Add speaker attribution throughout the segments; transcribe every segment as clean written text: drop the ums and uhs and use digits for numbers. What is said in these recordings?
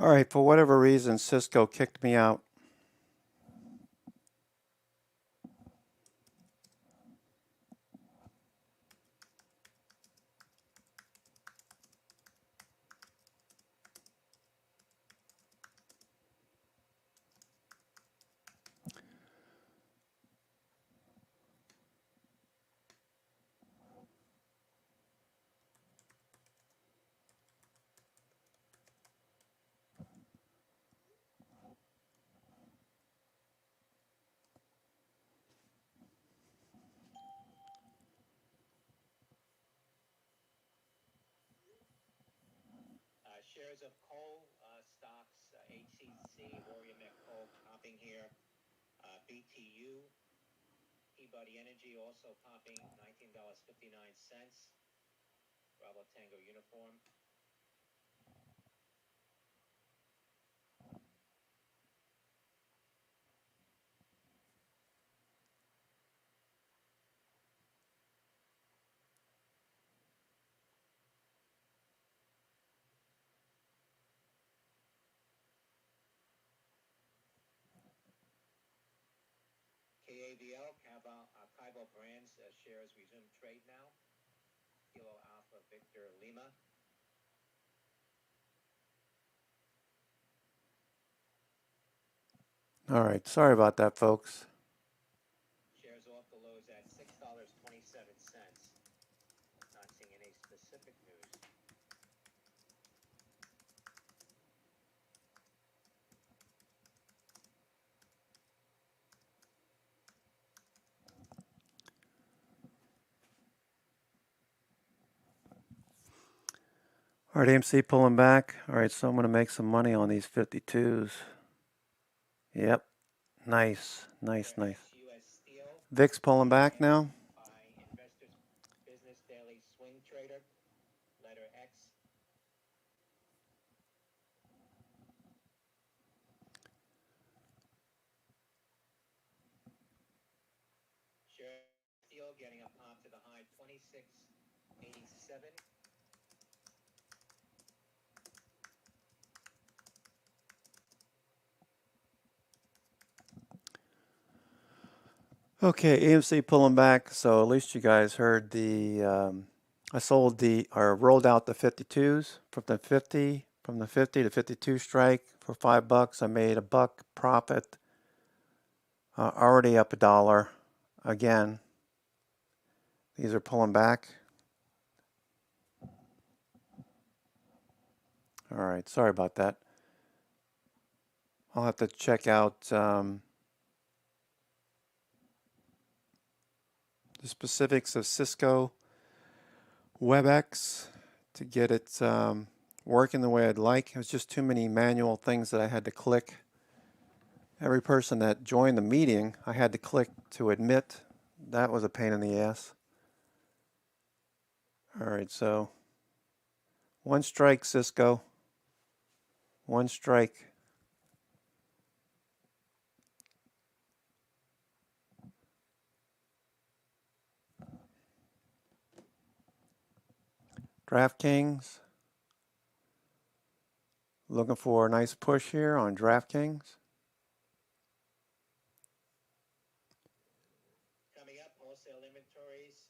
Speaker 1: All right, for whatever reason, Cisco kicked me out.
Speaker 2: Shares of coal stocks, HCC, Warrior Met Coal popping here, BTU, Peabody Energy also popping $19.59, Bravo Tango Uniform. KABL, Kaibo Brands shares resume trade now. Kilo Alpha Victor Lima.
Speaker 1: All right, sorry about that, folks.
Speaker 2: Shares off the lows at $6.27. Not seeing any specific news.
Speaker 1: All right, AMC pulling back. All right, so I'm going to make some money on these 52s. Yep, nice, nice, nice. VIX pulling back now.
Speaker 2: By Investors Business Daily Swing Trader, letter X. Share steel getting a pop to the high 26.87.
Speaker 1: Okay, AMC pulling back. So at least you guys heard I sold or rolled out the 52s from the 50 to 52 strike for $5. I made a buck profit. Already up $1 again. These are pulling back. All right, sorry about that. I'll have to check out the specifics of Cisco WebEx to get it working the way I'd like. It was just too many manual things that I had to click. Every person that joined the meeting, I had to click to admit. That was a pain in the ass. All right, so one strike, Cisco. One strike. DraftKings. Looking for a nice push here on DraftKings.
Speaker 2: Coming up, wholesale inventories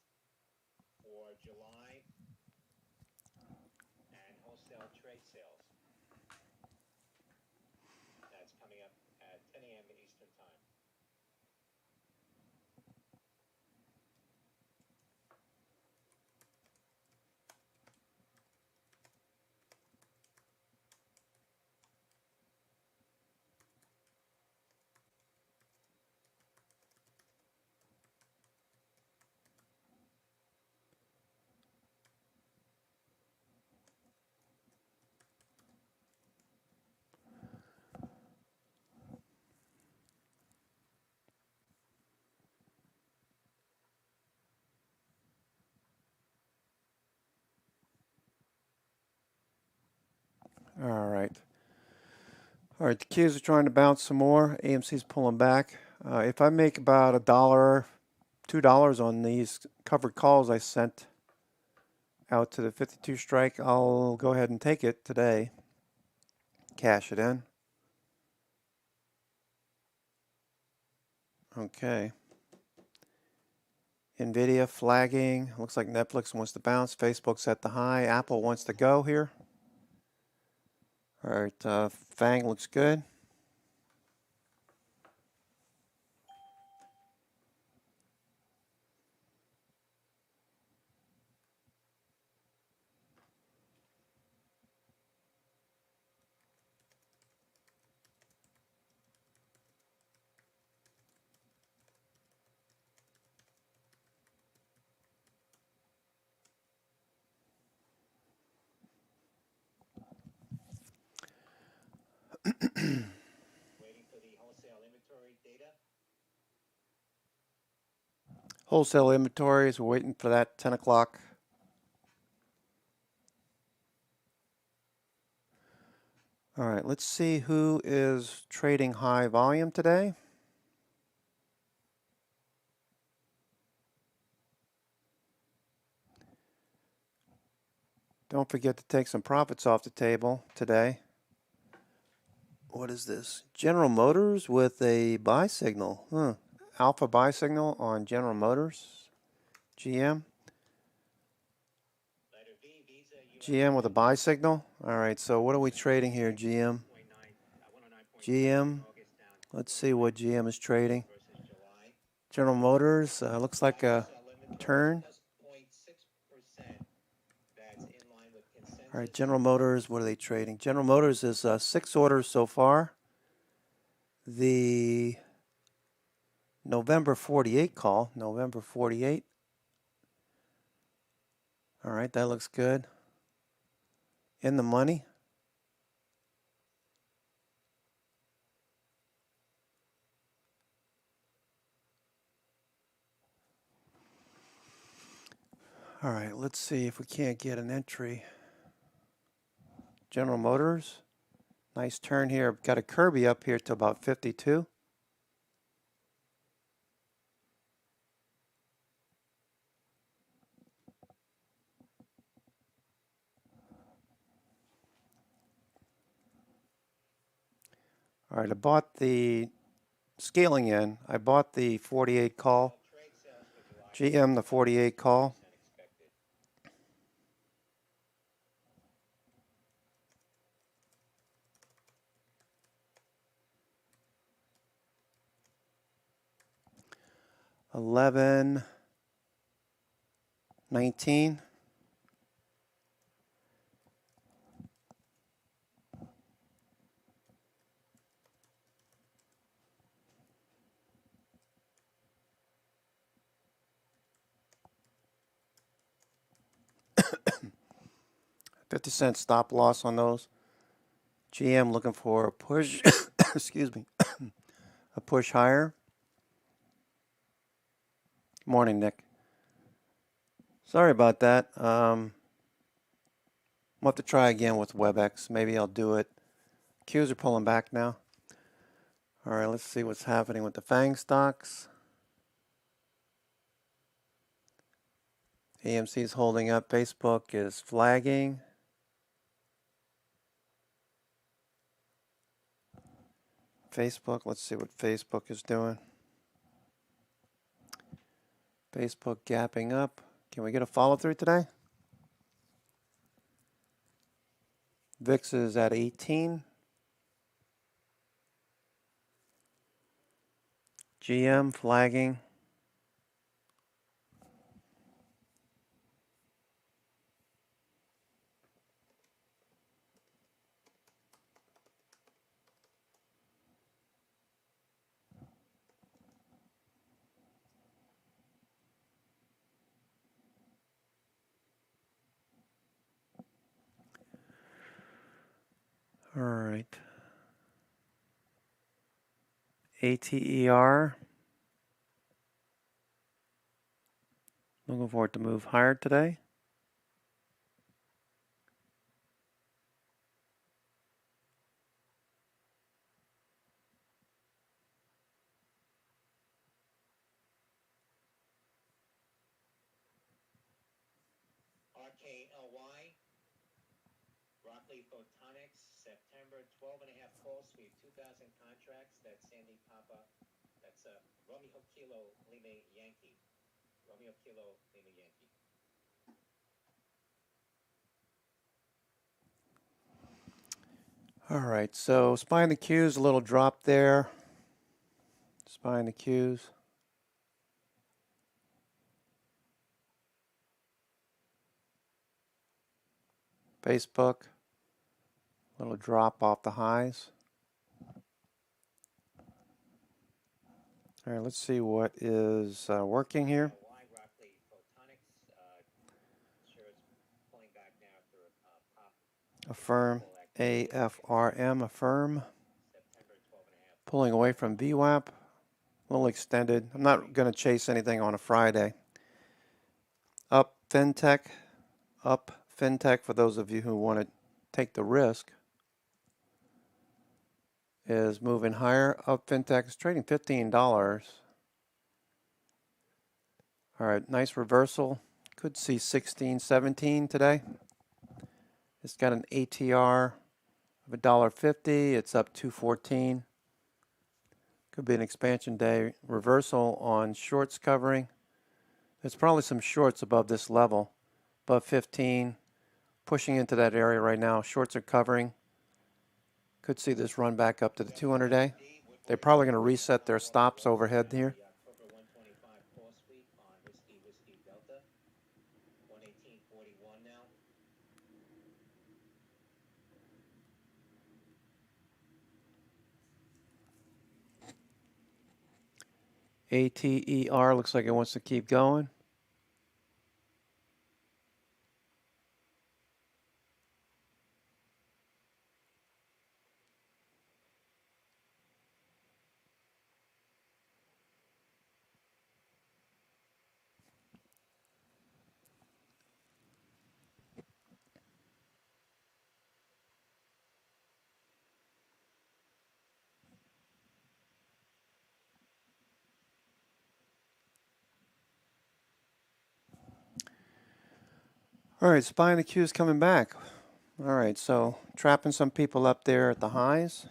Speaker 2: for July and wholesale trade sales. That's coming up at 10 a.m. Eastern Time.
Speaker 1: All right. All right, the Qs are trying to bounce some more. AMC's pulling back. If I make about $1, $2 on these covered calls I sent out to the 52 strike, I'll go ahead and take it today. cash it in. Okay. Nvidia flagging. Looks like Netflix wants to bounce. Facebook's at the high. Apple wants to go here. All right. FANG looks good.
Speaker 2: Waiting for the wholesale inventory data.
Speaker 1: Wholesale inventories. We're waiting for that 10 o'clock. All right. Let's see who is trading high volume today. Don't forget to take some profits off the table today. What is this? General Motors with a buy signal. Alpha buy signal on General Motors. GM.
Speaker 2: Letter V, Visa,
Speaker 1: GM with a buy signal. All right, so what are we trading here, GM?
Speaker 2: 109.9
Speaker 1: GM.
Speaker 2: August down
Speaker 1: Let's see what GM is trading.
Speaker 2: versus July.
Speaker 1: General Motors looks like a
Speaker 2: Wholesale inventory
Speaker 1: turn.
Speaker 2: plus 0.6%. That's in line with consensus.
Speaker 1: All right, General Motors, what are they trading? General Motors is 6 orders so far. The November 48 call, November 48. All right, that looks good. In the money. All right, let's see if we can't get an entry. General Motors, nice turn here. Got a Kirby up here to about 52. All right, I bought the scaling in. I bought the 48 call.
Speaker 2: Trade sales for July.
Speaker 1: GM, the 48 call.
Speaker 2: Expected.
Speaker 1: $11.19. 50-cent stop loss on those. GM looking for a push. Excuse me. A push higher. Morning, Nick. Sorry about that. We'll have to try again with WebEx. Maybe I'll do it. Qs are pulling back now. All right, let's see what's happening with the FANG stocks. AMC is holding up. Facebook is flagging. Facebook, let's see what Facebook is doing. Facebook gapping up. Can we get a follow through today? VIX is at 18. GM flagging. All right. ATER. Looking for it to move higher today.
Speaker 2: RKLY. Broccoli Photonics, September 12.5 call sweep, 2,000 contracts. That's Sandy Papa. That's Romeo Kilo Lima Yankee. Romeo Kilo Lima Yankee.
Speaker 1: All right, so SPY in the Q's, a little drop there. SPY in the Q's. Facebook, little drop off the highs. All right, let's see what is working here.
Speaker 2: Why Rockley Photonics shares pulling back now after pop.
Speaker 1: Affirm, AFRM, affirm.
Speaker 2: September 12.5.
Speaker 1: Pulling away from VWAP, a little extended. I'm not going to chase anything on a Friday. Up FinTech for those of you who want to take the risk, is moving higher. Up FinTech is trading $15. All right, nice reversal. Could see 16, 17 today. It's got an ATR of $1.50. It's up 214. Could be an expansion day. Reversal on shorts covering. There's probably some shorts above this level, above 15. Pushing into that area right now. Shorts are covering. Could see this run back up to the 200-day. They're probably going to reset their stops overhead here.
Speaker 2: October 125 call sweep on Whiskey Delta. 118.41 now.
Speaker 1: ATER looks like it wants to keep going. All right, SPY in the Q is coming back. All right, so trapping some people up there at the highs.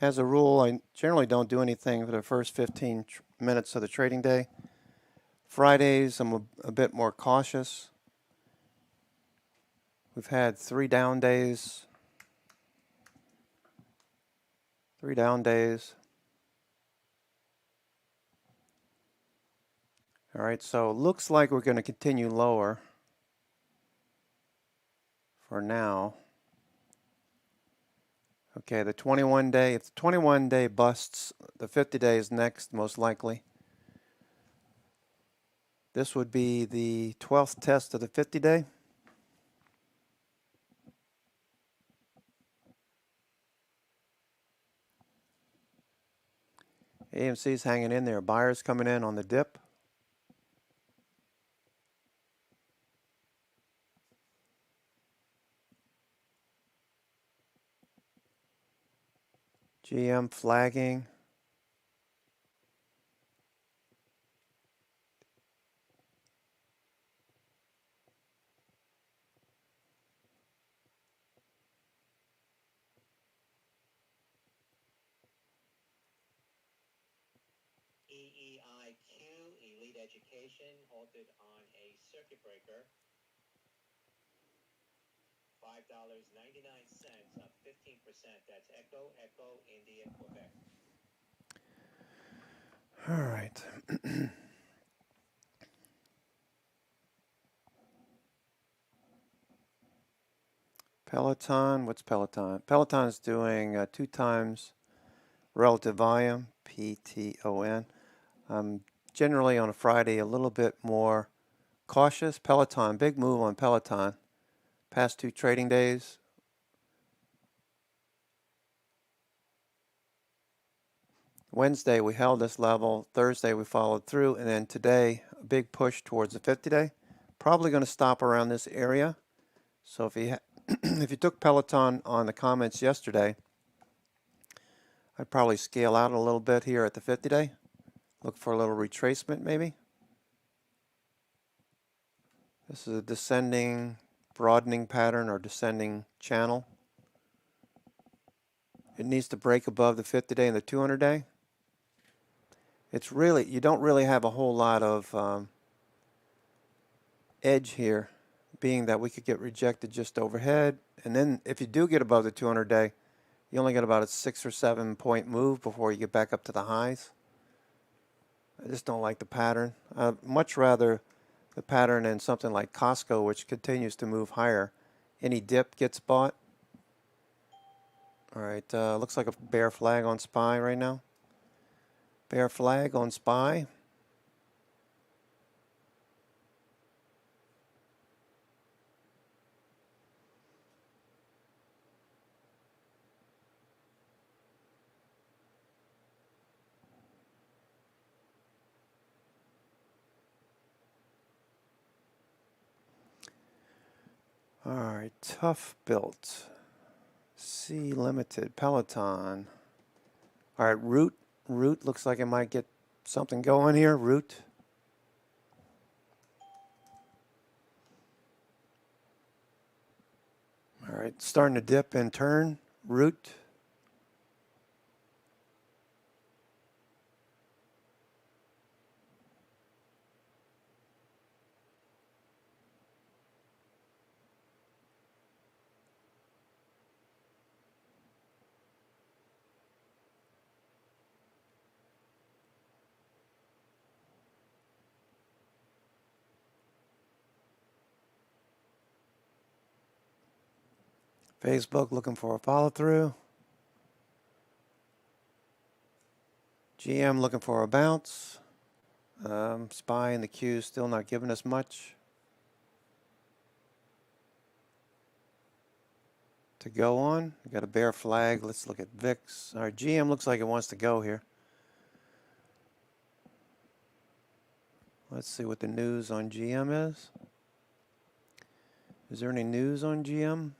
Speaker 1: As a rule, I generally don't do anything for the first 15 minutes of the trading day. Fridays, I'm a bit more cautious. We've had 3 down days. 3 down days. All right, so it looks like we're going to continue lower for now. Okay, the 21-day, if the 21-day busts, the 50-day is next, most likely. This would be the 12th test of the 50-day. AMC's hanging in there. Buyers coming in on the dip. GM flagging.
Speaker 2: EEIQ, Elite Education, halted on a circuit breaker. $5.99, up 15%. That's Echo, India, Quebec.
Speaker 1: All right. Peloton, what's Peloton? Peloton is doing 2 times relative volume, PTON. Generally on a Friday a little bit more cautious. Peloton, big move on Peloton. Past 2 trading days. Wednesday we held this level. Thursday we followed through, and then today a big push towards the 50-day. Probably going to stop around this area. So if you if you took Peloton on the comments yesterday, I'd probably scale out a little bit here at the 50-day. Look for a little retracement maybe. This is a descending, broadening pattern or descending channel. It needs to break above the 50-day and the 200-day. It's really, you don't really have a whole lot of edge here, being that we could get rejected just overhead. And then if you do get above the 200-day, you only get about a 6 or 7 point move before you get back up to the highs. I just don't like the pattern. I'd much rather the pattern in something like Costco, which continues to move higher. Any dip gets bought. All right, looks like a bear flag on SPY right now. Bear flag on SPY. All right, Tough Built, C Limited, Peloton. All right, Root looks like it might get something going here. Root. All right, starting to dip and turn. Root. Facebook looking for a follow through. GM looking for a bounce. SPY and the Q still not giving us much to go on. We got a bear flag. Let's look at VIX. All right, GM looks like it wants to go here. Let's see what the news on GM is. Is there any news on GM?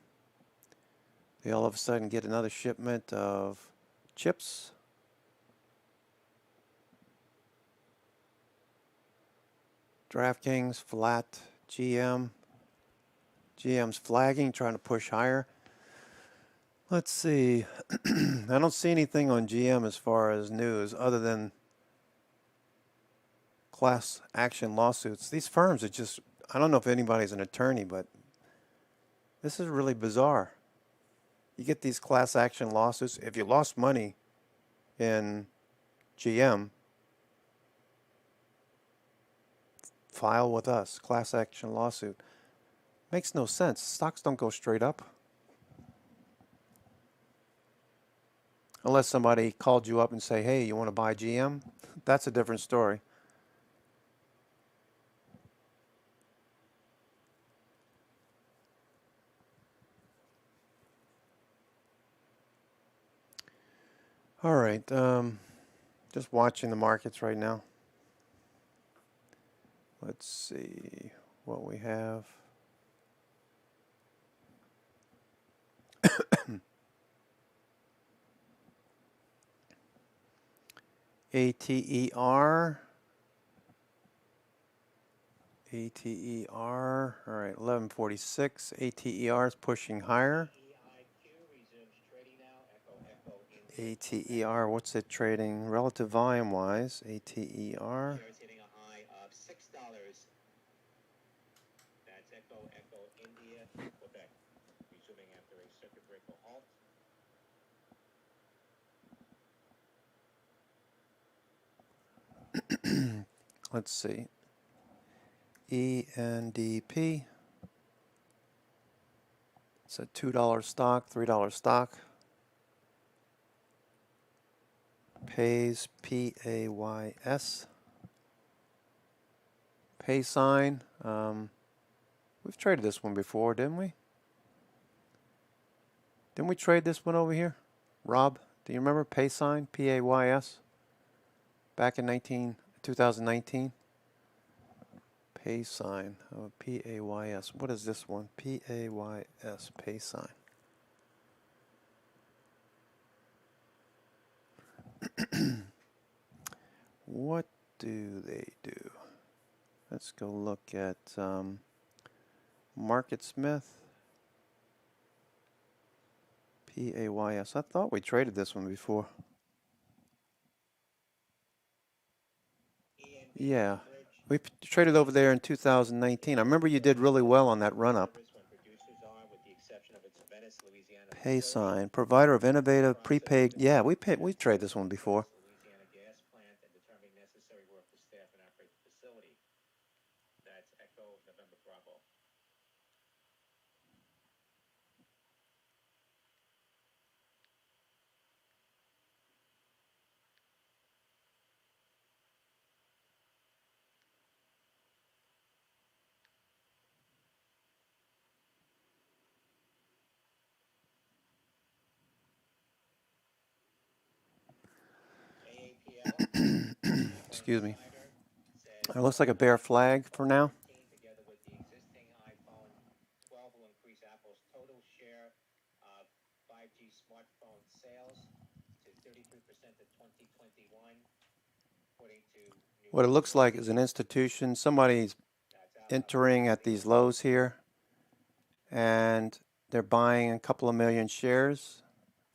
Speaker 1: They all of a sudden get another shipment of chips. DraftKings flat. GM's flagging, trying to push higher. Let's see. I don't see anything on GM as far as news other than class action lawsuits. These firms are just, I don't know if anybody's an attorney, but this is really bizarre. You get these class action lawsuits. If you lost money in GM, file with us. Class action lawsuit. Makes no sense. Stocks don't go straight up. Unless somebody called you up and say, hey, you want to buy GM? That's a different story. All right. Just watching the markets right now. Let's see what we have. ATER. ATER. All right, 1146. ATER is pushing higher. ATER, what's it trading relative volume wise? ATER.
Speaker 2: Shares hitting a high of $6. That's Echo India, Quebec, resuming after a circuit breaker halt.
Speaker 1: Let's see. ENDP. It's a $2 stock, $3 stock. Pays, PAYS. Pay sign. We've traded this one before, didn't we? Didn't we trade this one over here? Rob, do you remember pay sign, PAYS? Back in 2019? Pay sign, PAYS. What is this one? PAYS, pay sign. What do they do? Let's go look at Market Smith. PAYS. I thought we traded this one before. Yeah. We traded over there in 2019. I remember you did really well on that run-up. Pay sign. Provider of innovative prepaid. Yeah, we traded this one before.
Speaker 2: That's Echo November Bravo.
Speaker 1: Excuse me. It looks like a bear flag for now.
Speaker 2: Together with the existing iPhone 12 will increase Apple's total share of 5G smartphone sales to 33% of 2021, according to
Speaker 1: What it looks like is an institution. Somebody's entering at these lows here, and they're buying a couple of million shares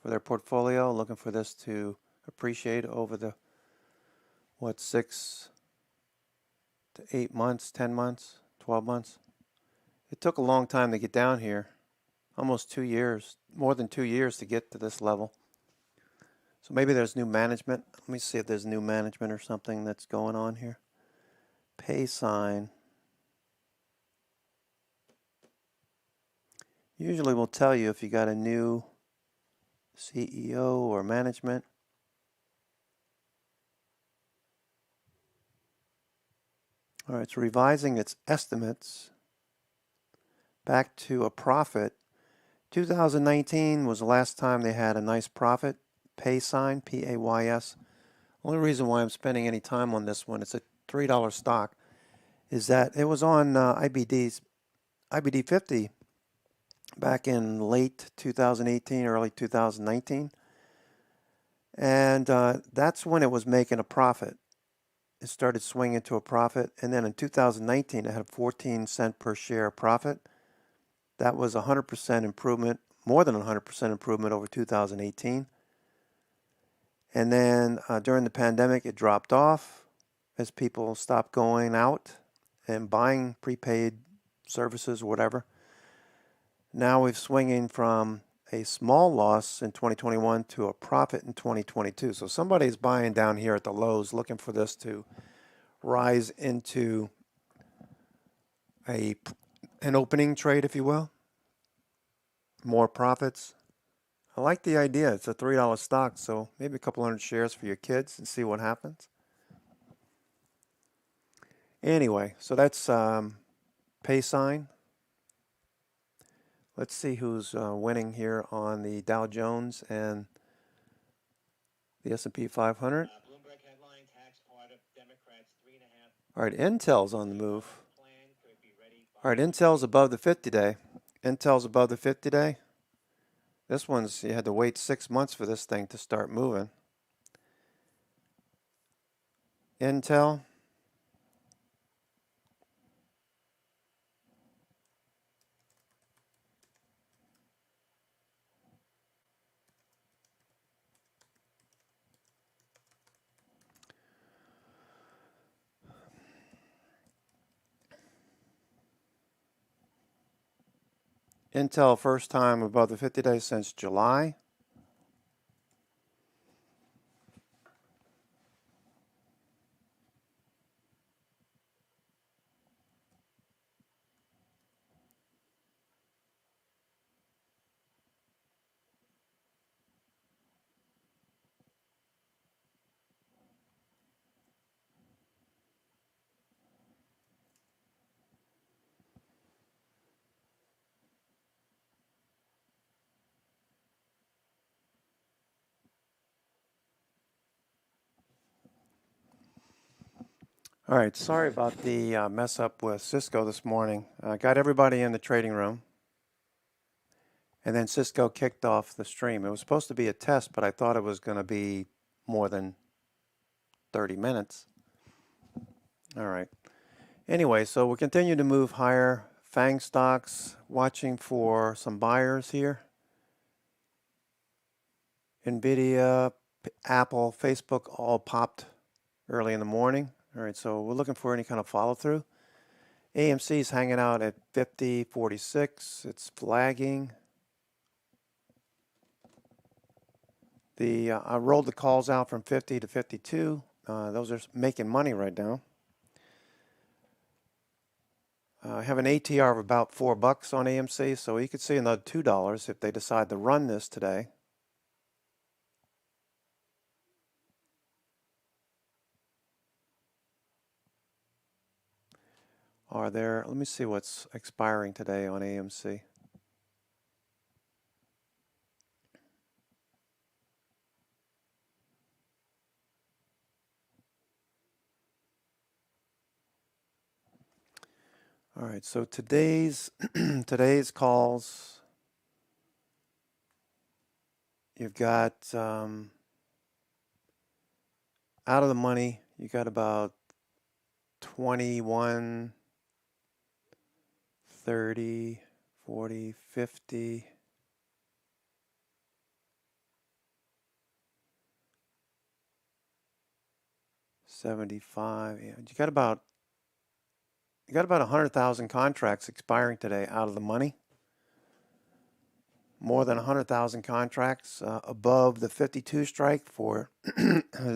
Speaker 1: for their portfolio, looking for this to appreciate over the, 6 to 8 months, 10 months, 12 months. It took a long time to get down here, almost 2 years, more than 2 years to get to this level. So maybe there's new management. Let me see if there's new management or something that's going on here. Pay sign. Usually will tell you if you got a new CEO or management. All right, it's revising its estimates back to a profit. 2019 was the last time they had a nice profit. Pay sign, P-A-Y-S. Only reason why I'm spending any time on this one, it's a $3 stock, is that it was on IBD 50 back in late 2018, early 2019. And that's when it was making a profit. It started swinging to a profit. And then in 2019, it had a 14 cent per share profit. That was 100% improvement, more than 100% improvement over 2018. And then during the pandemic, it dropped off as people stopped going out and buying prepaid services or whatever. Now we're swinging from a small loss in 2021 to a profit in 2022. So somebody's buying down here at the lows, looking for this to rise into an opening trade, if you will. More profits. I like the idea. It's a $3 stock, so maybe a couple hundred shares for your kids and see what happens. Anyway, so that's pay sign. Let's see who's winning here on the Dow Jones and the S&P 500.
Speaker 2: Bloomberg headline, tax audit, Democrats 3.5.
Speaker 1: All right, Intel's on the move. All right, Intel's above the 50-day. Intel's above the 50-day. This one's, you had to wait 6 months for this thing to start moving. Intel. Intel first time above the 50-day since July. All right, sorry about the mess up with Cisco this morning. Got everybody in the trading room, and then Cisco kicked off the stream. It was supposed to be a test, but I thought it was going to be more than 30 minutes. All right. Anyway, so we'll continue to move higher. FANG stocks, watching for some buyers here. NVIDIA, Apple, Facebook all popped early in the morning. All right, so we're looking for any kind of follow through. AMC is hanging out at 50.46. It's flagging. I rolled the calls out from 50 to 52. Those are making money right now. I have an ATR of about $4 on AMC, so you could see another $2 if they decide to run this today. Let me see what's expiring today on AMC. All right, so today's calls, you've got out of the money, you got about 21, 30, 40, 50. 75. Yeah, you got about 100,000 contracts expiring today out of the money. More than 100,000 contracts above the 52 strike for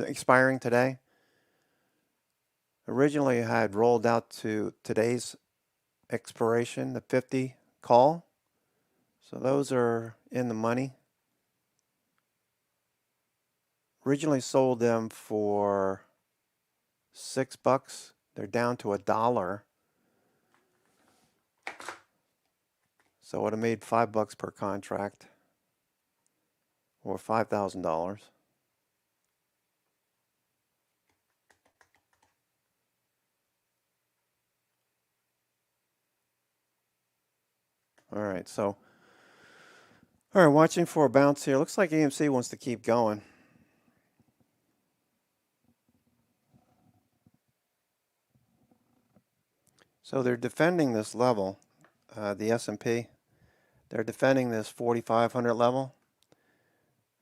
Speaker 1: expiring today. Originally, I had rolled out to today's expiration, the 50 call. So those are in the money. Originally sold them for $6. They're down to $1. So I would have made $5 per contract, or $5,000. All right, so all right, watching for a bounce here. Looks like AMC wants to keep going. So they're defending this level, the S&P. They're defending this 4,500 level,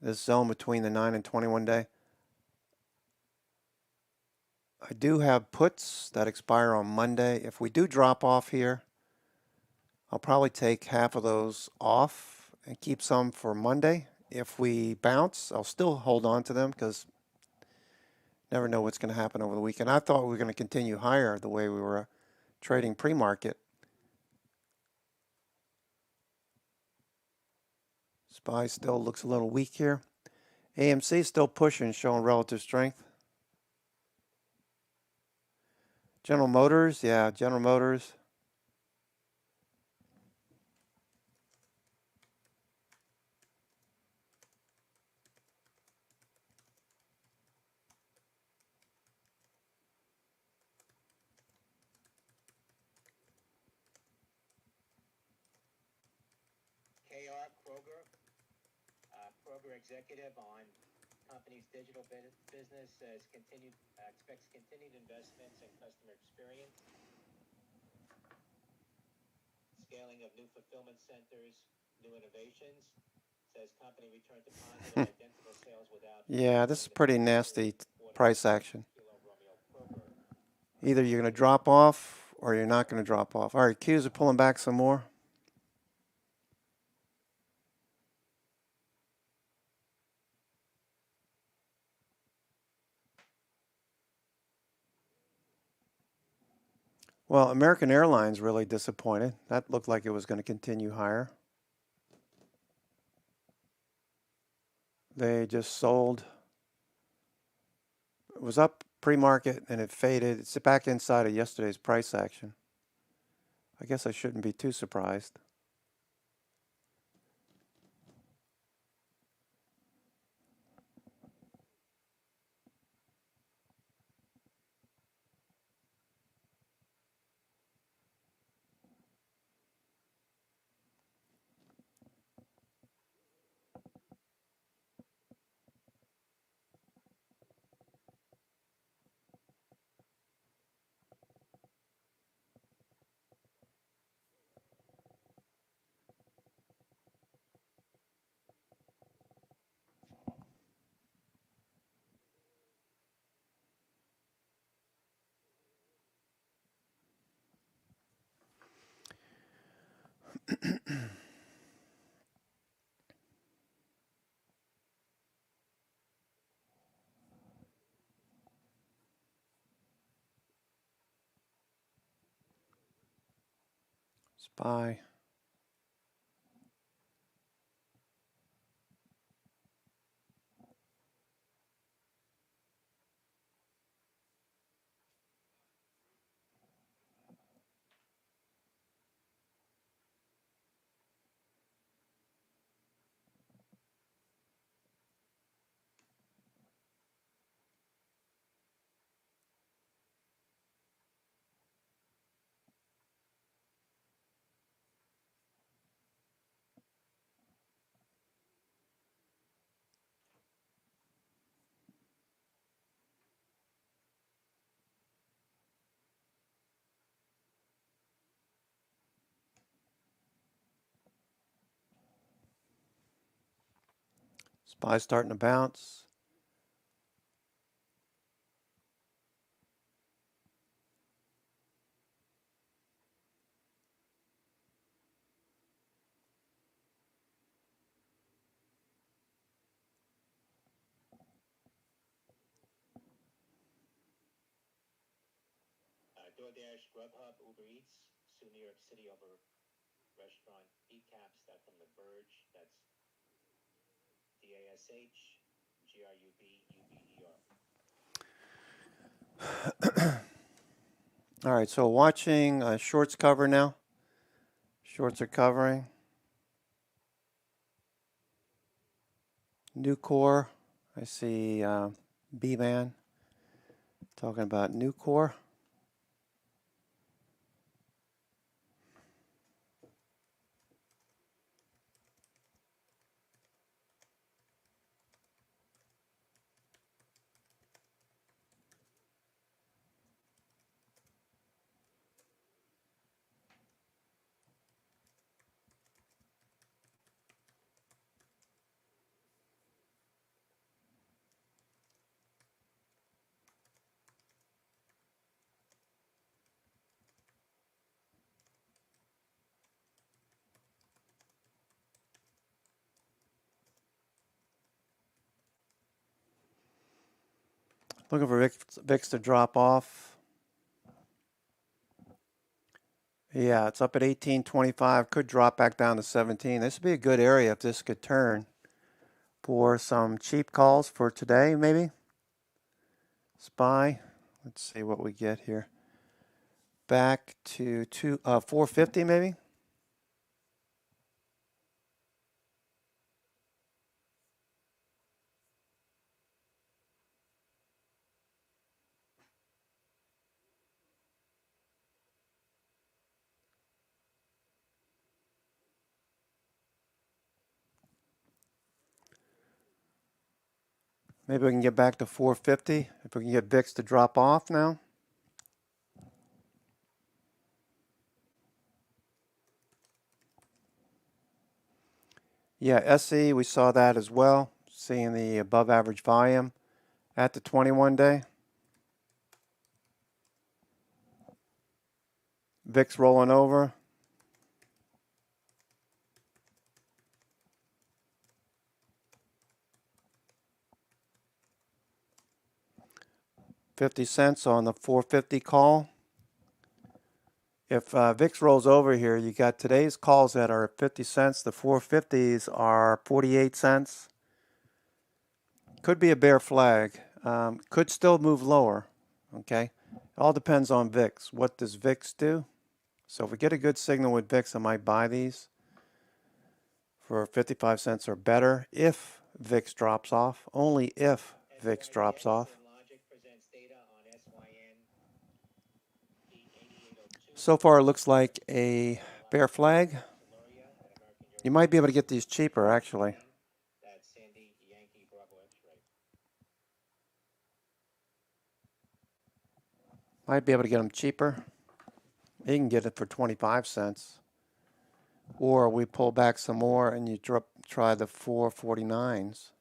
Speaker 1: this zone between the 9 and 21 day. I do have puts that expire on Monday. If we do drop off here, I'll probably take half of those off and keep some for Monday. If we bounce, I'll still hold on to them because never know what's going to happen over the weekend. I thought we were going to continue higher the way we were trading pre-market. SPY still looks a little weak here. AMC still pushing, showing relative strength. General Motors, yeah, General Motors.
Speaker 2: KR Kroger, Kroger executive on company's digital business says expects continued investments in customer experience, scaling of new fulfillment centers, new innovations. Says company returned to positive identical sales without.
Speaker 1: Yeah, this is pretty nasty price action. Either you're going to drop off or you're not going to drop off. All right, Qs are pulling back some more. Well, American Airlines really disappointed. That looked like it was going to continue higher. They just sold. It was up pre-market and it faded. It's back inside of yesterday's price action. I guess I shouldn't be too surprised. SPY. SPY starting to bounce.
Speaker 2: DoorDash, Grubhub, Uber Eats, Sue New York City over restaurant e-caps. That from The Verge. That's DASH, GRUBER.
Speaker 1: All right, so watching shorts cover now. Shorts are covering. New core. I see B-Man talking about new core. Looking for VIX to drop off. Yeah, it's up at 18.25. Could drop back down to 17. This would be a good area if this could turn for some cheap calls for today, maybe. SPY. Let's see what we get here. Back to 450 maybe. Maybe we can get back to 450 if we can get VIX to drop off now. Yeah, SE, we saw that as well, seeing the above average volume at the 21 day. VIX rolling over. $0.50 on the 450 call. If VIX rolls over here, you got today's calls that are 50 cents. The 450s are 48 cents. Could be a bear flag. Could still move lower. Okay. All depends on VIX. What does VIX do? So if we get a good signal with VIX, I might buy these for 55 cents or better if VIX drops off. Only if VIX drops off. So far, it looks like a bear flag. You might be able to get these cheaper, actually. Might be able to get them cheaper. You can get it for 25 cents. Or we pull back some more and you try the 449s.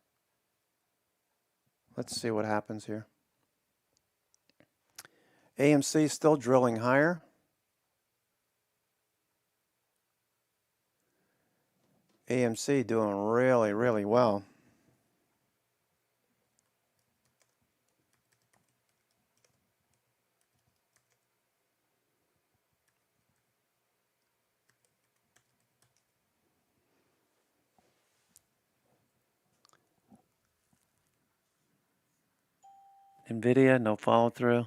Speaker 1: Let's see what happens here. AMC still drilling higher. AMC doing really, really well. NVIDIA, no follow through.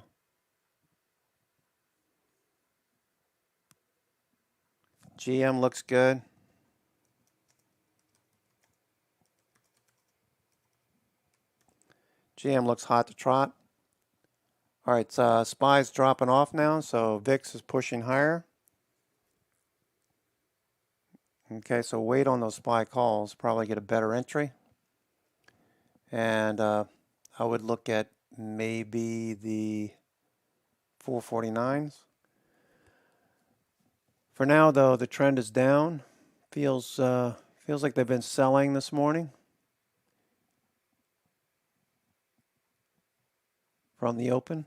Speaker 1: GM looks good. GM looks hot to trot. All right, SPY's dropping off now, so VIX is pushing higher. Okay, so wait on those SPY calls, probably get a better entry. And I would look at maybe the 449s. For now, though, the trend is down. Feels like they've been selling this morning from the open.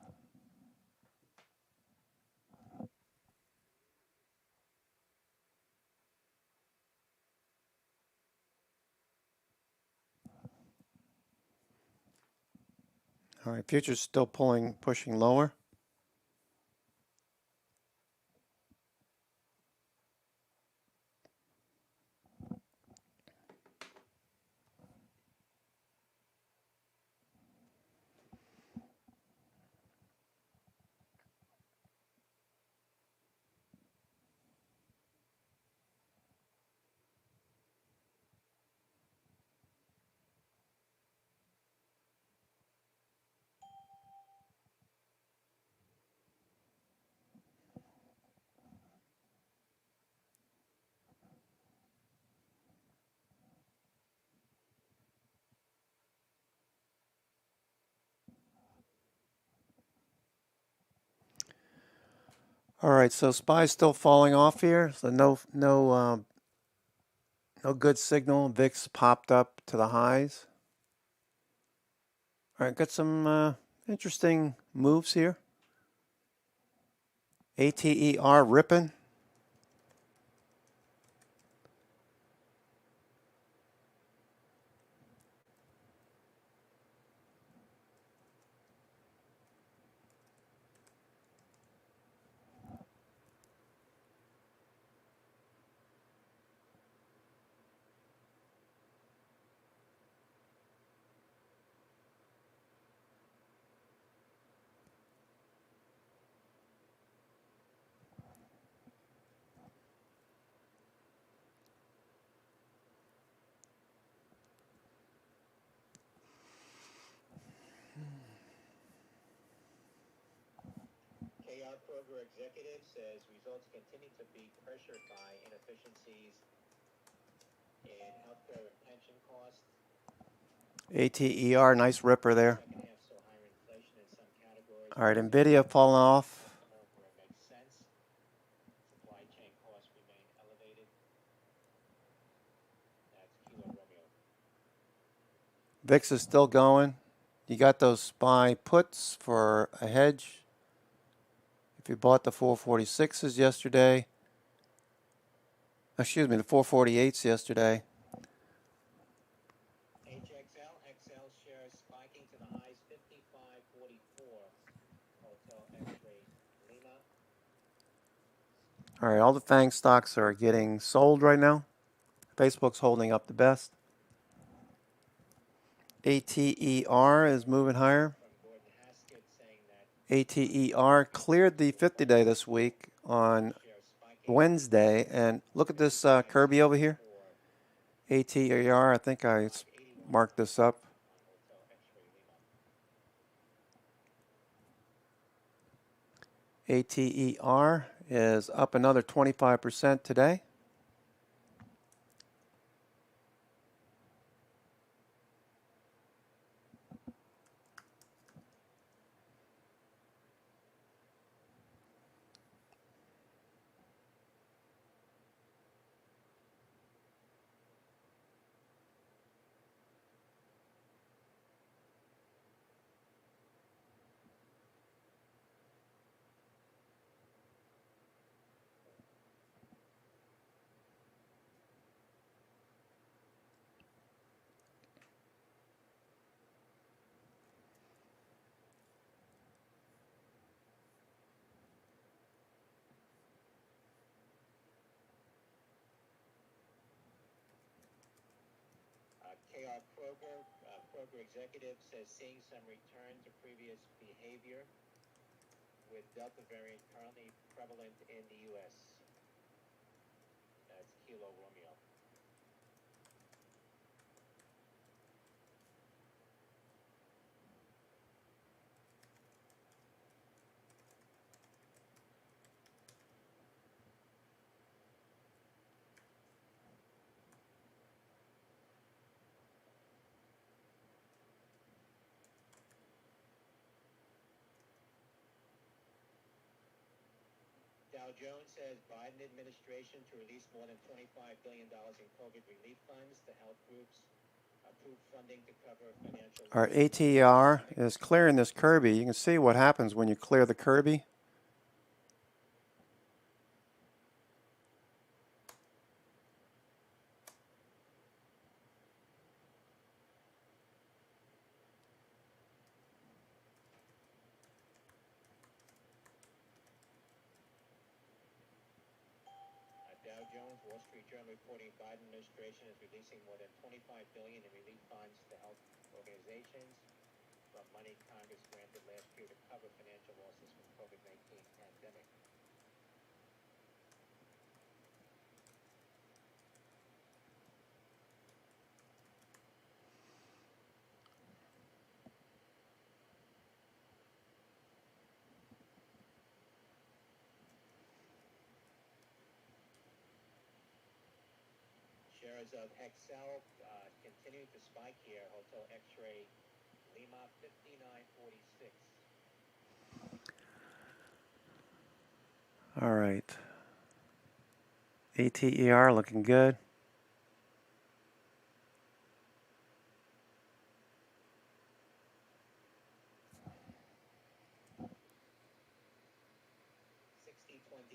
Speaker 1: All right, futures still pushing lower. All right, so SPY's still falling off here. So no good signal. VIX popped up to the highs. All right, got some interesting moves here. ATER ripping.
Speaker 2: KR Kroger executive says results continue to be pressured by inefficiencies in healthcare and pension costs.
Speaker 1: ATER, nice ripper there.
Speaker 2: Second half saw higher inflation in some categories.
Speaker 1: All right, NVIDIA falling off.
Speaker 2: Where it makes sense. Supply chain costs remain elevated. That's Kilo Romeo.
Speaker 1: VIX is still going. You got those SPY puts for a hedge. If you bought the 446s yesterday, excuse me, the 448s yesterday.
Speaker 2: HXL, XL shares spiking to the highs 55.44. Hotel X-ray Lima.
Speaker 1: All right, all the FANG stocks are getting sold right now. Facebook's holding up the best. ATER is moving higher.
Speaker 2: From Gordon Haskett saying that
Speaker 1: ATER cleared the 50-day this week on
Speaker 2: shares spiking.
Speaker 1: Wednesday. And look at this Kirby over here. ATER, I think I marked this up.
Speaker 2: On Hotel X-ray Lima.
Speaker 1: ATER is up another 25% today.
Speaker 2: KR Kroger, Kroger executive says seeing some return to previous behavior with Delta variant currently prevalent in the U.S. That's Kilo Romeo. Dow Jones says Biden administration to release more than $25 billion in COVID relief funds to health groups. Approved funding to cover financial.
Speaker 1: Our ATR is clearing this Kirby. You can see what happens when you clear the Kirby.
Speaker 2: Dow Jones, Wall Street Journal reporting Biden administration is releasing more than $25 billion in relief funds to health organizations from money Congress granted last year to cover financial losses from COVID-19 pandemic. Shares of Hexcel continue to spike here. Hotel X-ray Lima 59.46.
Speaker 1: All right. ATER looking good.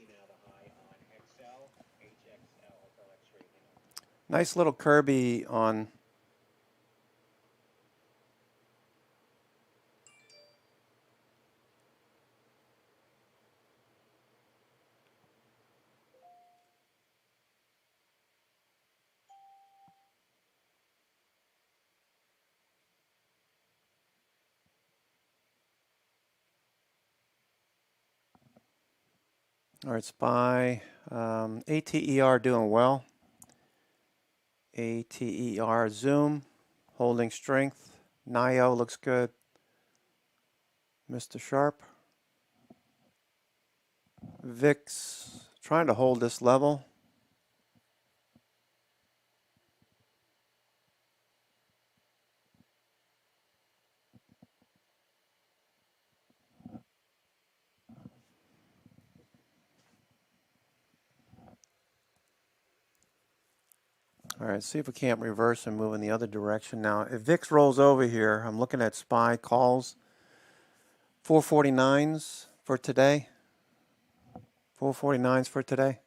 Speaker 2: Now the high on Hexcel, HXL, Hotel X-ray Lima.
Speaker 1: Nice little Kirby on. All right, SPY. ATER doing well. ATER Zoom holding strength. NIO looks good. Mr. Sharp. VIX trying to hold this level. All right, see if we can't reverse and move in the other direction. Now, if VIX rolls over here, I'm looking at SPY calls. 449s for today. 449s for today.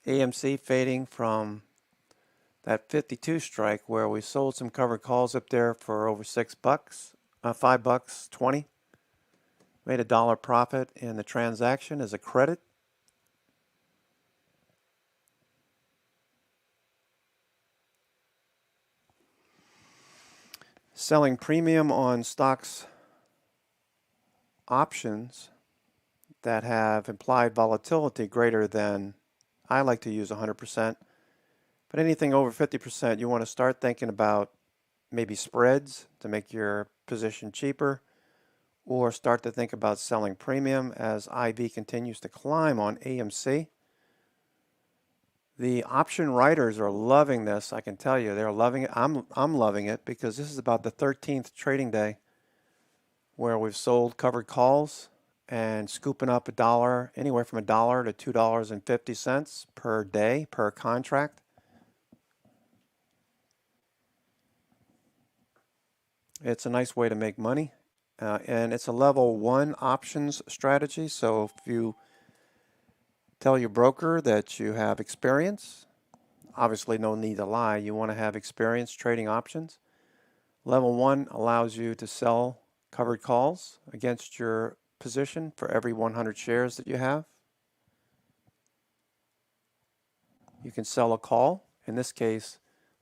Speaker 1: AMC fading from that 52 strike where we sold some covered calls up there for over $6, $5.20. Made a dollar profit in the transaction as a credit. Selling premium on stocks options that have implied volatility greater than, I like to use 100%, but anything over 50%, you want to start thinking about maybe spreads to make your position cheaper, or start to think about selling premium as IB continues to climb on AMC. The option writers are loving this. I can tell you they're loving it. I'm loving it because this is about the 13th trading day where we've sold covered calls and scooping up a dollar, anywhere from $1 to $2.50 per day per contract. It's a nice way to make money, and it's a level 1 options strategy. So if you tell your broker that you have experience, obviously no need to lie, you want to have experience trading options. Level 1 allows you to sell covered calls against your position for every 100 shares that you have. You can sell a call, in this case,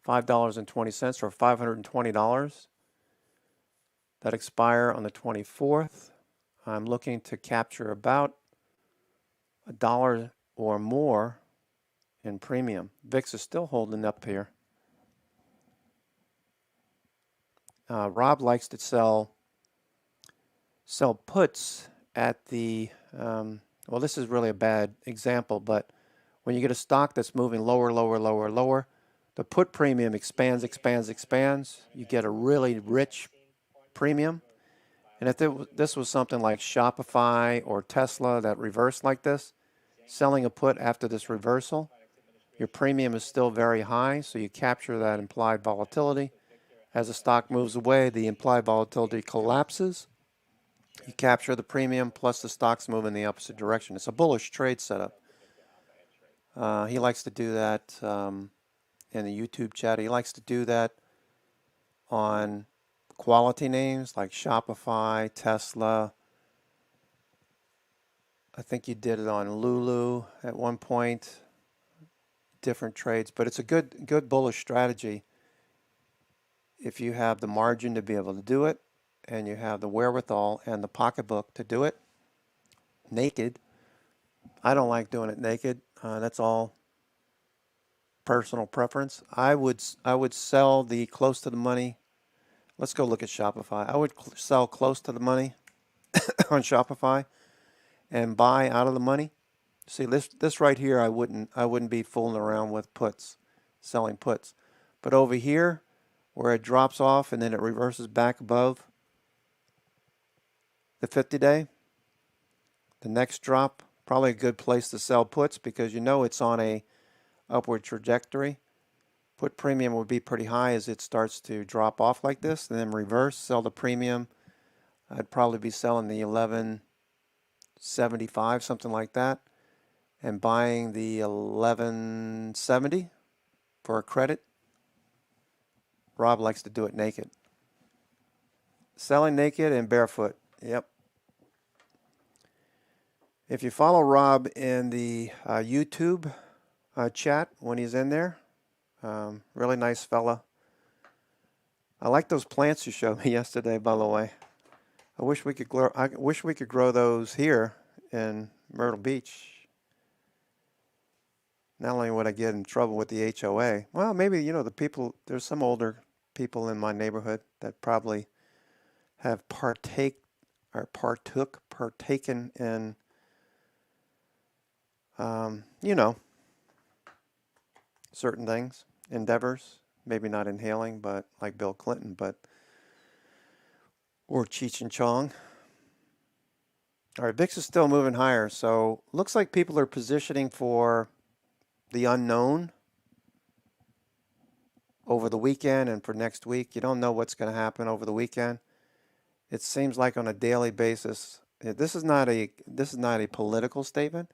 Speaker 1: $5.20 or $520 that expire on the 24th. I'm looking to capture about $1 or more in premium. VIX is still holding up here. Rob likes to sell puts at the, well, this is really a bad example, but when you get a stock that's moving lower, lower, lower, lower, the put premium expands, expands, expands. You get a really rich premium. And if this was something like Shopify or Tesla that reversed like this, selling a put after this reversal, your premium is still very high, so you capture that implied volatility. As the stock moves away, the implied volatility collapses. You capture the premium plus the stocks move in the opposite direction. It's a bullish trade setup. He likes to do that in the YouTube chat. He likes to do that on quality names like Shopify, Tesla. I think you did it on Lulu at one point. Different trades, but it's a good bullish strategy if you have the margin to be able to do it and you have the wherewithal and the pocketbook to do it naked. I don't like doing it naked. That's all personal preference. I would sell the close to the money. Let's go look at Shopify. I would sell close to the money on Shopify and buy out of the money. See, this right here, I wouldn't be fooling around with puts, selling puts. But over here, where it drops off and then it reverses back above the 50-day, the next drop, probably a good place to sell puts because you know it's on a upward trajectory. Put premium would be pretty high as it starts to drop off like this, and then reverse, sell the premium. I'd probably be selling the 1175, something like that, and buying the 1170 for a credit. Rob likes to do it naked. Selling naked and barefoot. Yep. If you follow Rob in the YouTube chat when he's in there, really nice fella. I like those plants you showed me yesterday, by the way. I wish we could grow those here in Myrtle Beach. Not only would I get in trouble with the HOA, well, maybe, the people, there's some older people in my neighborhood that probably have partaken in, certain things, endeavors, maybe not inhaling, but like Bill Clinton, or Cheech and Chong. All right, VIX is still moving higher, so looks like people are positioning for the unknown over the weekend and for next week. You don't know what's going to happen over the weekend. It seems like on a daily basis. This is not a political statement,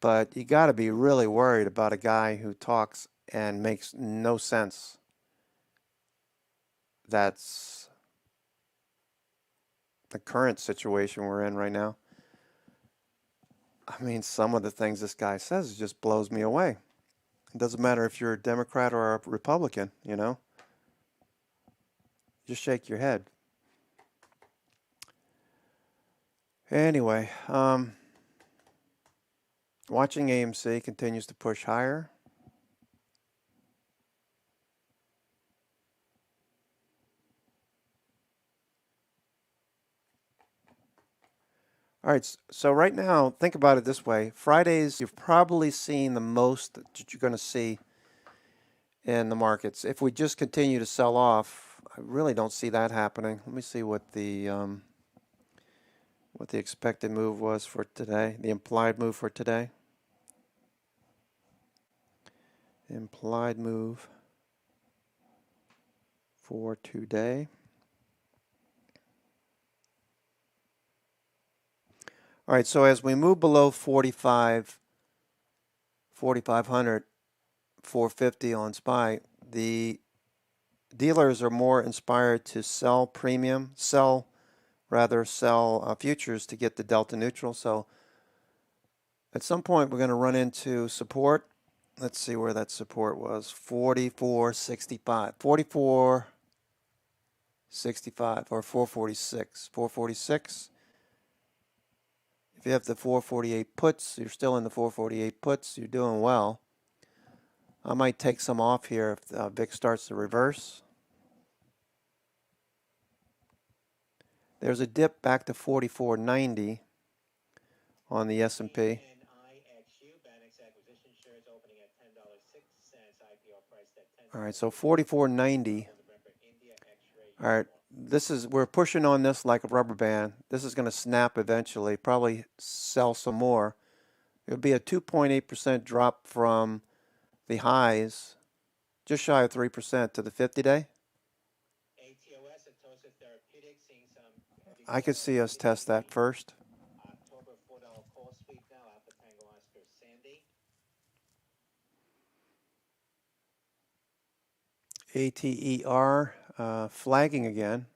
Speaker 1: but you got to be really worried about a guy who talks and makes no sense. That's the current situation we're in right now. I mean, some of the things this guy says just blows me away. It doesn't matter if you're a Democrat or a Republican, Just shake your head. Anyway, watching AMC continues to push higher. All right, so right now, think about it this way. Fridays, you've probably seen the most that you're going to see in the markets. If we just continue to sell off, I really don't see that happening. Let me see what the expected move was for today, the implied move for today. Implied move for today. All right, so as we move below 4,500, 450 on SPY, the dealers are more inspired to sell futures to get the delta neutral. So at some point we're going to run into support let's see where that support was. 44.65. 44.65 or 446. 446. If you have the 448 puts, you're still in the 448 puts, you're doing well. I might take some off here if VIX starts to reverse. There's a dip back to 44.90 on the S&P. All right, so 44.90. All right, we're pushing on this like a rubber band. This is going to snap eventually, probably sell some more. It'll be a 2.8% drop from the highs, just shy of 3% to the 50-day. I could see us test that first. ATER flagging again.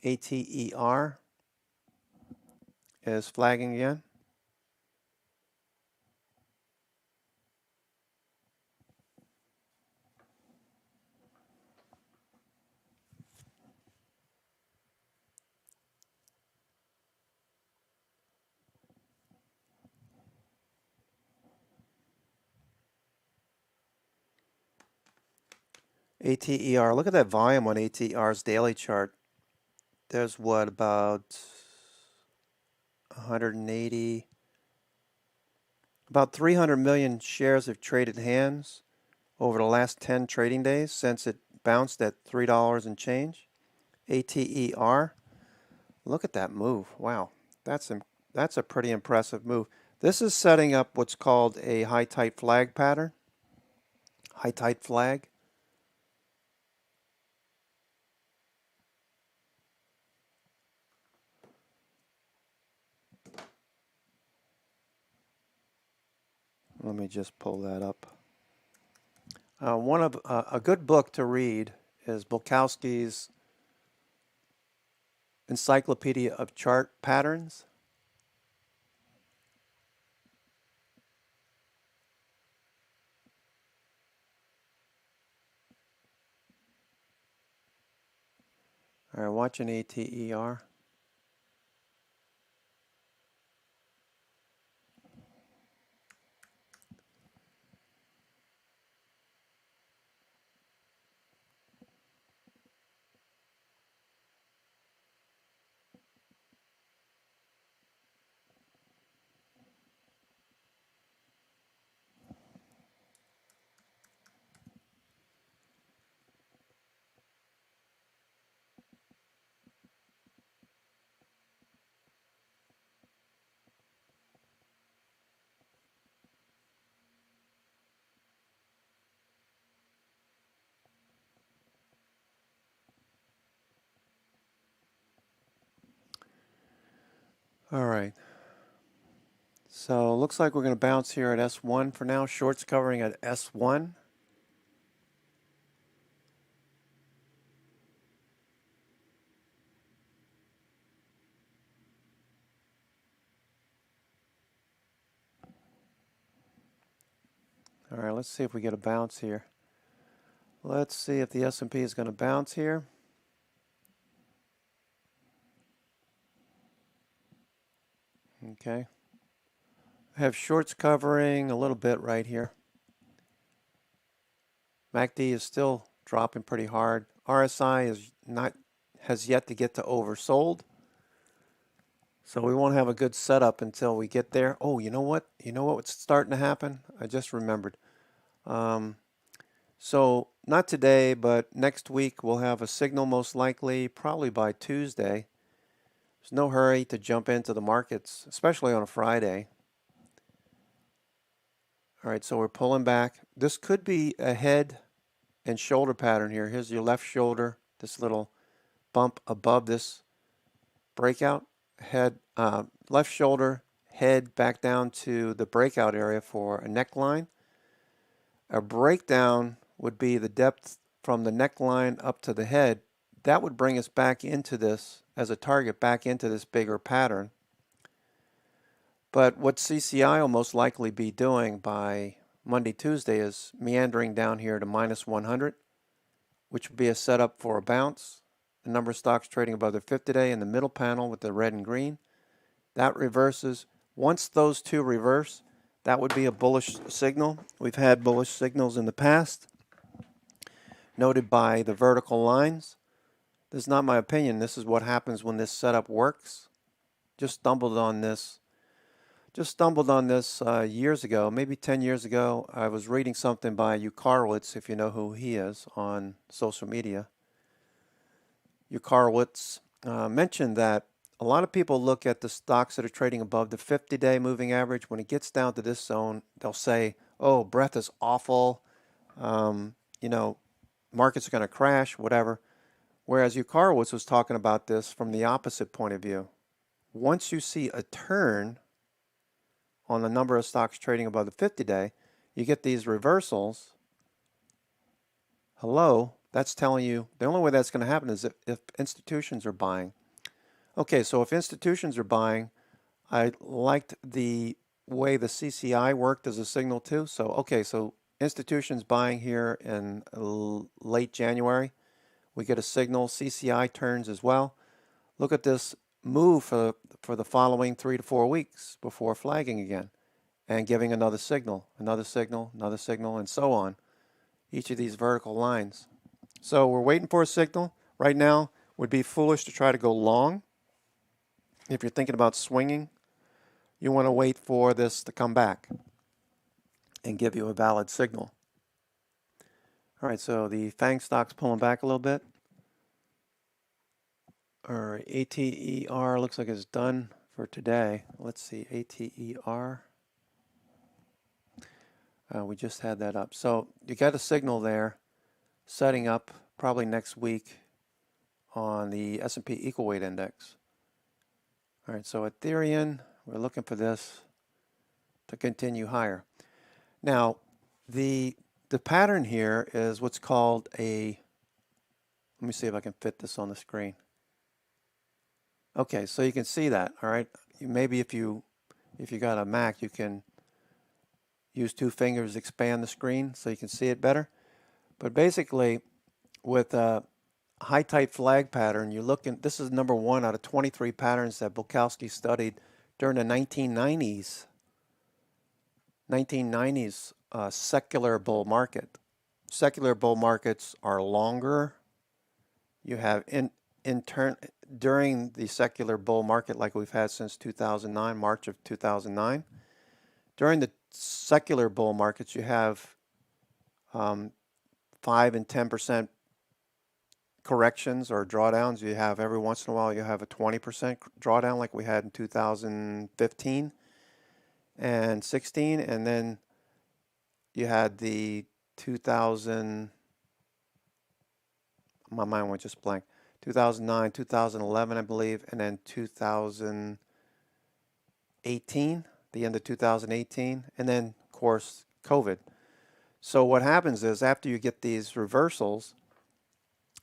Speaker 1: ATER is flagging again. ATER, look at that volume on ATER's daily chart. There's what, about 180, about 300 million shares have traded hands over the last 10 trading days since it bounced at $3 and change. ATER, look at that move. Wow, that's a pretty impressive move. This is setting up what's called a high tight flag pattern. High tight flag. Let me just pull that up. A good book to read is Bulkowski's Encyclopedia of Chart Patterns. All right, watching ATER. All right. So looks like we're going to bounce here at S1 for now. Shorts covering at S1. All right, let's see if we get a bounce here. Let's see if the S&P is going to bounce here. Okay. I have shorts covering a little bit right here. MACD is still dropping pretty hard. RSI has yet to get to oversold. So we won't have a good setup until we get there. Oh, you know what? You know what's starting to happen? I just remembered. So not today, but next week we'll have a signal most likely, probably by Tuesday. There's no hurry to jump into the markets, especially on a Friday. All right, so we're pulling back. This could be a head and shoulder pattern here. Here's your left shoulder, this little bump above this breakout. Head, left shoulder, head back down to the breakout area for a neckline. A breakdown would be the depth from the neckline up to the head. That would bring us back into this as a target, back into this bigger pattern. But what CCI will most likely be doing by Monday, Tuesday is meandering down here to minus 100, which would be a setup for a bounce. The number of stocks trading above the 50-day in the middle panel with the red and green. That reverses. Once those two reverse, that would be a bullish signal. We've had bullish signals in the past, noted by the vertical lines. This is not my opinion. This is what happens when this setup works. Just stumbled on this years ago, maybe 10 years ago. I was reading something by Yukarowitz, if you know who he is, on social media. Yukarowitz mentioned that a lot of people look at the stocks that are trading above the 50-day moving average. When it gets down to this zone, they'll say, oh, breath is awful. You know, markets are going to crash, whatever. Whereas Yukarowitz was talking about this from the opposite point of view. Once you see a turn on the number of stocks trading above the 50-day, you get these reversals. Hello, that's telling you the only way that's going to happen is if institutions are buying. Okay, so if institutions are buying, I liked the way the CCI worked as a signal too. So, okay, so institutions buying here in late January, we get a signal. CCI turns as well. Look at this move for the following 3 to 4 weeks before flagging again and giving another signal, another signal, another signal, and so on. Each of these vertical lines. So we're waiting for a signal. Right now, would be foolish to try to go long. If you're thinking about swinging, you want to wait for this to come back and give you a valid signal. All right, so the FANG stock's pulling back a little bit. All right, ATER looks like it's done for today. Let's see, ATER. We just had that up. So you got a signal there setting up probably next week on the S&P Equal Weight Index. All right, so Ethereum, we're looking for this to continue higher. Now, the pattern here is what's called a, let me see if I can fit this on the screen. Okay, so you can see that, all right? Maybe if you got a Mac, you can use 2 fingers, expand the screen so you can see it better. But basically, with a high type flag pattern, you're looking, this is number 1 out of 23 patterns that Bukowski studied during the 1990s. 1990s secular bull market. Secular bull markets are longer. You have in turn during the secular bull market like we've had since 2009, March of 2009. During the secular bull markets, you have 5 and 10% corrections or drawdowns. You have every once in a while you have a 20% drawdown like we had in 2015 and 16, and then you had the 2000, my mind went just blank, 2009, 2011 I believe, and then 2018, the end of 2018, and then of course COVID. So what happens is after you get these reversals,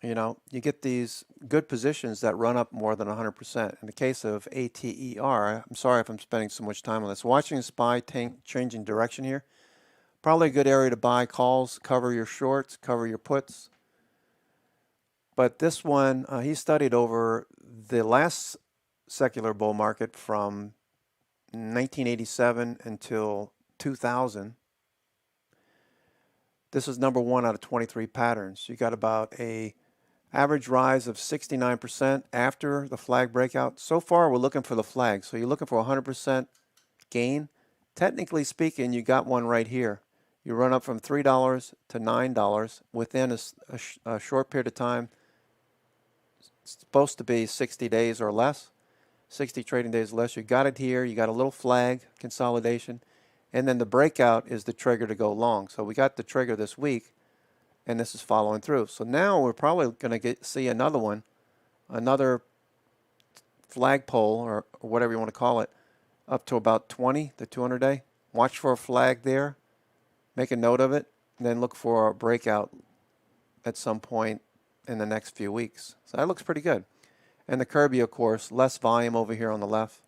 Speaker 1: you know, you get these good positions that run up more than 100%. In the case of ATER, I'm sorry if I'm spending so much time on this. Watching the SPY changing direction here, probably a good area to buy calls, cover your shorts, cover your puts. But this one, he studied over the last secular bull market from 1987 until 2000. This is number 1 out of 23 patterns. You got about a average rise of 69% after the flag breakout. So far, we're looking for the flag. So you're looking for 100% gain. Technically speaking, you got one right here. You run up from $3 to $9 within a short period of time. It's supposed to be 60 days or less, 60 trading days or less. You got it here. You got a little flag consolidation. And then the breakout is the trigger to go long. So we got the trigger this week, and this is following through. So now we're probably going to see another one, another flagpole or whatever you want to call it, up to about 20, the 200-day. Watch for a flag there. Make a note of it, and then look for a breakout at some point in the next few weeks. So that looks pretty good. And the Kirby, of course, less volume over here on the left.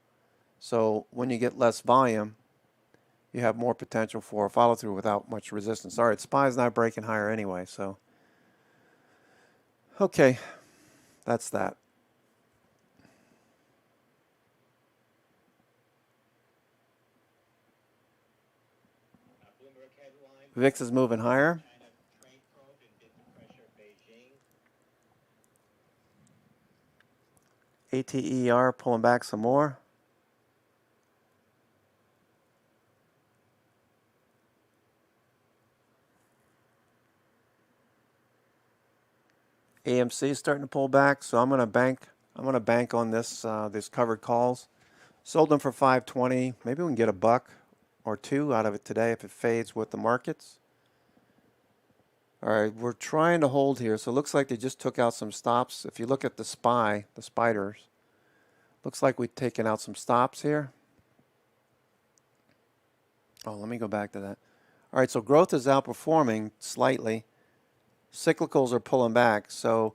Speaker 1: So when you get less volume, you have more potential for a follow through without much resistance. All right, SPY's not breaking higher anyway, so okay, that's that.
Speaker 2: Bloomberg headline.
Speaker 1: VIX is moving higher.
Speaker 2: China trade probe in bid to pressure Beijing.
Speaker 1: ATER pulling back some more. AMC is starting to pull back, so I'm going to bank. I'm going to bank on this these covered calls. Sold them for 520. Maybe we can get a buck or two out of it today if it fades with the markets. All right, we're trying to hold here, so it looks like they just took out some stops. If you look at the SPY, the spiders, looks like we've taken out some stops here. Oh, let me go back to that. All right, so growth is outperforming slightly. Cyclicals are pulling back, so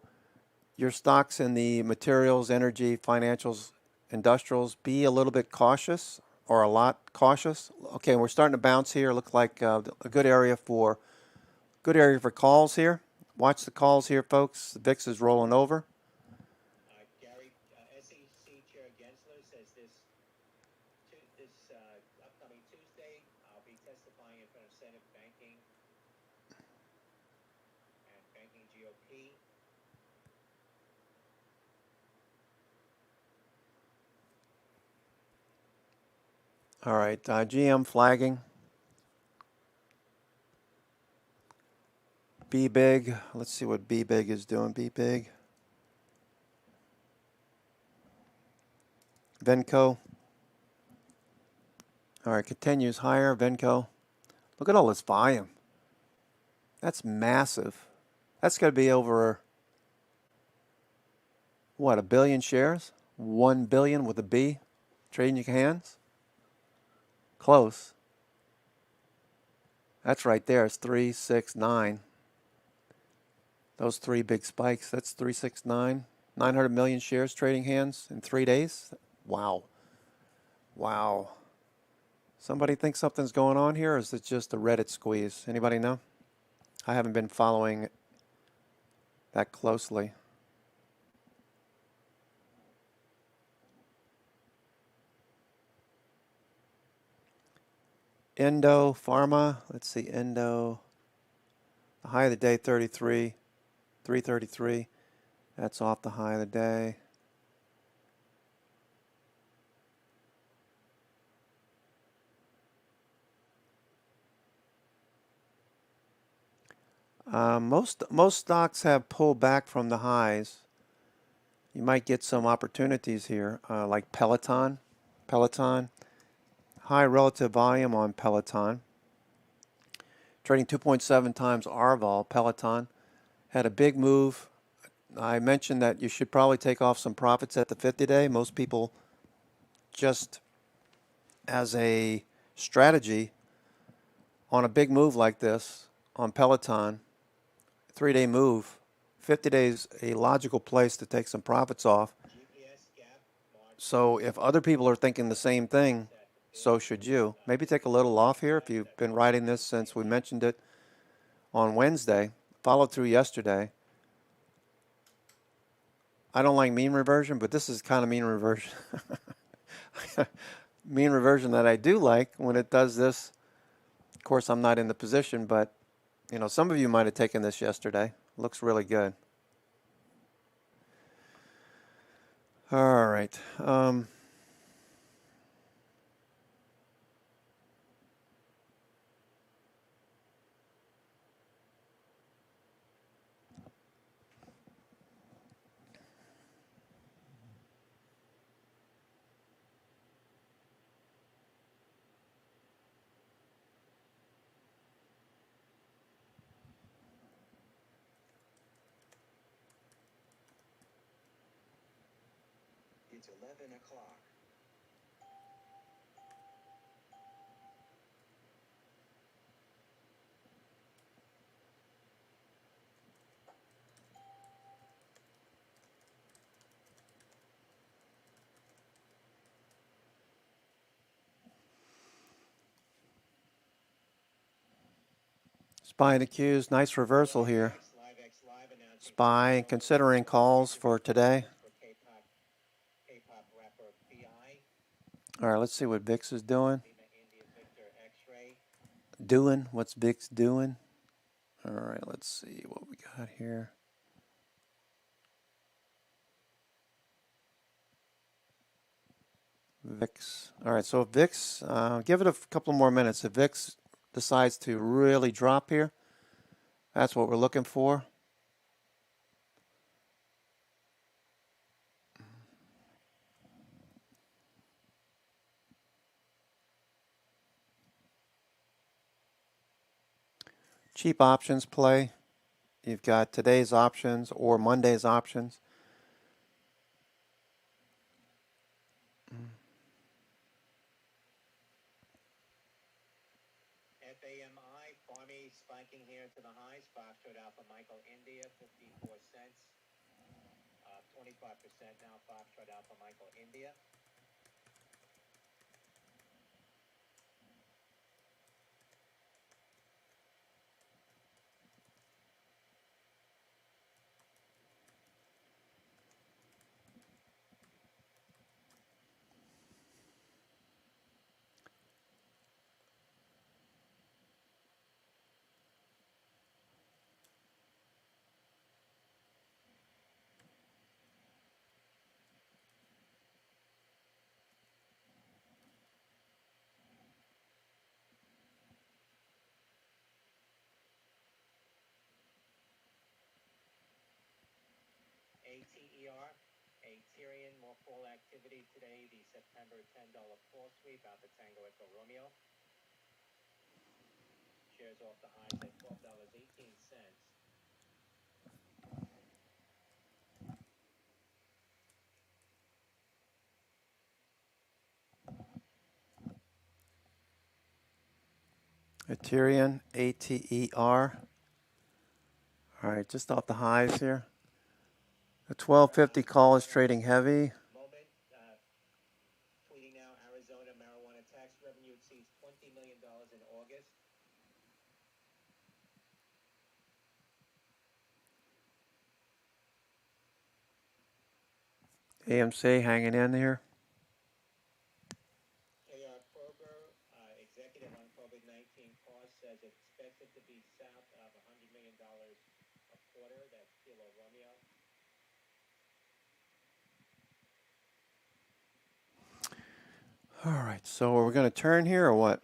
Speaker 1: your stocks in the materials, energy, financials, industrials, be a little bit cautious or a lot cautious. Okay, we're starting to bounce here. Looks like a good area for calls here. Watch the calls here, folks. The VIX is rolling over.
Speaker 2: Gary, SEC Chair Gensler says this upcoming Tuesday, I'll be testifying in front of Senate Banking and Banking GOP.
Speaker 1: All right, GM flagging. Be big. Let's see what Be big is doing. Be big. Venco. All right, continues higher. Venco. Look at all this volume. That's massive. That's got to be over, what, 1 billion shares? 1 billion with a B trading your hands? Close. That's right there. It's 369. Those three big spikes. That's 369. 900 million shares trading hands in 3 days. Wow. Wow. Somebody think something's going on here, or is it just a Reddit squeeze? Anybody know? I haven't been following that closely. Endo Pharma. Let's see. Endo. The high of the day, 33. 333. That's off the high of the day. Most stocks have pulled back from the highs. You might get some opportunities here, like Peloton. Peloton, high relative volume on Peloton. Trading 2.7 times RVOL. Peloton had a big move. I mentioned that you should probably take off some profits at the 50-day. Most people, just as a strategy on a big move like this on Peloton, 3-day move, 50 days a logical place to take some profits off. So if other people are thinking the same thing, so should you. Maybe take a little off here if you've been riding this since we mentioned it on Wednesday. Followed through yesterday. I don't like mean reversion, but this is kind of mean reversion. Mean reversion that I do like when it does this. Of course, I'm not in the position, but you know, some of you might have taken this yesterday. Looks really good. All right.
Speaker 3: It's 11 o'clock.
Speaker 1: SPY and the Qs, nice reversal here.
Speaker 2: Live announcing
Speaker 1: SPY and considering calls for today.
Speaker 2: for K-pop rapper BI,
Speaker 1: All right, let's see what VIX is doing.
Speaker 2: Lima India Victor X-ray.
Speaker 1: What's VIX doing? All right, let's see what we got here. VIX. All right, so if VIX, give it a couple more minutes. If VIX decides to really drop here, that's what we're looking for. Cheap options play. You've got today's options or Monday's options.
Speaker 2: FAMI, Farmy spiking here to the highs. Foxtrot Alpha Michael India, 54 cents. 25% now, Foxtrot Alpha Michael India. ATER, Aterian, more fall activity today. The September $10 call sweep out the Tango Echo Romeo. Shares off the highs at $12.18.
Speaker 1: Ethereum, ATER. All right, just off the highs here. The 1250 call is trading heavy.
Speaker 2: Moment, tweeting now, Arizona marijuana tax revenue exceeds $20 million in August.
Speaker 1: AMC hanging in here.
Speaker 2: KR Kroger, executive on COVID-19 costs, says it expects it to be south of $100 million a quarter. That's Kilo Romeo.
Speaker 1: All right, so we're going to turn here or what?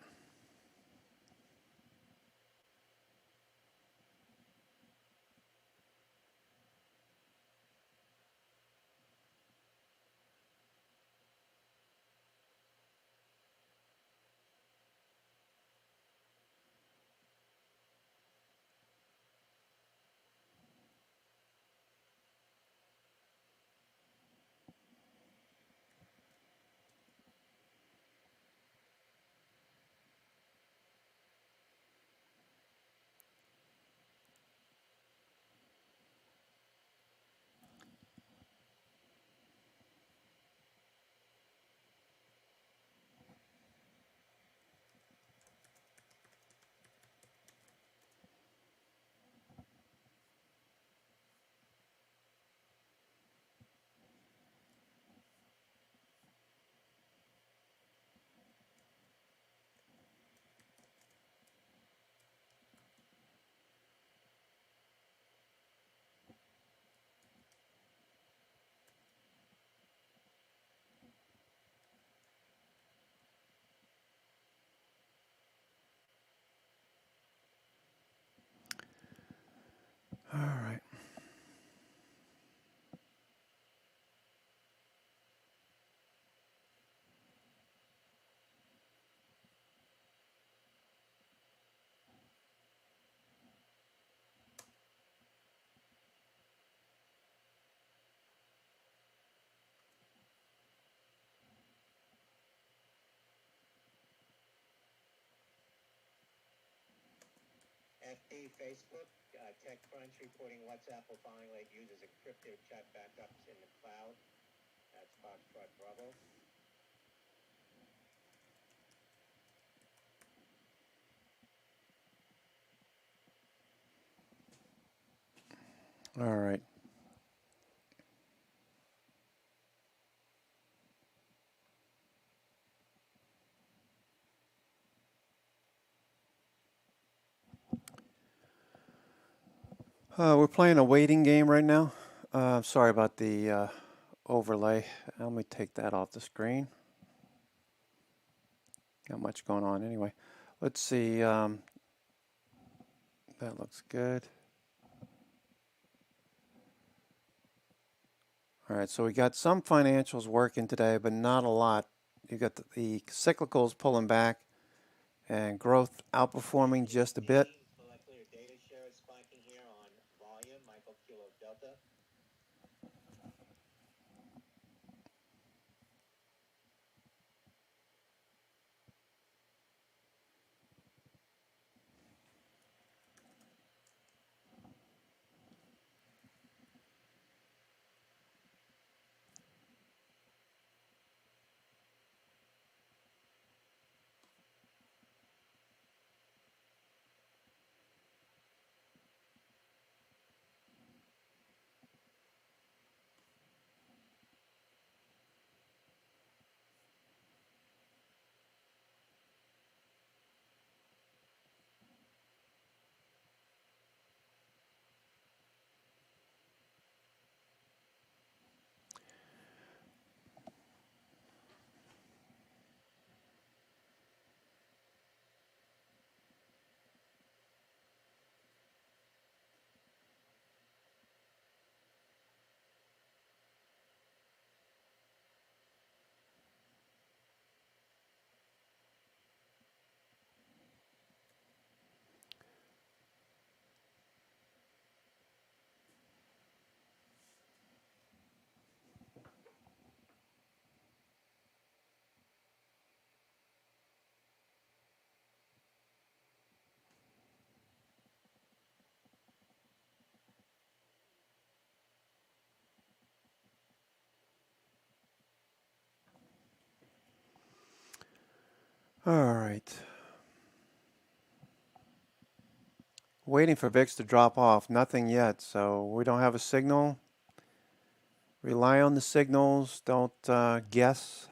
Speaker 1: All right.
Speaker 2: FT Facebook, TechCrunch reporting WhatsApp will finally let users encrypt their chat backups in the cloud. That's Foxtrot Bravo.
Speaker 1: All right. We're playing a waiting game right now. Sorry about the overlay. Let me take that off the screen. Not much going on anyway. Let's see. That looks good. All right, so we got some financials working today, but not a lot. You got the cyclicals pulling back and growth outperforming just a bit.
Speaker 2: Molecular data share is spiking here on volume, Michael Kilo Delta.
Speaker 1: All right. Waiting for VIX to drop off. Nothing yet. So we don't have a signal. Rely on the signals. Don't guess.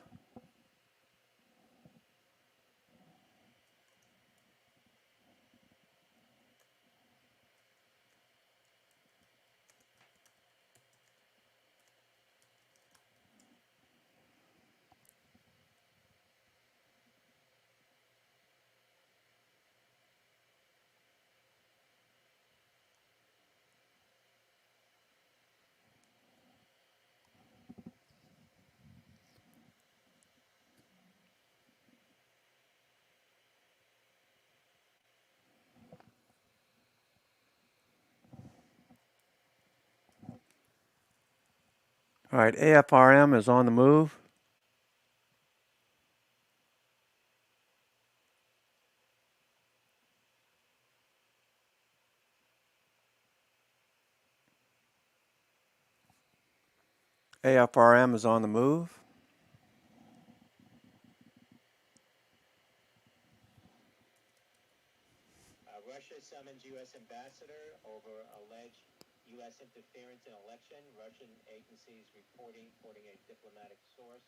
Speaker 1: All right. AFRM is on the move. AFRM is on the move.
Speaker 2: Russia summons U.S. ambassador over alleged U.S. interference in election. Russian agencies reporting, quoting a diplomatic source.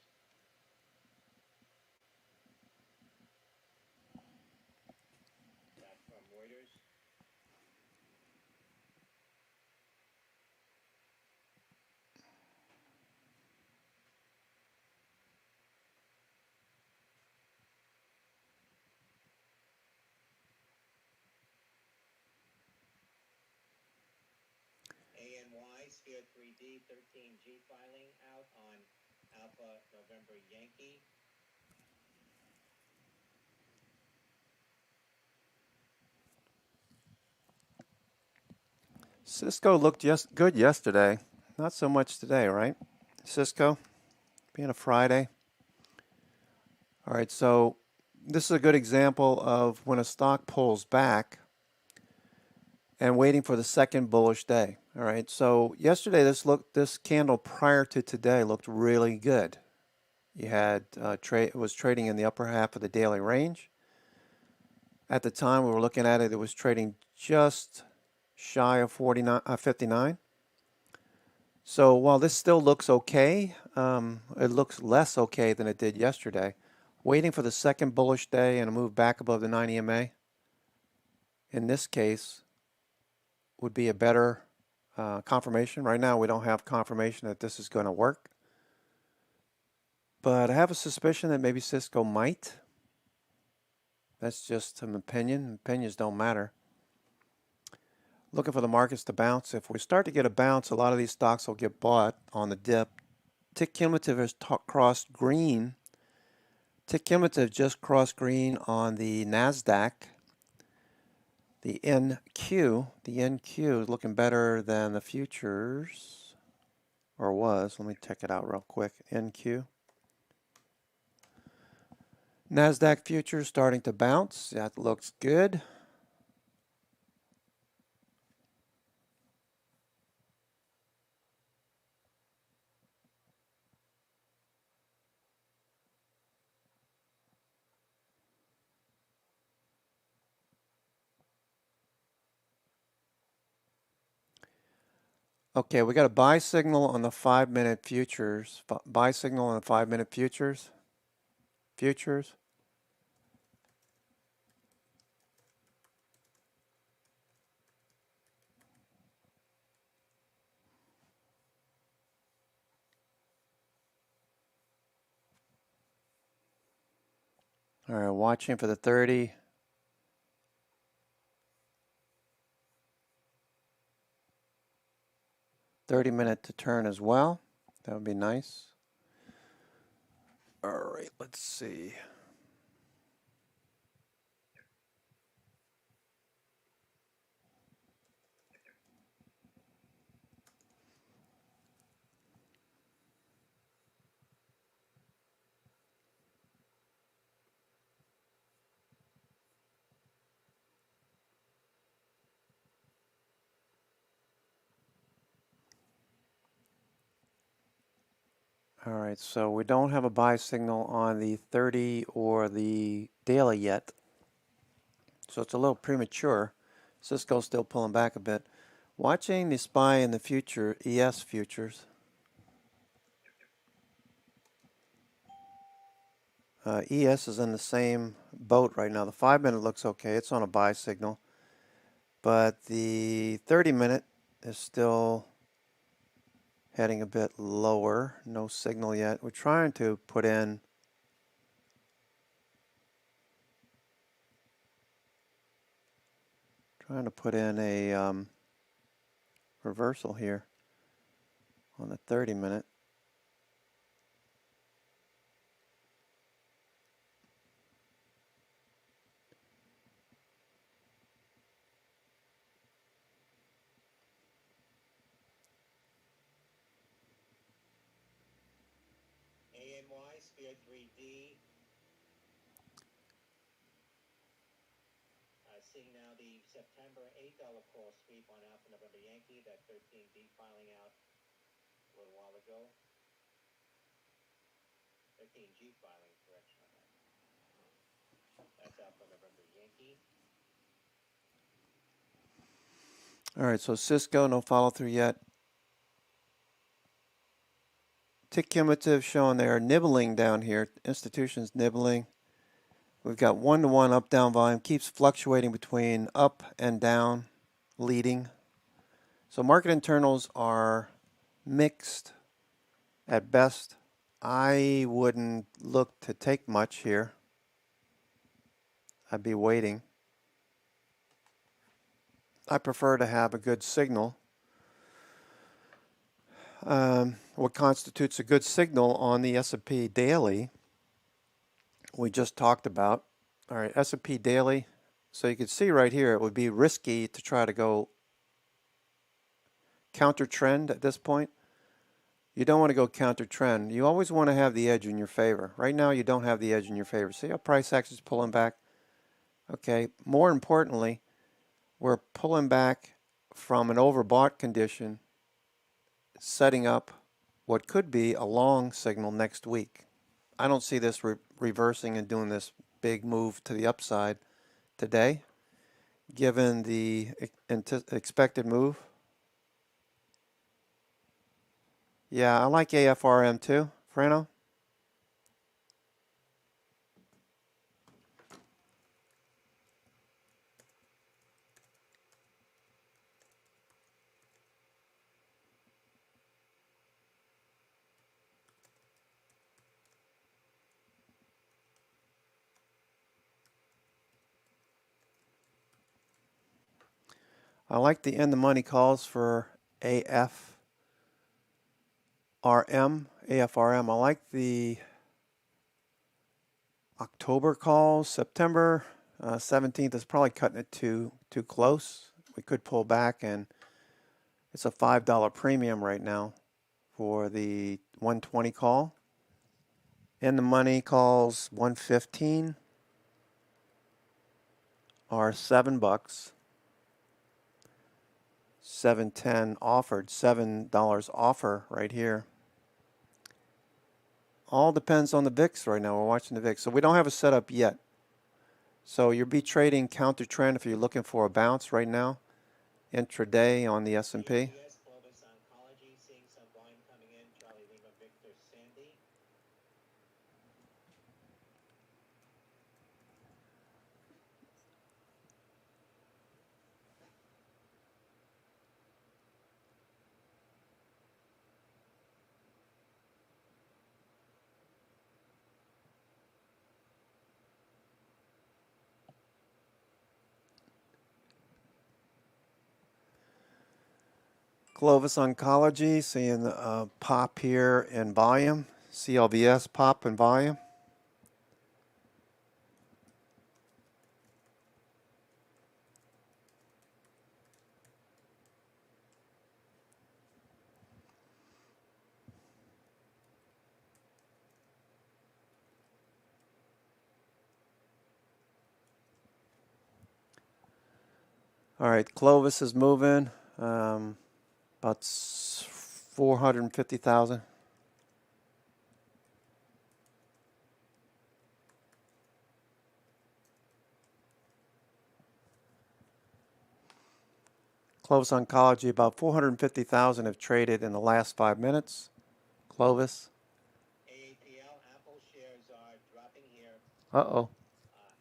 Speaker 2: That's from Reuters. ANY, Sphere 3D, 13G filing out on Alpha November Yankee.
Speaker 1: Cisco looked just good yesterday. Not so much today, right? Cisco, being a Friday. All right, so this is a good example of when a stock pulls back and waiting for the second bullish day. All right, so yesterday this candle prior to today looked really good. You had it was trading in the upper half of the daily range. At the time we were looking at it, it was trading just shy of 59. So while this still looks okay, it looks less okay than it did yesterday. Waiting for the second bullish day and a move back above the 9 EMA, in this case, would be a better confirmation. Right now, we don't have confirmation that this is going to work. But I have a suspicion that maybe Cisco might. That's just some opinion. Opinions don't matter. Looking for the markets to bounce. If we start to get a bounce, a lot of these stocks will get bought on the dip. Tick cumulative has crossed green. Tick cumulative just crossed green on the NASDAQ. The NQ is looking better than the futures, or was. Let me check it out real quick. NQ. NASDAQ futures starting to bounce. That looks good. Okay, we got a buy signal on the 5-minute futures. Buy signal on the 5-minute futures. Futures. All right, watching for the 30. Minute to turn as well. That would be nice. All right, let's see. All right, so we don't have a buy signal on the 30 or the daily yet. So it's a little premature. Cisco's still pulling back a bit. Watching the SPY in the future, ES futures. ES is in the same boat right now. The 5-minute looks okay. It's on a buy signal. But the 30-minute is still heading a bit lower. No signal yet. We're trying to put in a reversal here on the 30-minute.
Speaker 2: ANY, Sphere 3D. Seeing now the September $8 call sweep on Alpha November Yankee, that 13D filing out a little while ago. 13G filing, correction on that. That's Alpha November Yankee.
Speaker 1: All right, so Cisco, no follow through yet. Tick cumulative showing they are nibbling down here. Institutions nibbling. We've got 1-to-1 up-down volume. Keeps fluctuating between up and down, leading. So market internals are mixed at best. I wouldn't look to take much here. I'd be waiting. I prefer to have a good signal. What constitutes a good signal on the S&P daily, we just talked about. All right, S&P daily. So you can see right here, it would be risky to try to go counter trend at this point. You don't want to go counter trend. You always want to have the edge in your favor. Right now, you don't have the edge in your favor. See how price action is pulling back? Okay, more importantly, we're pulling back from an overbought condition, setting up what could be a long signal next week. I don't see this reversing and doing this big move to the upside today, given the expected move. Yeah, I like AFRM too, Frano. I like the in the money calls for AFRM. I like the October calls. September 17th is probably cutting it too close. We could pull back, and it's a $5 premium right now for the 120 call. In the money calls 115 are $7. 710 offered, $7 offer right here. All depends on the VIX right now. We're watching the VIX. So we don't have a setup yet. So you'll be trading counter trend if you're looking for a bounce right now. Intraday on the S&P.
Speaker 2: Yes, Clovis Oncology, seeing some volume coming in. Charlie Lima, Victor, Sandy.
Speaker 1: Clovis Oncology, seeing a pop here in volume. CLVS pop in volume. All right, Clovis is moving. About 450,000. Clovis Oncology, about 450,000 have traded in the last 5 minutes. Clovis.
Speaker 2: AAPL, Apple shares are dropping here.
Speaker 1: Uh-oh.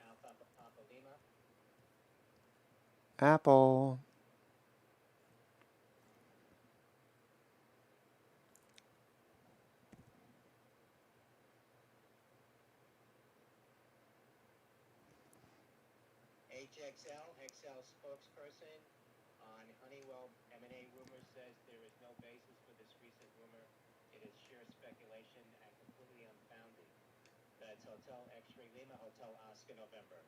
Speaker 2: Alpha Papa Lima.
Speaker 1: Apple.
Speaker 2: HXL, XL spokesperson on Honeywell M&A rumors says there is no basis for this recent rumor. It is sheer speculation and completely unfounded. That's Hotel X-Ray Lima, Hotel Oscar November.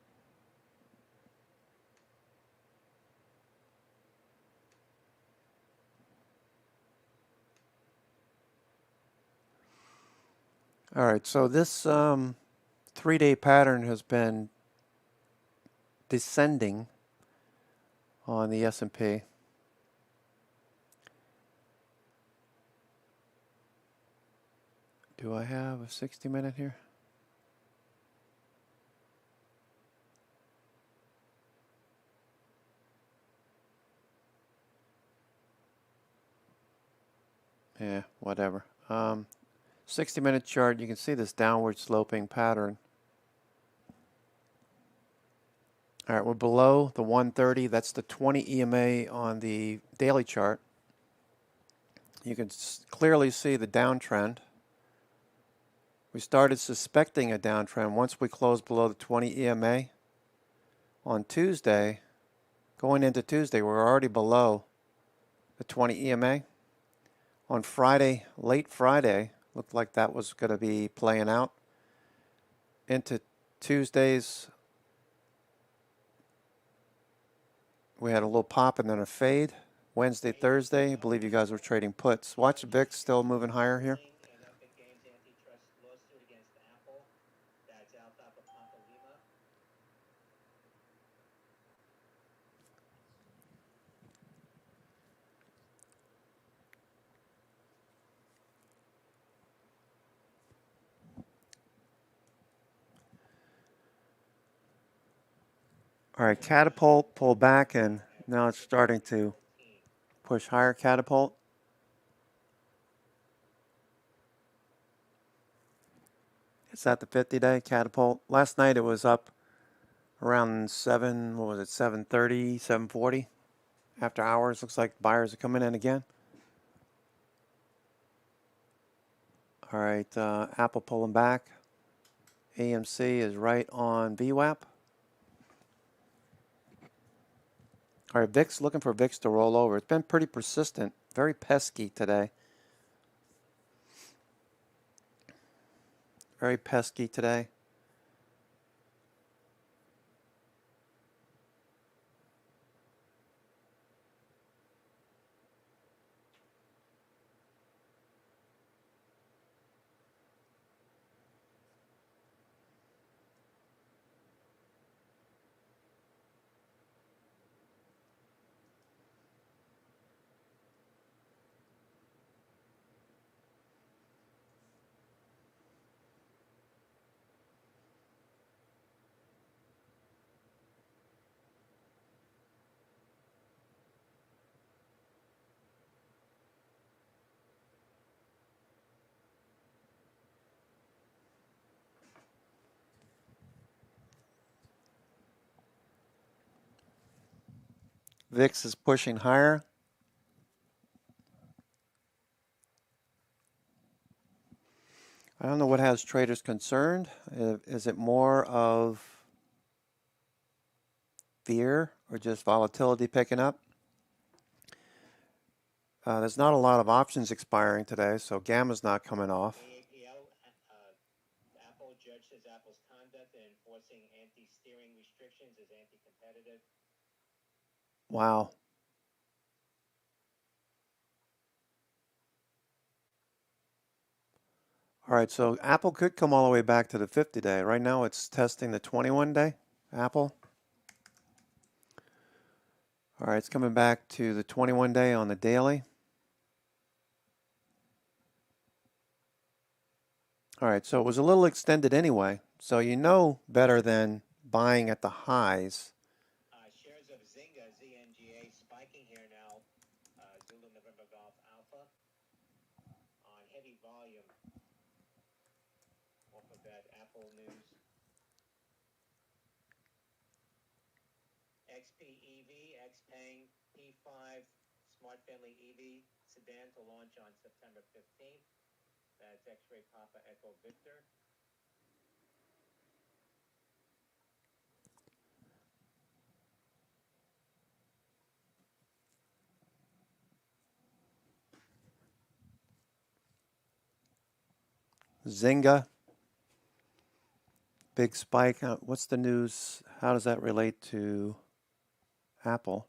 Speaker 1: All right, so this 3-day pattern has been descending on the S&P. Do I have a 60-minute here? Yeah, whatever. 60-minute chart, you can see this downward sloping pattern. All right, we're below the 130. That's the 20 EMA on the daily chart. You can clearly see the downtrend. We started suspecting a downtrend once we closed below the 20 EMA. On Tuesday, going into Tuesday, we're already below the 20 EMA. On Friday, late Friday, looked like that was going to be playing out. Into Tuesday's, we had a little pop and then a fade. Wednesday, Thursday, I believe you guys were trading puts. Watch VIX still moving higher here.
Speaker 2: An Epic Games antitrust lawsuit against Apple. That's Alpha Papa Lima.
Speaker 1: All right, Catapult pulled back and now it's starting to push higher. Catapult. It's at the 50-day catapult. Last night it was up around 7, what was it, 7:30, 7:40 after hours. Looks like buyers are coming in again. All right, Apple pulling back. AMC is right on VWAP. All right, VIX, looking for VIX to roll over. It's been pretty persistent, very pesky today. Very pesky today. VIX is pushing higher. I don't know what has traders concerned. Is it more of fear or just volatility picking up? There's not a lot of options expiring today, so Gamma's not coming off.
Speaker 2: AAPL, Apple judges Apple's conduct in enforcing anti-steering restrictions as anti-competitive.
Speaker 1: Wow. All right, so Apple could come all the way back to the 50-day. Right now it's testing the 21-day, Apple. All right, it's coming back to the 21-day on the daily. All right, so it was a little extended anyway. So you know better than buying at the highs.
Speaker 2: Shares of Zynga, ZNGA, spiking here now. Zulu November Golf Alpha on heavy volume off of that Apple news. XPEV, Xpeng P5 Smart Family EV sedan to launch on September 15th. That's X-Ray Papa Echo Victor.
Speaker 1: Zynga, big spike. What's the news? How does that relate to Apple?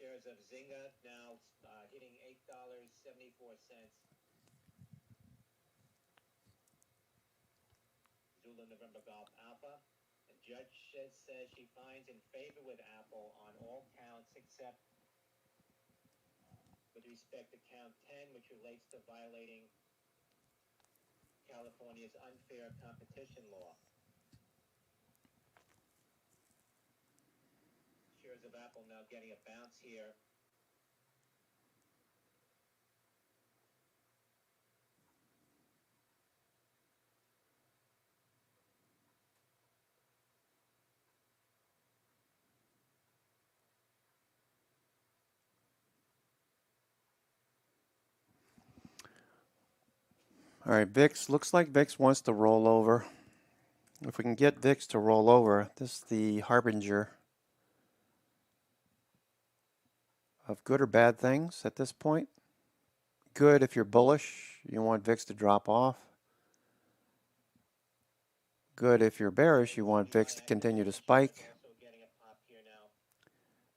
Speaker 2: Shares of Zynga now hitting $8.74. Zulu November Golf Alpha. The judge says she finds in favor with Apple on all counts except with respect to count 10, which relates to violating California's unfair competition law. Shares of Apple now getting a bounce here.
Speaker 1: All right, VIX, looks like VIX wants to roll over. If we can get VIX to roll over, this is the harbinger of good or bad things at this point. Good if you're bullish, you want VIX to drop off. Good if you're bearish, you want VIX to continue to spike.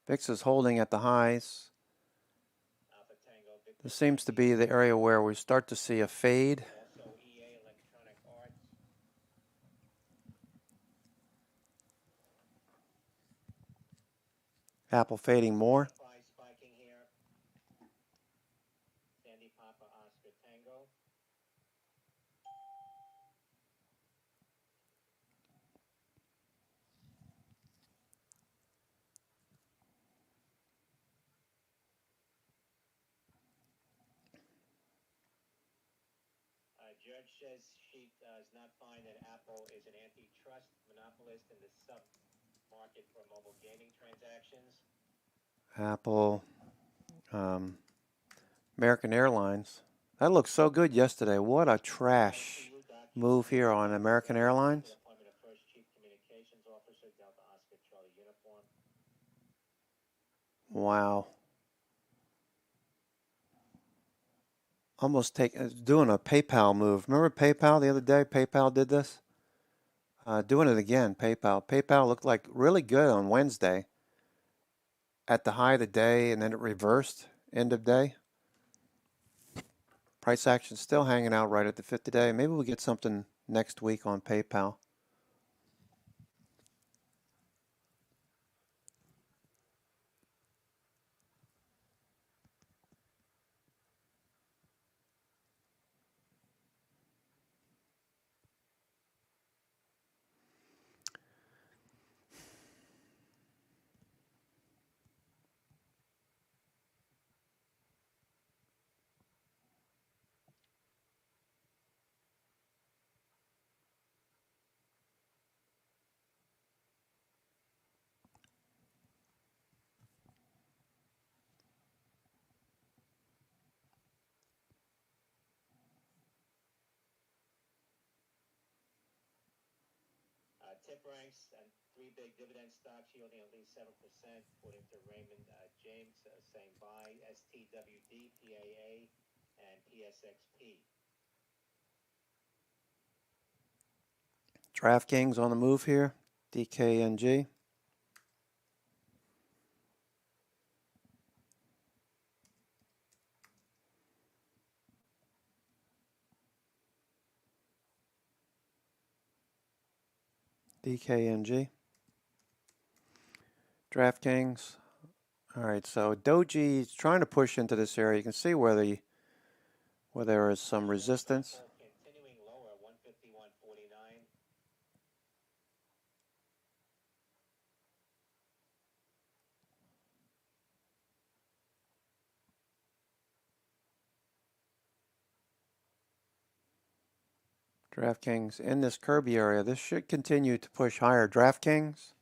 Speaker 1: VIX is holding at the highs. This seems to be the area where we start to see a fade. Apple fading more.
Speaker 2: judge says she does not find that Apple is an antitrust monopolist in the sub-market for mobile gaming transactions.
Speaker 1: Apple, um, American Airlines. That looked so good yesterday. What a trash move here on American Airlines.
Speaker 2: Appointment of first chief communications officer, Delta Oscar Charlie uniform.
Speaker 1: Wow. Almost doing a PayPal move. Remember PayPal the other day? PayPal did this. Doing it again. PayPal. PayPal looked like really good on Wednesday at the high of the day, and then it reversed end of day. Price action still hanging out right at the 50-day. Maybe we'll get something next week on PayPal.
Speaker 2: Tip ranks and three big dividend stocks yielding at least 7%, according to Raymond James, saying buy STWD, PAA, and PSXP.
Speaker 1: DraftKings on the move here. DKNG. DKNG. DraftKings. All right, so Doji is trying to push into this area. You can see where there is some resistance.
Speaker 2: Continuing lower, 151.49.
Speaker 1: DraftKings in this Kirby area. This should continue to push higher. DraftKings.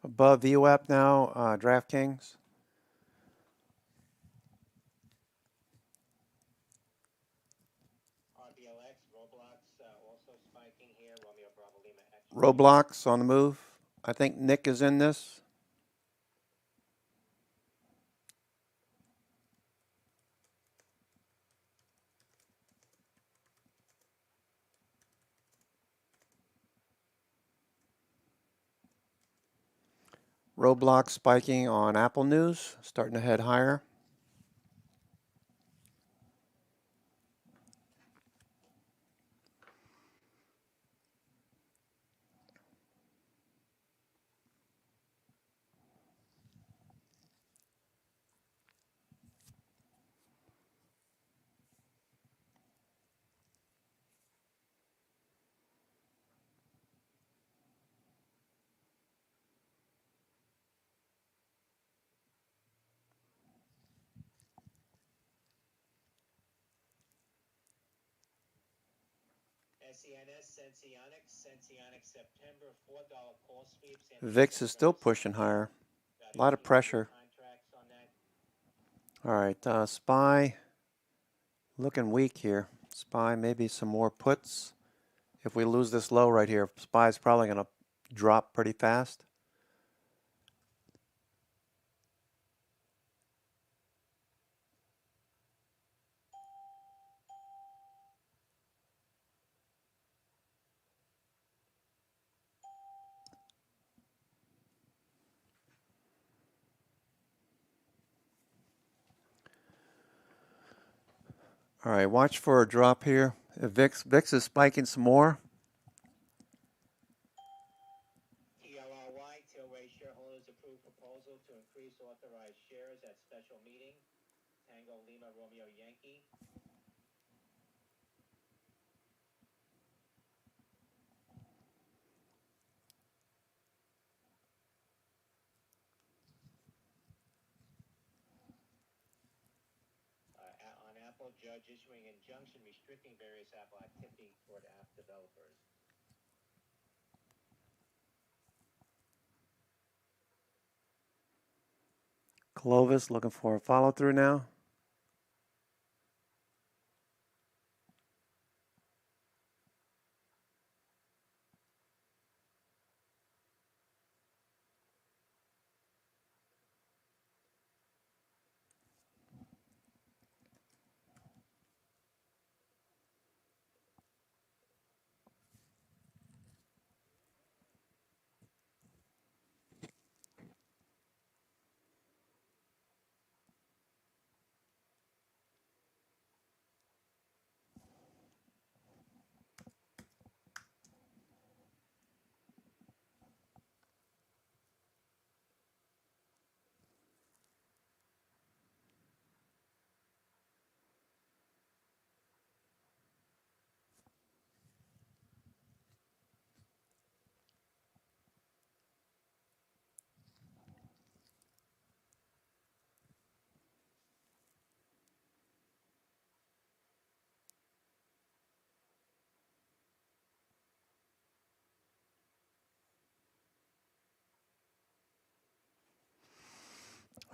Speaker 1: Above VWAP now, DraftKings.
Speaker 2: RBLX, Roblox, also spiking here. Romeo Bravo Lima X.
Speaker 1: Roblox on the move. I think Nick is in this. Roblox spiking on Apple News, starting to head higher.
Speaker 2: Senseonics September $4 call sweeps.
Speaker 1: VIX is still pushing higher. A lot of pressure. All right, SPY looking weak here. SPY maybe some more puts. If we lose this low right here, SPY is probably going to drop pretty fast. All right, watch for a drop here. If VIX is spiking some more.
Speaker 2: TLRY, Tilray shareholders approve proposal to increase authorized shares at special meeting. Tango Lima Romeo Yankee. On Apple, judge issuing injunction restricting various Apple activity toward app developers.
Speaker 1: Clovis looking for a follow through now.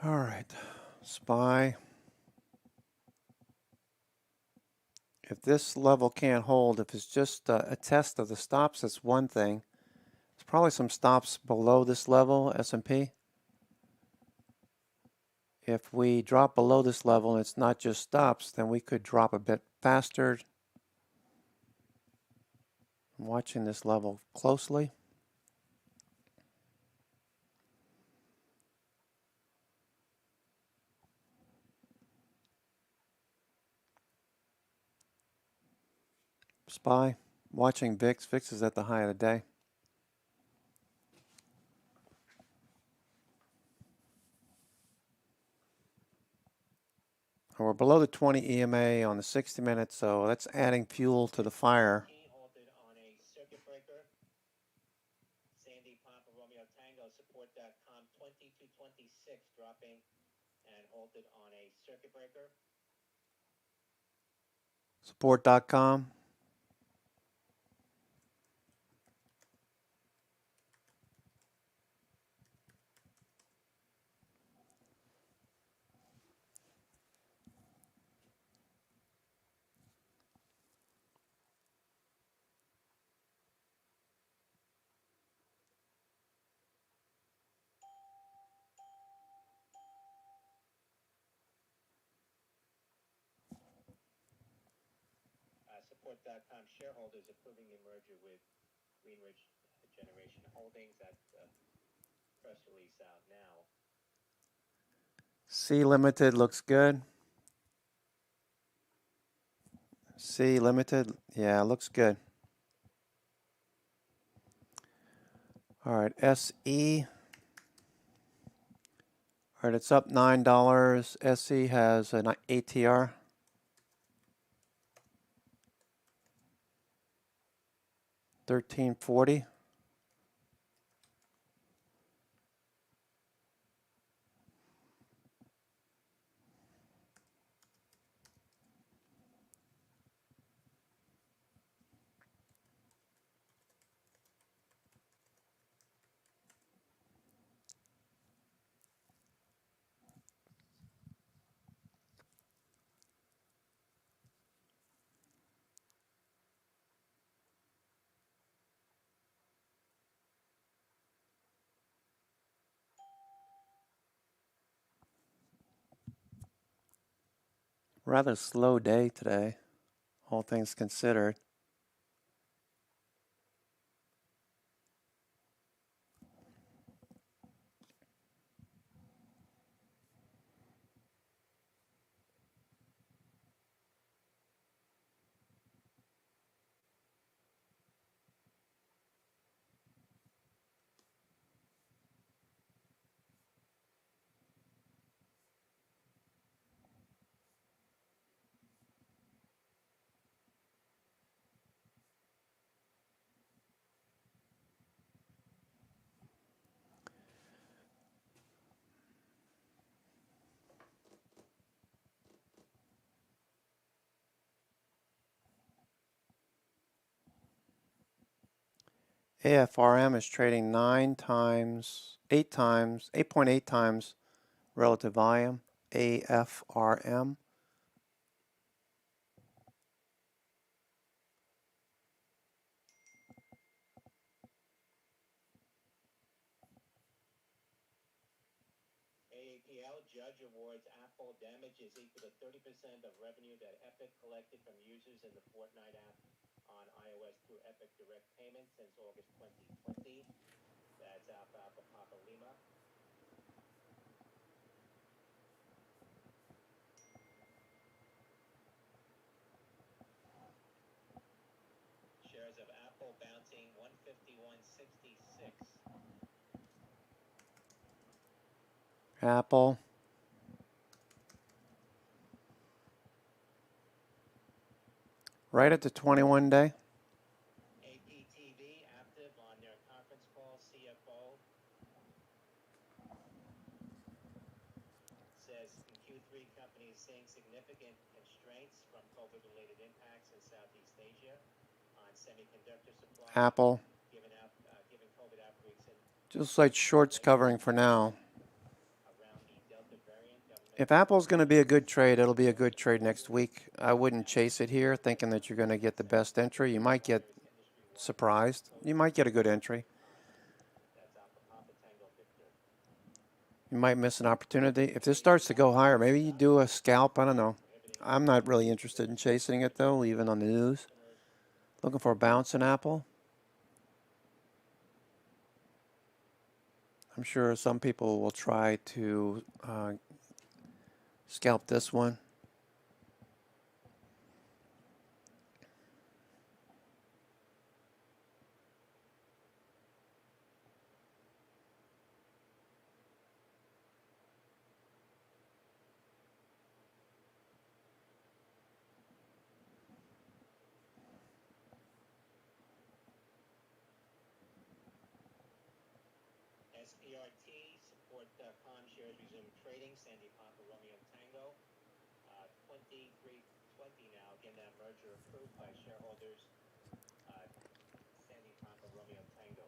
Speaker 1: All right, SPY. If this level can't hold, if it's just a test of the stops, that's one thing. There's probably some stops below this level, S&P. If we drop below this level and it's not just stops, then we could drop a bit faster. I'm watching this level closely. SPY, watching VIX. VIX is at the high of the day. And we're below the 20 EMA on the 60 minutes, so that's adding fuel to the fire.
Speaker 2: Halted on a circuit breaker. Sandy Papa Romeo Tango support.com 2226 dropping and halted on a circuit breaker.
Speaker 1: Support.com.
Speaker 2: Support.com shareholders approving the merger with Greenridge Generation Holdings. That press release out now.
Speaker 1: C Limited looks good. C Limited, yeah, looks good. All right, SE. All right, it's up $9. SE has an ATR. $13.40. Rather slow day today, all things considered. AFRM is trading 9 times, 8 times, 8.8 times relative volume. AFRM.
Speaker 2: AAPL Judge awards Apple damages equal to 30% of revenue that Epic collected from users in the Fortnite app on iOS through Epic Direct Payments since August 2020. That's Alpha Alpha Papa Lima. Shares of Apple bouncing 151.66.
Speaker 1: Apple. Right at the 21 day.
Speaker 2: APTV active on their conference call. CFO says in Q3 companies seeing significant constraints from COVID-related impacts in Southeast Asia on semiconductor supply,
Speaker 1: Apple.
Speaker 2: given COVID outbreaks in
Speaker 1: Just like shorts covering for now.
Speaker 2: around the Delta variant.
Speaker 1: If Apple's going to be a good trade, it'll be a good trade next week. I wouldn't chase it here thinking that you're going to get the best entry. You might get surprised. You might get a good entry.
Speaker 2: That's Alpha Papa Tango Victor.
Speaker 1: You might miss an opportunity. If this starts to go higher, maybe you do a scalp. I don't know. I'm not really interested in chasing it, though, even on the news. Looking for a bounce in Apple. I'm sure some people will try to scalp this one.
Speaker 2: SPRT support.com shares resume trading. Sandy Papa Romeo Tango. 2320 now. Again, that merger approved by shareholders. Sandy Papa Romeo Tango.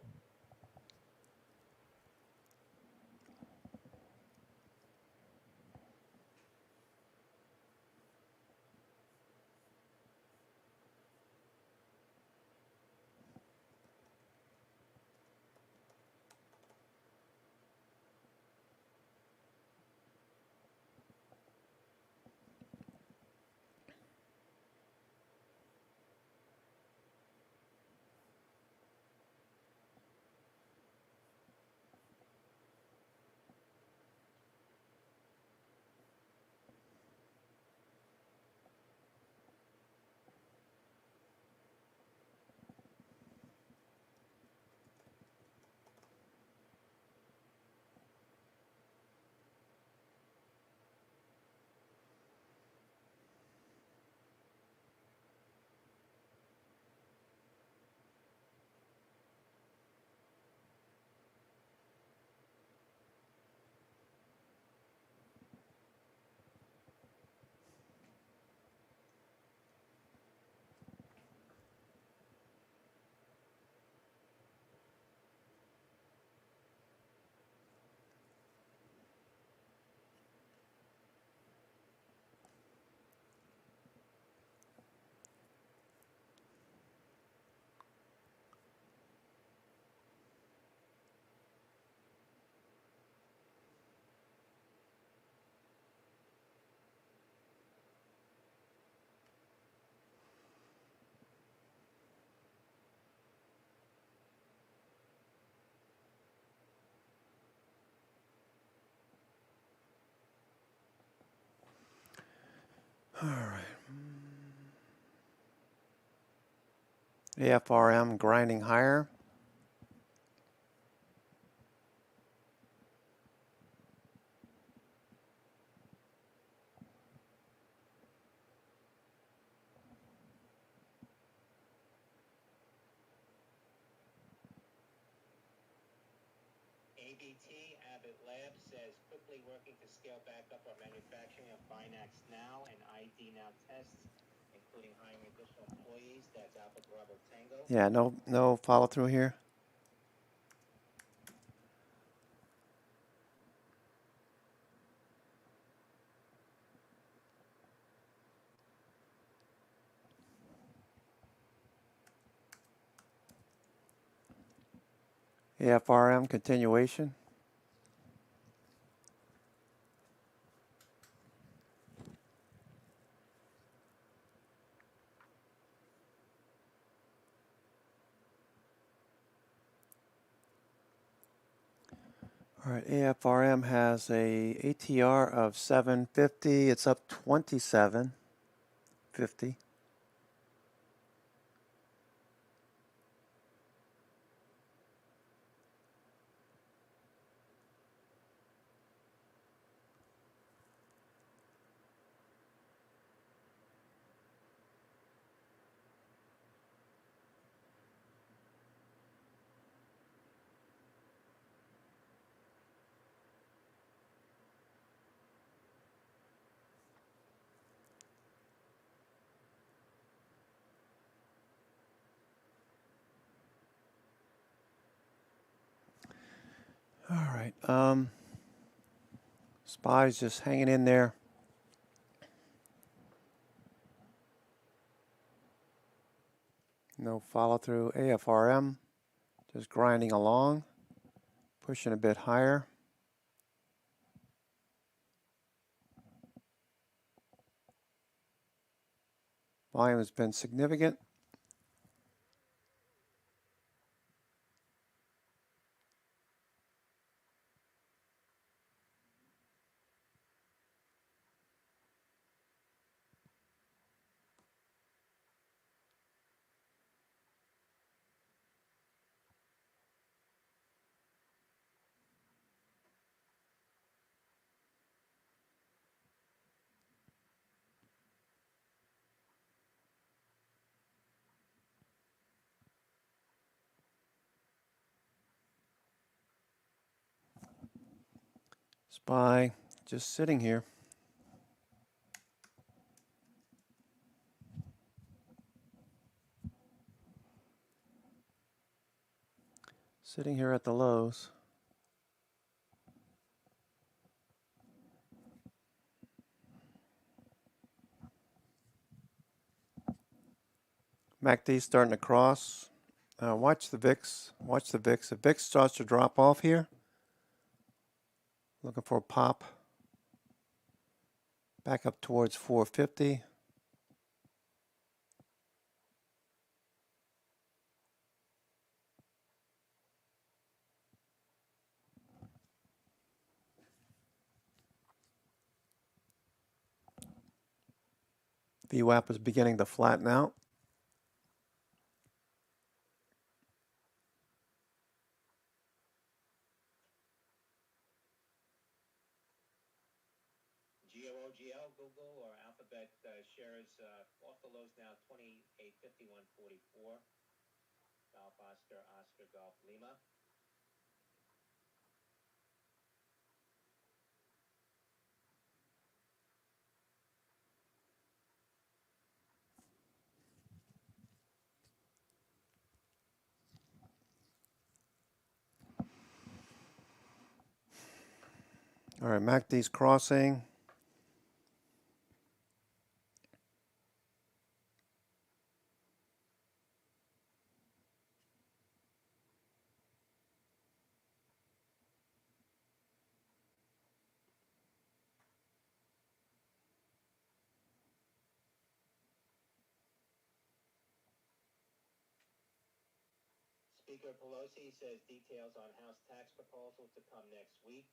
Speaker 1: All right. AFRM grinding higher.
Speaker 2: ABT Abbott Labs says quickly working to scale back up our manufacturing of Binax Now and ID Now tests, including hiring additional employees. That's Alpha Bravo Tango.
Speaker 1: Yeah, no follow through here. AFRM continuation. All right, AFRM has a ATR of 750. It's up 27.50. All right. SPY's just hanging in there. No follow through. AFRM just grinding along, pushing a bit higher. Volume has been significant. SPY just sitting here. Sitting here at the lows. MACD starting to cross. Watch the VIX. Watch the VIX. If VIX starts to drop off here, looking for a pop. Back up towards 450. VWAP is beginning to flatten out.
Speaker 2: GOOGL, Google, or Alphabet shares off the lows now, 28.51.44. Golf Oscar, Oscar Golf Lima.
Speaker 1: All right, MACD's crossing.
Speaker 2: Speaker Pelosi says details on House tax proposal to come next week.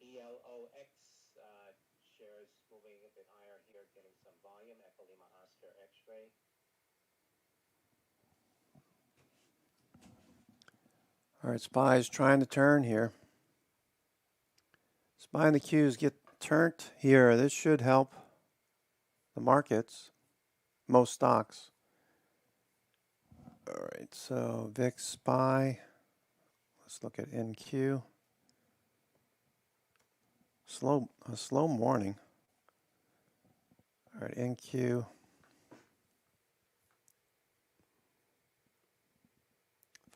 Speaker 2: ELOX shares moving a bit higher here, getting some volume. Echo Lima Oscar X-ray.
Speaker 1: All right, SPY's trying to turn here. SPY and the Qs get turned here. This should help the markets, most stocks. All right, so VIX SPY. Let's look at NQ. A slow morning. All right, NQ.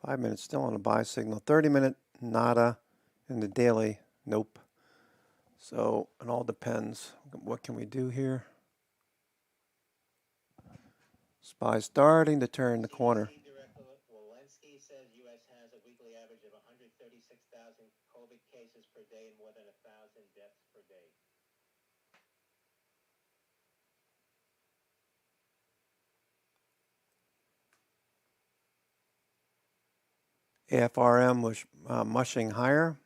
Speaker 1: Five minutes still on a buy signal. 30-minute nada. In the daily, nope. So it all depends. What can we do here? SPY starting to turn the corner.
Speaker 2: CDC Director Walensky says U.S. has a weekly average of 136,000 COVID cases per day and more than 1,000 deaths per day.
Speaker 1: AFRM was mushing higher.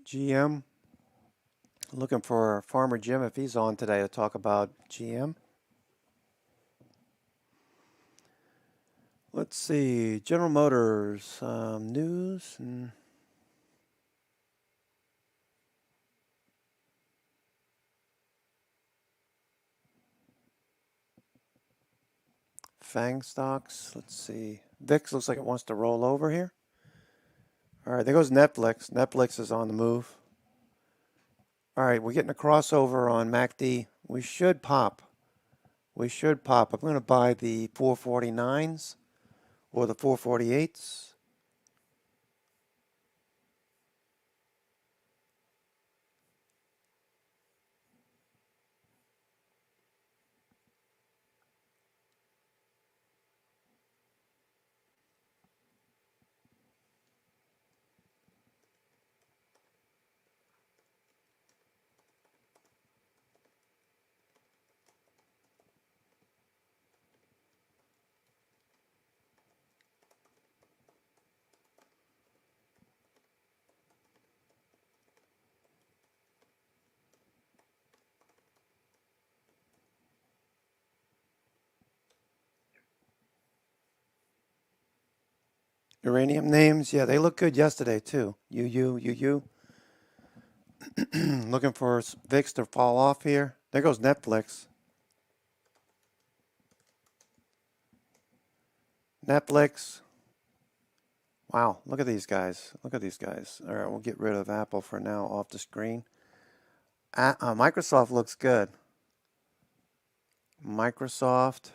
Speaker 1: GM. Looking for Farmer Jim if he's on today to talk about GM. Let's see. General Motors news. And FANG stocks. Let's see. VIX looks like it wants to roll over here. All right, there goes Netflix. Netflix is on the move. All right, we're getting a crossover on MACD. We should pop. We should pop. I'm going to buy the 449s or the 448s. Uranium names, yeah, they look good yesterday too. UU. Looking for VIX to fall off here. There goes Netflix. Netflix. Wow, look at these guys. Look at these guys. All right, we'll get rid of Apple for now off the screen. Microsoft looks good. Microsoft.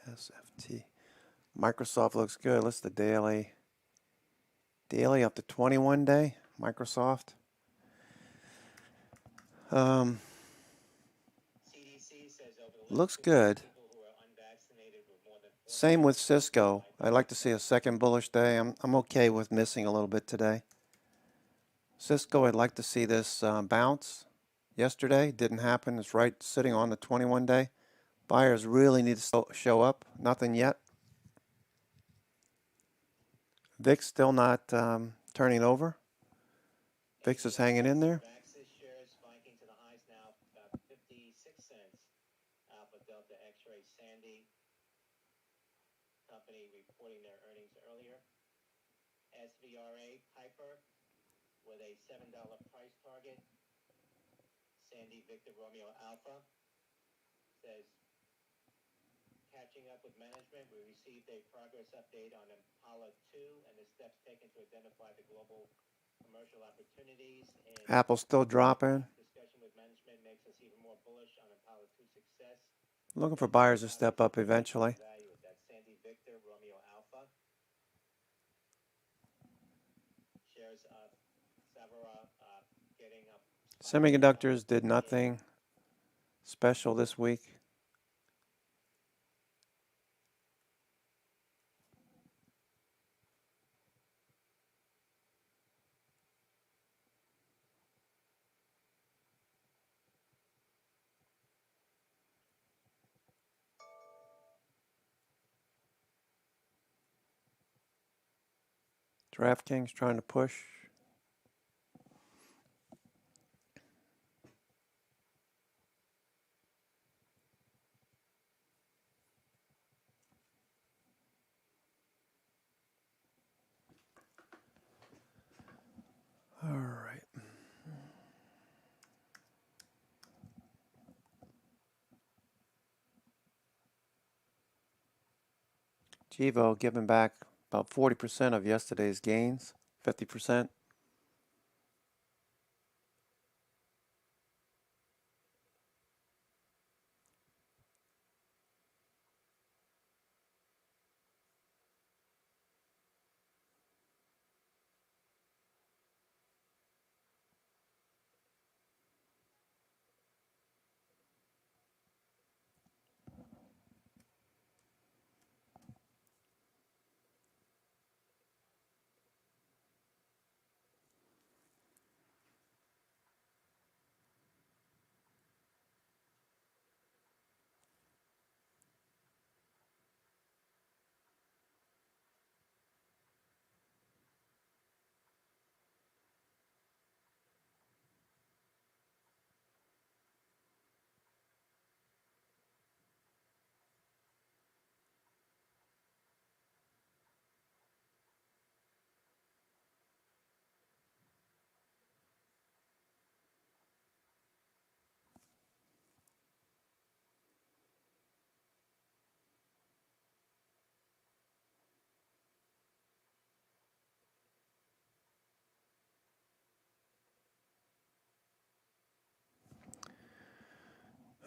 Speaker 1: SFT. Microsoft looks good. Let's the daily. Daily up to 21 day. Microsoft.
Speaker 2: CDC says over the
Speaker 1: Looks
Speaker 2: last 2 weeks,
Speaker 1: good.
Speaker 2: people who are unvaccinated with more than 4
Speaker 1: Same with Cisco. I'd like to see a second bullish day. I'm okay with missing a little bit today. Cisco, I'd like to see this bounce. Yesterday didn't happen. It's right sitting on the 21 day. Buyers really need to show up. Nothing yet. VIX still not turning over. VIX is hanging in there.
Speaker 2: Maxis shares spiking to the highs now, about 56 cents. Alpha Delta X-Ray Sandy company reporting their earnings earlier. SVRA Piper with a $7 price target. Sandy Victor Romeo Alpha says, catching up with management, we received a progress update on Impala 2 and the steps taken to identify the global commercial opportunities. And
Speaker 1: Apple's still dropping.
Speaker 2: discussion with management makes us even more bullish on Impala 2 success.
Speaker 1: Looking for buyers to step up eventually.
Speaker 2: Value at that Sandy Victor Romeo Alpha. Shares up. Savara getting up.
Speaker 1: Semiconductors did nothing special this week. DraftKings trying to push. All right. Gevo giving back about 40% of yesterday's gains, 50%.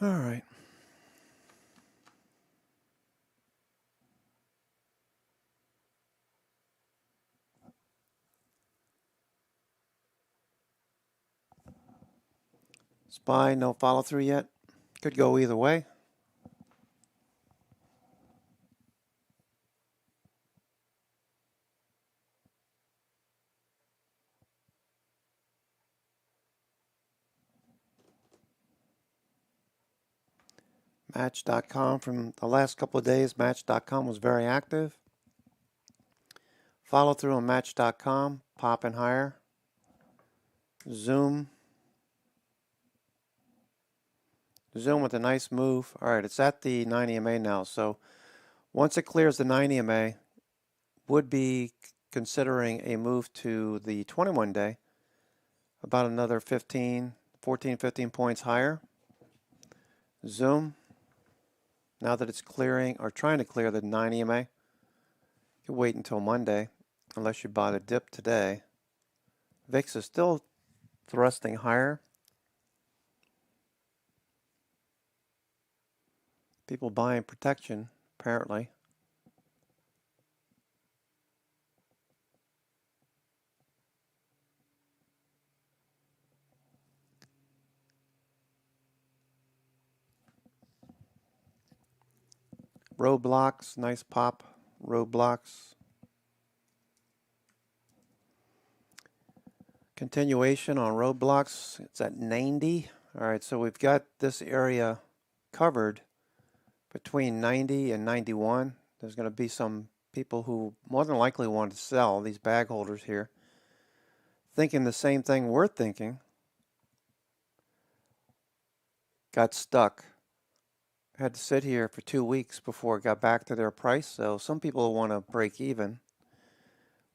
Speaker 1: All right. SPY, no follow through yet. Could go either way. Match.com from the last couple of days, Match.com was very active. Follow through on Match.com, popping higher. Zoom with a nice move. All right, it's at the 9 EMA now. So once it clears the 9 EMA, would be considering a move to the 21 day, about another 14, 15 points higher. Zoom, now that it's clearing or trying to clear the 9 EMA, you wait until Monday unless you buy the dip today. VIX is still thrusting higher. People buying protection, apparently. Roadblocks, nice pop. Roadblocks. Continuation on roadblocks, it's at 90. All right, so we've got this area covered between 90 and 91. There's going to be some people who more than likely want to sell, these bag holders here, thinking the same thing we're thinking. Got stuck. Had to sit here for 2 weeks before it got back to their price. So some people want to break even.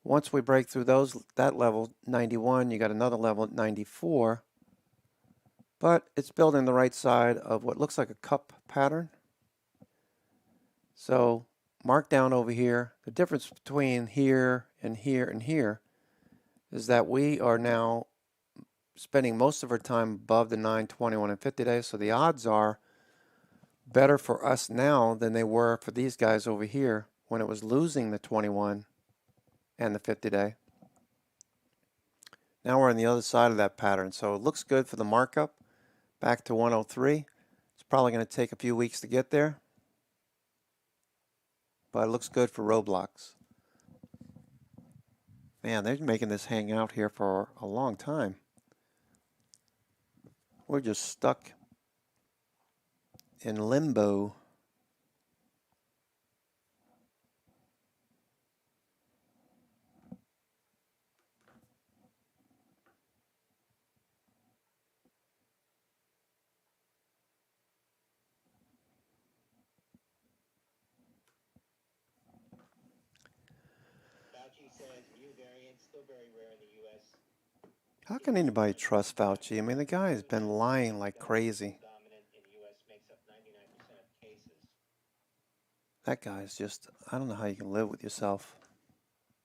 Speaker 1: Once we break through that level, 91, you got another level at 94. But it's building the right side of what looks like a cup pattern. So mark down over here. The difference between here and here and here is that we are now spending most of our time above the 9, 21, and 50 days. So the odds are better for us now than they were for these guys over here when it was losing the 21 and the 50 day. Now we're on the other side of that pattern. So it looks good for the markup back to 103. It's probably going to take a few weeks to get there, but it looks good for Roblox. Man, they're making this hang out here for a long time. We're just stuck in limbo.
Speaker 2: Fauci says new variants still very rare in the U.S.
Speaker 1: How can anybody trust Fauci? I mean, the guy has been lying like crazy.
Speaker 2: Dominant in the U.S. makes up 99% of cases.
Speaker 1: That guy's just, I don't know how you can live with yourself.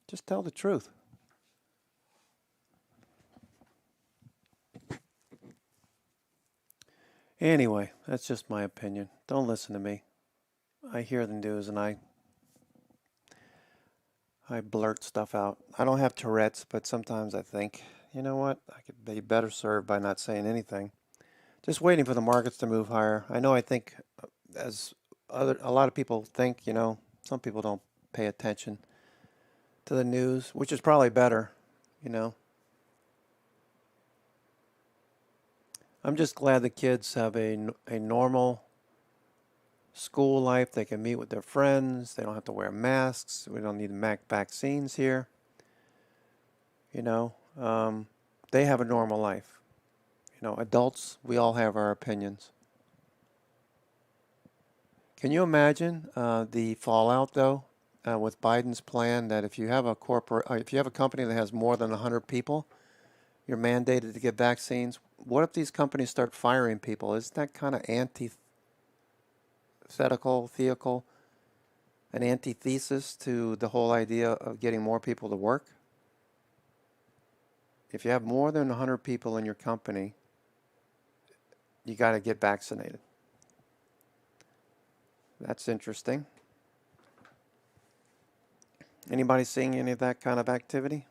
Speaker 1: Just tell the truth. Anyway, that's just my opinion. Don't listen to me. I hear the news and I blurt stuff out. I don't have Tourette's, but sometimes I think, you know what? I could be better served by not saying anything. Just waiting for the markets to move higher. I think as a lot of people think, some people don't pay attention to the news, which is probably better, you know. I'm just glad the kids have a normal school life. They can meet with their friends. They don't have to wear masks. We don't need vaccines here. You know, they have a normal life. Adults, we all have our opinions. Can you imagine the fallout, though, with Biden's plan that if you have if you have a company that has more than 100 people, you're mandated to get vaccines. What if these companies start firing people? Isn't that kind of theacal, an antithesis to the whole idea of getting more people to work? If you have more than 100 people in your company, you got to get vaccinated. That's interesting. Anybody seeing any of that kind of activity?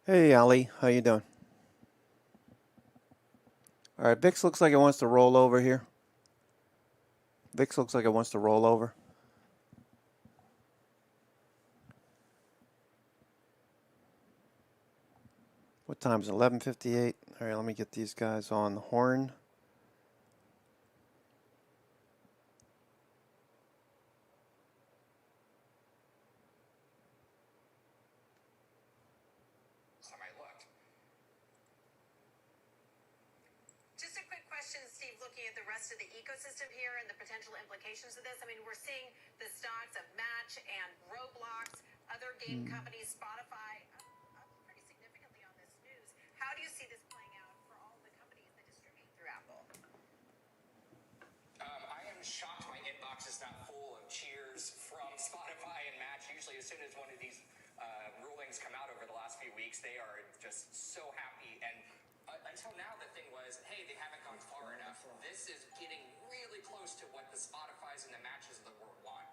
Speaker 1: Hey, Ali, how you doing? All right, VIX looks like it wants to roll over here. VIX looks like it wants to roll over. What time is it? 11:58. All right, let me get these guys on the horn.
Speaker 4: Just a quick question, Steve, looking at the rest of the ecosystem here and the potential implications of this. I mean, we're seeing the stocks of Match and Roblox, other game companies, Spotify, up pretty significantly on this news. How do you see this playing out for all the companies that distribute through Apple?
Speaker 5: I am shocked my inbox is not full of cheers from Spotify and Match. Usually, as soon as one of these rulings come out over the last few weeks, they are just so happy. And until now, the thing was, hey, they haven't gone far enough. This is getting really close to what the Spotifys and the Matches of the world want.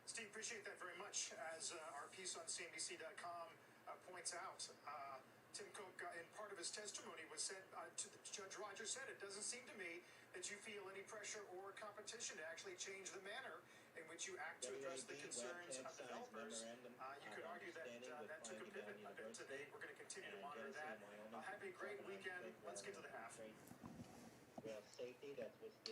Speaker 6: Steve, appreciate that very much. As our piece on CNBC.com points out, Tim Cook, in part of his testimony, was said to the Judge Rogers said, it doesn't seem to me that you feel any pressure or competition to actually change the manner in which you act to address the concerns of developers. You could argue that that took a pivot a bit today. We're going to continue to monitor that. Have a great weekend. Let's get to the half.
Speaker 5: All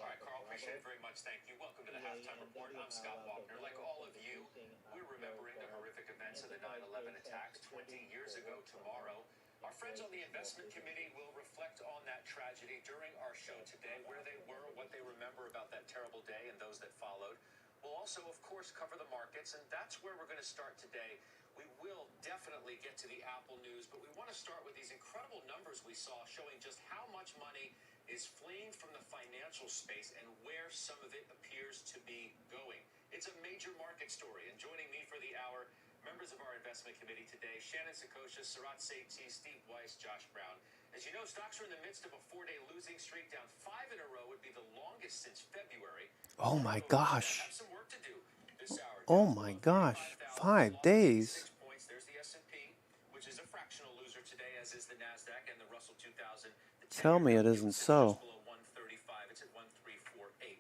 Speaker 5: right, Carl, appreciate it very much. Thank you. Welcome to the Halftime Report. I'm Scott Walker. Like all of you, we're remembering the horrific events of the 9/11 attacks 20 years ago tomorrow. Our friends on the investment committee will reflect on that tragedy during our show today, where they were, what they remember about that terrible day and those that followed. We'll also, of course, cover the markets, and that's where we're going to start today. We will definitely get to the Apple news, but we want to start with these incredible numbers we saw showing just how much money is fleeing from the financial space and where some of it appears to be going. It's a major market story, and joining me for the hour, Members of our investment committee today, Shannon Sakosha, Sarat Sethi, Steve Weiss, Josh Brown. As you know, stocks are in the midst of a 4-day losing streak, down 5 in a row would be the longest since February.
Speaker 1: Oh my gosh.
Speaker 5: Have some work to do this hour.
Speaker 1: Oh my gosh. 5 days.
Speaker 5: 6 points. There's the S&P, which is a fractional loser today, as is the Nasdaq and the Russell 2000.
Speaker 1: Tell me it isn't so.
Speaker 5: Below 135. It's at 1348.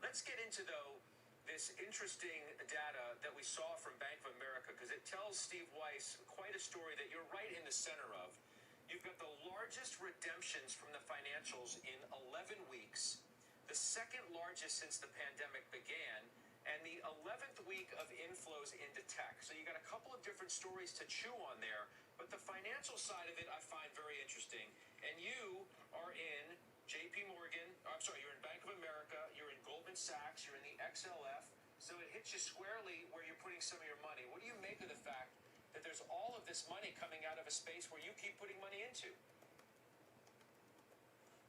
Speaker 5: Let's get into, though, this interesting data that we saw from Bank of America, because it tells Steve Weiss quite a story that you're right in the center of. You've got the largest redemptions from the financials in 11 weeks, the second largest since the pandemic began, and the 11th week of inflows into tech. So you got a couple of different stories to chew on there, but the financial side of it I find very interesting. And you are in JP Morgan, you're in Bank of America, you're in Goldman Sachs, you're in the XLF, so it hits you squarely where you're putting some of your money. What do you make of the fact that there's all of this money coming out of a space where you keep putting money into?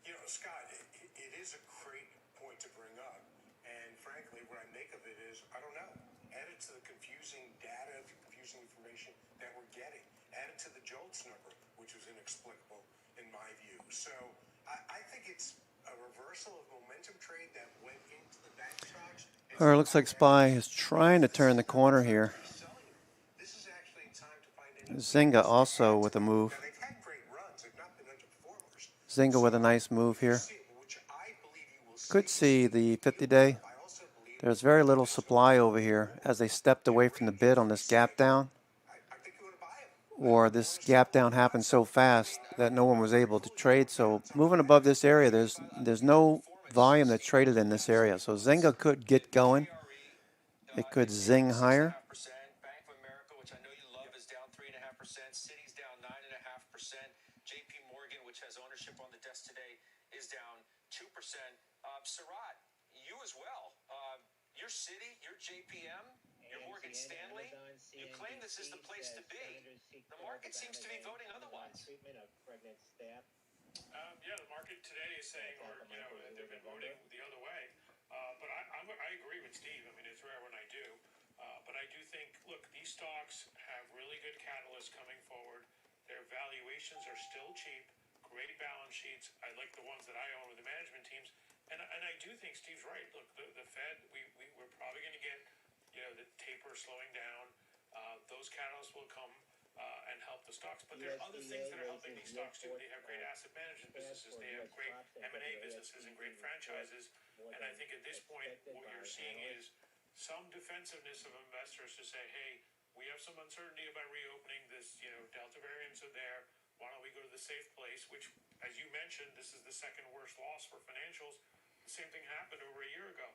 Speaker 7: You know, Scott, it is a great point to bring up. And frankly, what I make of it is, I don't know. Add it to the confusing data, the confusing information that we're getting. Add it to the JOLTS number, which was inexplicable in my view. So I think it's a reversal of momentum trade that went into the bank stocks.
Speaker 1: Or it looks like SPY is trying to turn the corner here.
Speaker 7: This is actually time to find any
Speaker 1: Zynga also with a move.
Speaker 7: Now, they've had great runs. They've not been underperformers.
Speaker 1: Zynga with a nice move here.
Speaker 7: Which I believe you will
Speaker 1: Could see the 50-day.
Speaker 7: I also believe
Speaker 1: There's very little supply over here as they stepped away from the bid on this gap down.
Speaker 7: I think you want to buy them.
Speaker 1: Or this gap down happened so fast that no one was able to trade. So moving above this area, there's no volume that's traded in this area. So Zynga could get going. It could zing higher.
Speaker 5: Bank of America, which I know you love, is down 3.5%. Citi's down 9.5%. JP Morgan, which has ownership on the desk today, is down 2%. Sarat, you as well. Your Citi, your JPM, your Morgan Stanley, you claim this is the place to be. The market seems to be voting otherwise.
Speaker 8: Yeah, the market today is saying, or they've been voting the other way. But I agree with Steve. I mean, it's rare when I do. But I do think, look, these stocks have really good catalysts coming forward. Their valuations are still cheap, great balance sheets. I like the ones that I own with the management teams. And I do think Steve's right. Look, the Fed, we're probably going to get, the taper slowing down. Those catalysts will come and help the stocks. But there are other things that are helping these stocks too. They have great asset management businesses. They have great M&A businesses and great franchises. And I think at this point, what you're seeing is some defensiveness of investors to say, hey, we have some uncertainty about reopening. This, Delta variants are there. Why don't we go to the safe place? Which, as you mentioned, this is the second worst loss for financials. The same thing happened over a year ago.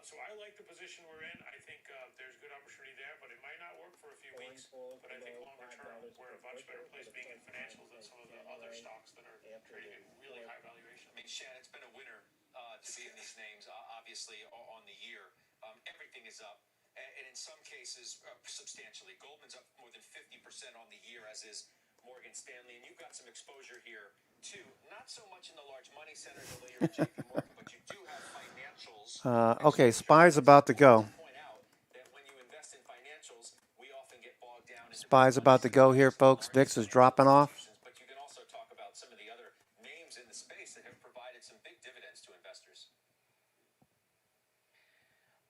Speaker 8: So I like the position we're in. I think there's good opportunity there, but it might not work for a few weeks. But I think longer term, we're in a much better place being in financials than some of the other stocks that are trading at really high valuation.
Speaker 5: I mean, Shan, it's been a winner to be in these names, obviously, on the year. Everything is up, and in some cases, substantially. Goldman's up more than 50% on the year, as is Morgan Stanley. And you've got some exposure here, too. Not so much in the large money centers, although you're at JP Morgan, but you do have financials.
Speaker 1: Okay, SPY's about to go.
Speaker 5: Point out that when you invest in financials, we often get bogged down in
Speaker 1: SPY's about to go here, folks. VIX is dropping off.
Speaker 5: But you can also talk about some of the other names in the space that have provided some big dividends to investors.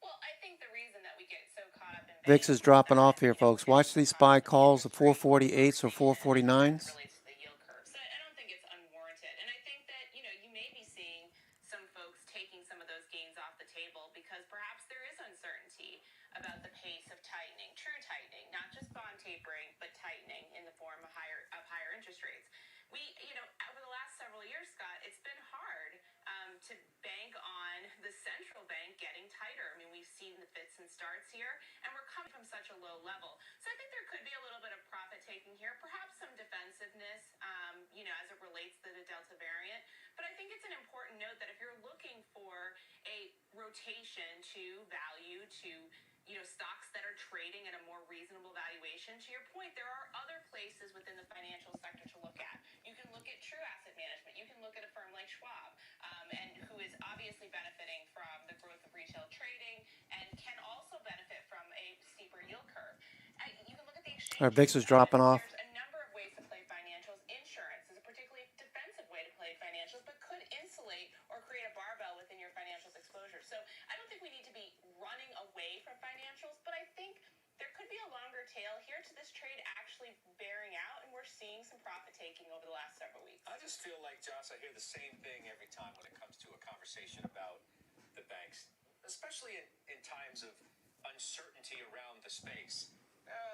Speaker 4: Well, I think the reason that we get so caught up in
Speaker 1: VIX is dropping off here, folks. Watch these SPY calls, the 448s or 449s.
Speaker 4: relates to the yield curve. So I don't think it's unwarranted. And I think that, you may be seeing some folks taking some of those gains off the table because perhaps there is uncertainty about the pace of tightening, true tightening, not just bond tapering, but tightening in the form of higher interest rates. We, over the last several years, Scott, it's been hard to bank on the central bank getting tighter. I mean, we've seen the fits and starts here, and we're coming from such a low level. So I think there could be a little bit of profit taking here, perhaps some defensiveness, as it relates to the Delta variant. But I think it's an important note that if you're looking for a rotation to value, to stocks that are trading at a more reasonable valuation, to your point, there are other places within the financial sector to look at. You can look at true asset management. You can look at a firm like Schwab, and who is obviously benefiting from the growth of retail trading and can also benefit from a steeper yield curve. You can look at the
Speaker 1: Our VIX is dropping off.
Speaker 4: There's a number of ways to play financials. Insurance is a particularly defensive way to play financials, but could insulate or create a barbell within your financials exposure. So I don't think we need to be running away from financials, but I think there could be a longer tail here to this trade actually bearing out, and we're seeing some profit taking over the last several weeks.
Speaker 5: I just feel like, Josh, I hear the same thing every time when it comes to a conversation about the banks, especially in times of uncertainty around the space.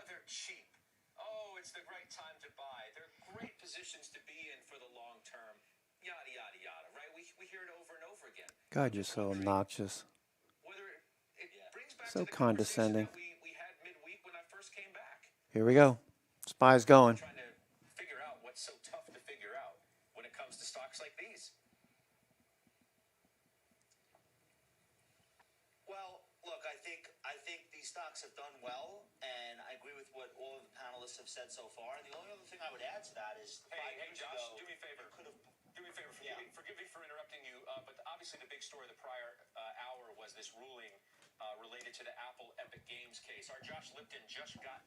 Speaker 5: They're cheap. Oh, it's the right time to buy. They're great positions to be in for the long term. Yada, yada, yada, right? We hear it over and over again.
Speaker 1: God, you're so obnoxious.
Speaker 5: Whether it brings back
Speaker 1: So
Speaker 5: to the conversation
Speaker 1: condescending.
Speaker 5: that we had midweek when I first came back.
Speaker 1: Here we go. Spy's going.
Speaker 5: Trying to figure out what's so tough to figure out when it comes to stocks like these.
Speaker 9: Well, look, I think these stocks have done well, and I agree with what all of the panelists have said so far. And the only other thing I would add to that is,
Speaker 5: Hey, Josh, do me a favor.
Speaker 9: Could have.
Speaker 5: Do me a favor. Forgive me for interrupting you. But obviously, the big story of the prior hour was this ruling related to the Apple Epic Games case. Our Josh Lipton just got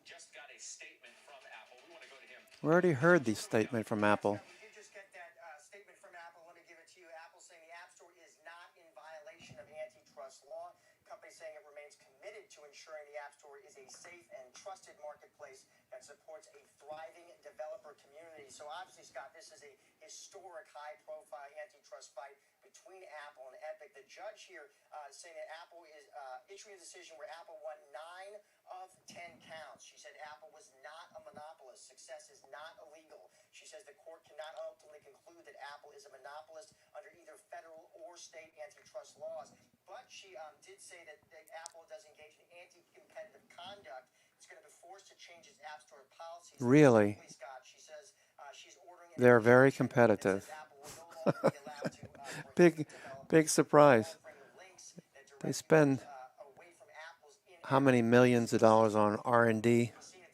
Speaker 5: a statement from Apple. We want to go to him.
Speaker 1: We already heard the statement from Apple.
Speaker 10: We did just get that statement from Apple. Let me give it to you. Apple saying the App Store is not in violation of antitrust law. Company saying it remains committed to ensuring the App Store is a safe and trusted marketplace that supports a thriving developer community. So obviously, Scott, this is a historic high-profile antitrust fight between Apple and Epic. The judge here saying that Apple is issuing a decision where Apple won 9 of 10 counts. She said Apple was not a monopolist. Success is not illegal. She says the court cannot ultimately conclude that Apple is a monopolist under either federal or state antitrust laws. But she did say that Apple does engage in anti-competitive conduct. It's going to be forced to change its App Store policies.
Speaker 1: Really?
Speaker 10: Scott, she says she's ordering.
Speaker 1: They're very competitive. Big surprise. They spend how many millions of dollars on R&D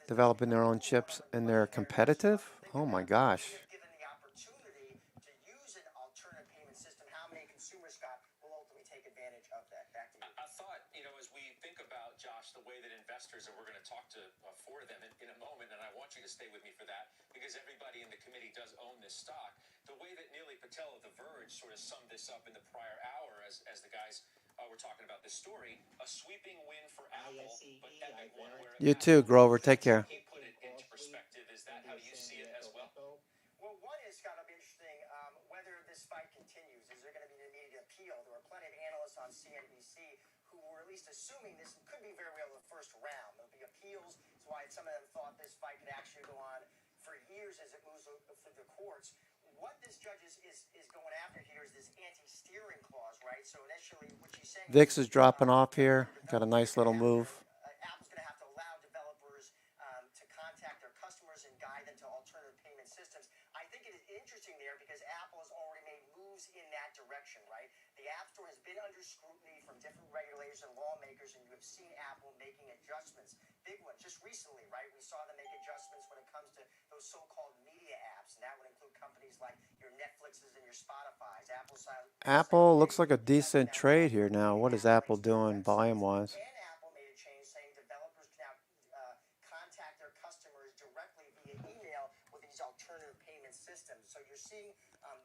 Speaker 1: developing their own chips, and they're competitive? Oh my gosh.
Speaker 10: Given the opportunity to use an alternative payment system, how many consumers, Scott, will ultimately take advantage of that? Back to you.
Speaker 5: I thought, as we think about, Josh, the way that investors, and we're going to talk to four of them in a moment, and I want you to stay with me for that, because everybody in the committee does own this stock. The way that Neely Patel of The Verge sort of summed this up in the prior hour as the guys were talking about this story, a sweeping win for Apple, but Epic one where
Speaker 1: You too, Grover. Take care.
Speaker 5: he put it into perspective. Is that how you see it as well?
Speaker 10: Well, one is, Scott, it'll be interesting whether this fight continues. Is there going to be an immediate appeal? There were plenty of analysts on CNBC who were at least assuming this could be very well the first round. There'll be appeals. That's why some of them thought this fight could actually go on for years as it moves through the courts. What this judge is going after here is this anti-steering clause, right? So initially, what she's saying...
Speaker 1: VIX is dropping off here. Got a nice little move.
Speaker 10: Apple's going to have to allow developers to contact their customers and guide them to alternative payment systems. I think it is interesting there because Apple has already made moves in that direction, right? The App Store has been under scrutiny from different regulators and lawmakers, and you have seen Apple making adjustments. Big ones, just recently, right? We saw them make adjustments when it comes to those so-called media apps, and that would include companies like your Netflixes and your Spotify's.
Speaker 1: Apple looks like a decent trade here now. What is Apple doing volume-wise?
Speaker 10: And Apple made a change saying developers can now contact their customers directly via email with these alternative payment systems. So you're seeing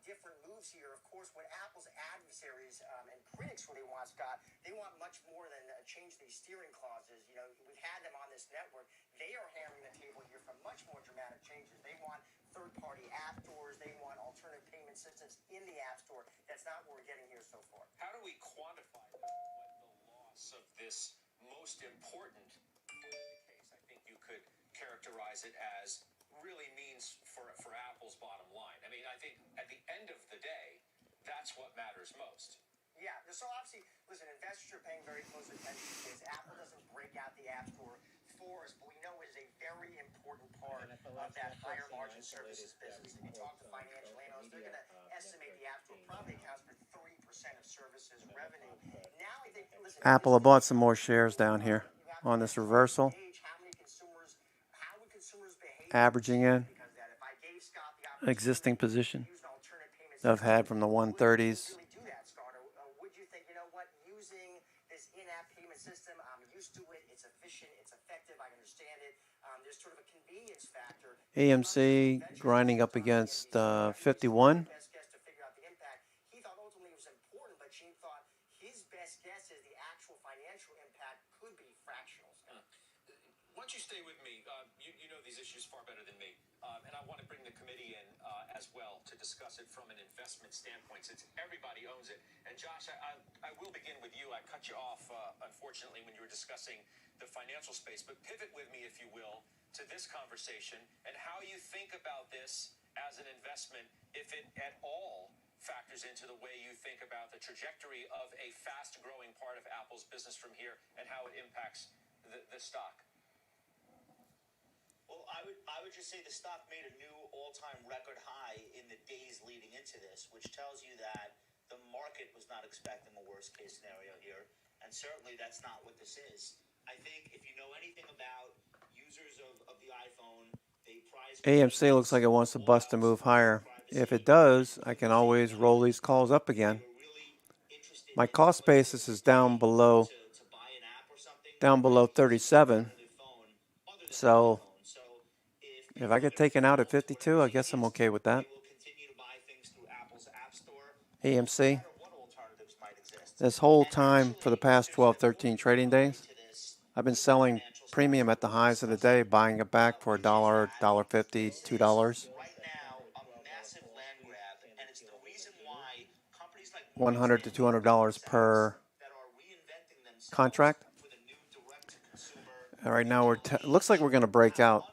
Speaker 10: different moves here. Of course, what Apple's adversaries and critics really want, Scott, they want much more than change these steering clauses. We've had them on this network. They are hammering the table here for much more dramatic changes. They want third-party app stores. They want alternative payment systems in the App Store. That's not what we're getting here so far.
Speaker 5: How do we quantify what the loss of this most important case, I think you could characterize it as, really means for Apple's bottom line? I mean, I think at the end of the day, that's what matters most.
Speaker 10: Yeah, so obviously, listen, investors are paying very close attention to this. Apple doesn't break out the App Store for us, but we know it is a very important part of that higher margin services business. If you talk to financial analysts, they're going to estimate the App Store probably accounts for 3% of services revenue. Now I think, listen,
Speaker 1: Apple have bought some more shares down here on this reversal.
Speaker 10: How would consumers behave?
Speaker 1: Averaging in
Speaker 10: Because that if I gave Scott the opportunity
Speaker 1: existing position
Speaker 10: to use an alternative payment
Speaker 1: that I've
Speaker 10: system,
Speaker 1: had from the 130s.
Speaker 10: really do that, Scott? Or would you think, using this in-app payment system, I'm used to it, it's efficient, it's effective, I understand it. There's sort of a convenience
Speaker 1: AMC grinding up against 51.
Speaker 10: Best guess to figure out the impact. He thought ultimately it was important, but Gene thought his best guess is the actual financial impact could be fractional.
Speaker 5: Why don't you stay with me? You know these issues far better than me. And I want to bring the committee in as well to discuss it from an investment standpoint, since everybody owns it. And Josh, I will begin with you. I cut you off, unfortunately, when you were discussing the financial space. But pivot with me, if you will, to this conversation and how you think about this as an investment, if it at all factors into the way you think about the trajectory of a fast-growing part of Apple's business from here and how it impacts the stock.
Speaker 9: Well, I would just say the stock made a new all-time record high in the days leading into this, which tells you that the market was not expecting a worst-case scenario here, and certainly that's not what this is. I think if you know anything about users of the iPhone, they prize
Speaker 1: AMC looks like it wants to bust a move higher. If it does, I can always roll these calls up again. My cost basis is down below 37. So if I get taken out at 52, I guess I'm okay with that. AMC. This whole time for the past 12, 13 trading days, I've been selling premium at the highs of the day, buying it back for $1, $1.50, $2.
Speaker 9: Right now a massive land grab, and it's the reason why companies like
Speaker 1: $100 to $200 per
Speaker 9: that are reinventing themselves
Speaker 1: contract.
Speaker 9: for the new direct-to-consumer.
Speaker 1: And right now looks like we're going to break out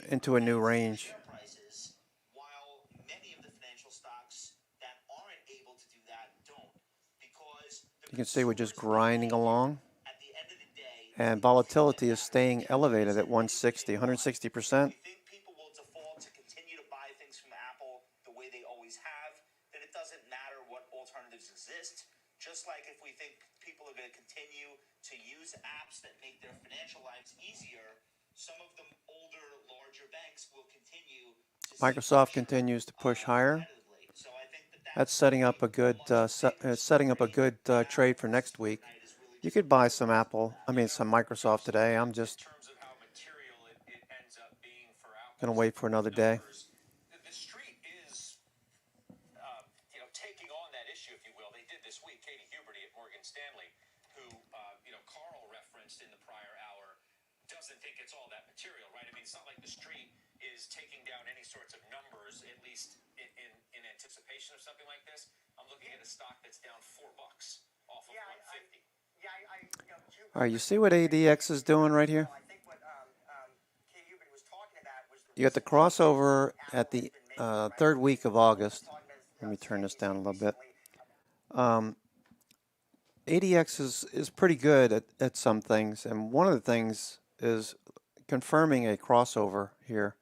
Speaker 1: into a new range.
Speaker 9: Prices, while many of the financial stocks that aren't able to do that don't, because
Speaker 1: You can see we're just grinding along,
Speaker 9: at the end of the day,
Speaker 1: and volatility is staying elevated at 160, 160%.
Speaker 9: if you think people will default to continue to buy things from Apple the way they always have, then it doesn't matter what alternatives exist. Just like if we think people are going to continue to use apps that make their financial lives easier, some of the older, larger banks will continue to
Speaker 1: Microsoft continues to push higher.
Speaker 9: competitively. So I think
Speaker 1: That's setting up a good trade for next week. You could buy some some Microsoft today. I'm just
Speaker 5: In terms of how material it ends up being for Apple.
Speaker 1: gonna wait for another day.
Speaker 5: The street is, taking on that issue, if you will. They did this week. Katie Huberty at Morgan Stanley, who, Carl referenced in the prior hour, doesn't think it's all that material, right? I mean, it's not like the street is taking down any sorts of numbers, at least in anticipation of something like this. I'm looking at a stock that's down $4 off of 150.
Speaker 1: All right, you see what ADX is doing right here?
Speaker 10: I think what Katie Huberty was talking about was
Speaker 1: You got the crossover at the third week of August. Let me turn this down a little bit. ADX is pretty good at some things, and one of the things is confirming a crossover here.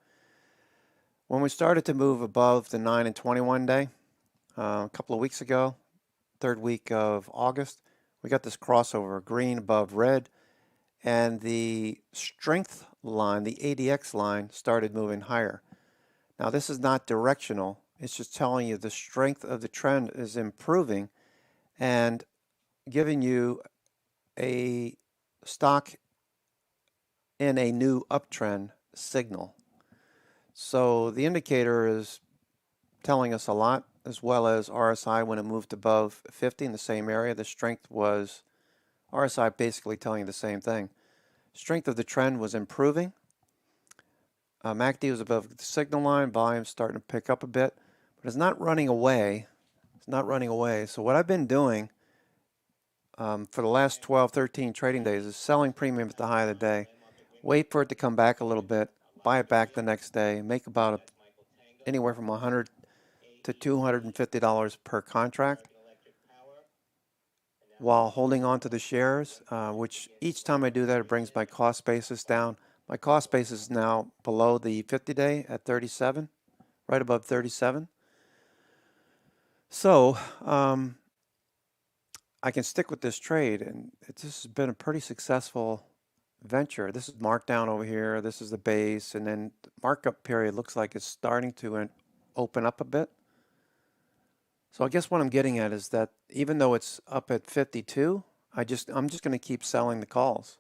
Speaker 1: When we started to move above the 9 and 21 day a couple of weeks ago, third week of August, we got this crossover, green above red, and the strength line, the ADX line, started moving higher. Now this is not directional, it's just telling you the strength of the trend is improving and giving you a stock in a new uptrend signal. So the indicator is telling us a lot, as well as RSI when it moved above 50 in the same area. The strength was, RSI basically telling you the same thing. Strength of the trend was improving. MACD was above the signal line, volume starting to pick up a bit, but it's not running away. It's not running away. So what I've been doing for the last 12, 13 trading days is selling premium at the high of the day, wait for it to come back a little bit, buy it back the next day, make about anywhere from $100 to $250 per contract, while holding on to the shares, which each time I do that, it brings my cost basis down. My cost basis is now below the 50-day at 37, right above 37. So I can stick with this trade, and this has been a pretty successful venture. This is markdown over here. This is the base, and then the markup period looks like it's starting to open up a bit. So I guess what I'm getting at is that even though it's up at 52, I'm just going to keep selling the calls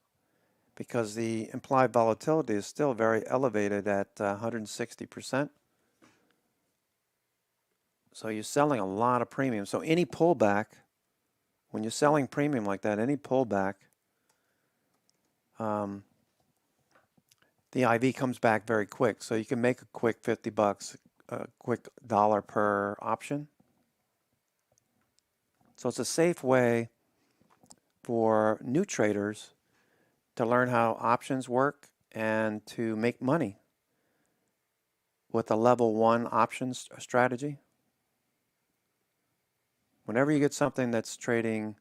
Speaker 1: because the implied volatility is still very elevated at 160%. So you're selling a lot of premium. So any pullback, when you're selling premium like that, any pullback, the IV comes back very quick. So you can make a quick $50, a quick dollar per option. So it's a safe way for new traders to learn how options work and to make money with a level 1 options strategy. Whenever you get something that's trading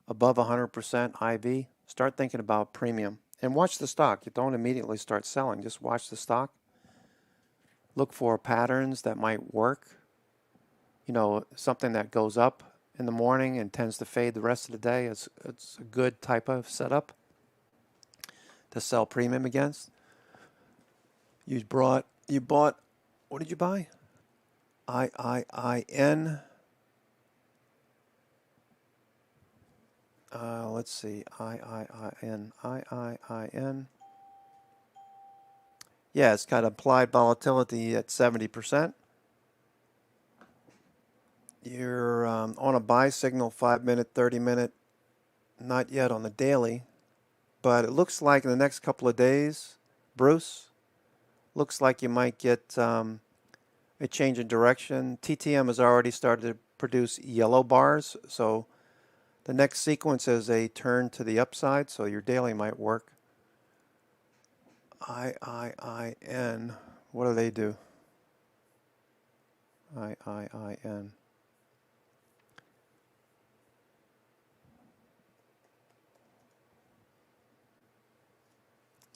Speaker 1: above 100% IV, start thinking about premium and watch the stock. You don't immediately start selling, just watch the stock. Look for patterns that might work. You know, something that goes up in the morning and tends to fade the rest of the day. It's a good type of setup to sell premium against. You bought, what did you buy? IIIN. Let's see, IIIN. Yeah, it's got applied volatility at 70%. You're on a buy signal, 5-minute, 30-minute, not yet on the daily, but it looks like in the next couple of days, Bruce, looks like you might get a change in direction. TTM has already started to produce yellow bars, so the next sequence is a turn to the upside, so your daily might work. IIIN, what do they do? IIIN.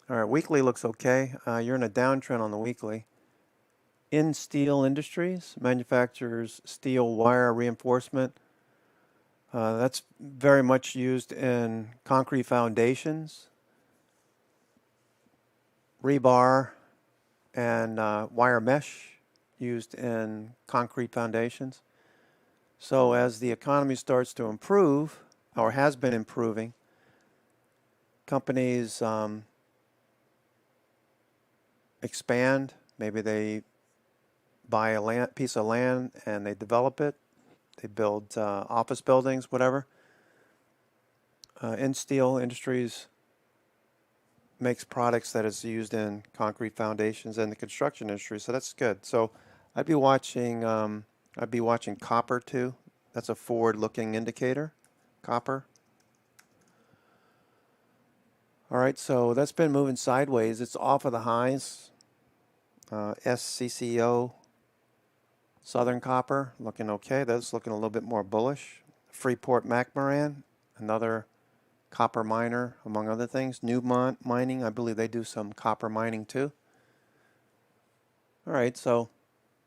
Speaker 1: All right, weekly looks okay. You're in a downtrend on the weekly. In Steel Industries, manufactures steel wire reinforcement. That's very much used in concrete foundations, rebar, and wire mesh used in concrete foundations. So as the economy starts to improve, or has been improving, companies expand. Maybe they buy a piece of land and they develop it. They build office buildings, whatever. In Steel Industries makes products that is used in concrete foundations and the construction industry, so that's good. So I'd be watching copper too. That's a forward-looking indicator, copper. All right, so that's been moving sideways. It's off of the highs. SCCO, Southern Copper, looking okay. That's looking a little bit more bullish. Freeport McMoran, another copper miner, among other things. Newmont Mining, I believe they do some copper mining too. All right, so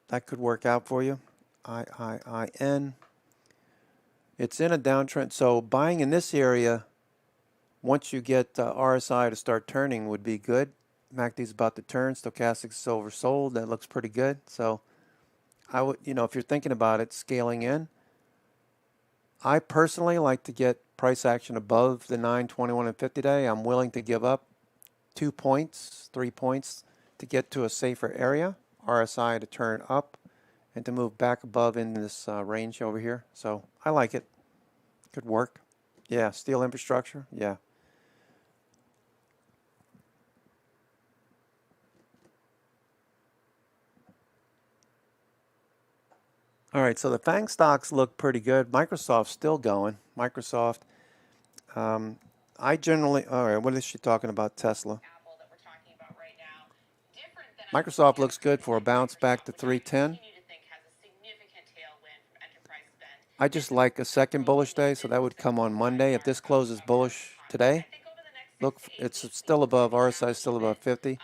Speaker 1: that could work out for you. IIIN. It's in a downtrend, so buying in this area, once you get RSI to start turning, would be good. MACD's about to turn. Stochastic silver sold. That looks pretty good. So I would, if you're thinking about it, scaling in. I personally like to get price action above the 9, 21, and 50 day. I'm willing to give up 2 points, 3 points to get to a safer area. RSI to turn up and to move back above in this range over here. So I like it. Could work. Yeah, steel infrastructure. Yeah. All right, so the FANG stocks look pretty good. Microsoft's still going. Microsoft, I generally, all right, what is she talking about? Tesla. Microsoft looks good for a bounce back to 310. I just like a second bullish day, so that would come on Monday. If this closes bullish today, look, it's still above, RSI is still above 50.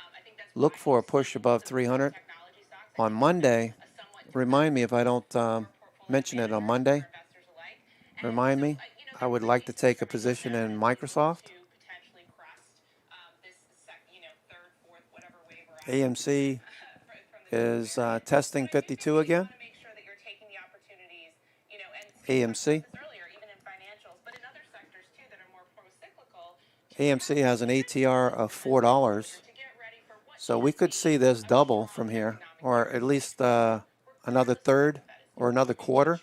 Speaker 1: Look for a push above 300. On Monday, remind me if I don't mention it on Monday. Remind me. I would like to take a position in Microsoft. AMC is testing 52 again. AMC. AMC has an ATR of $4. So we could see this double from here, or at least another third or another quarter.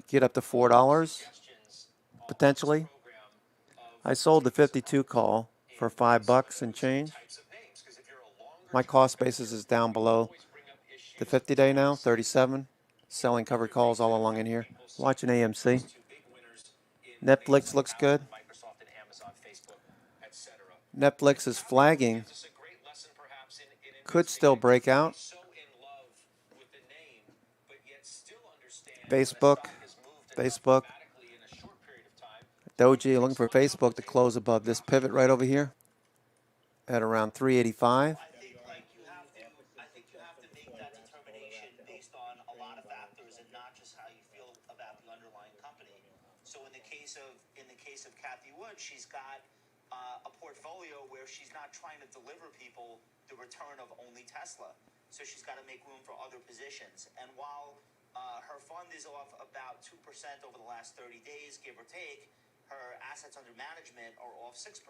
Speaker 1: Get up to $4 potentially. I sold the 52 call for $5 and change. My cost basis is down below the 50-day now, 37. Selling covered calls all along in here. Watching AMC. Netflix looks good. Netflix is flagging. Could still break out. Facebook. Doji looking for Facebook to close above this pivot right over here at around 385.
Speaker 9: I think you have to make that determination based on a lot of factors and not just how you feel about the underlying company. So in the case of Kathy Wood, she's got a portfolio where she's not trying to deliver people the return of only Tesla. So she's got to make room for other positions. And while her fund is off about 2% over the last 30 days, give or take, her assets under management are off 6%.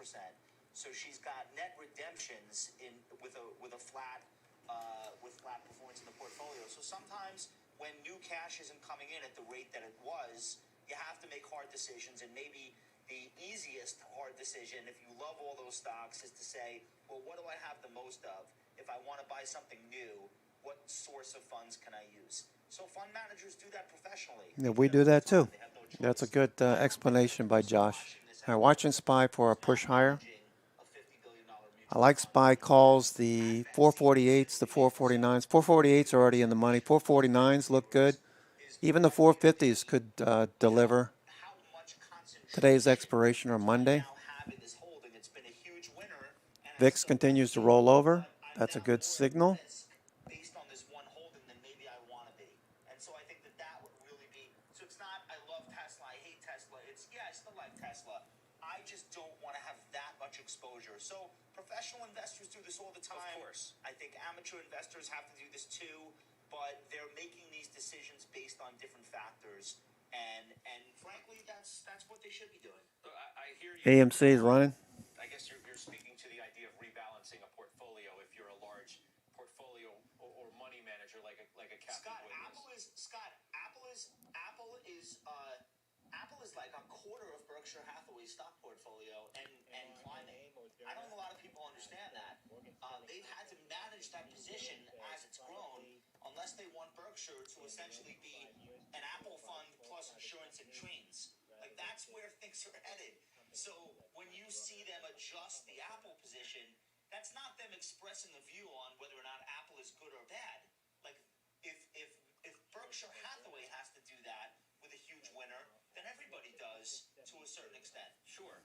Speaker 9: So she's got net redemptions with a flat performance in the portfolio. So sometimes when new cash isn't coming in at the rate that it was, you have to make hard decisions. And maybe the easiest hard decision, if you love all those stocks, is to say, well, what do I have the most of? If I want to buy something new, what source of funds can I use? So fund managers do that professionally.
Speaker 1: Yeah, we do that too. That's a good explanation by Josh. All right, watching SPY for a push higher. I like SPY calls, the 448s, the 449s. 448s are already in the money. 449s look good. Even the 450s could deliver. Today's expiration on Monday. VIX continues to roll over. That's a good signal.
Speaker 9: Based on this one holding, then maybe I want to be. And so I think that would really be. So it's not I love Tesla, I hate Tesla. It's I still like Tesla. I just don't want to have that much exposure. So professional investors do this all the time. Of course. I think amateur investors have to do this too, but they're making these decisions based on different factors. And frankly, that's what they should be doing.
Speaker 5: I hear you.
Speaker 1: AMC is running.
Speaker 5: I guess you're speaking to the idea of rebalancing a portfolio if you're a large portfolio or money manager like a Kathy Wood.
Speaker 9: Apple is like a quarter of Berkshire Hathaway's stock portfolio and climbing. I don't think a lot of people understand that. They've had to manage that position as it's grown, unless they want Berkshire to essentially be an Apple fund plus insurance and trains. Like that's where things are headed. So when you see them adjust the Apple position, that's not them expressing a view on whether or not Apple is good or bad. Like if Berkshire Hathaway has to do that with a huge winner, then everybody does to a certain extent.
Speaker 5: Sure.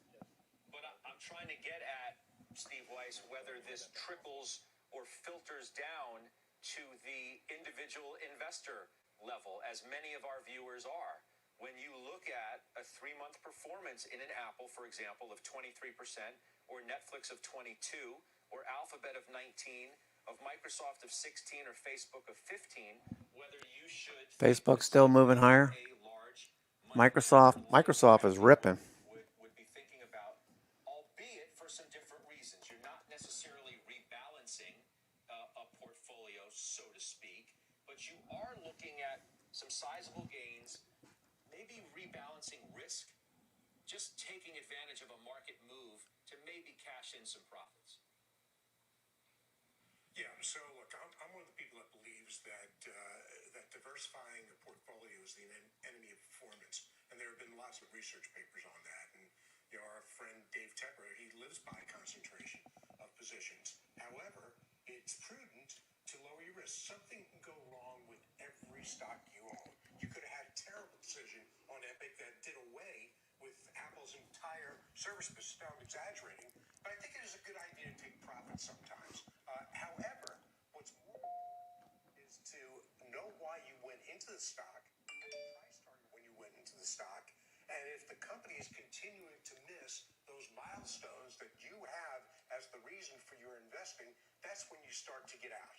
Speaker 5: But I'm trying to get at, Steve Weiss, whether this trickles or filters down to the individual investor level, as many of our viewers are. When you look at a 3-month performance in an Apple, for example, of 23%, or Netflix of 22%, or Alphabet of 19%, of Microsoft of 16%, or Facebook of 15%, whether you should...
Speaker 1: Facebook's still moving higher. Microsoft is ripping.
Speaker 5: Would be thinking about, albeit for some different reasons. You're not necessarily rebalancing a portfolio, so to speak, but you are looking at some sizable gains, maybe rebalancing risk, just taking advantage of a market move to maybe cash in some profits.
Speaker 7: Yeah, so look, I'm one of the people that believes that that diversifying a portfolio is the enemy of performance, and there have been lots of research papers on that. And our friend Dave Tepper, he lives by concentration of positions. However, it's prudent to lower your risk. Something can go wrong with every stock you own. You could have had a terrible decision on Epic that did away with Apple's entire service business. Now I'm exaggerating, but I think it is a good idea to take profits sometimes. However, what's more is to know why you went into the stock, price target when you went into the stock, and if the company is continuing to miss those milestones that you have as the reason for your investing, that's when you start to get out.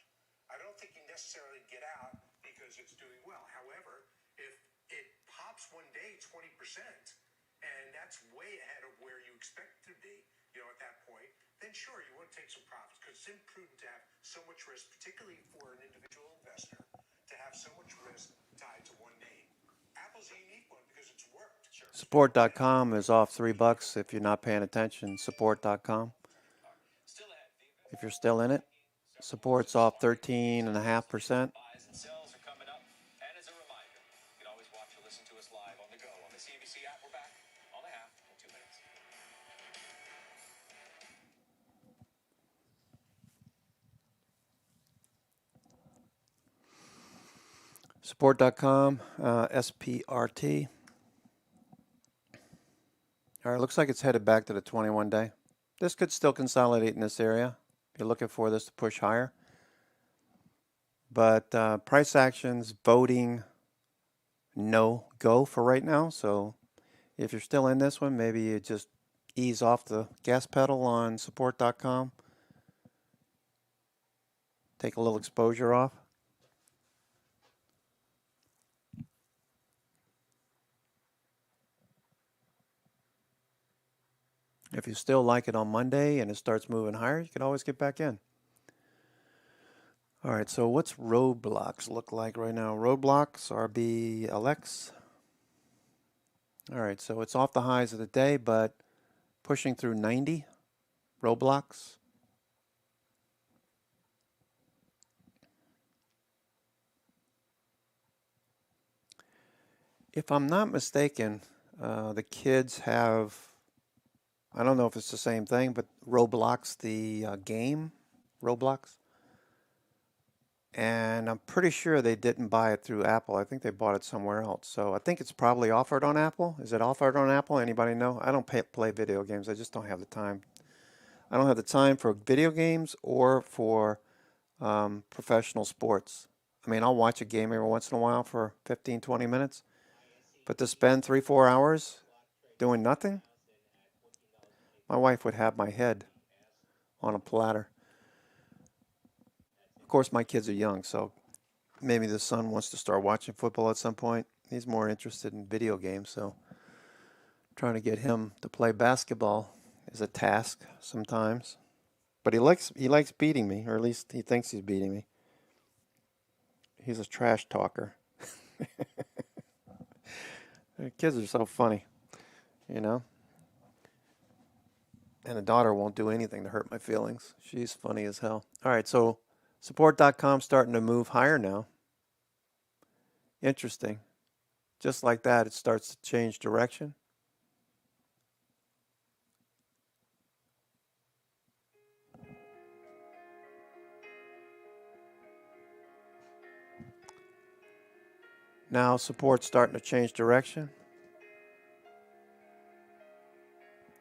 Speaker 7: I don't think you necessarily get out because it's doing well. However, if it pops one day 20%, and that's way ahead of where you expect it to be, And sure, you want to take some profits because it's imprudent to have so much risk, particularly for an individual investor, to have so much risk tied to one name. Apple's a unique one because it's worked. Sure.
Speaker 1: Support.com is off $3 if you're not paying attention. Support.com. If you're still in it, support's off 13.5%.
Speaker 5: Buys and sells are coming up. And as a reminder, you can always watch or listen to us live on the go on the CNBC app. We're back on the half in 2 minutes.
Speaker 1: Support.com, SPRT. All right, looks like it's headed back to the 21-day. This could still consolidate in this area if you're looking for this to push higher. But price actions, voting, no go for right now. So if you're still in this one, maybe you just ease off the gas pedal on support.com. Take a little exposure off. If you still like it on Monday and it starts moving higher, you can always get back in. All right, so what's roadblocks look like right now? Roadblocks, RBLX. All right, so it's off the highs of the day, but pushing through 90. Roadblocks. If I'm not mistaken, the kids have, I don't know if it's the same thing, but Roblox, the game, Roblox. And I'm pretty sure they didn't buy it through Apple. I think they bought it somewhere else. So I think it's probably offered on Apple. Is it offered on Apple? Anybody know? I don't play video games. I just don't have the time. I don't have the time for video games or for professional sports. I mean, I'll watch a game every once in a while for 15, 20 minutes. But to spend 3-4 hours doing nothing, my wife would have my head on a platter. Of course, my kids are young, so maybe the son wants to start watching football at some point. He's more interested in video games, so trying to get him to play basketball is a task sometimes. But he likes beating me, or at least he thinks he's beating me. He's a trash talker. Kids are so funny, you know. And a daughter won't do anything to hurt my feelings. She's funny as hell. All right, so support.com starting to move higher now. Interesting. Just like that, it starts to change direction. Now support's starting to change direction.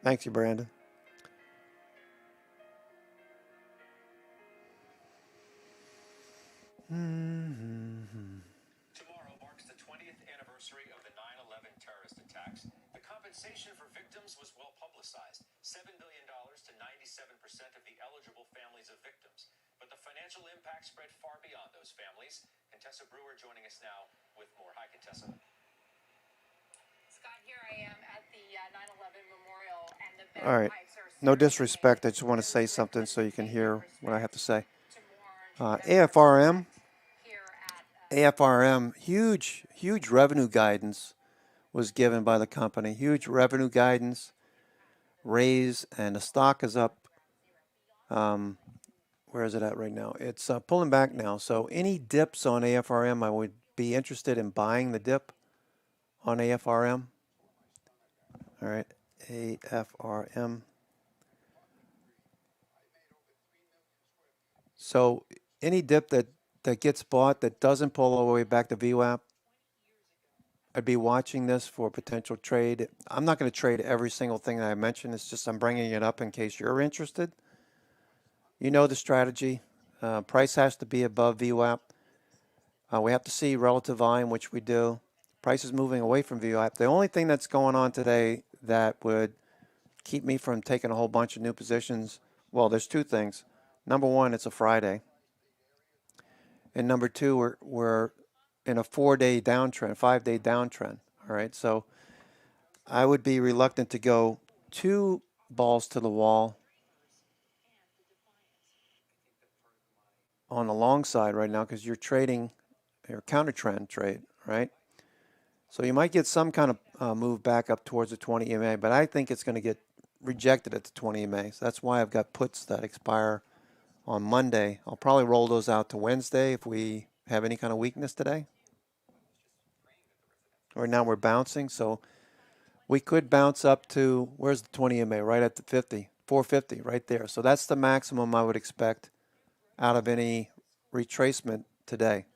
Speaker 1: Thank you, Brandon.
Speaker 5: Tomorrow marks the 20th anniversary of the 9/11 terrorist attacks. The compensation for victims was well publicized, $7 billion to 97% of the eligible families of victims. But the financial impact spread far beyond those families. Contessa Brewer joining us now with more. Hi, Contessa.
Speaker 4: Scott, here I am at the 9/11 memorial, and the
Speaker 1: All right. No disrespect. I just want to say something so you can hear what I have to say. AFRM, huge revenue guidance was given by the company. Huge revenue guidance, raise, and the stock is up. Where is it at right now? It's pulling back now. So any dips on AFRM, I would be interested in buying the dip on AFRM. All right, AFRM. So any dip that gets bought that doesn't pull all the way back to VWAP, I'd be watching this for potential trade. I'm not going to trade every single thing that I mentioned. It's just I'm bringing it up in case you're interested. You know the strategy. Price has to be above VWAP. We have to see relative volume, which we do. Price is moving away from VWAP. The only thing that's going on today that would keep me from taking a whole bunch of new positions, well, there's two things. Number one, it's a Friday. And number two, we're in a 4-day downtrend, 5-day downtrend. All right, so I would be reluctant to go 2 balls to the wall on the long side right now because you're trading your counter trend trade, right? So you might get some kind of move back up towards the 20 EMA, but I think it's going to get rejected at the 20 EMA. So that's why I've got puts that expire on Monday. I'll probably roll those out to Wednesday if we have any kind of weakness today. Right now we're bouncing, so we could bounce up to, where's the 20 EMA? Right at the 50, 450, right there. So that's the maximum I would expect out of any retracement today,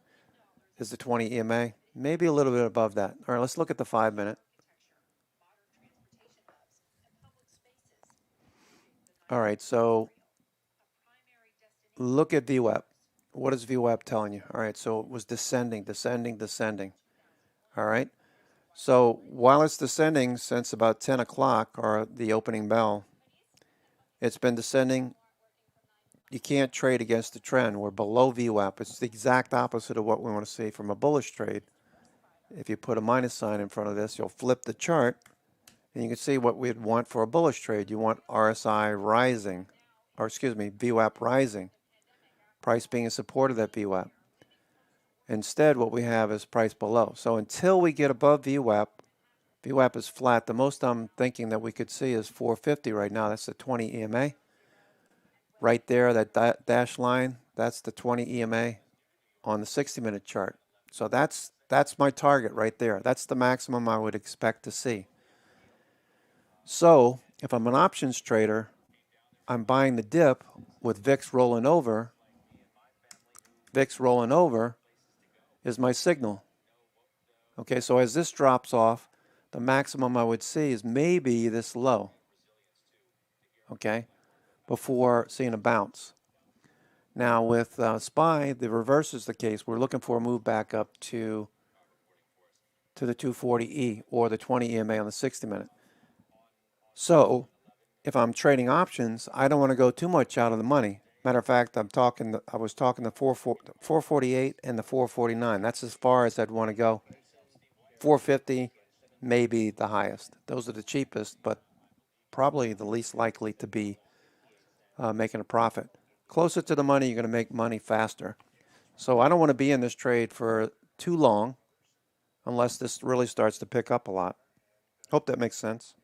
Speaker 1: is the 20 EMA. Maybe a little bit above that. All right, let's look at the 5-minute. All right, so look at VWAP. What is VWAP telling you? All right, so it was descending, descending, descending. All right, so while it's descending since about 10 o'clock or the opening bell, it's been descending. You can't trade against the trend. We're below VWAP. It's the exact opposite of what we want to see from a bullish trade. If you put a minus sign in front of this, you'll flip the chart, and you can see what we'd want for a bullish trade. You want RSI rising, or excuse me, VWAP rising, price being in support of that VWAP. Instead, what we have is price below. So until we get above VWAP, VWAP is flat. The most I'm thinking that we could see is 450 right now. That's the 20 EMA. Right there, that dashed line, that's the 20 EMA on the 60-minute chart. So that's my target right there. That's the maximum I would expect to see. So if I'm an options trader, I'm buying the dip with VIX rolling over. VIX rolling over is my signal. Okay, so as this drops off, the maximum I would see is maybe this low. Okay, before seeing a bounce. Now with SPY, the reverse is the case. We're looking for a move back up to the 240E or the 20 EMA on the 60-minute. So if I'm trading options, I don't want to go too much out of the money. Matter of fact, I was talking the 448 and the 449. That's as far as I'd want to go. 450 may be the highest. Those are the cheapest, but probably the least likely to be making a profit. Closer to the money, you're going to make money faster. So I don't want to be in this trade for too long unless this really starts to pick up a lot. Hope that makes sense.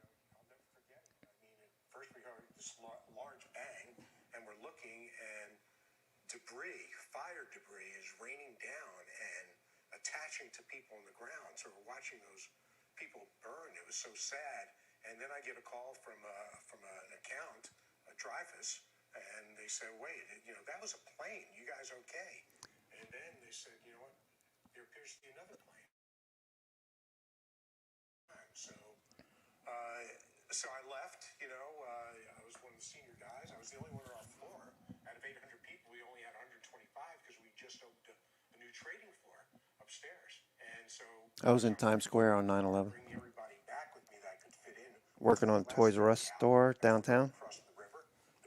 Speaker 7: First we got this large bang, and we're looking, and debris, fire debris, is raining down and attaching to people on the ground. So we're watching those people burn. It was so sad. And then I get a call from an account, Dreyfus, and they say, "Wait, that was a plane. You guys okay?" And then they said, "You know what? There appears to be another plane." So I left. I was one of the senior guys. I was the only one on our floor. Out of 800 people, we only had 125 because we just opened a new trading floor upstairs. And so
Speaker 1: I was in Times Square on 9/11.
Speaker 7: Bring everybody back with me that I could fit in.
Speaker 1: Working on a Toys R Us store downtown,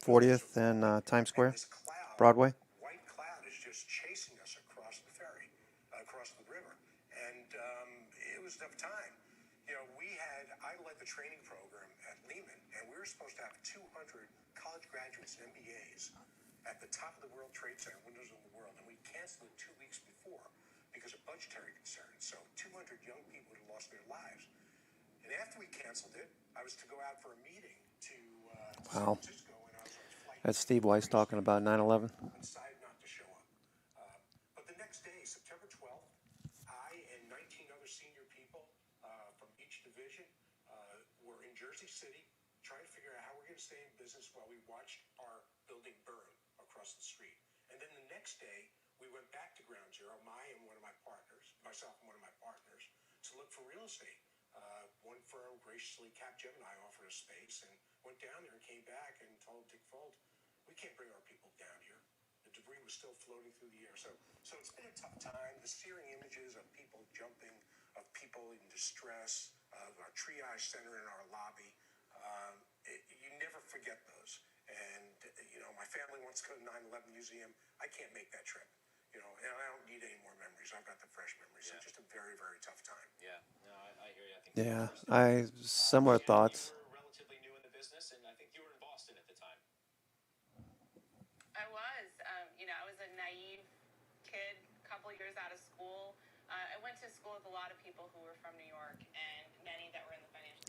Speaker 1: 40th and Times Square, Broadway.
Speaker 7: White cloud is just chasing us across the ferry, across the river, and it was a tough time. I led the training program at Lehman, and we were supposed to have 200 college graduates and MBAs at the top of the World Trade Center, windows of the world, and we canceled it 2 weeks before because of budgetary concerns. So 200 young people had lost their lives. And after we canceled it, I was to go out for a meeting to San Francisco, and I was on flight.
Speaker 1: That's Steve Weiss talking about 9/11.
Speaker 7: Decided not to show up. But the next day, September 12th, I and 19 other senior people from each division were in Jersey City trying to figure out how we're going to stay in business while we watched our building burn across the street. And then the next day, we went back to Ground Zero, myself and one of my partners, to look for real estate. One firm graciously, Capgemini, offered us space, and went down there and came back and told Dick Fold, "We can't bring our people down here." The debris was still floating through the air. So it's been a tough time. The searing images of people jumping, of people in distress, of our triage center in our lobby, you never forget those. And, my family wants to go to 9/11 Museum. I can't make that trip. And I don't need any more memories. I've got the fresh memories. Yeah. It's just a very, very tough time.
Speaker 5: Yeah, no, I hear you. I think
Speaker 1: Yeah, similar thoughts.
Speaker 5: you were relatively new in the business, and I think you were in Boston at the time.
Speaker 4: I was, I was a naive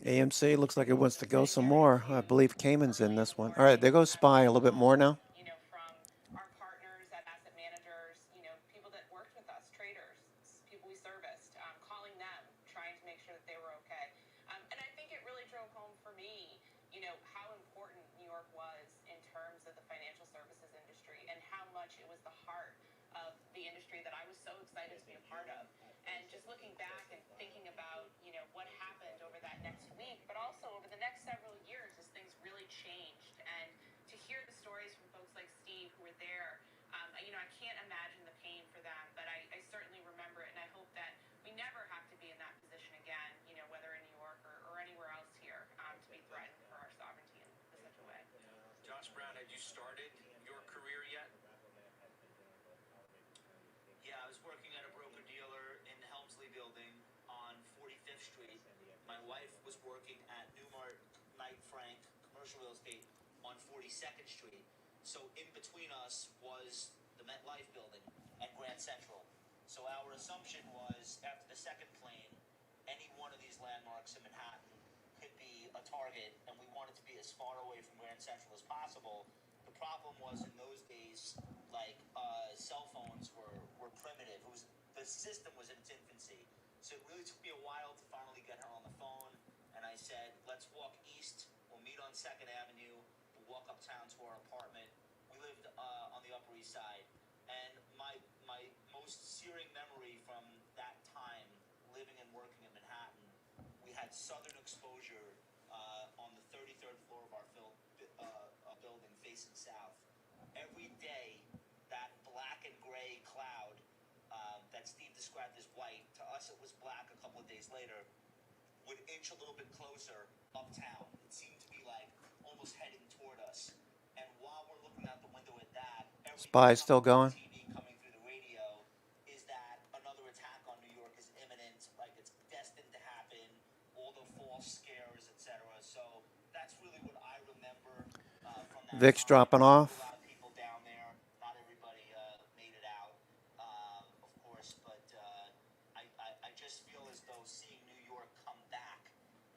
Speaker 1: AMC looks like it wants to go some more. I believe Cayman's in this one. All right, there goes Spy a little bit more now.
Speaker 4: From our partners at asset managers, people that worked with us, traders, people we serviced, calling them, trying to make sure that they were okay. And I think it really drove home for me, how important New York was in terms of the financial services industry and how much it was the heart of the industry that I was so excited to be a part of. And just looking back and thinking about, what happened over that next week, but also over the next several years as things really changed. And to hear the stories from folks like Steve who were there, I can't imagine the pain for them, but I certainly remember it. And I hope that we never have to be in that position again, whether in New York or anywhere else here, to be threatened for our sovereignty in such a way.
Speaker 5: Josh Brown, had you started your career yet?
Speaker 9: Yeah, I was working at a broker-dealer in the Helmsley building on 45th Street. My wife was working at Newmart Knight Frank Commercial Real Estate on 42nd Street. So in between us was the MetLife building at Grand Central. So our assumption was after the second plane, any one of these landmarks in Manhattan could be a target, and we wanted to be as far away from Grand Central as possible. The problem was in those days, cell phones were primitive. The system was in its infancy. So it really took me a while to finally get her on the phone. And I said, let's walk east. We'll meet on 2nd Avenue. We'll walk uptown to our apartment. We lived on the Upper East Side. And my most searing memory from that time, living and working in Manhattan, we had southern exposure on the 33rd floor of our building facing south. Every day, that black and gray cloud that Steve described as white, to us it was black a couple of days later, would inch a little bit closer uptown. It seemed to be like almost heading toward us. And while we're looking out the window at that,
Speaker 1: Spy's still going.
Speaker 9: TV coming through the radio is that another attack on New York is imminent, like it's destined to happen, all the false scares, etc. So that's really what I remember from that
Speaker 1: Vic's
Speaker 9: time.
Speaker 1: dropping off.
Speaker 9: A lot of people down there. Not everybody made it out, of course, but I just feel as though seeing New York come back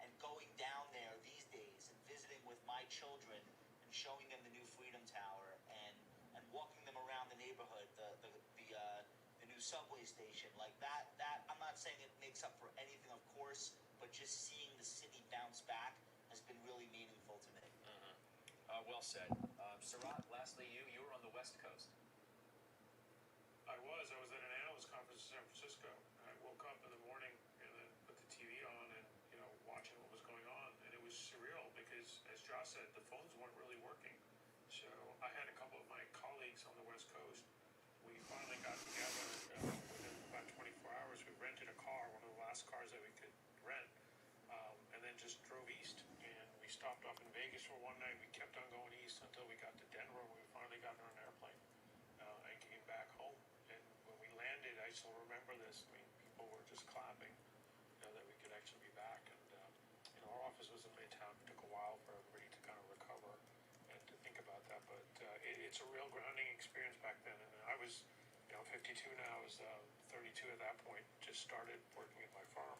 Speaker 9: and going down there these days and visiting with my children and showing them the new Freedom Tower and walking them around the neighborhood, the new subway station, like that I'm not saying it makes up for anything, of course, but just seeing the city bounce back has been really meaningful to me.
Speaker 5: Well said. Sarat, lastly, you were on the West Coast.
Speaker 8: I was at an analyst conference in San Francisco. I woke up in the morning and then put the TV on and, watching what was going on. And it was surreal because, as Josh said, the phones weren't really working. So I had a couple of my colleagues on the West Coast. We finally got together within about 24 hours. We rented a car, one of the last cars that we could rent, and then just drove east. And we stopped off in Vegas for one night. We kept on going east until we got to Denver, when we finally got on an airplane and came back home. And when we landed, I still remember this. I mean, people were just clapping, that we could actually be back. And our office was in Midtown. It took a while for everybody to kind of recover and to think about that. But it's a real grounding experience back then. And I was, 52 now. I was 32 at that point. Just started working at my farm.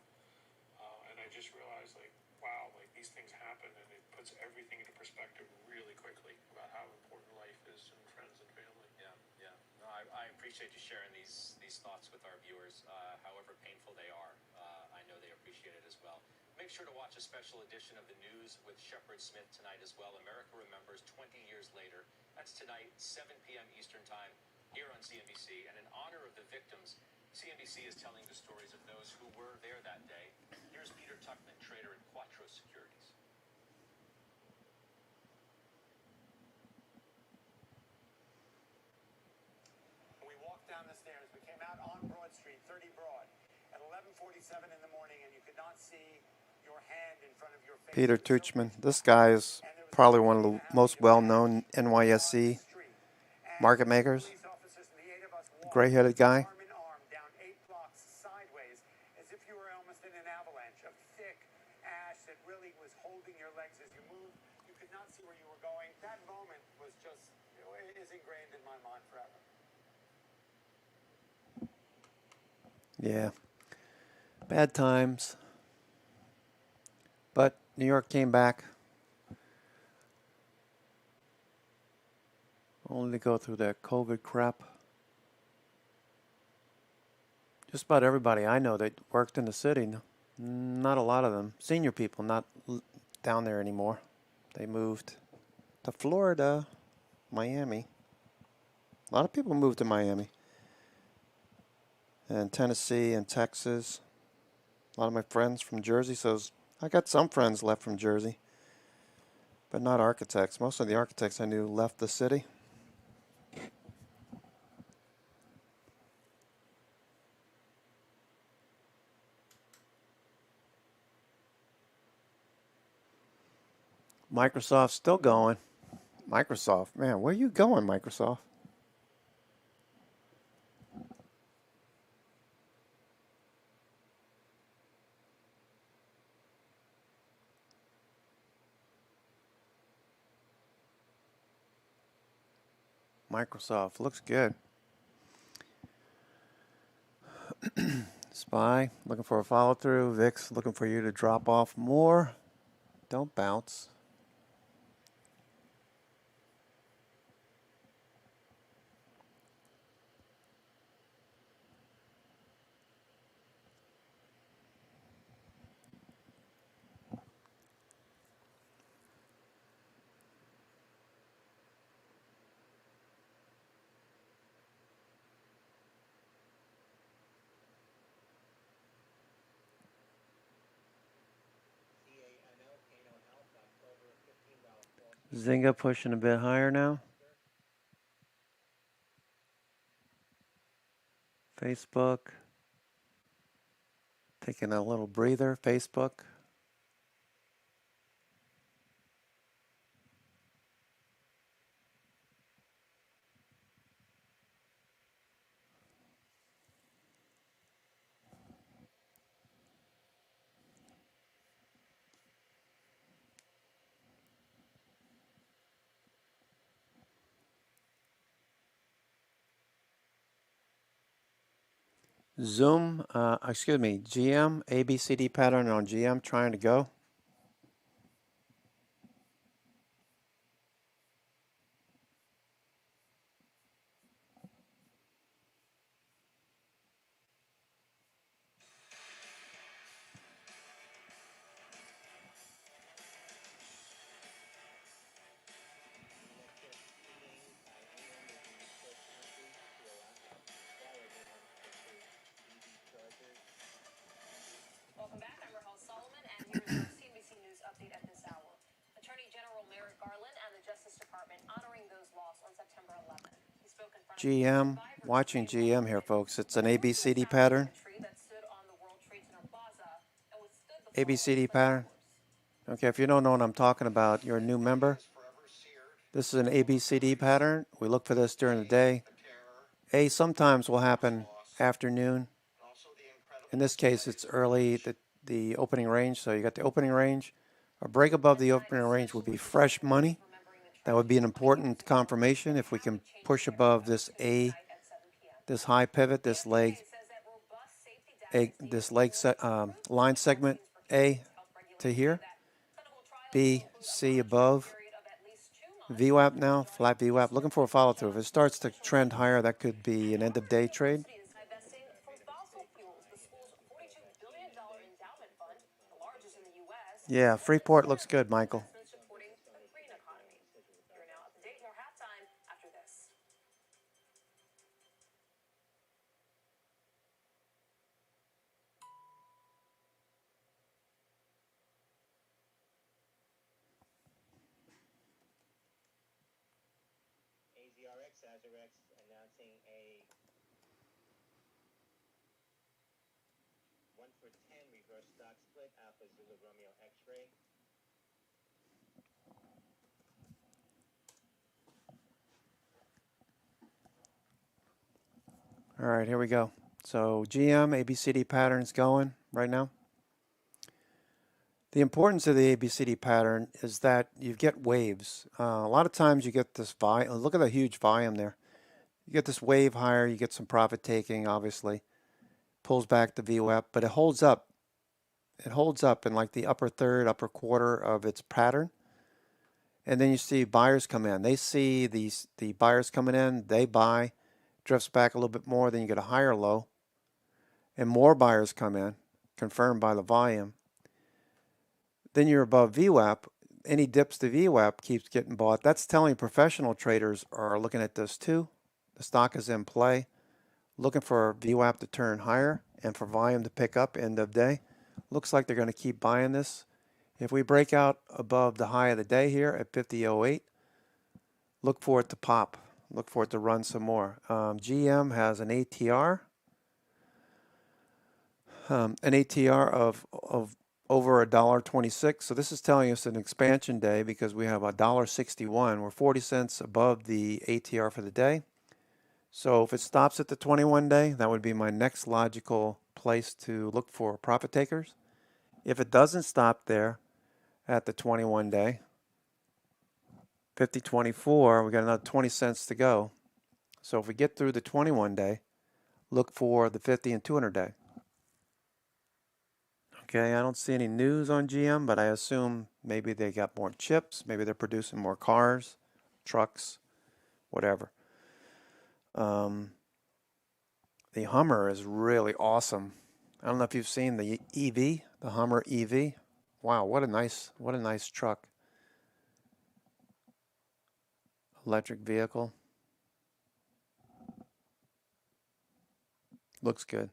Speaker 8: And I just realized, wow, these things happen, and it puts everything into perspective really quickly about how important life is and friends and family.
Speaker 5: Yeah. No, I appreciate you sharing these thoughts with our viewers, however painful they are. I know they appreciate it as well. Make sure to watch a special edition of the news with Shepard Smith tonight as well. America Remembers 20 years later. That's tonight, 7 p.m. Eastern Time, here on CNBC. And in honor of the victims, CNBC is telling the stories of those who were there that day. Here's Peter Tuchman, trader at Quattro Securities.
Speaker 10: We walked down the stairs. We came out on Broad Street, 30 Broad, at 11:47 in the morning, and you could not see your hand in front of your face.
Speaker 1: Peter Tuchman. This guy is probably one of the most well-known NYSE market makers. Gray-headed guy.
Speaker 10: Arm in arm down 8 blocks sideways, as if you were almost in an avalanche of thick ash that really was holding your legs as you moved. You could not see where you were going. That moment was just, it is ingrained in my mind forever.
Speaker 1: Yeah. Bad times. But New York came back, only to go through that COVID crap. Just about everybody I know that worked in the city, not a lot of them, senior people, not down there anymore. They moved to Florida, Miami. A lot of people moved to Miami and Tennessee and Texas. A lot of my friends from Jersey, so I got some friends left from Jersey, but not architects. Most of the architects I knew left the city. Microsoft's still going. Microsoft, man, where you going, Microsoft? Microsoft looks good. Spy, looking for a follow through. VIX, looking for you to drop off more. Don't bounce. Zynga pushing a bit higher now. Facebook, taking a little breather. Facebook. Zoom, GM, ABCD pattern on GM trying to go.
Speaker 4: Welcome back. I'm Rahel Solomon, and here's your CNBC News update at this hour. Attorney General Merrick Garland and the Justice Department honoring those lost on September 11th. He spoke in front of
Speaker 1: GM, watching GM here, folks. It's an ABCD pattern. ABCD pattern. Okay, if you don't know what I'm talking about, you're a new member. This is an ABCD pattern. We look for this during the day. A sometimes will happen afternoon. In this case, it's early, the opening range. So you got the opening range. A break above the opening range would be fresh money. That would be an important confirmation if we can push above this A, this high pivot, this leg, line segment A to here. B, C above. VWAP now, flat VWAP. Looking for a follow through. If it starts to trend higher, that could be an end of day trade. Yeah, Freeport looks good, Michael.
Speaker 2: AZRX announcing a 1-for-10 reverse stock split Alpha Zulu Romeo X-ray.
Speaker 1: All right, here we go. So GM, ABCD patterns going right now. The importance of the ABCD pattern is that you get waves. A lot of times you get this volume. Look at the huge volume there. You get this wave higher. You get some profit taking, obviously. Pulls back the VWAP, but it holds up. it holds up in like the upper third, upper quarter of its pattern. And then you see buyers come in. They see the buyers coming in, they buy, drifts back a little bit more, then you get a higher low, and more buyers come in, confirmed by the volume. Then you're above VWAP. Any dips to VWAP keeps getting bought. That's telling professional traders are looking at this too. The stock is in play, looking for VWAP to turn higher and for volume to pick up end of day. Looks like they're going to keep buying this. If we break out above the high of the day here at 50.08, look for it to pop. Look for it to run some more. GM has an ATR. An ATR of over $1.26. So this is telling us an expansion day because we have $1.61. We're 40 cents above the ATR for the day. So if it stops at the 21 day, that would be my next logical place to look for profit takers. If it doesn't stop there at the 21 day, 50.24, we got another 20 cents to go. So if we get through the 21 day, look for the 50 and 200 day. Okay, I don't see any news on GM, but I assume maybe they got more chips, maybe they're producing more cars, trucks, whatever. The Hummer is really awesome. I don't know if you've seen the EV, the Hummer EV. Wow, what a nice truck. Electric vehicle. Looks good.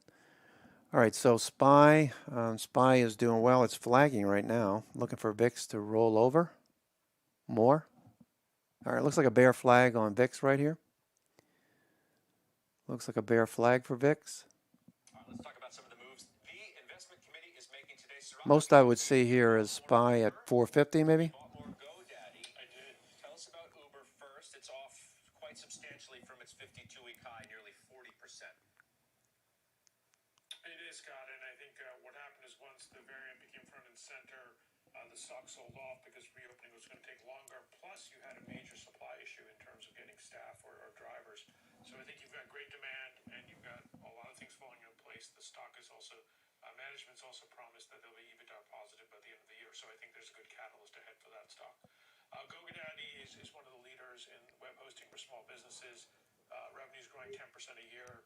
Speaker 1: All right, so SPY is doing well. It's flagging right now. Looking for VIX to roll over more. All right, looks like a bear flag on VIX right here. Looks like a bear flag for VIX.
Speaker 5: Let's talk about some of the moves the investment committee is making today.
Speaker 1: Most I would see here is SPY at 450 maybe.
Speaker 5: Bought more GoDaddy. I did. Tell us about Uber first. It's off quite substantially from its 52-week high, nearly 40%.
Speaker 8: It is, Scott, and I think what happened is once the variant became front and center, the stock sold off because reopening was going to take longer. Plus, you had a major supply issue in terms of getting staff or drivers. So I think you've got great demand, and you've got a lot of things falling into place. The stock is also, management's also promised that they'll be EBITDA positive by the end of the year. So I think there's a good catalyst ahead for that stock. GoDaddy is one of the leaders in web hosting for small businesses. Revenue's growing 10% a year.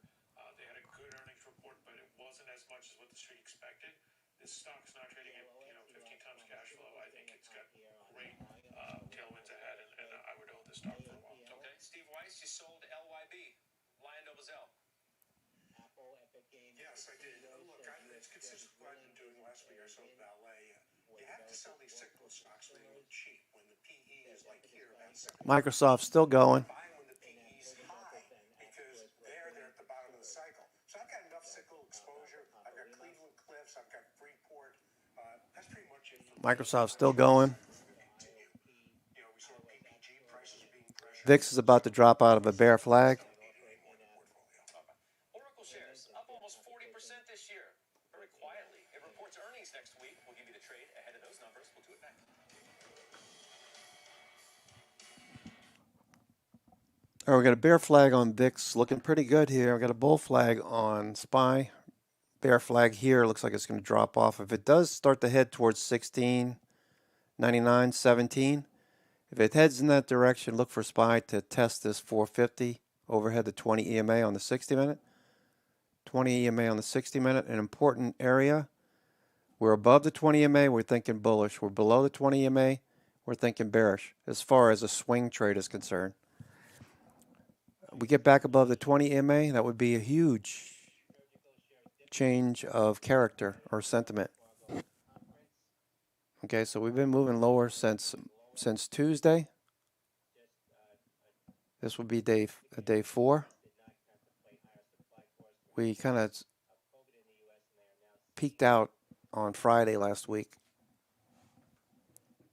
Speaker 8: They had a good earnings report, but it wasn't as much as what the street expected. This stock's not trading at 15 times cash flow. I think it's got great tailwinds ahead, and I would own this stock for a while.
Speaker 5: Okay, Steve Weiss, you sold LYB, LyondellBasell.
Speaker 7: Yes, I did. Look, it's consistent with what I've been doing the last week or so with Ballet. You have to sell these cyclical stocks when they're cheap, when the PE is like here, about 7.
Speaker 1: Microsoft's still going.
Speaker 7: Buy when the PE is high because they're at the bottom of the cycle. So I've got enough cyclical exposure. I've got Cleveland Cliffs. I've got Freeport. That's pretty much it.
Speaker 1: Microsoft's still going.
Speaker 7: You know, we saw PPG prices being pressured.
Speaker 1: VIX is about to drop out of a bear flag.
Speaker 5: Oracle shares up almost 40% this year, very quietly. It reports earnings next week. We'll give you the trade ahead of those numbers. We'll do it next.
Speaker 1: All right, we got a bear flag on VIX, looking pretty good here. We got a bull flag on SPY. Bear flag here, looks like it's going to drop off. If it does start to head towards 16.99, 17, if it heads in that direction, look for SPY to test this 450 overhead the 20 EMA on the 60 minute. 20 EMA on the 60 minute, an important area. We're above the 20 EMA, we're thinking bullish. We're below the 20 EMA, we're thinking bearish as far as a swing trade is concerned. We get back above the 20 EMA, that would be a huge change of character or sentiment. Okay, so we've been moving lower since Tuesday. This would be day 4. We kind of peaked out on Friday last week.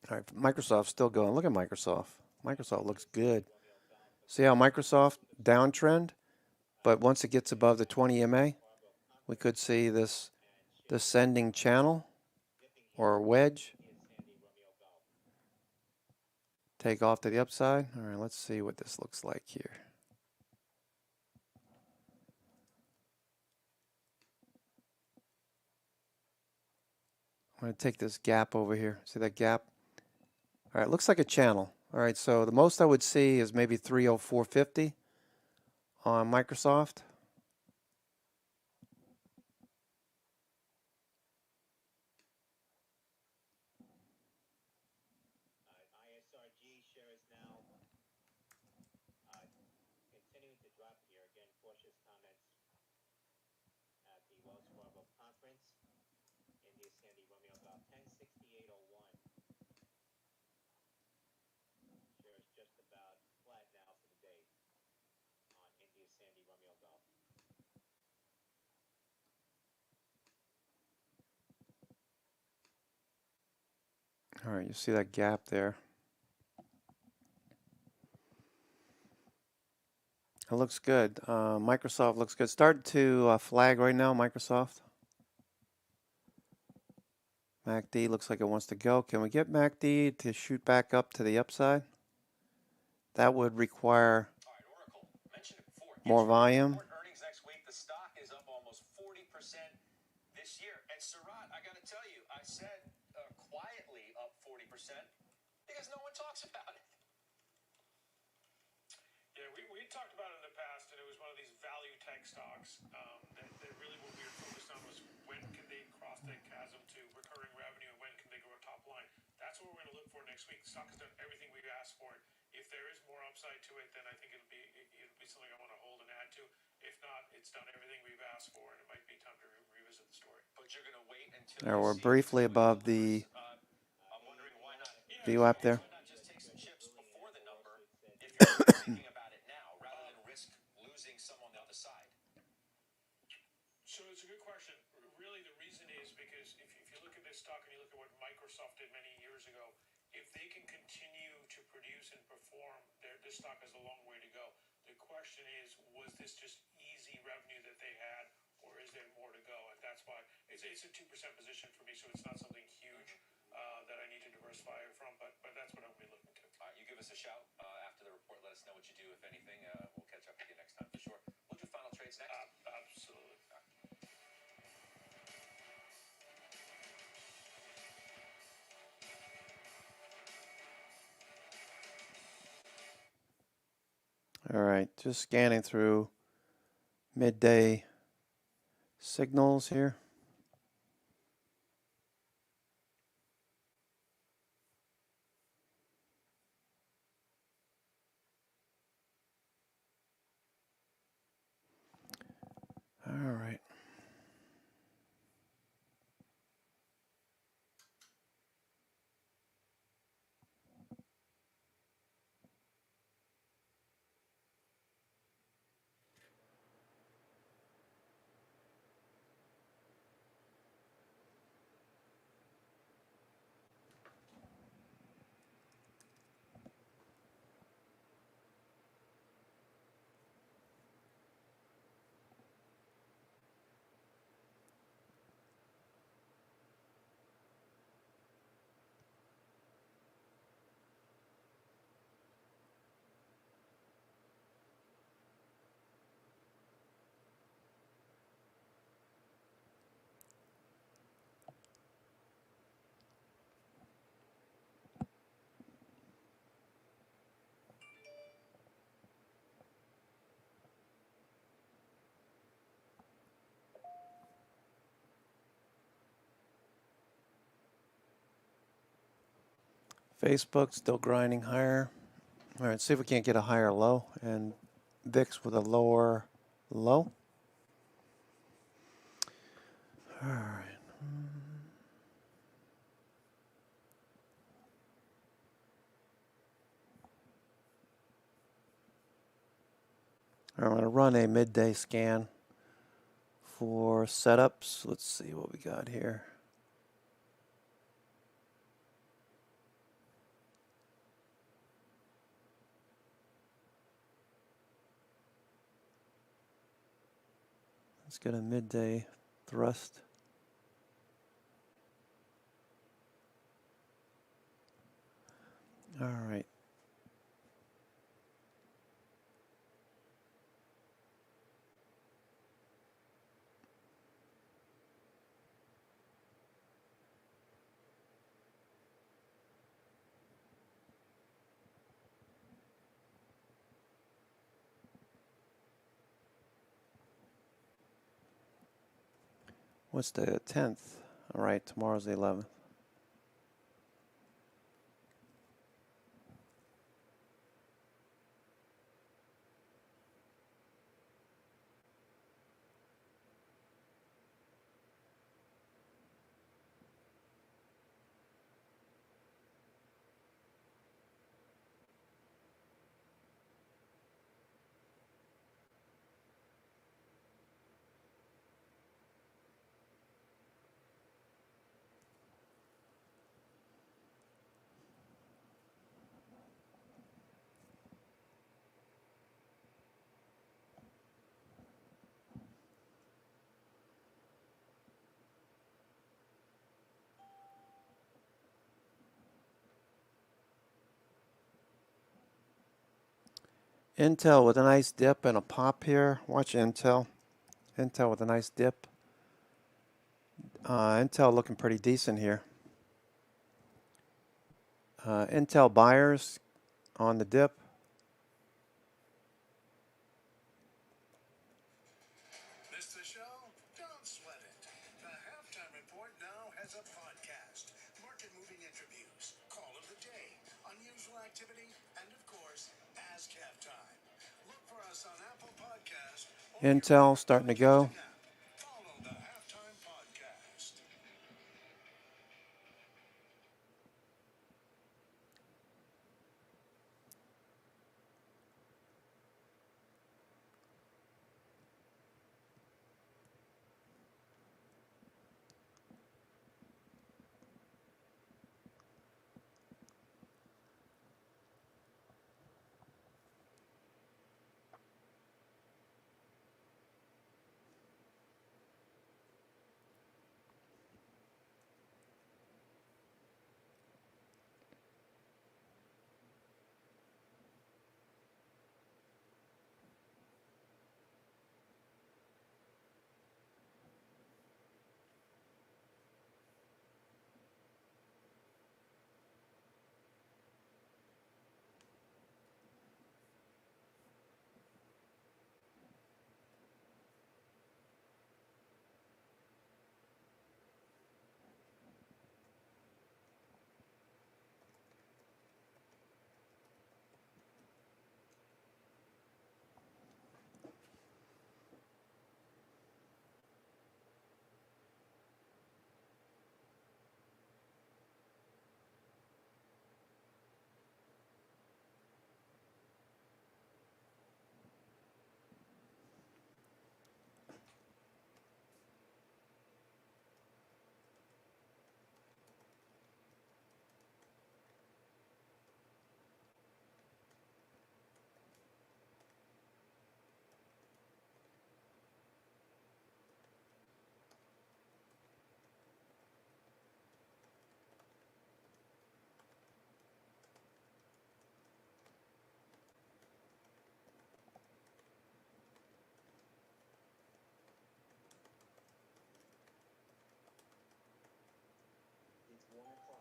Speaker 1: All right, Microsoft's still going. Look at Microsoft. Microsoft looks good. See how Microsoft downtrend, but once it gets above the 20 EMA, we could see this descending channel or wedge take off to the upside. All right, let's see what this looks like here. I'm going to take this gap over here. See that gap? All right, looks like a channel. All right, so the most I would see is maybe 304.50 on Microsoft.
Speaker 2: ISRG share is now continuing to drop here. Again, cautious comments at the Wells Fargo conference. India Sandy Romeo Golf 1068.01. Share is just about flat now for the day on India Sandy Romeo Golf.
Speaker 1: All right, you see that gap there. It looks good. Microsoft looks good. Starting to flag right now, Microsoft. MACD looks like it wants to go. Can we get MACD to shoot back up to the upside? That would require
Speaker 5: All right, Oracle, mentioned it before.
Speaker 1: more volume.
Speaker 5: Report earnings next week. The stock is up almost 40% this year. And Surratt, I got to tell you, I said quietly up 40% because no one talks about it.
Speaker 8: Yeah, we talked about it in the past, and it was one of these value tech stocks that really what we were focused on was when can they cross that chasm to recurring revenue and when can they grow top line. That's what we're going to look for next week. The stock has done everything we've asked for it. If there is more upside to it, then I think it'll be something I want to hold and add to. If not, it's done everything we've asked for, and it might be time to revisit the story.
Speaker 5: But you're going to wait until
Speaker 1: Now
Speaker 5: you
Speaker 1: we're
Speaker 5: see
Speaker 1: briefly above the
Speaker 5: I'm wondering why not.
Speaker 1: VWAP there.
Speaker 5: Why not just take some chips before the number if you're thinking about it now rather than risk losing some on the other side?
Speaker 8: So it's a good question. Really, the reason is because if you look at this stock and you look at what Microsoft did many years ago, if they can continue to produce and perform, this stock has a long way to go. The question is, was this just easy revenue that they had, or is there more to go? And that's why it's a 2% position for me, so it's not something huge that I need to diversify it from, but that's what I'm going to be looking to.
Speaker 5: All right, you give us a shout after the report. Let us know what you do, if anything. We'll catch up with you next time for sure. We'll do final trades next.
Speaker 8: Absolutely.
Speaker 1: All right, just scanning through midday signals here. All right. Facebook still grinding higher. All right, see if we can't get a higher low, and VIX with a lower low. All right. I'm going to run a midday scan for setups. Let's see what we got here. Let's get a midday thrust. All right. What's the 10th? All right, tomorrow's the 11th. Intel with a nice dip and a pop here. Watch Intel. Intel with a nice dip. Intel looking pretty decent here. Intel buyers on the dip.
Speaker 7: Missed the show? Don't sweat it. The Halftime Report now has a podcast. Market-moving interviews, call of the day, unusual activity, and of course, Ask Halftime. Look for us on Apple Podcast.
Speaker 1: Intel starting to go.
Speaker 7: Follow the Halftime Podcast.
Speaker 3: It's 1 o'clock.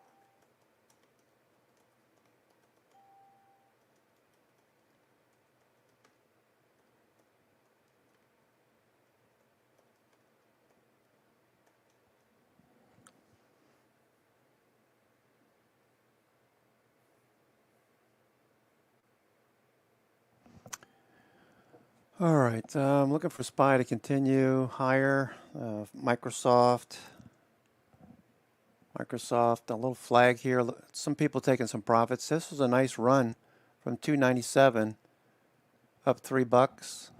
Speaker 1: All right, I'm looking for SPY to continue higher. Microsoft, a little flag here. Some people taking some profits. This was a nice run from 297 up $3.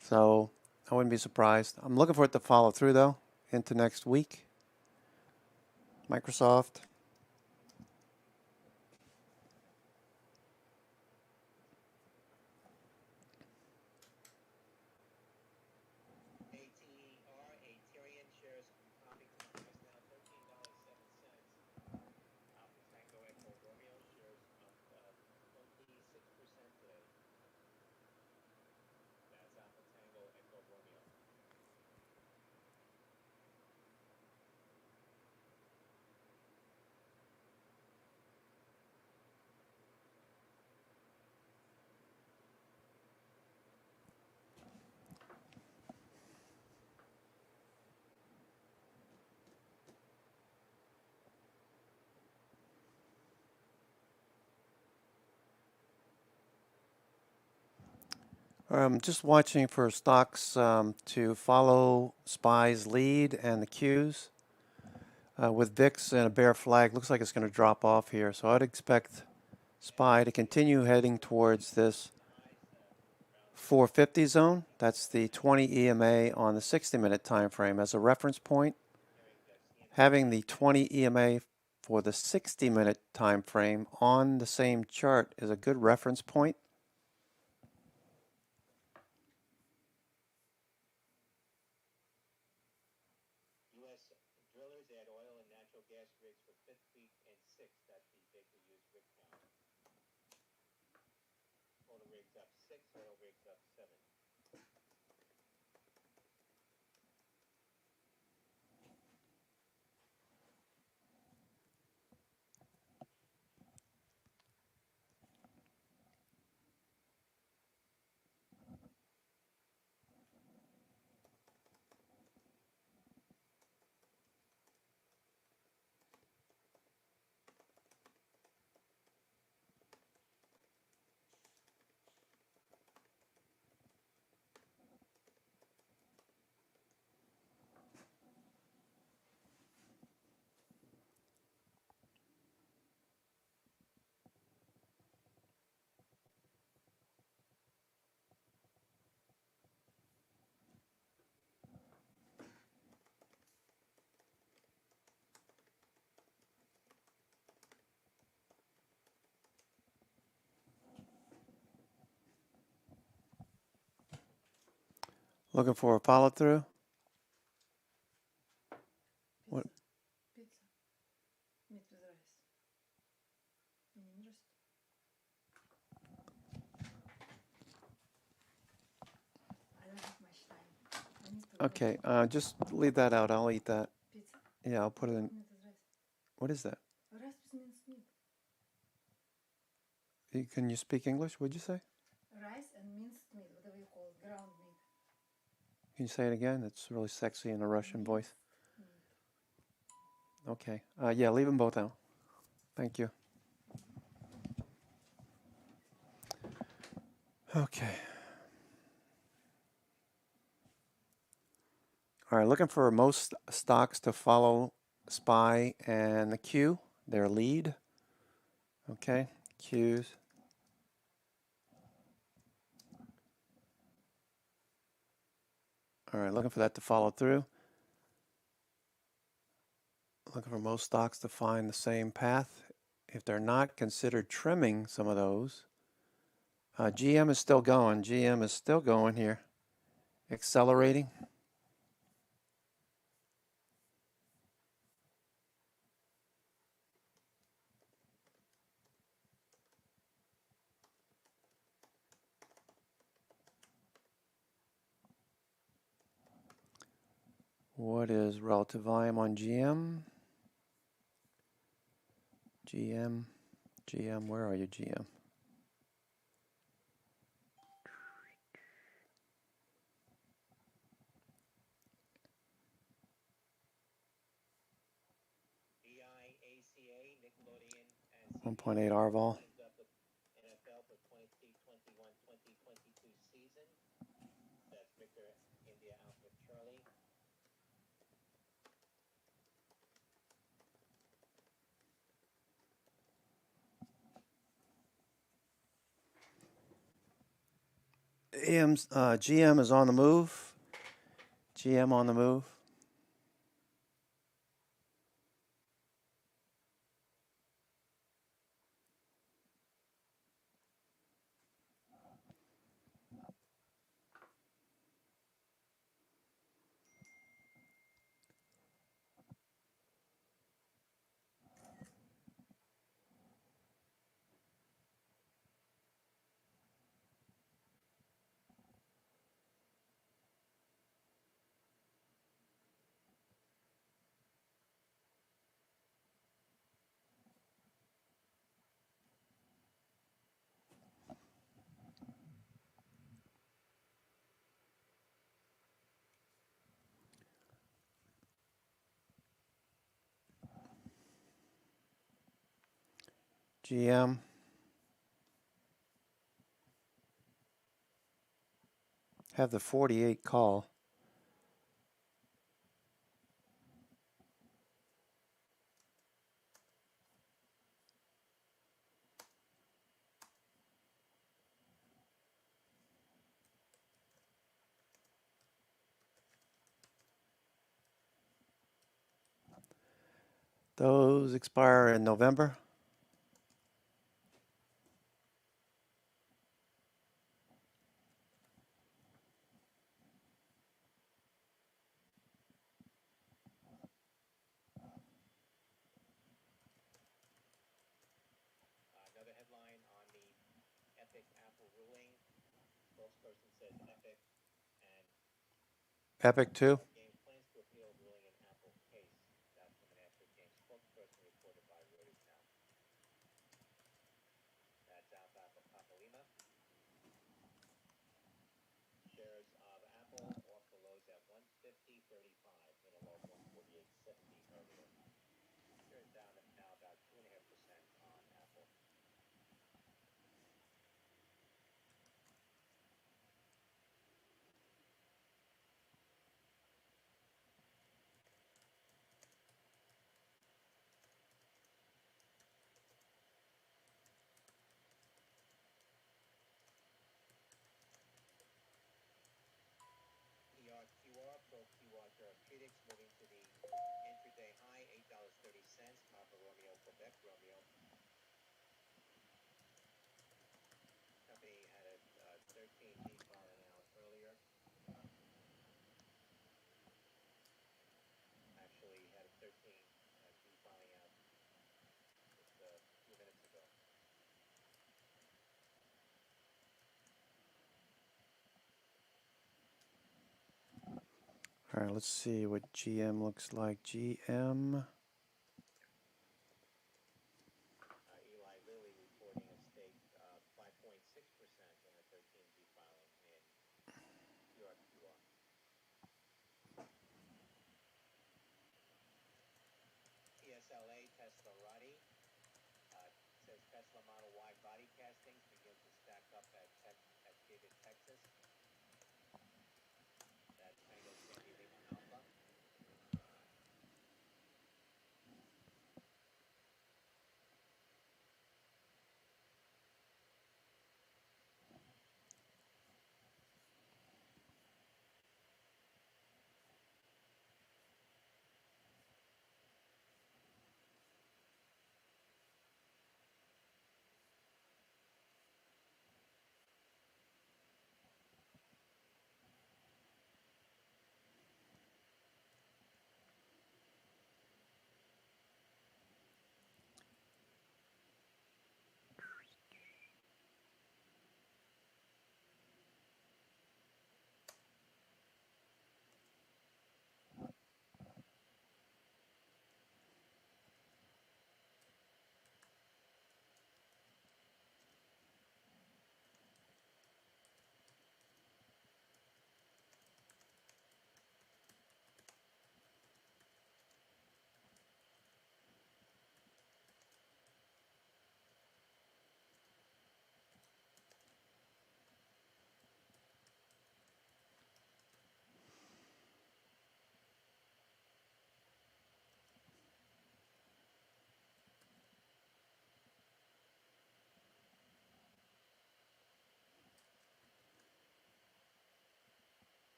Speaker 1: So I wouldn't be surprised. I'm looking for it to follow through though into next week. Microsoft.
Speaker 2: ATR, Aterian shares popping to the highs now, $13.07. Alpha Tango Echo Romeo shares up 26% today. That's Alpha Tango Echo Romeo.
Speaker 1: Just watching for stocks to follow SPY's lead and the Qs. With VIX and a bear flag, looks like it's going to drop off here. So I'd expect SPY to continue heading towards this 450 zone. That's the 20 EMA on the 60-minute time frame as a reference point. Having the 20 EMA for the 60-minute time frame on the same chart is a good reference point.
Speaker 2: U.S. drillers add oil and natural gas rigs for fifth week and sixth. That's the Baker Hughes rig count. Total rigs up 6, oil rigs up 7.
Speaker 1: Looking for a follow through. What?
Speaker 11: Pizza. Meat with rice. Any interest? I don't have much time. I need to
Speaker 1: Okay, just leave that out. I'll eat that.
Speaker 11: Pizza?
Speaker 1: Yeah, I'll put it in.
Speaker 11: Meat with rice.
Speaker 1: What is that?
Speaker 11: Rice with minced meat.
Speaker 1: Can you speak English? What'd you say?
Speaker 11: Rice and minced meat, whatever you call it, ground meat.
Speaker 1: Can you say it again? It's really sexy in a Russian voice. Okay. Yeah, leave them both out. Thank you. Okay. All right, looking for most stocks to follow SPY and the Q, their lead. Okay, Qs. All right, looking for that to follow through. Looking for most stocks to find the same path. If they're not, consider trimming some of those. GM is still going. GM is still going here. Accelerating. What is relative volume on GM? GM, where are you, GM?
Speaker 2: EIACA, Nickelodeon, and
Speaker 1: 1.8 RVol.
Speaker 2: teamed up with NFL for 2021-2022 season. That's Victor India Alpha Charlie.
Speaker 1: GM is on the move. GM on the move. GM. have the 48 call. Those expire in November.
Speaker 2: Another headline on the Epic Apple ruling. Spokesperson says Epic and
Speaker 1: Epic 2.
Speaker 2: Games plans to appeal ruling in Apple's case. That's from an Epic Games spokesperson reported by Reuters now. That's Papalima. Shares of Apple off the lows at 150.35, hit a low of 148.70 earlier. Shares down now about 2.5% on Apple. Pro QR Therapeutics moving to the intraday high, $8.30. Papa Romeo, Quebec Romeo. Company had a 13G filing out earlier. Actually had a 13G filing out just a few minutes ago.
Speaker 1: All right, let's see what GM looks like. GM.
Speaker 2: Eli Lilly reporting a stake of 5.6% in a 13G filing in QRQR. TSLA Tesla Roddy says Tesla Model Y body castings begin to stack up at Giga, Texas. That's Tango Sandy Lima Alpha.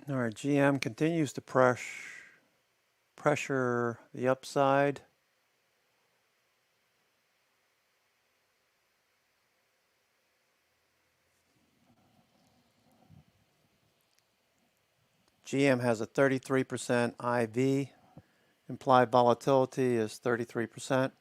Speaker 1: All right, GM continues to pressure the upside. GM has a 33% IV. Implied volatility is 33%.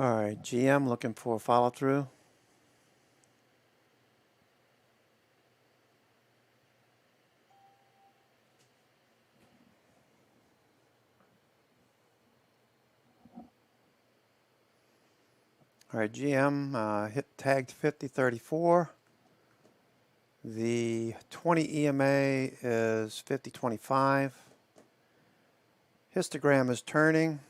Speaker 1: All right, GM looking for follow through. All right, GM hit tagged 5034. The 20 EMA is 5025. Histogram is turning.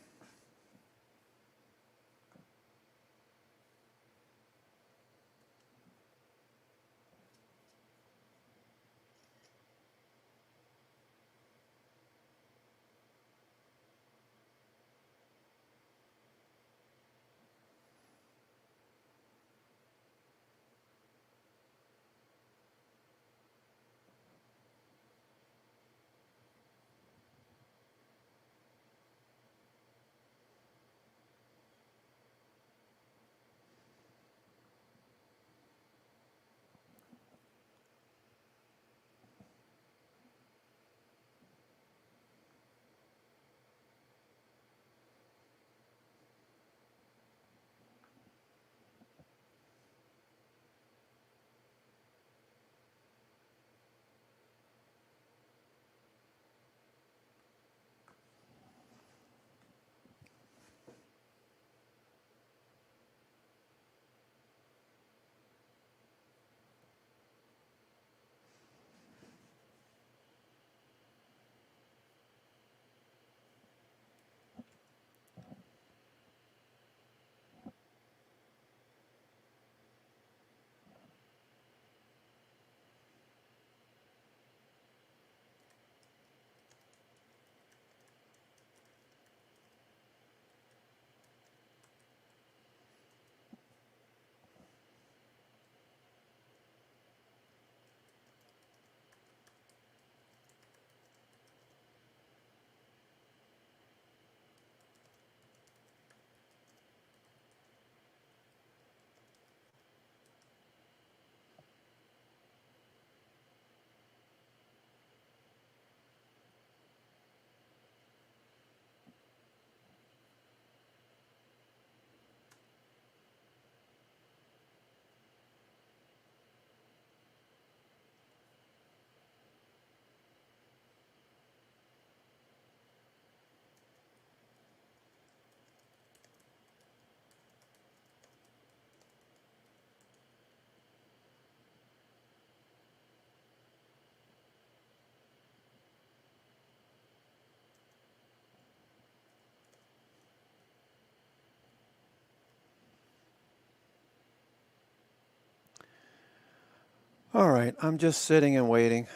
Speaker 1: All right, I'm just sitting and waiting.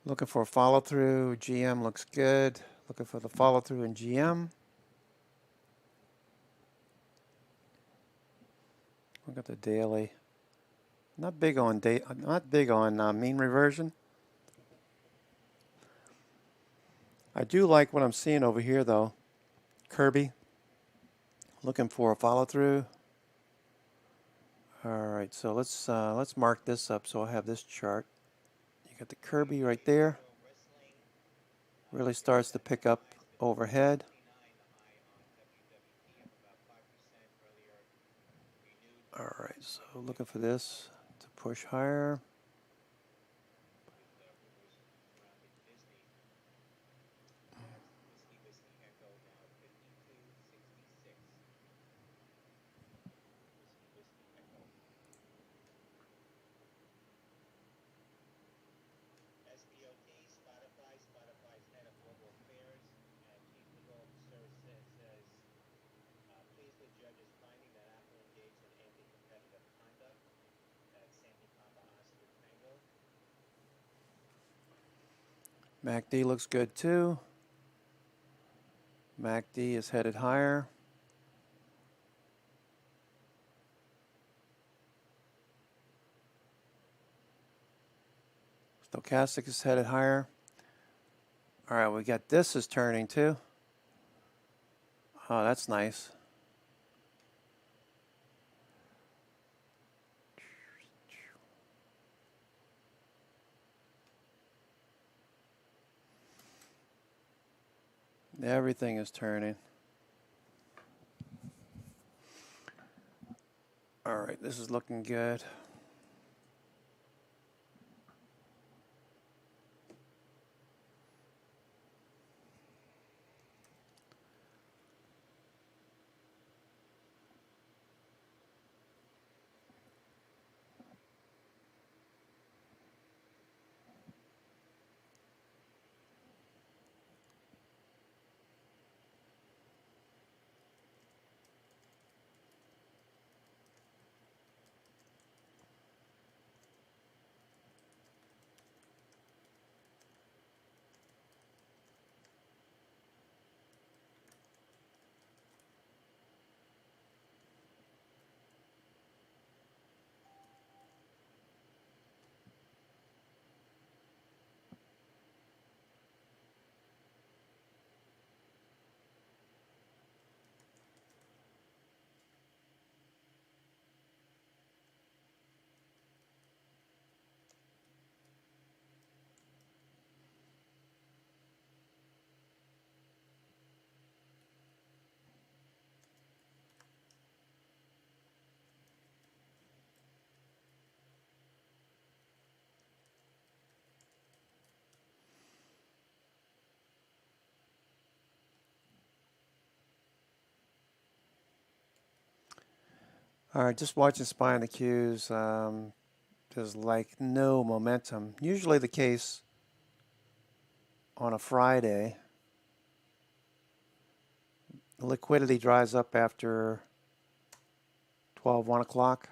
Speaker 1: Looking for a follow through. GM looks good. Looking for the follow through in GM. Look at the daily. Not big on mean reversion. I do like what I'm seeing over here though. Kirby, looking for a follow through. All right, so let's mark this up so I'll have this chart. You got the Kirby right there. Really starts to pick up overhead. All right, so looking for this to push higher.
Speaker 2: Spotify's head of global affairs and chief legal officer says, pleased with judges finding that Apple engaged in anti-competitive conduct. That's Santi Papa Oscar Tango.
Speaker 1: MACD looks good too. MACD is headed higher. Stochastic is headed higher. All right, we got this is turning too. Oh, that's nice. Everything is turning. All right, this is looking good. All right, just watching SPY on the Qs. There's like no momentum. Usually the case on a Friday. The liquidity dries up after 12, 1 o'clock.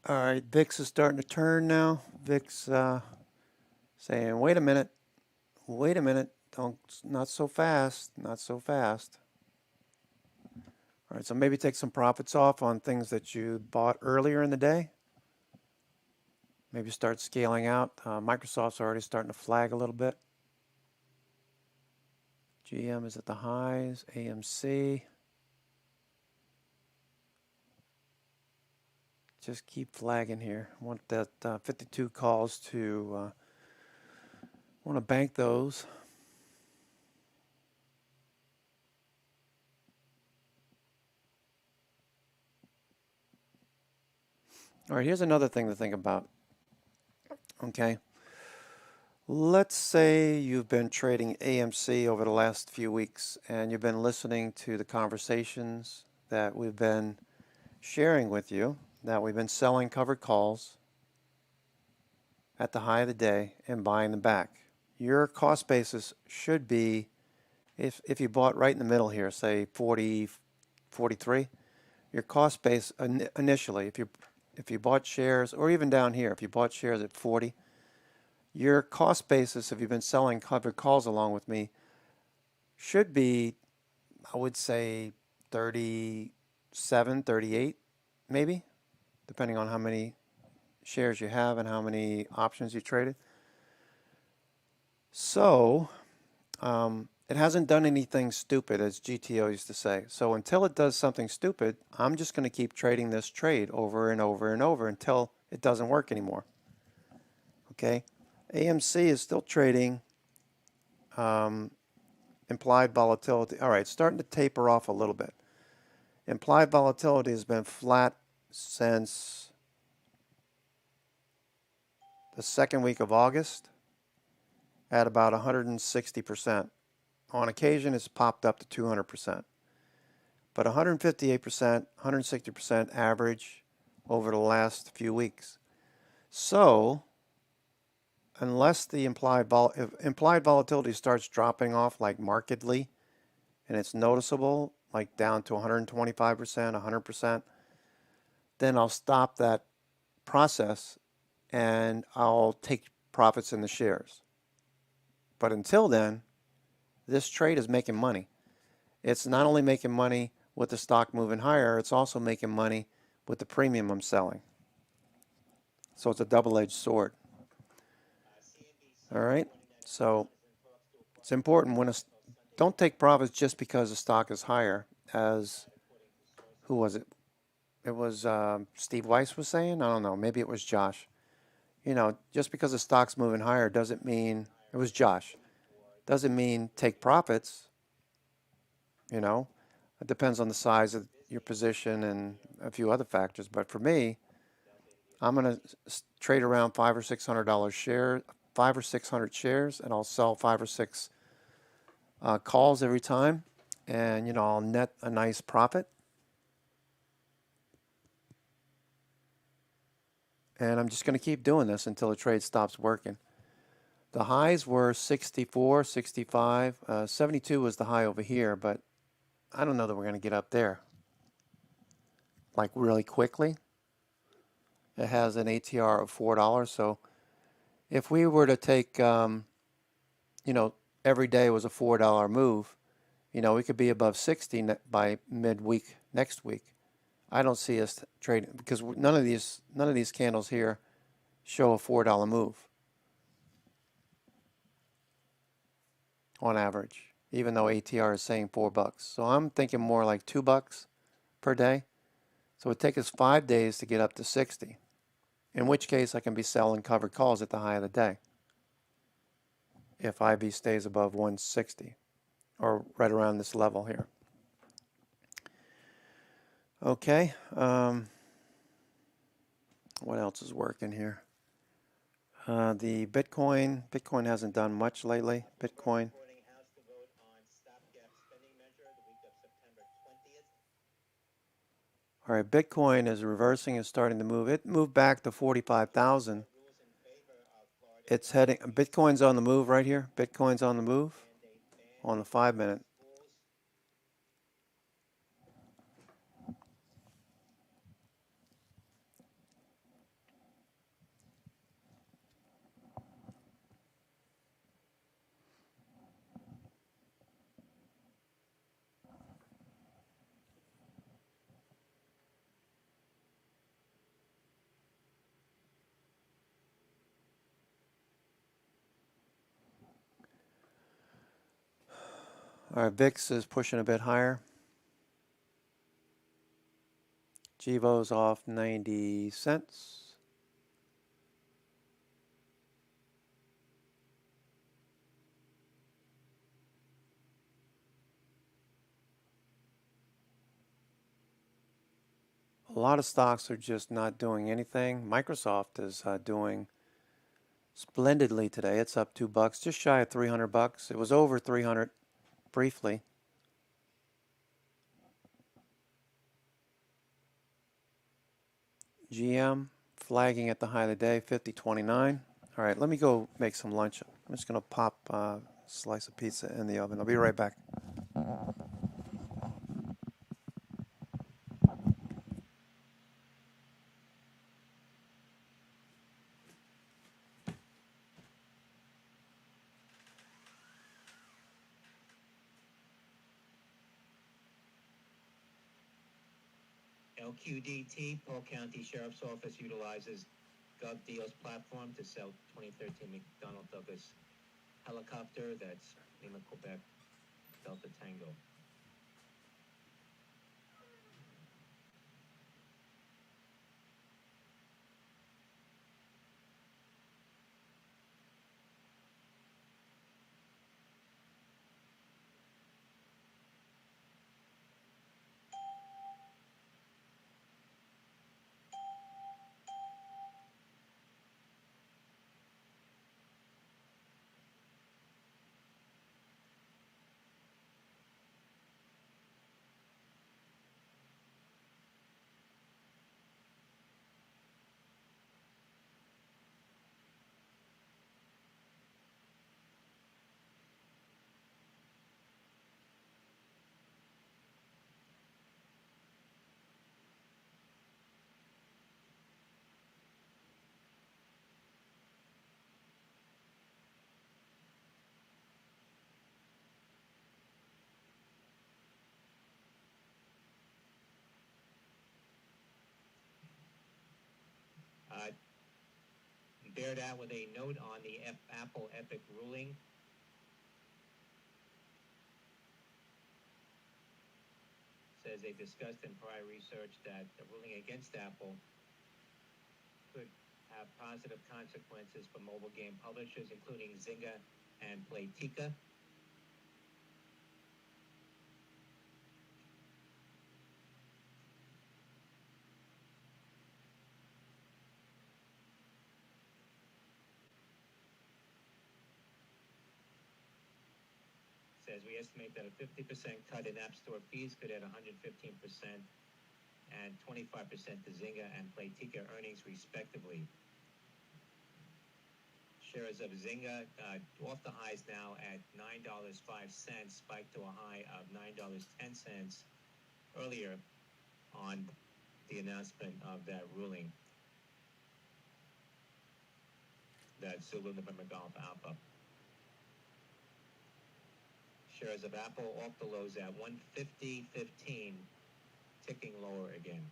Speaker 1: All right, VIX is starting to turn now. VIX saying, wait a minute, don't, not so fast, not so fast. All right, so maybe take some profits off on things that you bought earlier in the day. Maybe start scaling out. Microsoft's already starting to flag a little bit. GM is at the highs, AMC. just keep flagging here. I want that 52 calls to, want to bank those. All right, here's another thing to think about. Okay. Let's say you've been trading AMC over the last few weeks and you've been listening to the conversations that we've been sharing with you, that we've been selling covered calls at the high of the day and buying them back. Your cost basis should be, if you bought right in the middle here, say 40, 43, your cost base initially, if you bought shares, or even down here, if you bought shares at 40, your cost basis, if you've been selling covered calls along with me, should be, I would say, 37, 38, maybe, depending on how many shares you have and how many options you traded. So, it hasn't done anything stupid, as GTO used to say. So until it does something stupid, I'm just going to keep trading this trade over and over and over until it doesn't work anymore. Okay? AMC is still trading implied volatility. All right, starting to taper off a little bit. Implied volatility has been flat since the second week of August at about 160%. On occasion, it's popped up to 200%. But 158%, 160% average over the last few weeks. So, unless the implied volatility starts dropping off like markedly, and it's noticeable, like down to 125%, 100%, then I'll stop that process and I'll take profits in the shares. But until then, this trade is making money. It's not only making money with the stock moving higher, it's also making money with the premium I'm selling. So it's a double-edged sword. All right? So it's important don't take profits just because the stock is higher, as, who was it? It was Steve Weiss was saying? I don't know. Maybe it was Josh. You know, just because the stock's moving higher doesn't mean, it was Josh, doesn't mean take profits. You know, it depends on the size of your position and a few other factors. But for me, I'm going to trade around $500 or $600 5 or 600 shares, and I'll sell 5 or 6 calls every time, and you know, I'll net a nice profit. And I'm just going to keep doing this until the trade stops working. The highs were 64, 65, 72 was the high over here, but I don't know that we're going to get up there like really quickly. It has an ATR of $4, so if we were to take, you know, every day was a $4 move, you know, we could be above 60 by midweek next week. I don't see us trading because none of these candles here show a $4 move on average, even though ATR is saying $4. So I'm thinking more like $2 per day. So it would take us 5 days to get up to 60, in which case I can be selling covered calls at the high of the day if IB stays above 160 or right around this level here. Okay. What else is working here? The Bitcoin hasn't done much lately. Bitcoin. All right, Bitcoin is reversing and starting to move. It moved back to 45,000. It's heading, Bitcoin's on the move right here. Bitcoin's on the move on the 5-minute. All right, VIX is pushing a bit higher. Givo's off 90 cents. A lot of stocks are just not doing anything. Microsoft is doing splendidly today. It's up $2, just shy of 300 bucks. It was over 300 briefly. GM flagging at the high of the day, 50.29. All right, let me go make some lunch. I'm just going to pop a slice of pizza in the oven. I'll be right back.
Speaker 2: LQDT, Polk County Sheriff's Office utilizes GovDeals platform to sell 2013 McDonnell Douglas helicopter. That's Lima, Quebec, Delta Tango. Bared out with a note on the Apple Epic ruling. Says they discussed in prior research that the ruling against Apple could have positive consequences for mobile game publishers, including Zynga and Playtika. Says we estimate that a 50% cut in App Store fees could add 115% and 25% to Zynga and Playtika earnings, respectively. Shares of Zynga off the highs now at $9.05, spiked to a high of $9.10 earlier on the announcement of that ruling. That Zulu November Golf Alpha. Shares of Apple off the lows at 150.15, ticking lower again.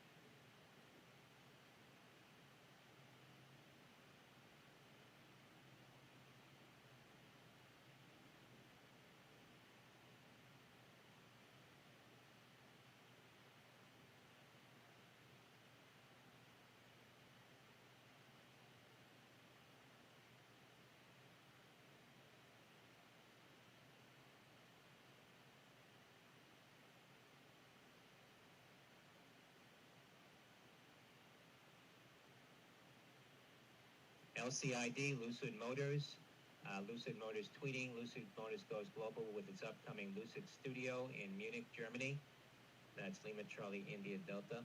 Speaker 2: LCID, Lucid Motors. Lucid Motors tweeting, Lucid Motors goes global with its upcoming Lucid Studio in Munich, Germany. That's Lima Charlie India Delta.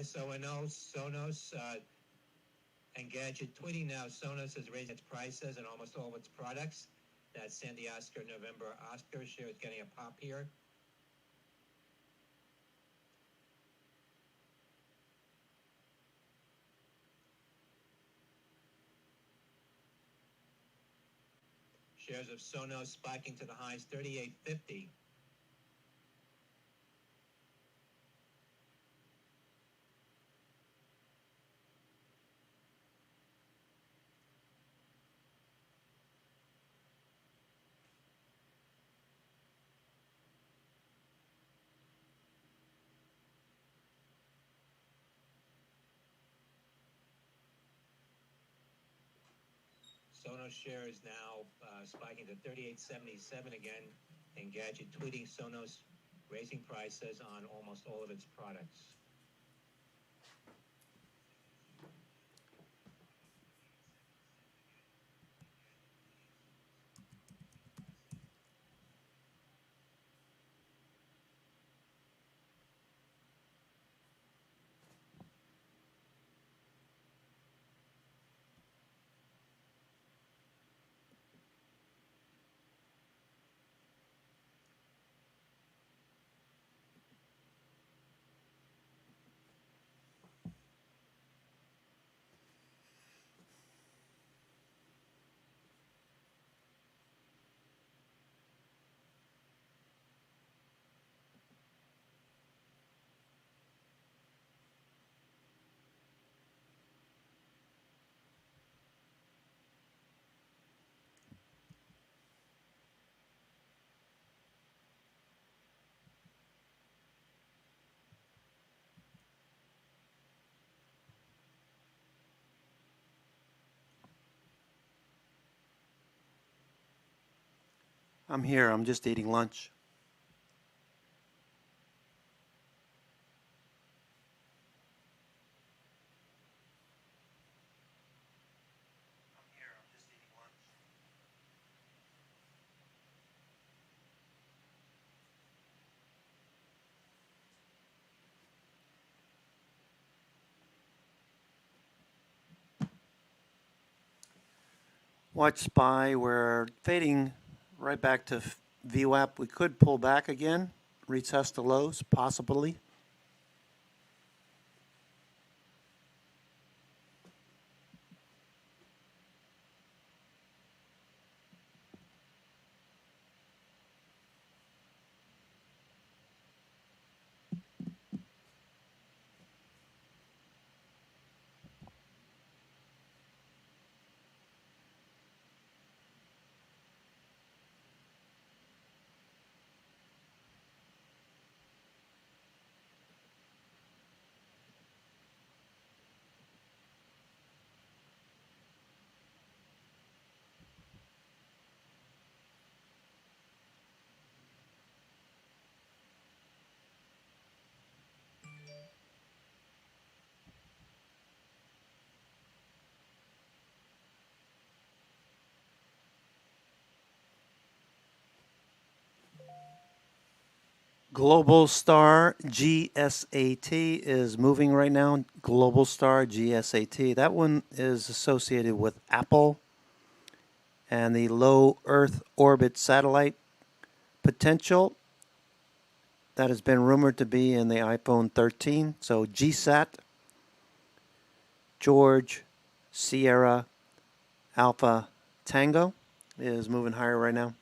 Speaker 2: SONO, Sonos, Engadget tweeting now. Sonos is raising its prices on almost all of its products. That's Sandy Oscar, November Oscar. Share is getting a pop here. Shares of Sonos spiking to the highs, 38.50. Sonos share is now spiking to 38.77 again. Engadget tweeting Sonos raising prices on almost all of its products.
Speaker 1: I'm here. I'm just eating lunch. Watch SPY. We're fading right back to VWAP. We could pull back again, retest the lows, possibly. Global Star GSAT is moving right now. Global Star GSAT. That one is associated with Apple and the low Earth orbit satellite potential that has been rumored to be in the iPhone 13. So GSAT, George, Sierra, Alpha, Tango is moving higher right now.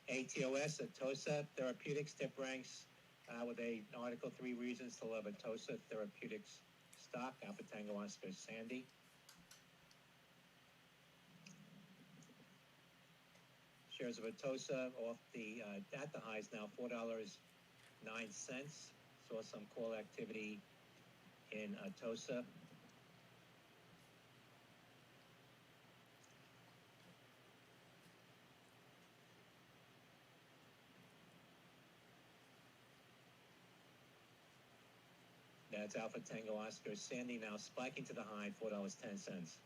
Speaker 2: ATOS, Atosa Therapeutics, tip ranks with an Article 3 reasons to love Atosa Therapeutics stock, Alpha Tango Oscar Sandy. Shares of Atosa off the at the highs now $4.09. Saw some call activity in Atosa. That's Alpha Tango Oscar Sandy now spiking to the high, $4.10.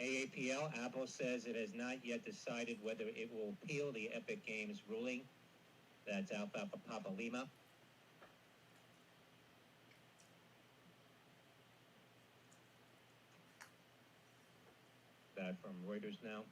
Speaker 2: AAPL, Apple says it has not yet decided whether it will appeal the Epic Games ruling. That's Alpha Papa Lima. That from Reuters now.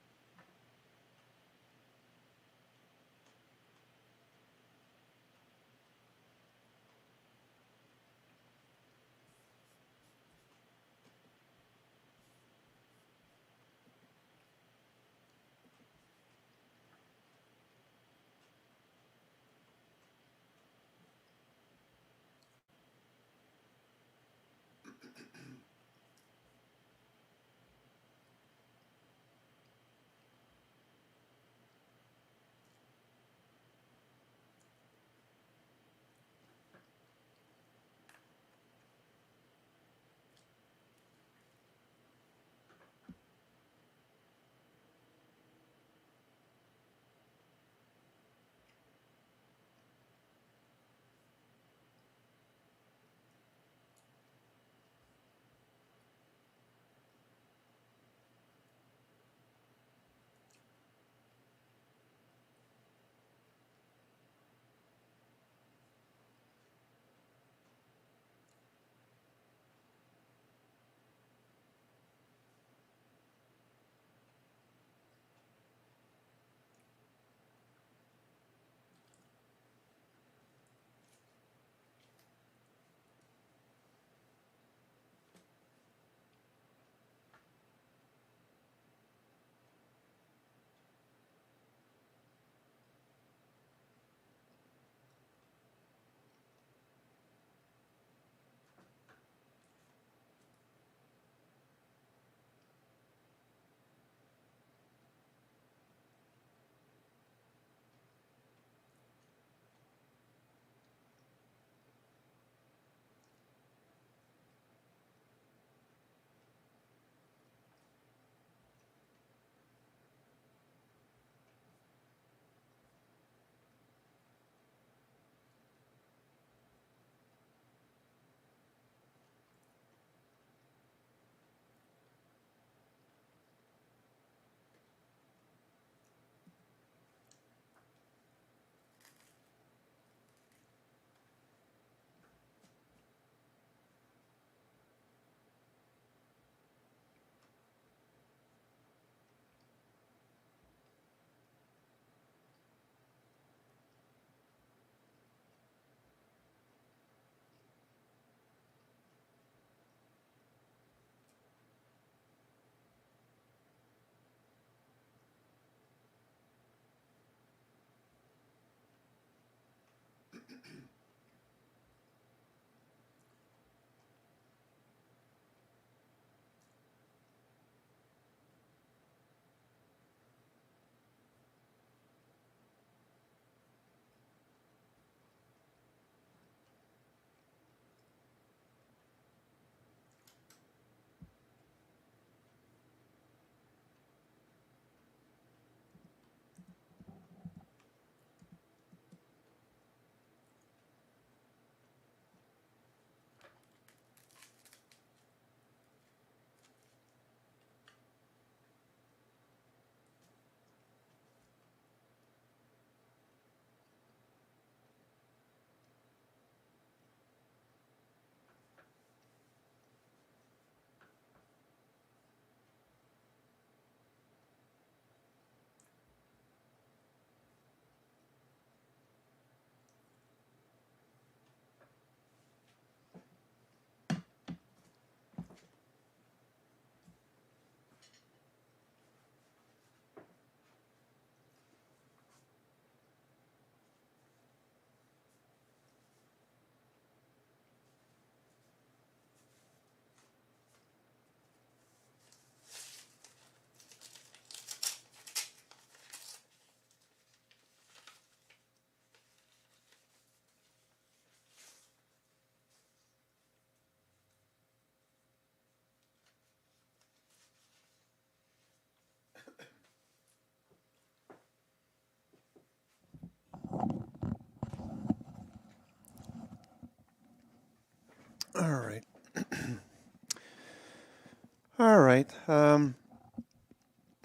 Speaker 1: right.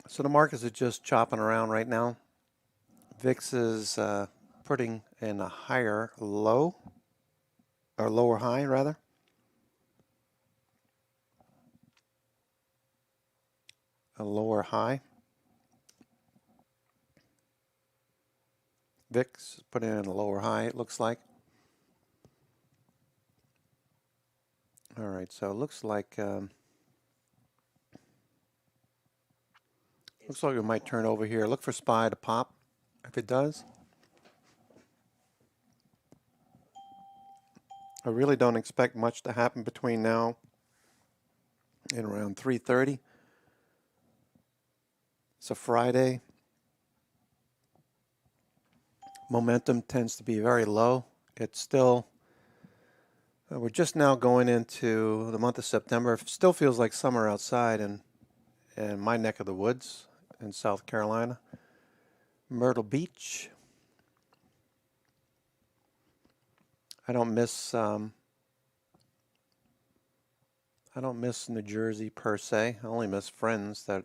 Speaker 1: So the markets are just chopping around right now. VIX is putting in a higher low, or lower high rather. A lower high. VIX is putting in a lower high, it looks like. All right, so it looks like it might turn over here. Look for SPY to pop. If it does, I really don't expect much to happen between now and around 3:30. It's a Friday. Momentum tends to be very low. It's still, we're just now going into the month of September. It still feels like summer outside in my neck of the woods in South Carolina. Myrtle Beach. I don't miss New Jersey per se. I only miss friends that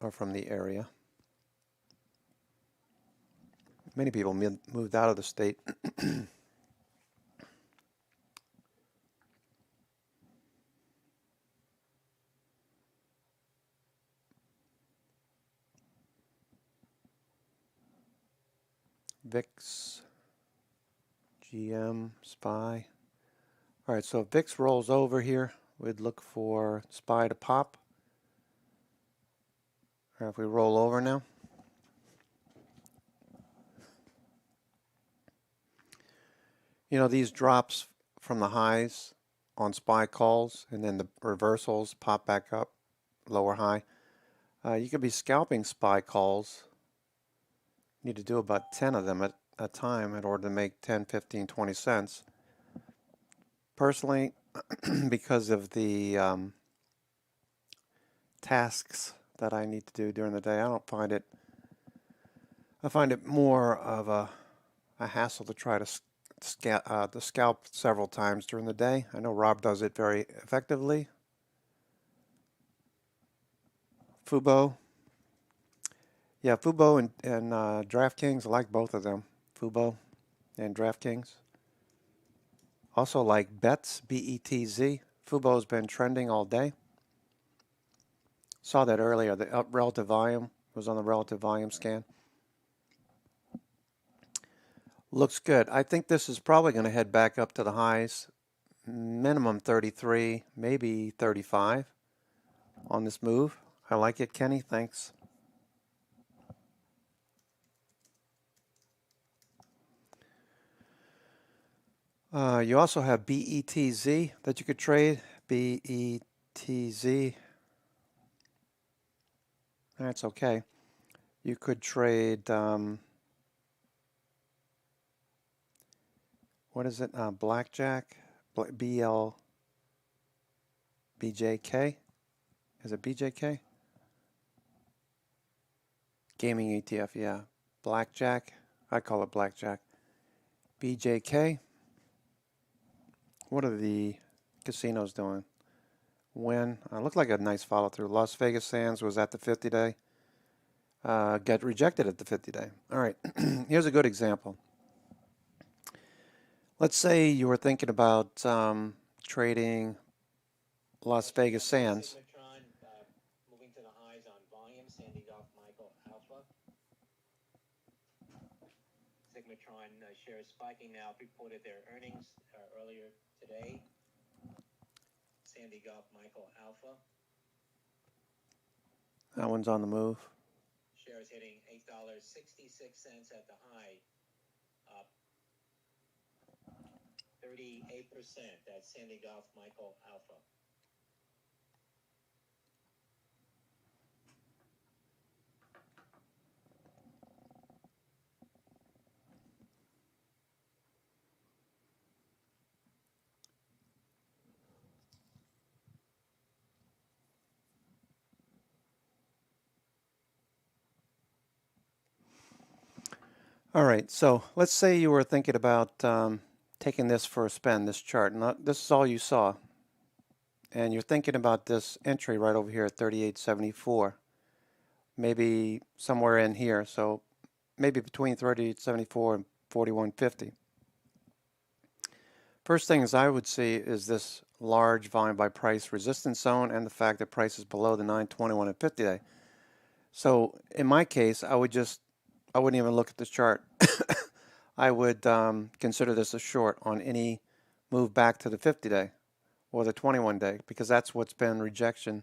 Speaker 1: are from the area. Many people moved out of the state. VIX, GM, SPY. All right, so if VIX rolls over here, we'd look for SPY to pop. Or if we roll over now. You know, these drops from the highs on SPY calls and then the reversals pop back up, lower high. You could be scalping SPY calls. You need to do about 10 of them at a time in order to make 10, 15, 20 cents. Personally, because of the tasks that I need to do during the day, I find it more of a hassle to try to scalp several times during the day. I know Rob does it very effectively. Fubo. Yeah, Fubo and DraftKings, I like both of them. Fubo and DraftKings. Also like Betz, B-E-T-Z. Fubo's been trending all day. Saw that earlier. The relative volume was on the relative volume scan. Looks good. I think this is probably going to head back up to the highs. Minimum 33, maybe 35 on this move. I like it, Kenny. Thanks. You also have BETZ that you could trade. BETZ. That's okay. You could trade, what is it? Blackjack? BJK? Is it BJK? Gaming ETF, yeah. Blackjack. I call it Blackjack. BJK. What are the casinos doing? When? Looked like a nice follow through. Las Vegas Sands was at the 50-day. Got rejected at the 50-day. All right. Here's a good example. Let's say you were thinking about trading Las Vegas Sands.
Speaker 2: Moving to the highs on volume. Sandy Golf Michael Alpha. Sigmatron shares spiking now. Reported their earnings earlier today. Sandy Golf Michael Alpha.
Speaker 1: That one's on the move.
Speaker 2: Shares hitting $8.66 at the high, up 38%. That's Sandy Golf Michael Alpha.
Speaker 1: All right, so let's say you were thinking about taking this for a spin, this chart. This is all you saw. and you're thinking about this entry right over here at 38.74, maybe somewhere in here, so maybe between 38.74 and 41.50. First things I would see is this large volume by price resistance zone and the fact that price is below the 921 and 50 day. So in my case, I wouldn't even look at this chart. I would consider this a short on any move back to the 50 day or the 21 day, because that's what's been rejection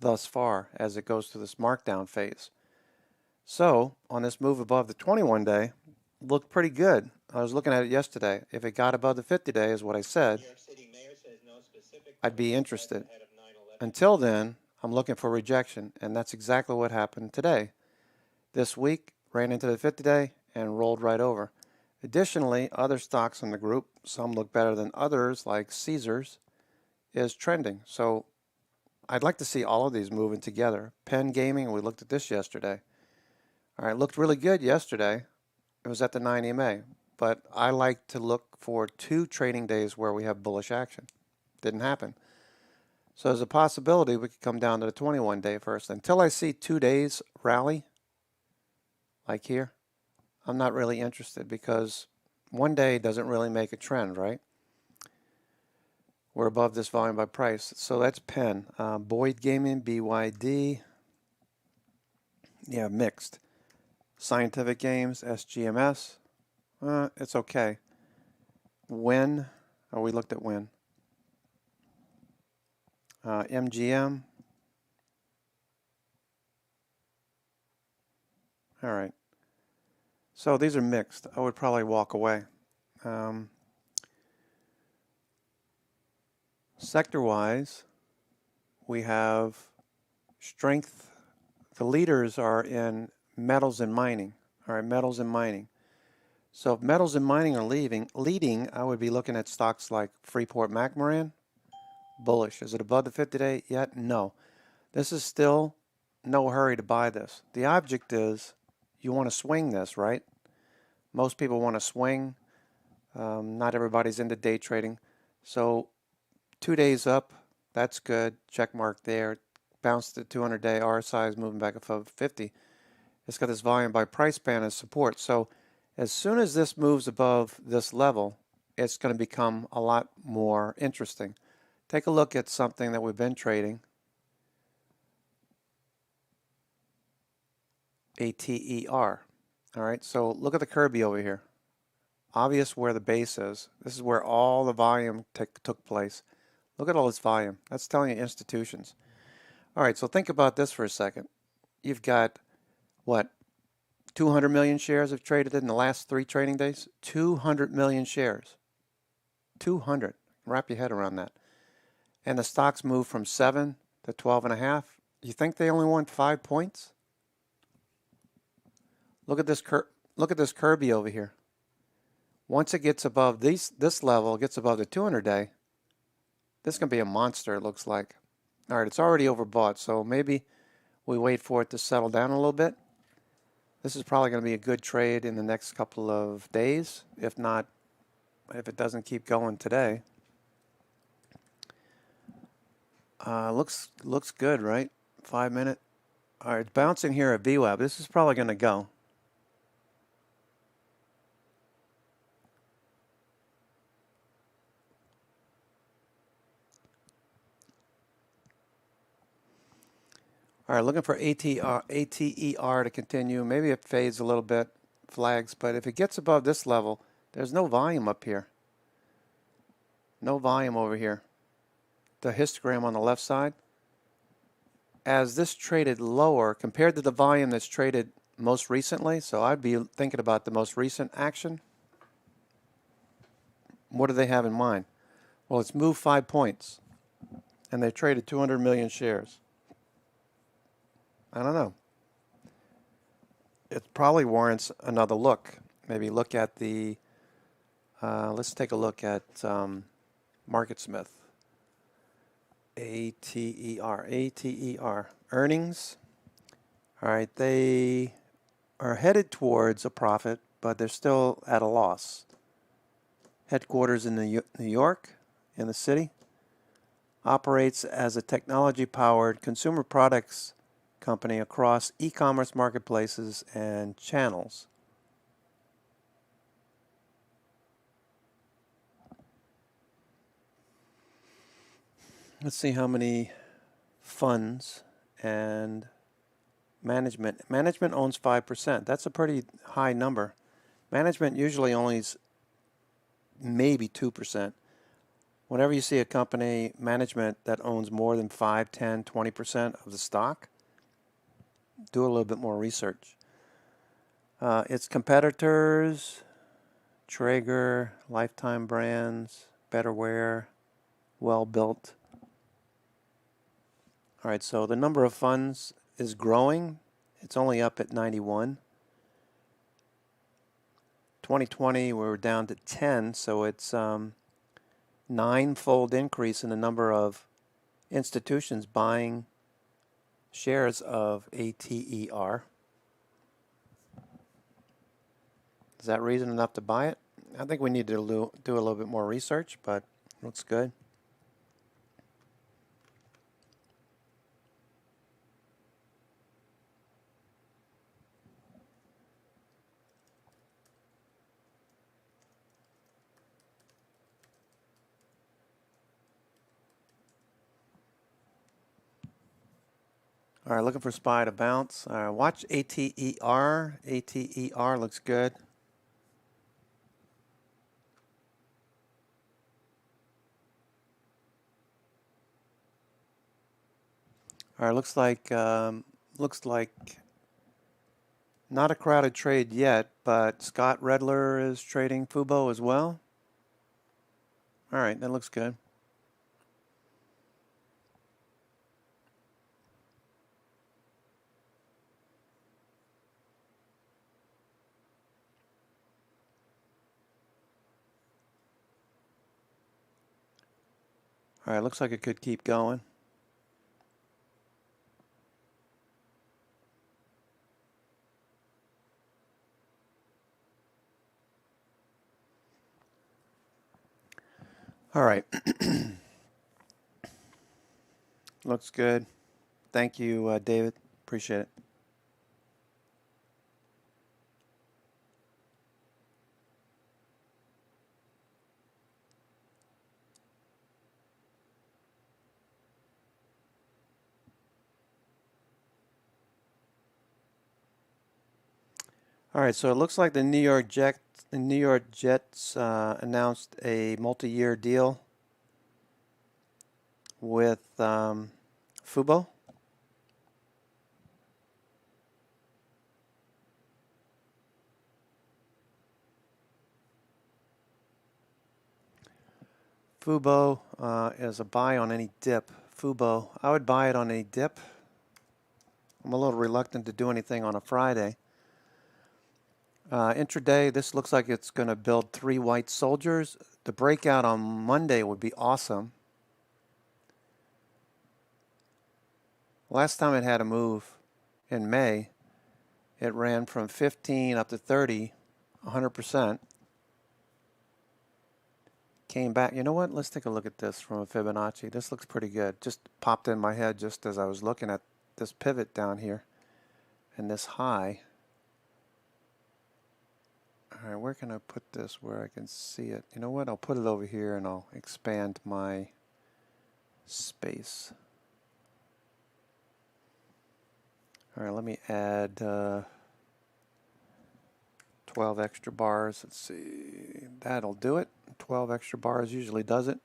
Speaker 1: thus far as it goes through this markdown phase. So on this move above the 21 day, looked pretty good. I was looking at it yesterday. If it got above the 50 day is what I said, I'd be interested. Until then, I'm looking for rejection, and that's exactly what happened today. This week, ran into the 50 day and rolled right over. Additionally, other stocks in the group, some look better than others, like Caesars, is trending. So I'd like to see all of these moving together. Penn Gaming, we looked at this yesterday. All right, looked really good yesterday. It was at the 9 EMA, but I like to look for 2 trading days where we have bullish action. Didn't happen. So there's a possibility we could come down to the 21 day first. Until I see 2 days rally, like here, I'm not really interested, because one day doesn't really make a trend, right? We're above this volume by price. So that's Penn. Boyd Gaming, BYD. Yeah, mixed. Scientific Games, SGMS. It's okay. Win. Oh, we looked at Win. MGM. All right. So these are mixed. I would probably walk away. Sector-wise, we have strength. The leaders are in metals and mining. All right, metals and mining. So if metals and mining are leading, I would be looking at stocks like Freeport-McMoRan. Bullish. Is it above the 50 day yet? No. This is still no hurry to buy this. The object is you want to swing this, right? Most people want to swing. Not everybody's into day trading. So 2 days up, that's good. Check mark there. Bounced the 200-day RSI is moving back above 50. It's got this volume by price band as support. So as soon as this moves above this level, it's going to become a lot more interesting. Take a look at something that we've been trading. ATER. All right, so look at the Kirby over here. Obvious where the base is. This is where all the volume took place. Look at all this volume. That's telling you institutions. All right, so think about this for a second. You've got, what, 200 million shares have traded in the last 3 trading days? 200 million shares. 200. Wrap your head around that. And the stocks moved from 7 to 12.5. You think they only won 5 points? Look at this Kirby over here. Once it gets above this level, gets above the 200-day, this is going to be a monster, it looks like. All right, it's already overbought, so maybe we wait for it to settle down a little bit. This is probably going to be a good trade in the next couple of days, if not, if it doesn't keep going today. Looks good, right? 5 minute. All right, it's bouncing here at VWAP. This is probably going to go. All right, looking for ATER to continue. Maybe it fades a little bit, flags, but if it gets above this level, there's no volume up here. No volume over here. The histogram on the left side. As this traded lower compared to the volume that's traded most recently, so I'd be thinking about the most recent action. What do they have in mind? Well, it's moved 5 points, and they traded 200 million shares. I don't know. It probably warrants another look. Maybe look at the, let's take a look at MarketSmith. ATER. Earnings. All right, they are headed towards a profit, but they're still at a loss. Headquarters in New York, in the city. operates as a technology-powered consumer products company across e-commerce marketplaces and channels. Let's see how many funds and management. Management owns 5%. That's a pretty high number. Management usually owns maybe 2%. Whenever you see a company management that owns more than 5, 10, 20% of the stock, do a little bit more research. Its competitors, Traeger, Lifetime Brands, Betterware, Well Built. All right, so the number of funds is growing. It's only up at 91. 2020, we were down to 10, so it's ninefold increase in the number of institutions buying shares of ATER. Is that reason enough to buy it? I think we need to do a little bit more research, but looks good. All right, looking for SPY to bounce. Watch ATER. ATER looks good. All right, looks like not a crowded trade yet, but Scott Redler is trading Fubo as well. All right, that looks good. All right, looks like it could keep going. All right. Looks good. Thank you, David. Appreciate it. All right, so it looks like the New York Jets announced a multi-year deal with Fubo. Fubo is a buy on any dip. Fubo, I would buy it on a dip. I'm a little reluctant to do anything on a Friday. Intraday, this looks like it's going to build 3 white soldiers. The breakout on Monday would be awesome. Last time it had a move in May, it ran from 15 up to 30, 100%. Came back. You know what? Let's take a look at this from a Fibonacci. This looks pretty good. Just popped in my head just as I was looking at this pivot down here and this high. All right, where can I put this where I can see it? You know what? I'll put it over here and I'll expand my space. All right, let me add 12 extra bars. Let's see. That'll do it. 12 extra bars usually does it.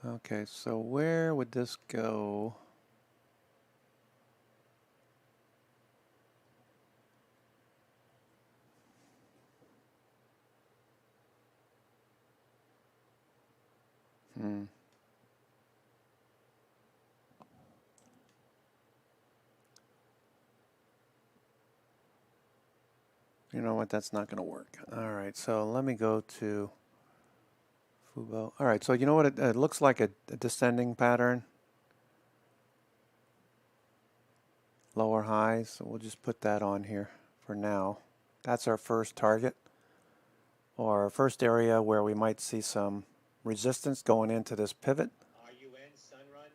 Speaker 1: Okay, so where would this go? You know what? That's not going to work. All right, so let me go to Fubo. All right, so you know what? It looks like a descending pattern. Lower highs, so we'll just put that on here for now. That's our first target, or our first area where we might see some resistance going into this pivot.
Speaker 2: RUN, Sunrun,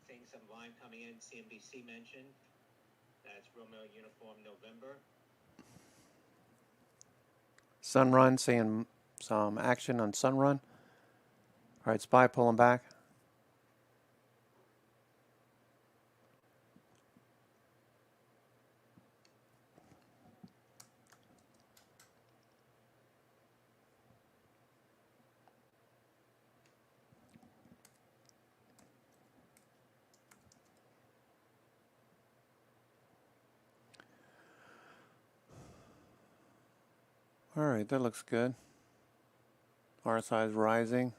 Speaker 2: seeing some volume coming in, CNBC mentioned. That's Romeo Uniform November.
Speaker 1: Sunrun, seeing some action on Sunrun. All right, SPY pulling back. All right, that looks good. RSI is rising.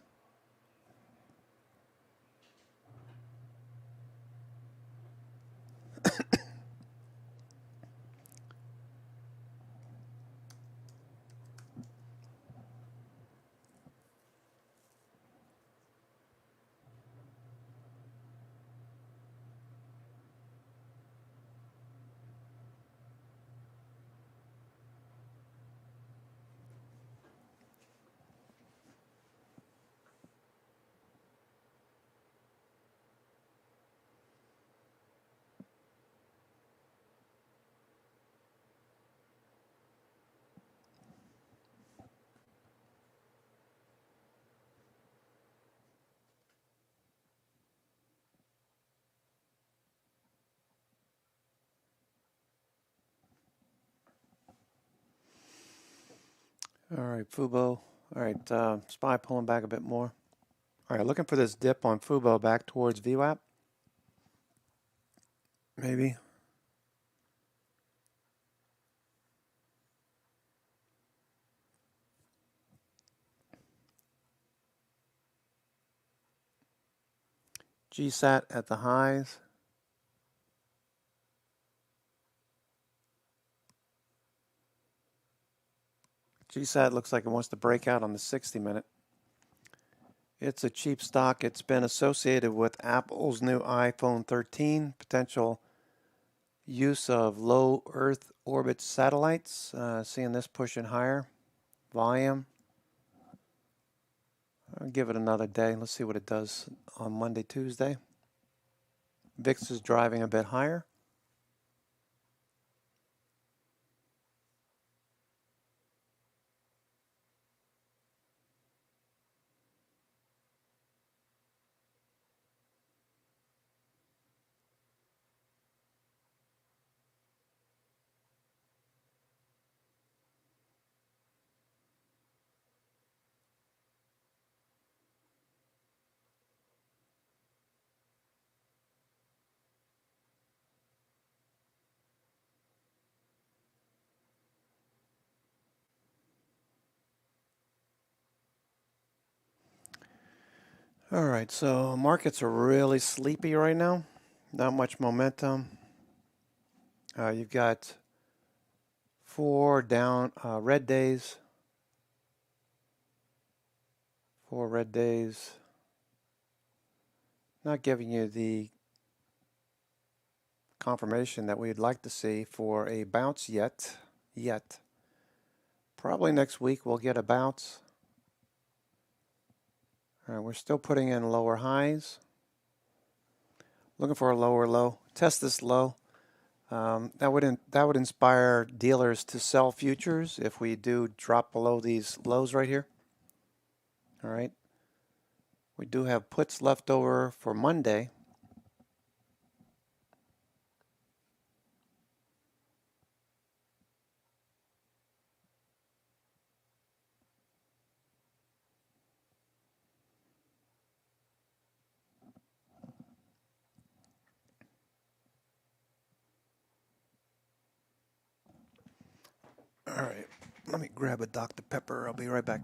Speaker 1: All right, Fubo. All right, SPY pulling back a bit more. All right, looking for this dip on Fubo back towards VWAP. Maybe. GSAT at the highs. GSAT looks like it wants to break out on the 60-minute. It's a cheap stock. It's been associated with Apple's new iPhone 13, potential use of low Earth orbit satellites. Seeing this pushing higher. Volume. I'll give it another day. Let's see what it does on Monday, Tuesday. VIX is driving a bit higher. All right, so markets are really sleepy right now. Not much momentum. You've got 4 down red days. 4 red days. Not giving you the confirmation that we'd like to see for a bounce yet. Probably next week we'll get a bounce. All right, we're still putting in lower highs. Looking for a lower low. Test this low. That would inspire dealers to sell futures if we do drop below these lows right here. All right. We do have puts left over for Monday. All right, let me grab a Dr. Pepper. I'll be right back.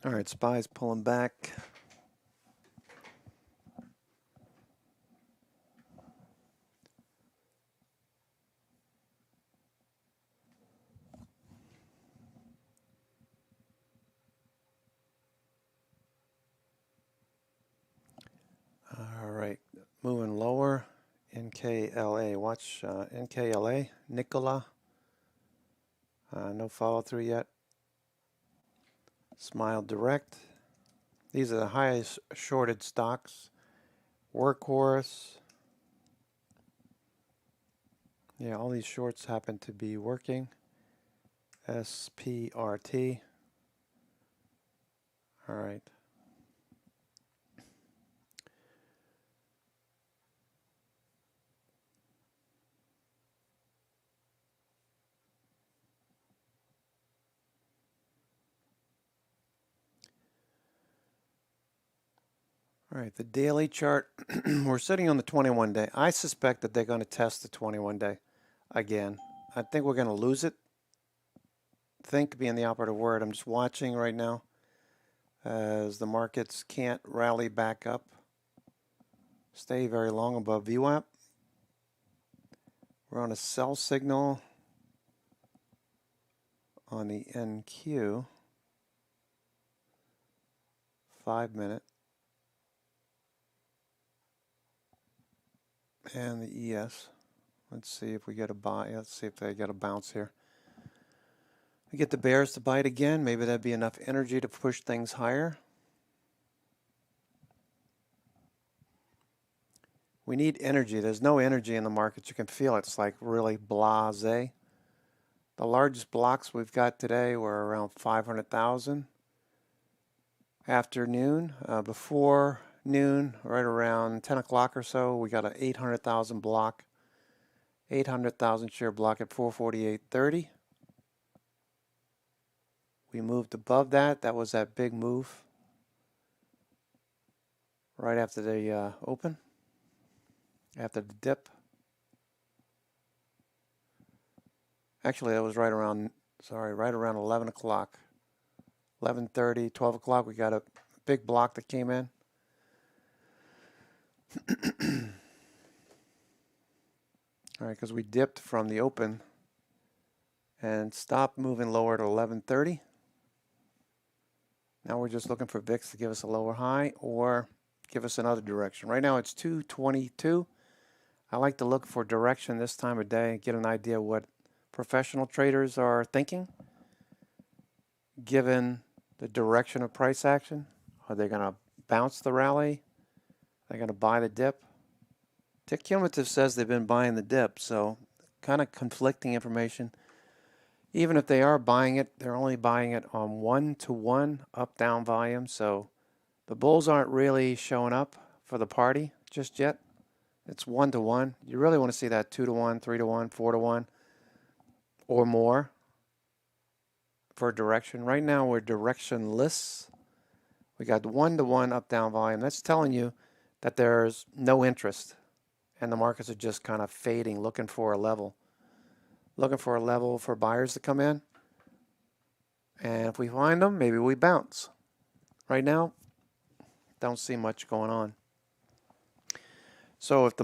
Speaker 1: All right, SPY's pulling back. All right, moving lower. NKLA. Watch NKLA. Nikola. No follow through yet. Smile Direct. These are the highest shorted stocks. Workhorse. Yeah, all these shorts happen to be working. SPRT. All right. All right, the daily chart, we're sitting on the 21 day. I suspect that they're going to test the 21 day again. I think we're going to lose it. Think being the operative word. I'm just watching right now as the markets can't rally back up. Stay very long above VWAP. We're on a sell signal on the NQ. 5 minute. And the ES. Let's see if we get a buy. Let's see if they get a bounce here. We get the bears to bite again. Maybe that'd be enough energy to push things higher. We need energy. There's no energy in the markets. You can feel it. It's like really blasé. The largest blocks we've got today were around 500,000. Afternoon, before noon, right around 10 o'clock or so, we got an 800,000 block. 800,000 share block at 448.30. We moved above that. That was that big move right after the open, after the dip. Actually, that was right around 11 o'clock. 11:30, 12 o'clock, we got a big block that came in. All right, because we dipped from the open and stopped moving lower at 11:30. Now we're just looking for VIX to give us a lower high or give us another direction. Right now it's 222. I like to look for direction this time of day, get an idea what professional traders are thinking, given the direction of price action. Are they going to bounce the rally? Are they going to buy the dip? Tick Cumulative says they've been buying the dip, so kind of conflicting information. Even if they are buying it, they're only buying it on 1-to-1 up-down volume, so the bulls aren't really showing up for the party just yet. It's 1-to-1. You really want to see that 2-to-1, 3-to-1, 4-to-1, or more for direction. Right now we're directionless. We got 1-to-1 up-down volume. That's telling you that there's no interest, and the markets are just kind of fading, looking for a level. Looking for a level for buyers to come in. And if we find them, maybe we bounce. Right now, don't see much going on. So if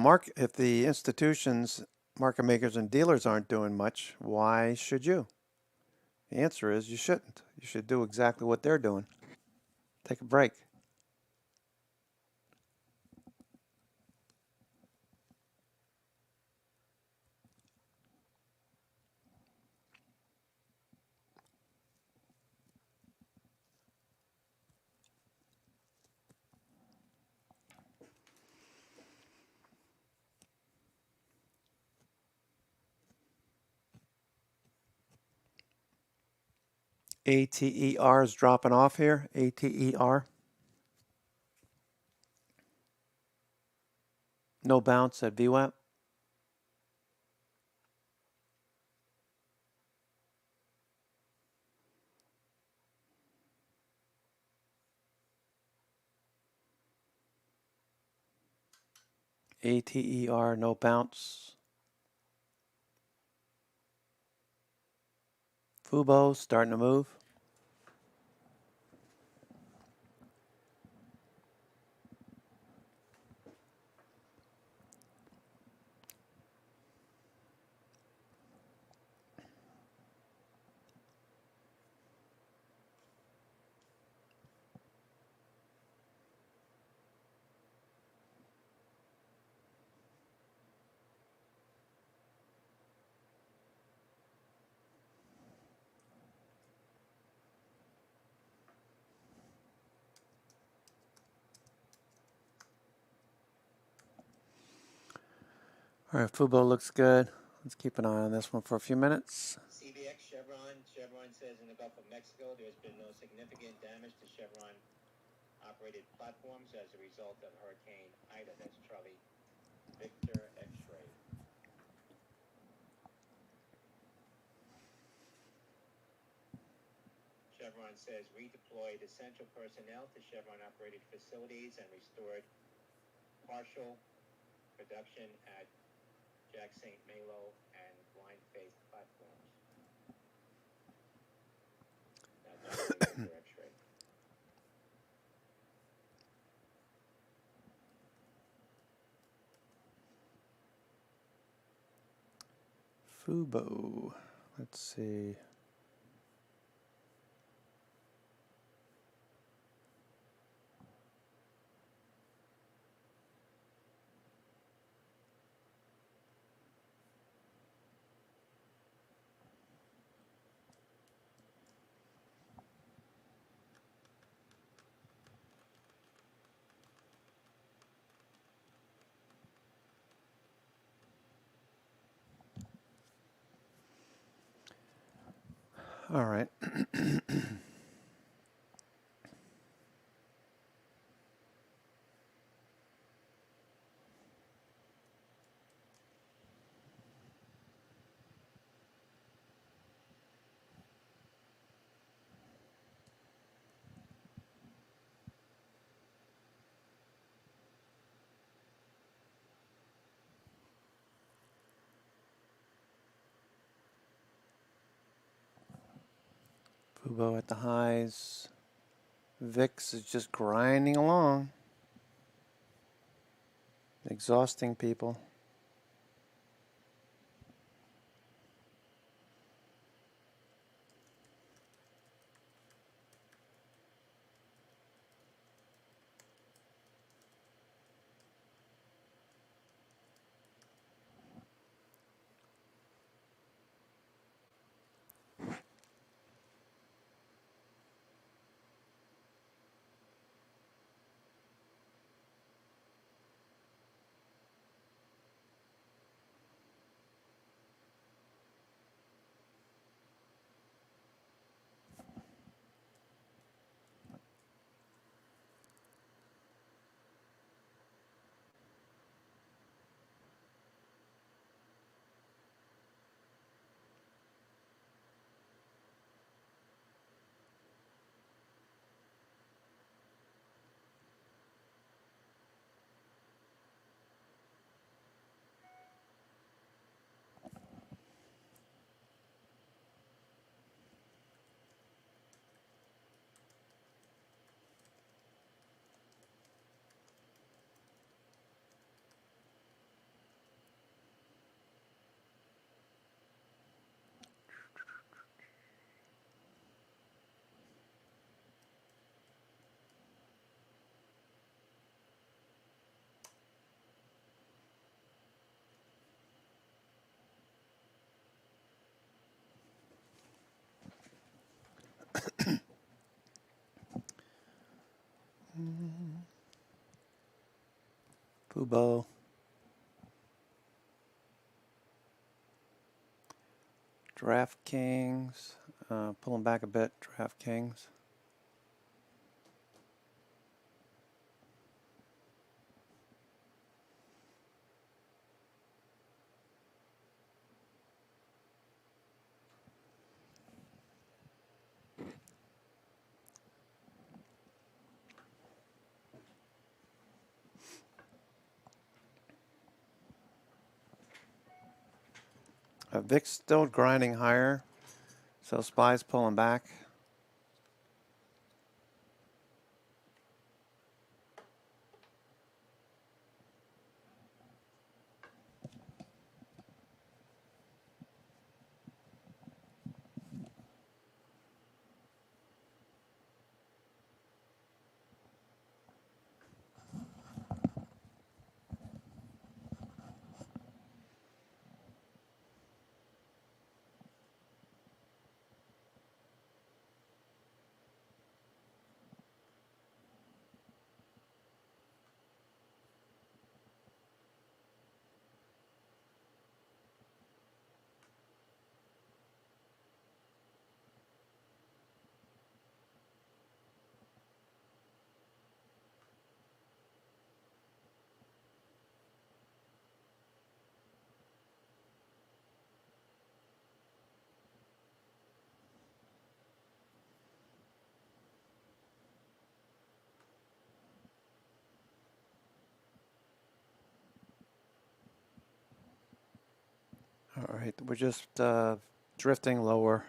Speaker 1: the institutions, market makers, and dealers aren't doing much, why should you? The answer is you shouldn't. You should do exactly what they're doing. Take a break. ATER is dropping off here. ATER. No bounce at VWAP. ATER, no bounce. Fubo starting to move. All right, Fubo looks good. Let's keep an eye on this one for a few minutes.
Speaker 2: CBX Chevron. Chevron says in the Gulf of Mexico there's been no significant damage to Chevron operated platforms as a result of Hurricane Ida. That's Charlie Victor X-ray. Chevron says redeployed essential personnel to Chevron operated facilities and restored partial production at Jack St. Malo and Blind Faith platforms. That's Charlie Victor X-ray.
Speaker 1: Fubo. Let's see. All right. Fubo at the highs. VIX is just grinding along. Exhausting people. Fubo. DraftKings. Pulling back a bit. DraftKings. VIX still grinding higher. So SPY's pulling back. right, we're just drifting lower.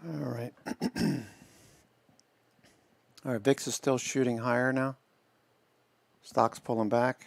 Speaker 1: All right. All right, VIX is still shooting higher now. Stock's pulling back.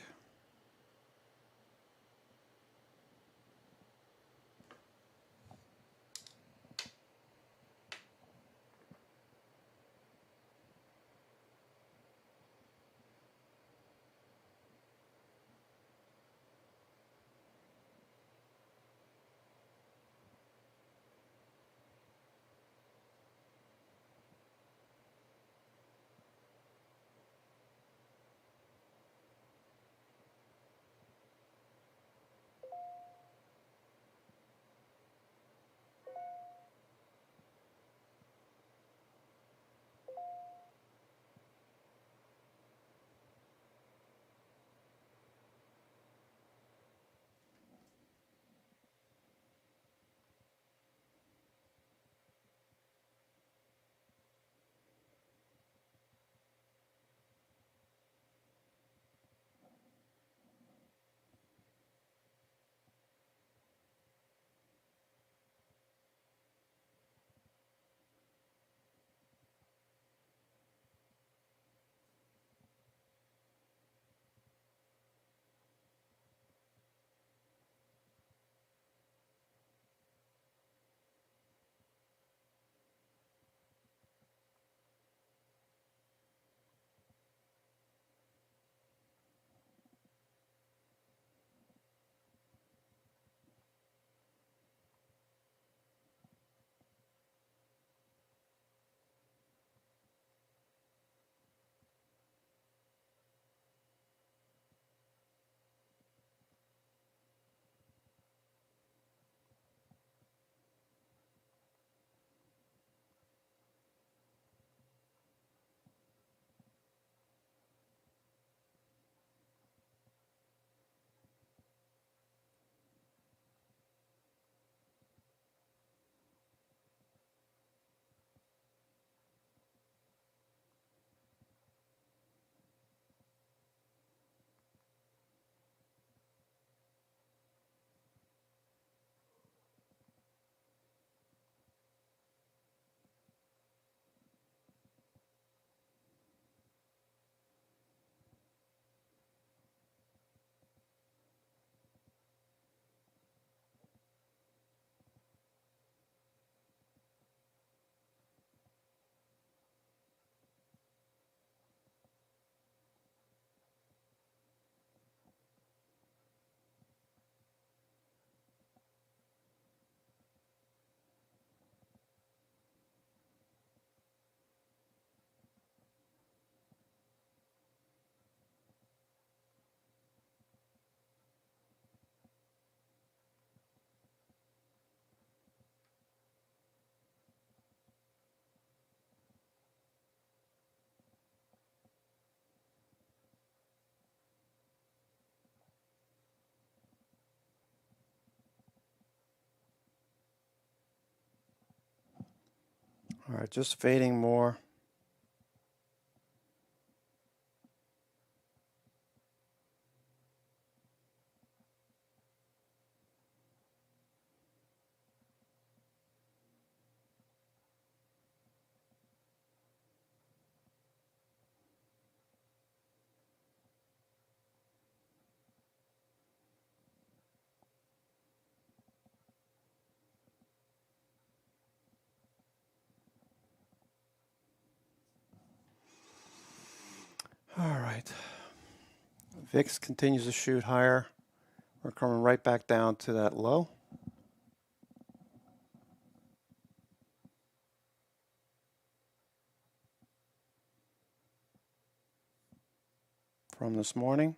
Speaker 1: All right, just fading more. All right. VIX continues to shoot higher. We're coming right back down to that low from this morning.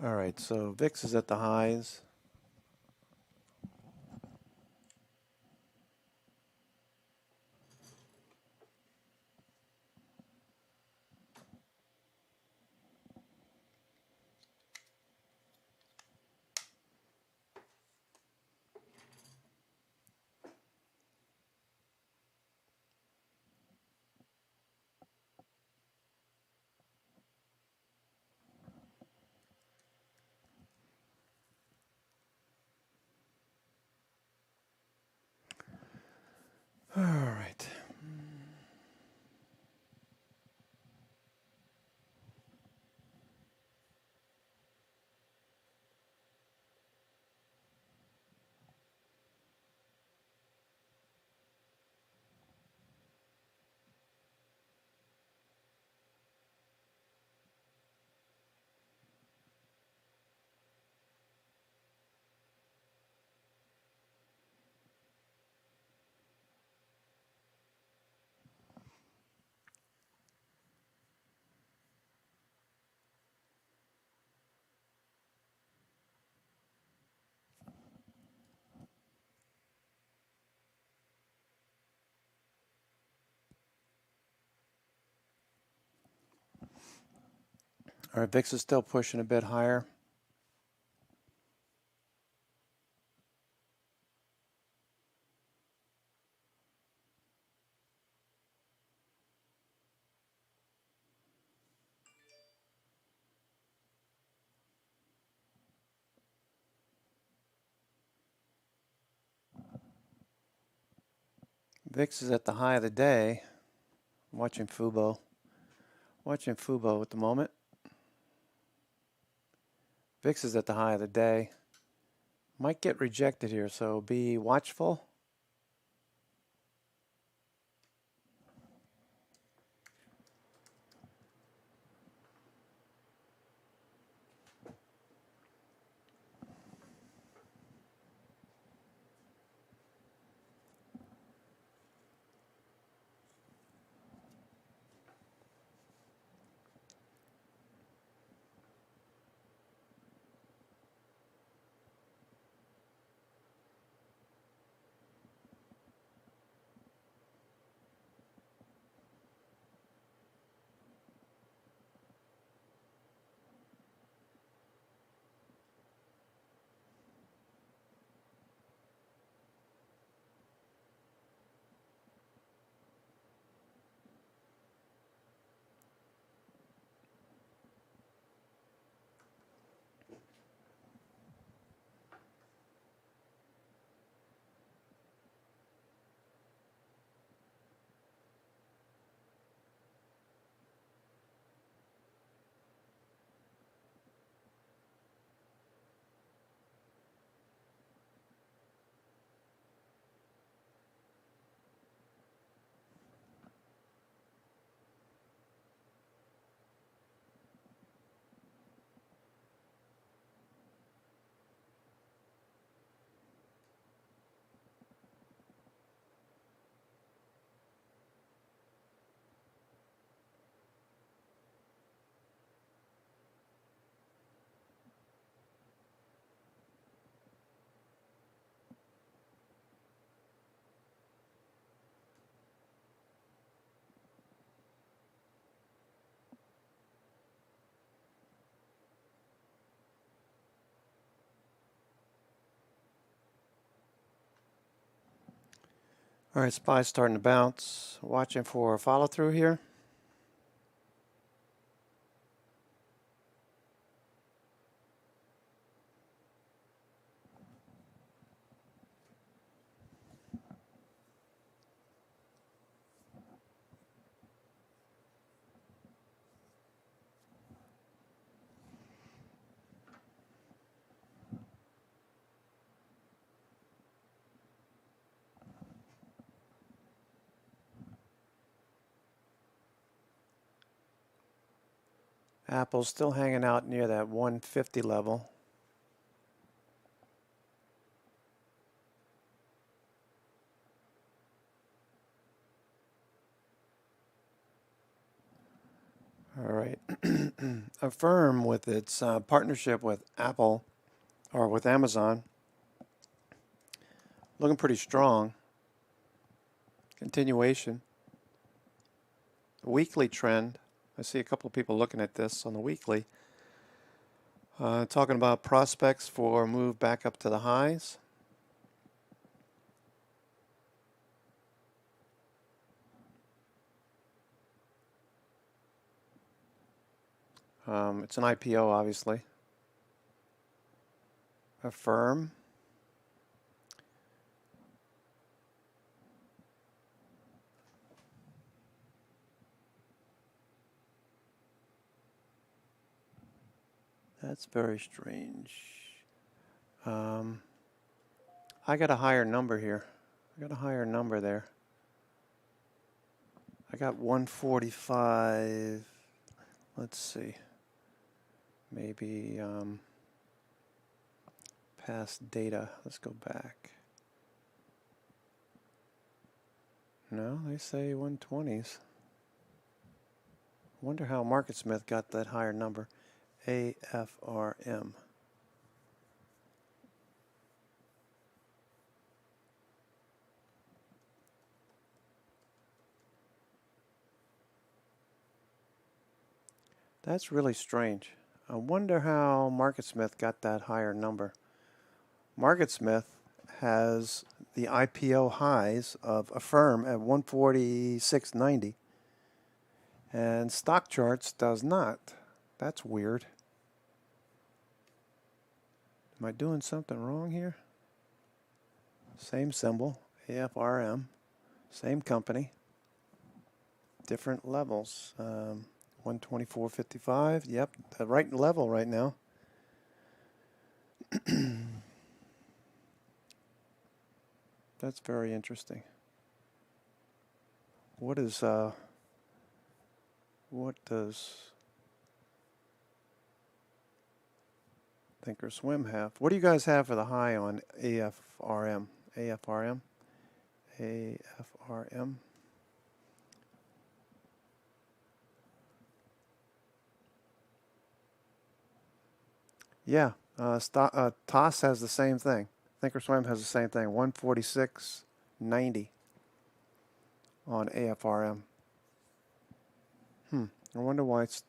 Speaker 1: All right, so VIX is at the highs. All right, VIX is still pushing a bit higher. VIX is at the high of the day. I'm watching Fubo. Watching Fubo at the moment. VIX is at the high of the day. Might get rejected here, so be watchful. All right, SPY's starting to bounce. Watching for a follow through here. Apple's still hanging out near that 150 level. All right. Affirm with its partnership with Apple or with Amazon, looking pretty strong. Continuation. Weekly trend. I see a couple of people looking at this on the weekly. Talking about prospects for a move back up to the highs. It's an IPO, obviously. Affirm. That's very strange. I got a higher number here. I got a higher number there. I got 145. Let's see. Maybe past data. Let's go back. No, they say 120s. Wonder how MarketSmith got that higher number. AFRM. That's really strange. I wonder how MarketSmith got that higher number. MarketSmith has the IPO highs of Affirm at 146.90, and Stock Charts does not. That's weird. Am I doing something wrong here? Same symbol, AFRM, same company, different levels. 124.55. Yep, the right level right now. That's very interesting. What does Thinkorswim have? What do you guys have for the high on AFRM? AFRM? AFRM? Yeah, TOS has the same thing. Thinkorswim has the same thing. 146.90 on AFRM. I wonder why it's.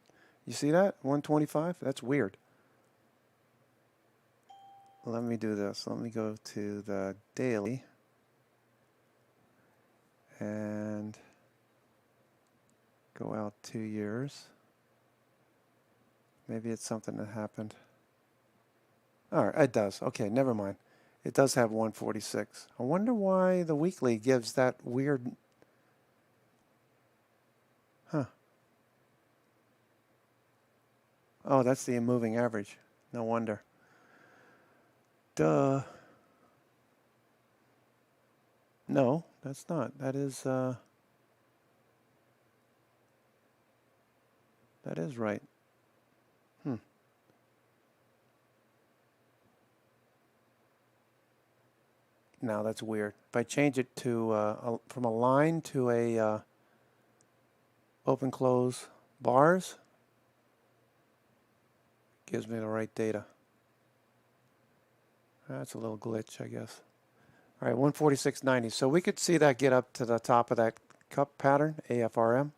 Speaker 1: You see that? 125? That's weird. Let me do this. Let me go to the daily and go out 2 years. Maybe it's something that happened. All right, it does. Okay, never mind. It does have 146. I wonder why the weekly gives that weird. Huh. Oh, that's the moving average. No wonder. Duh. No, that's not. That is right. Now that's weird. If I change it to from a line to a open close bars, gives me the right data. That's a little glitch, I guess. All right, 146.90. So we could see that get up to the top of that cup pattern, AFRM.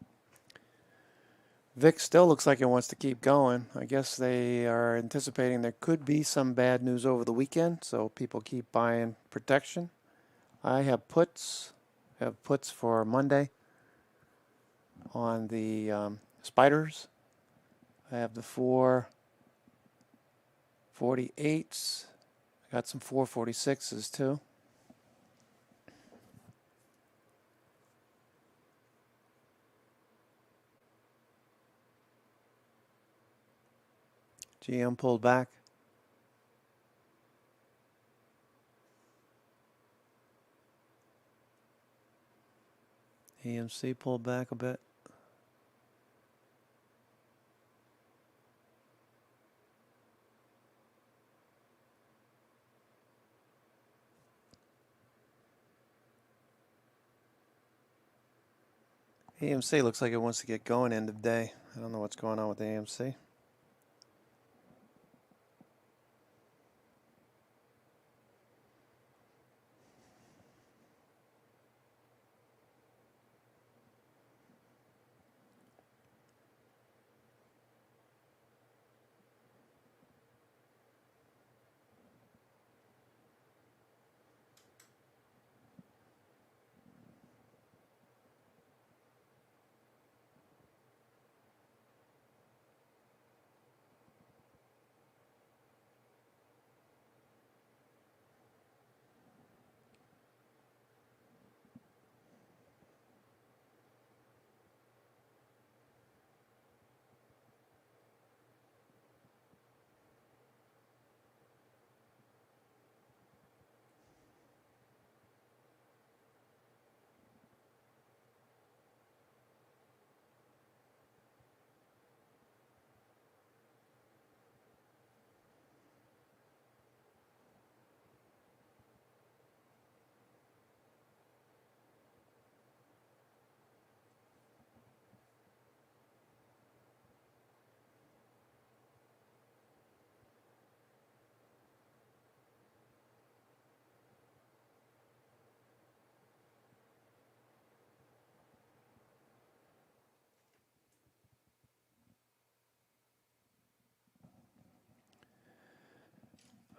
Speaker 1: VIX still looks like it wants to keep going. I guess they are anticipating there could be some bad news over the weekend, so people keep buying protection. I have puts. I have puts for Monday on the spiders. I have the 448s. I got some 446s too. GM pulled back. EMC pulled back a bit. AMC looks like it wants to get going end of day. I don't know what's going on with AMC.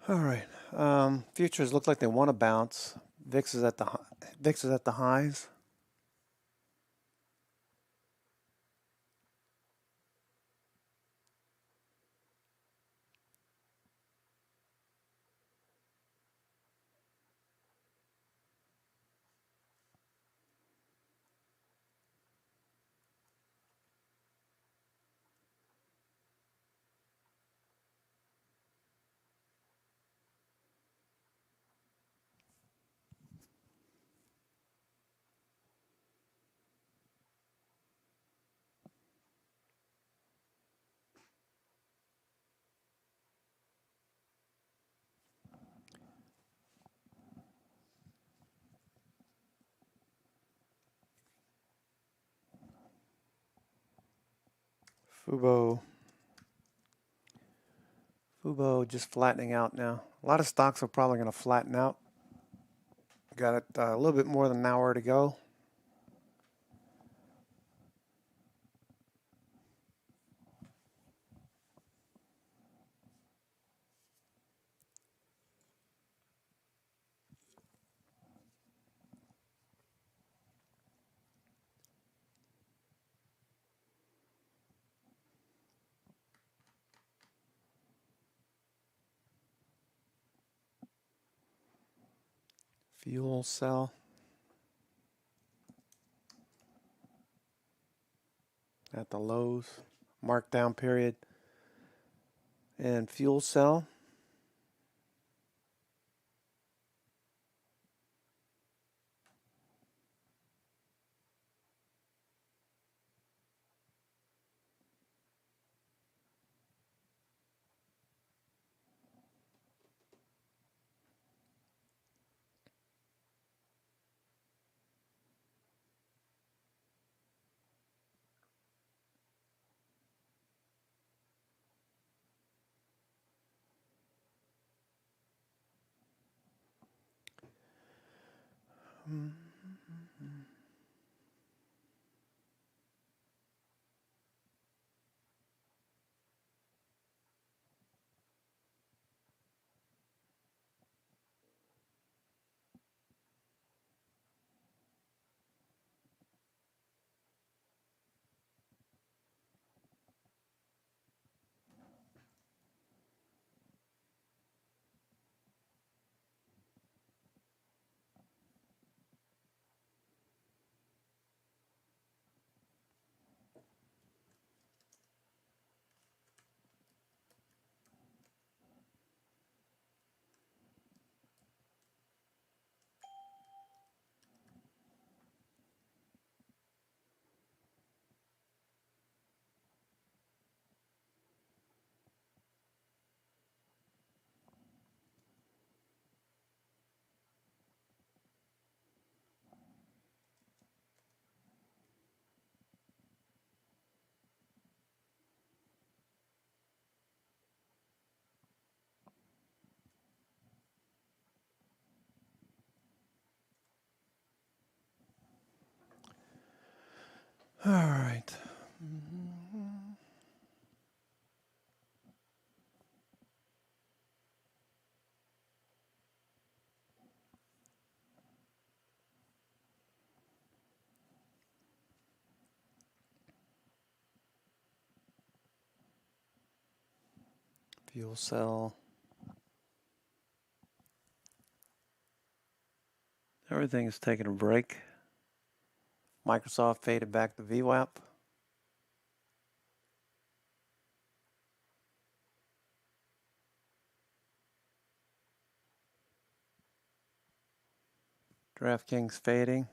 Speaker 1: All right. Futures look like they want to bounce. VIX is at the VIX is at the highs. Fubo just flattening out now. A lot of stocks are probably going to flatten out. Got it a little bit more than an hour to go. Fuel cell at the lows. Markdown period. And fuel cell. All right. Fuel cell. Everything is taking a break. Microsoft faded back to VWAP. DraftKings fading.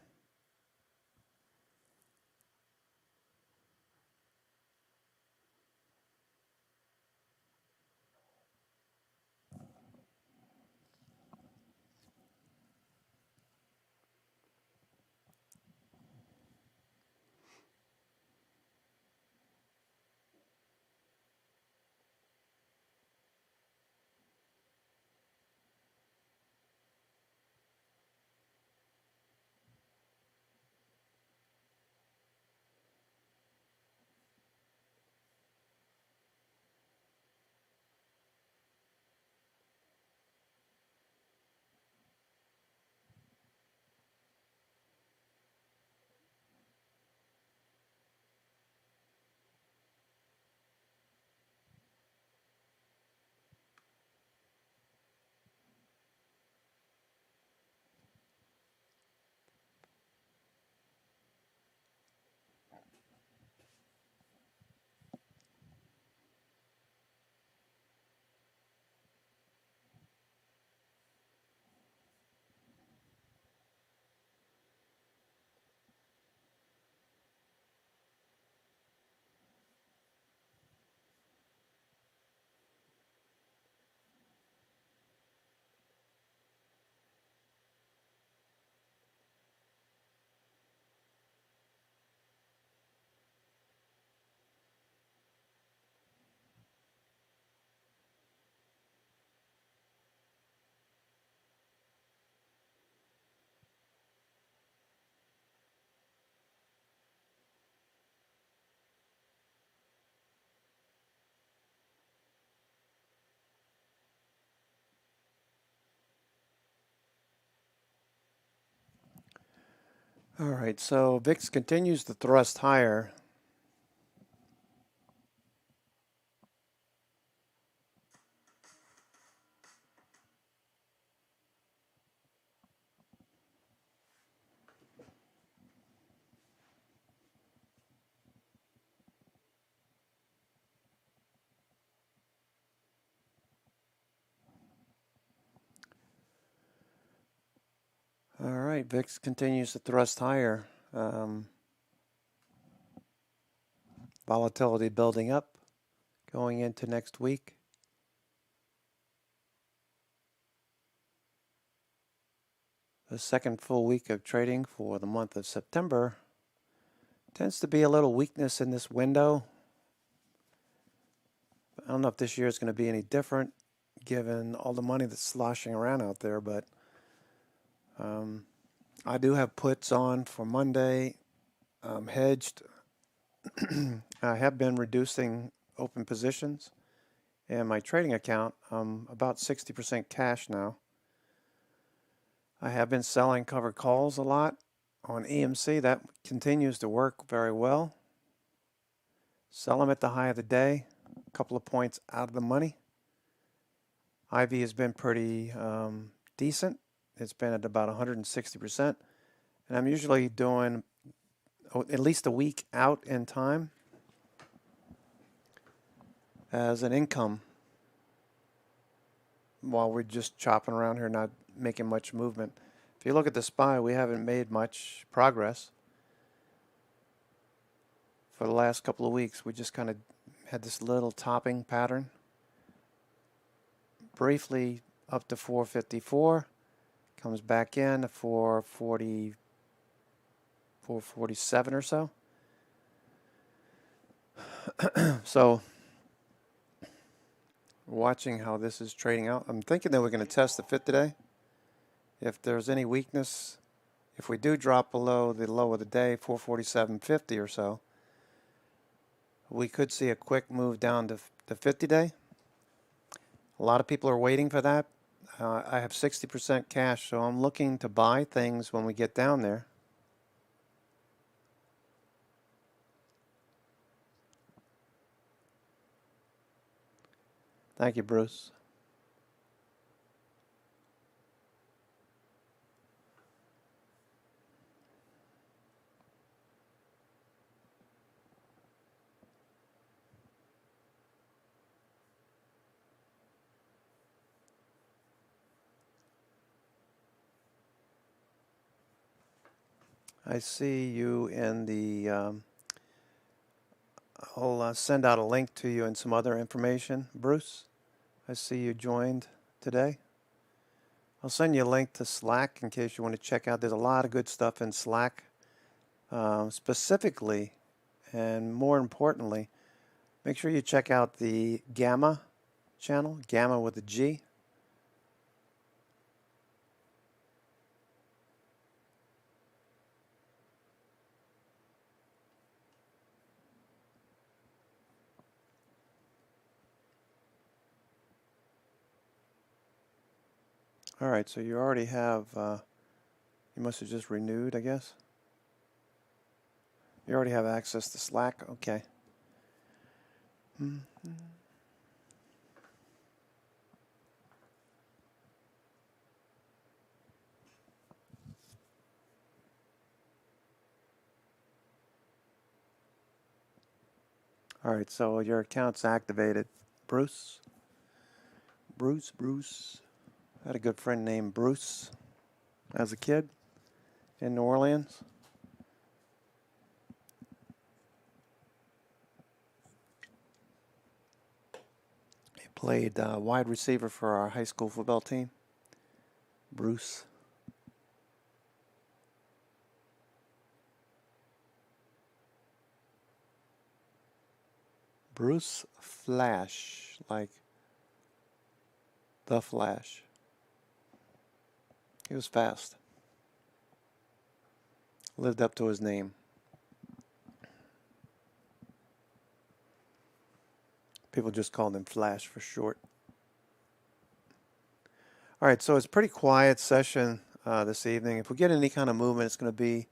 Speaker 1: All right, so VIX continues to thrust higher. All right, VIX continues to thrust higher. Volatility building up going into next week. The second full week of trading for the month of September tends to be a little weakness in this window. I don't know if this year is going to be any different given all the money that's sloshing around out there, but I do have puts on for Monday. I'm hedged. I have been reducing open positions. And my trading account, I'm about 60% cash now. I have been selling covered calls a lot on EMC. That continues to work very well. Sell them at the high of the day, a couple of points out of the money. IV has been pretty decent. It's been at about 160%. And I'm usually doing at least a week out in time as an income while we're just chopping around here, not making much movement. If you look at the SPY, we haven't made much progress for the last couple of weeks. We just kind of had this little topping pattern. Briefly up to 454, comes back in to 440, 447 or so. So watching how this is trading out. I'm thinking that we're going to test the 50 day. If there's any weakness, if we do drop below the low of the day, 447.50 or so, we could see a quick move down to the 50 day. A lot of people are waiting for that. I have 60% cash, so I'm looking to buy things when we get down there. Thank you, Bruce. I see you in the, I'll send out a link to you and some other information. Bruce, I see you joined today. I'll send you a link to Slack in case you want to check out. There's a lot of good stuff in Slack. Specifically, and more importantly, make sure you check out the Gamma channel, Gamma with a G. All right, so you already have, you must have just renewed, I guess. You already have access to Slack, okay. All right, so your account's activated. Bruce. I had a good friend named Bruce as a kid in New Orleans. He played wide receiver for our high school football team. Bruce. Bruce Flash, like the Flash. He was fast. Lived up to his name. People just called him Flash for short. All right, so it's a pretty quiet session this evening. If we get any kind of movement, it's going to be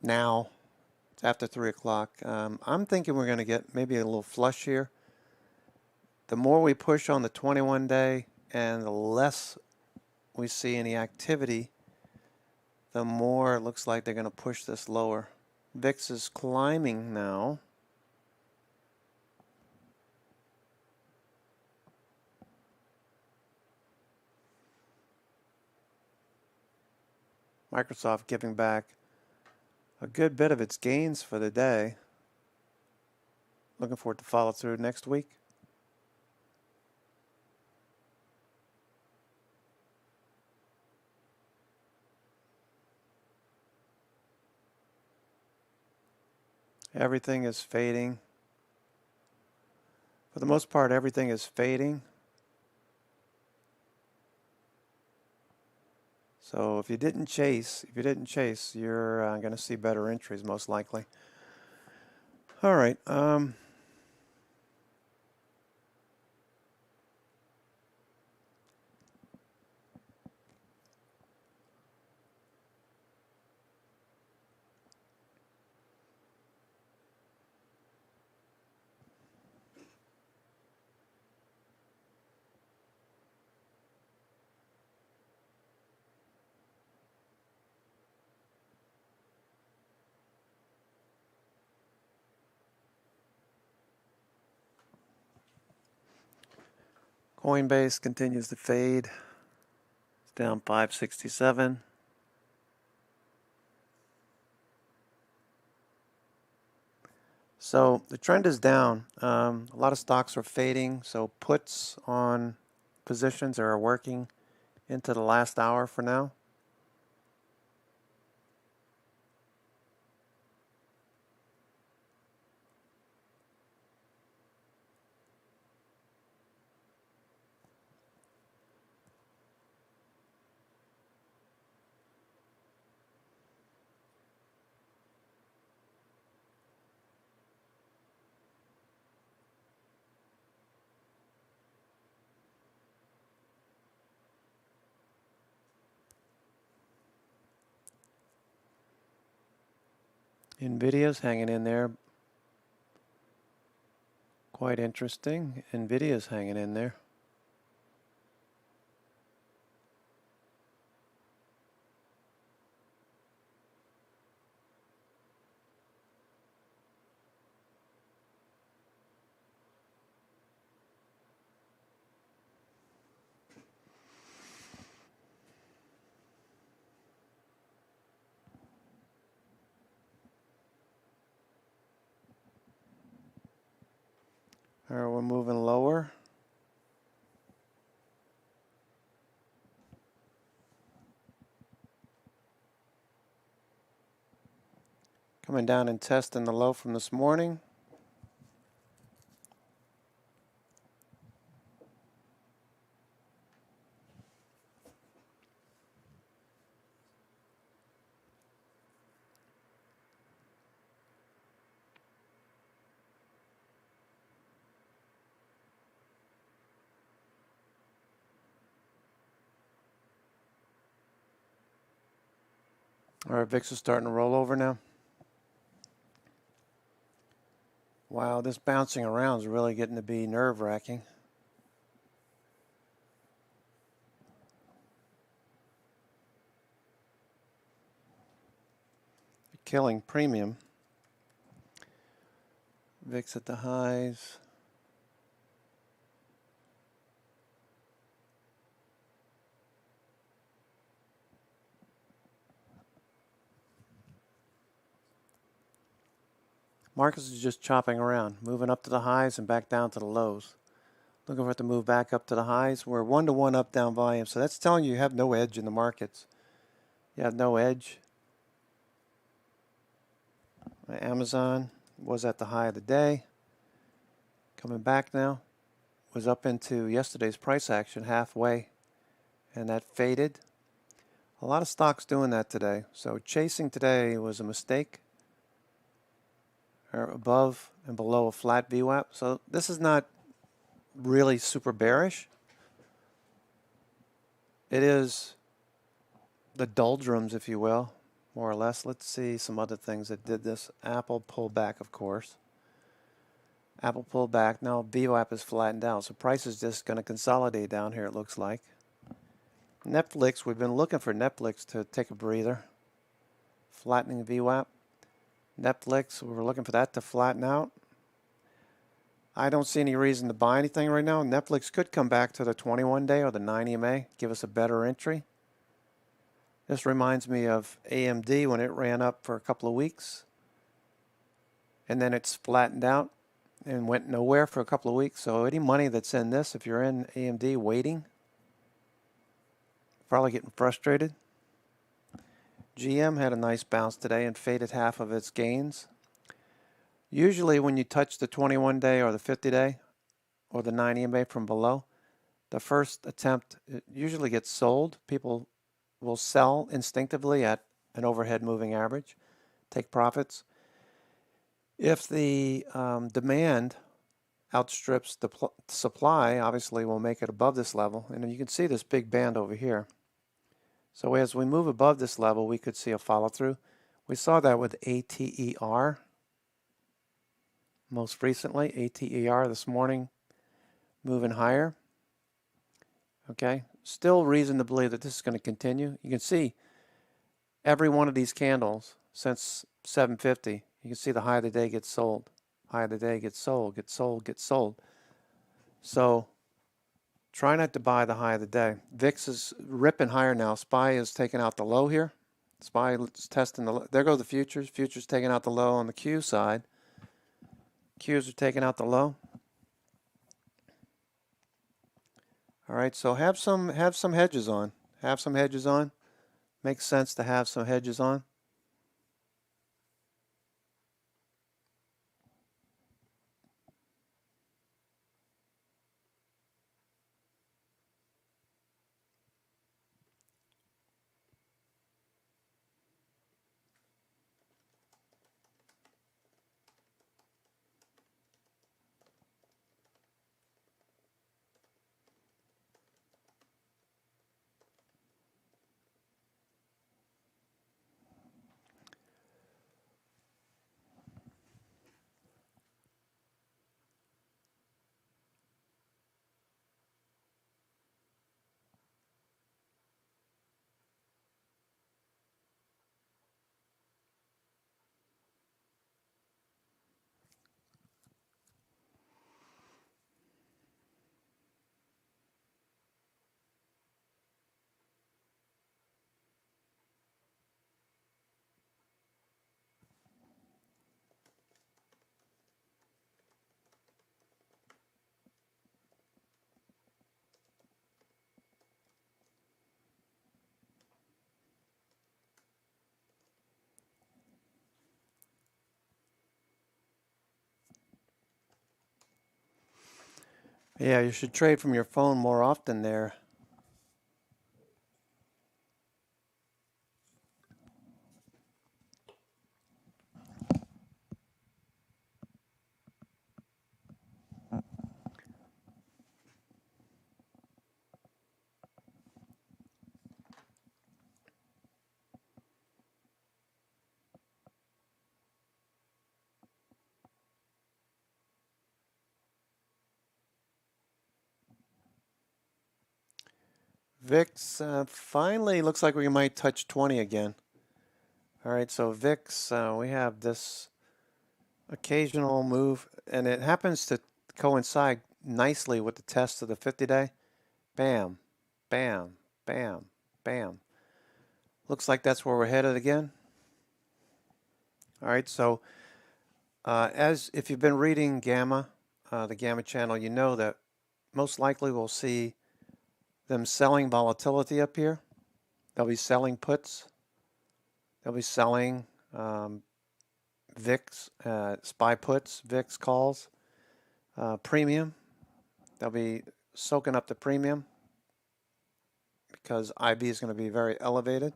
Speaker 1: now. It's after 3 o'clock. I'm thinking we're going to get maybe a little flush here. The more we push on the 21 day and the less we see any activity, the more it looks like they're going to push this lower. VIX is climbing now. Microsoft giving back a good bit of its gains for the day. Looking forward to follow through next week. Everything is fading. For the most part, everything is fading. So if you didn't chase, you're going to see better entries most likely. All right. Coinbase continues to fade. It's down 567. So the trend is down. A lot of stocks are fading. So puts on positions are working into the last hour for now. Nvidia's hanging in there. Quite interesting. Nvidia's hanging in there. All right, we're moving lower. Coming down and testing the low from this morning. All right, VIX is starting to roll over now. Wow, this bouncing around is really getting to be nerve-wracking. Killing premium. VIX at the highs. Markets is just chopping around, moving up to the highs and back down to the lows. Looking for it to move back up to the highs. We're 1-to-1 up-down volume, so that's telling you have no edge in the markets. You have no edge. Amazon was at the high of the day. Coming back now. Was up into yesterday's price action halfway, and that faded. A lot of stocks doing that today. So chasing today was a mistake. Or above and below a flat VWAP. So this is not really super bearish. It is the doldrums, if you will. more or less. Let's see some other things that did this. Apple pulled back, of course. Apple pulled back. Now VWAP is flattened out. So price is just going to consolidate down here, it looks like. Netflix, we've been looking for Netflix to take a breather. Flattening VWAP. Netflix, we were looking for that to flatten out. I don't see any reason to buy anything right now. Netflix could come back to the 21-day or the 9 EMA, give us a better entry. This reminds me of AMD when it ran up for a couple of weeks. And then it's flattened out and went nowhere for a couple of weeks. So any money that's in this, if you're in AMD waiting, probably getting frustrated. GM had a nice bounce today and faded half of its gains. Usually when you touch the 21-day or the 50-day or the 9 EMA from below, the first attempt it usually gets sold. People will sell instinctively at an overhead moving average, take profits. If the demand outstrips the supply, obviously we'll make it above this level. And you can see this big band over here. So as we move above this level, we could see a follow through. We saw that with ATER most recently. ATER this morning moving higher. Okay, still reason to believe that this is going to continue. You can see every one of these candles since 750, you can see the high of the day gets sold. High of the day gets sold, gets sold, gets sold. So try not to buy the high of the day. VIX is ripping higher now. SPY is taking out the low here. SPY is testing the low. There go the futures. Futures taking out the low on the Q side. Qs are taking out the low. All right, so have some hedges on. Have some hedges on. Makes sense to have some hedges on. Yeah, you should trade from your phone more often there. VIX finally looks like we might touch 20 again. All right, so VIX, we have this occasional move, and it happens to coincide nicely with the test of the 50-day. Bam, bam, bam, bam. Looks like that's where we're headed again. All right, so as if you've been reading Gamma, the Gamma channel, you know that most likely we'll see them selling volatility up here. They'll be selling puts. They'll be selling VIX, SPY puts, VIX calls, premium. They'll be soaking up the premium because IB is going to be very elevated.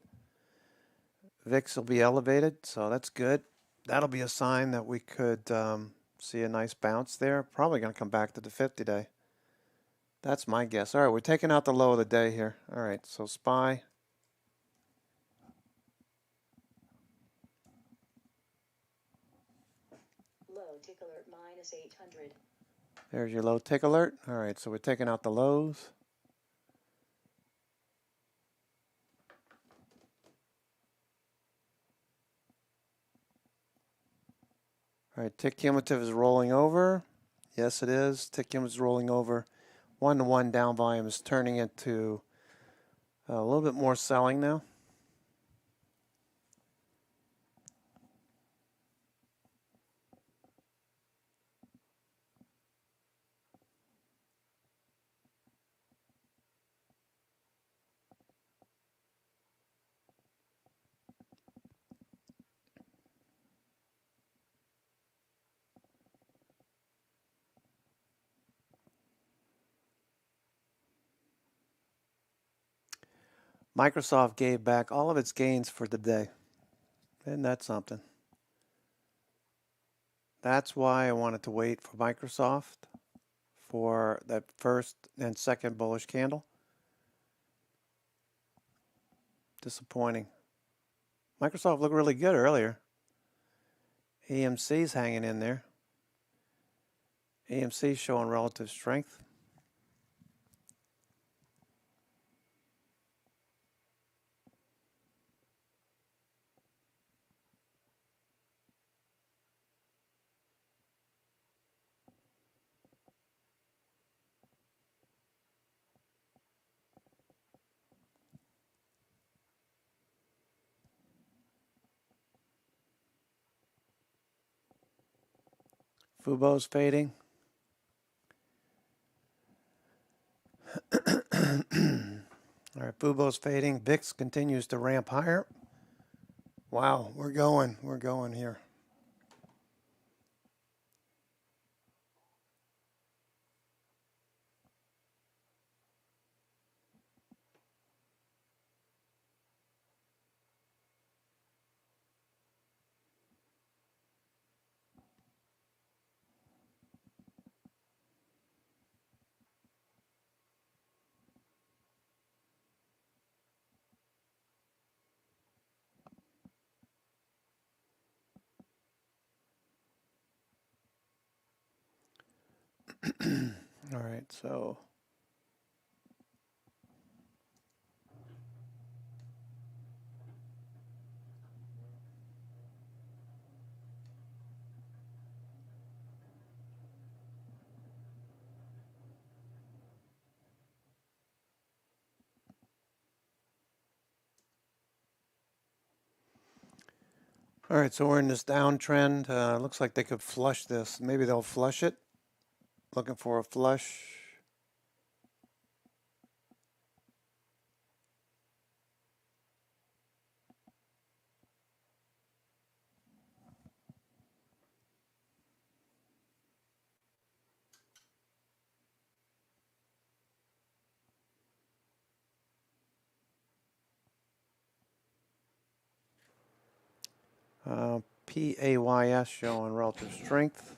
Speaker 1: VIX will be elevated, so that's good. That'll be a sign that we could see a nice bounce there. Probably going to come back to the 50-day. That's my guess. All right, we're taking out the low of the day here. All right, so SPY.
Speaker 3: minus 800.
Speaker 1: There's your low tick alert. All right, so we're taking out the lows. All right, tick cumulative is rolling over. Yes, it is. Tick cumulative is rolling over. 1-to-1 down volume is turning into a little bit more selling now. Microsoft gave back all of its gains for the day. Isn't that something? That's why I wanted to wait for Microsoft for that first and second bullish candle. Disappointing. Microsoft looked really good earlier. AMC's hanging in there. AMC's showing relative strength. Fubo's fading. All right, Fubo's fading. VIX continues to ramp higher. Wow, we're going here. All right, so we're in this downtrend. Looks like they could flush this. Maybe they'll flush it. Looking for a flush. PAYS showing relative strength.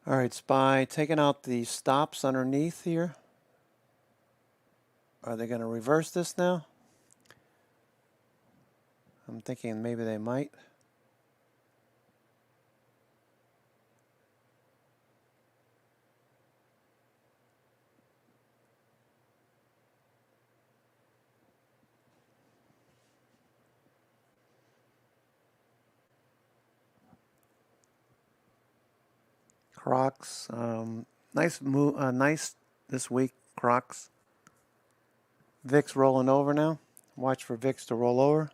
Speaker 1: All right, SPY taking out the stops underneath here. Are they going to reverse this now? I'm thinking maybe they might. Crocs, nice move, nice this week. Crocs. VIX rolling over now. Watch for VIX to roll over.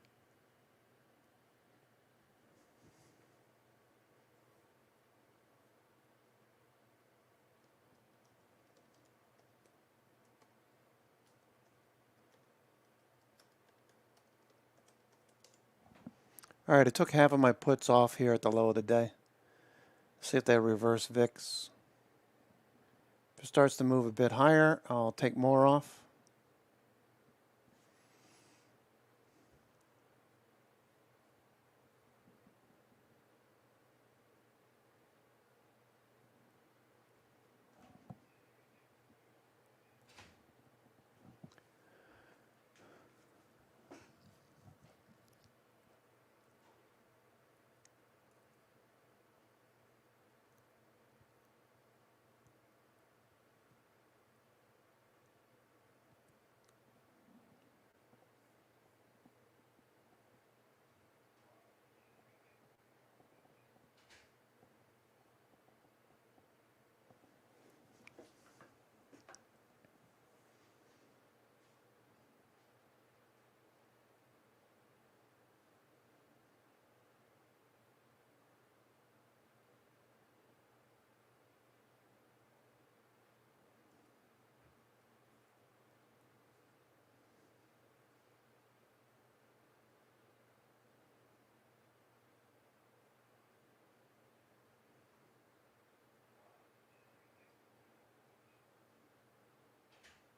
Speaker 1: All right, I took half of my puts off here at the low of the day. See if they reverse VIX. If it starts to move a bit higher, I'll take more off.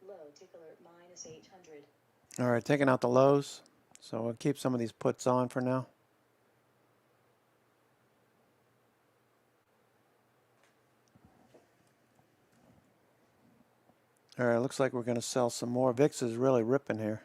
Speaker 3: Low tick alert minus 800.
Speaker 1: All right, taking out the lows. So we'll keep some of these puts on for now. All right, looks like we're going to sell some more. VIX is really ripping here.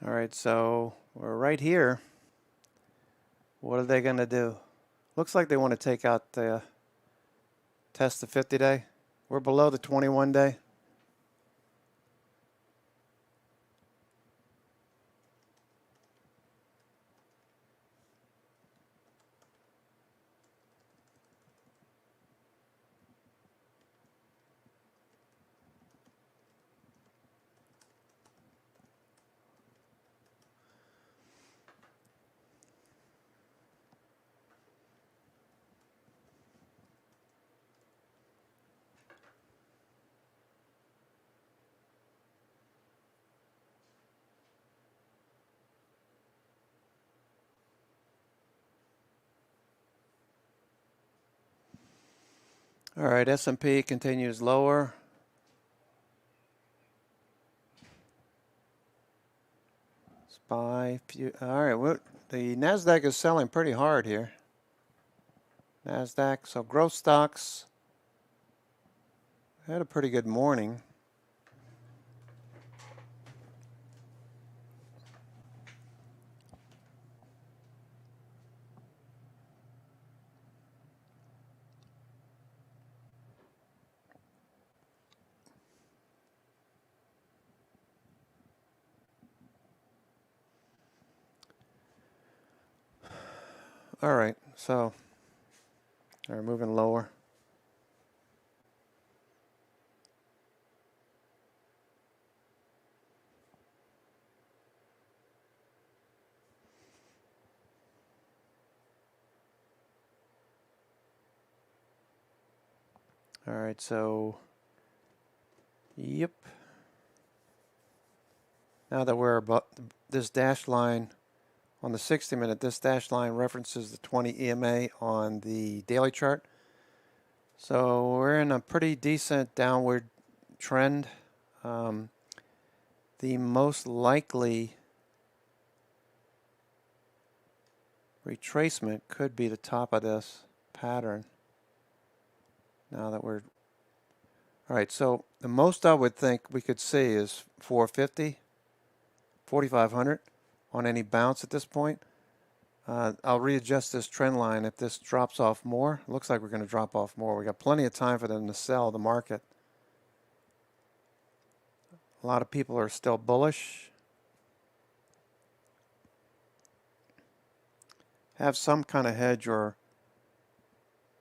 Speaker 1: All right, so we're right here. What are they going to do? Looks like they want to take out the test the 50-day. We're below the 21-day. All right, S&P continues lower. All right, the NASDAQ is selling pretty hard here. NASDAQ, so growth stocks had a pretty good morning. All right, so they're moving lower. All right, so, yep. Now that we're above this dash line on the 60-minute, this dash line references the 20 EMA on the daily chart. So we're in a pretty decent downward trend. The most likely retracement could be the top of this pattern. Now that we're all right, so the most I would think we could see is 450, 4,500 on any bounce at this point. I'll readjust this trend line if this drops off more. Looks like we're going to drop off more. We got plenty of time for them to sell the market. A lot of people are still bullish. Have some kind of hedge or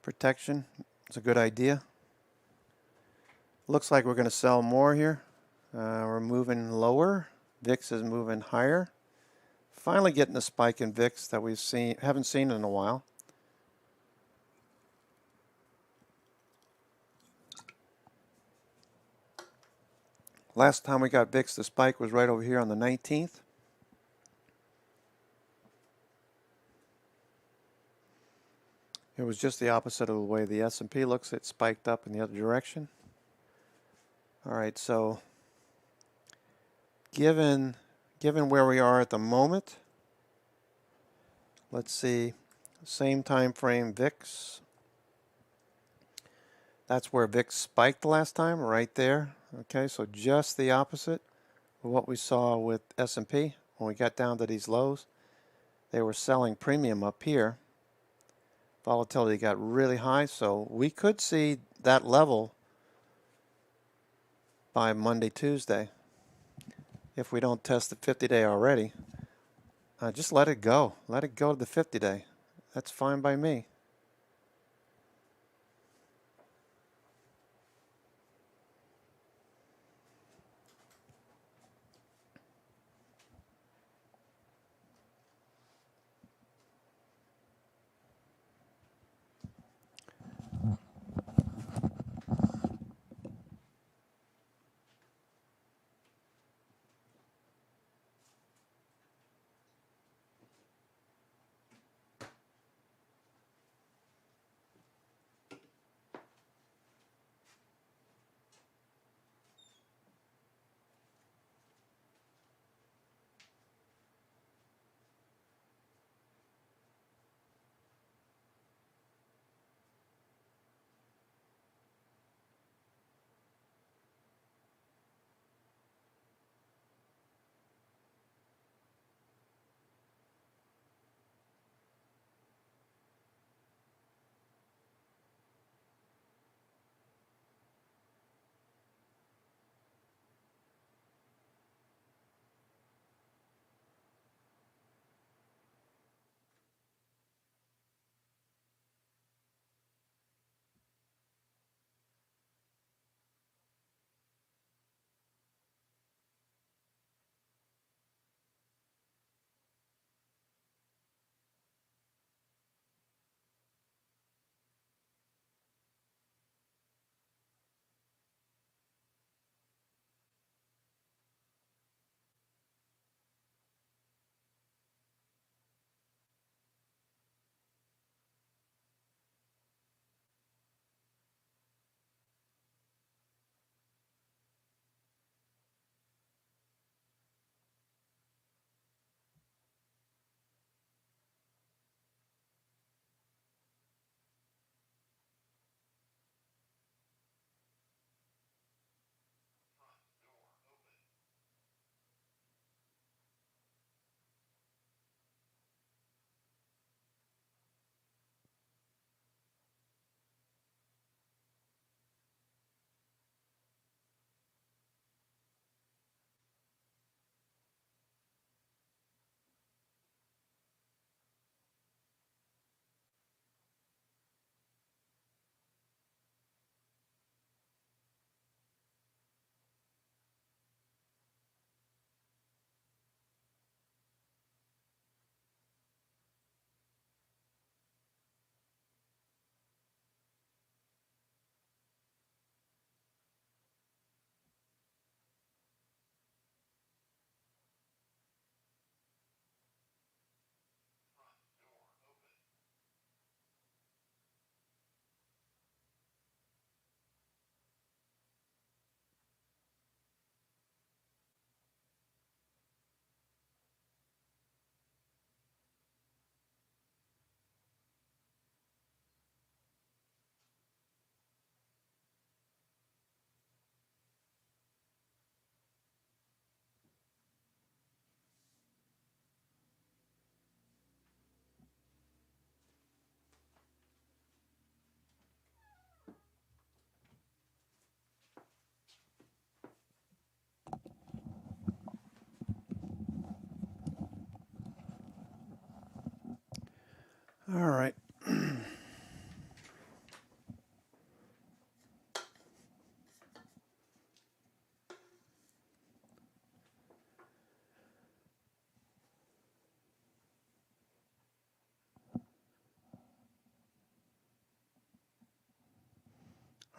Speaker 1: protection. It's a good idea. Looks like we're going to sell more here. We're moving lower. VIX is moving higher. Finally getting a spike in VIX that haven't seen in a while. Last time we got VIX, the spike was right over here on the 19th. It was just the opposite of the way the S&P looks. It spiked up in the other direction. All right, so given where we are at the moment, let's see, same time frame VIX. That's where VIX spiked the last time, right there. Okay, so just the opposite of what we saw with S&P when we got down to these lows. They were selling premium up here. Volatility got really high, so we could see that level by Monday, Tuesday. If we don't test the 50-day already, just let it go. Let it go to the 50-day. That's fine by me. All right.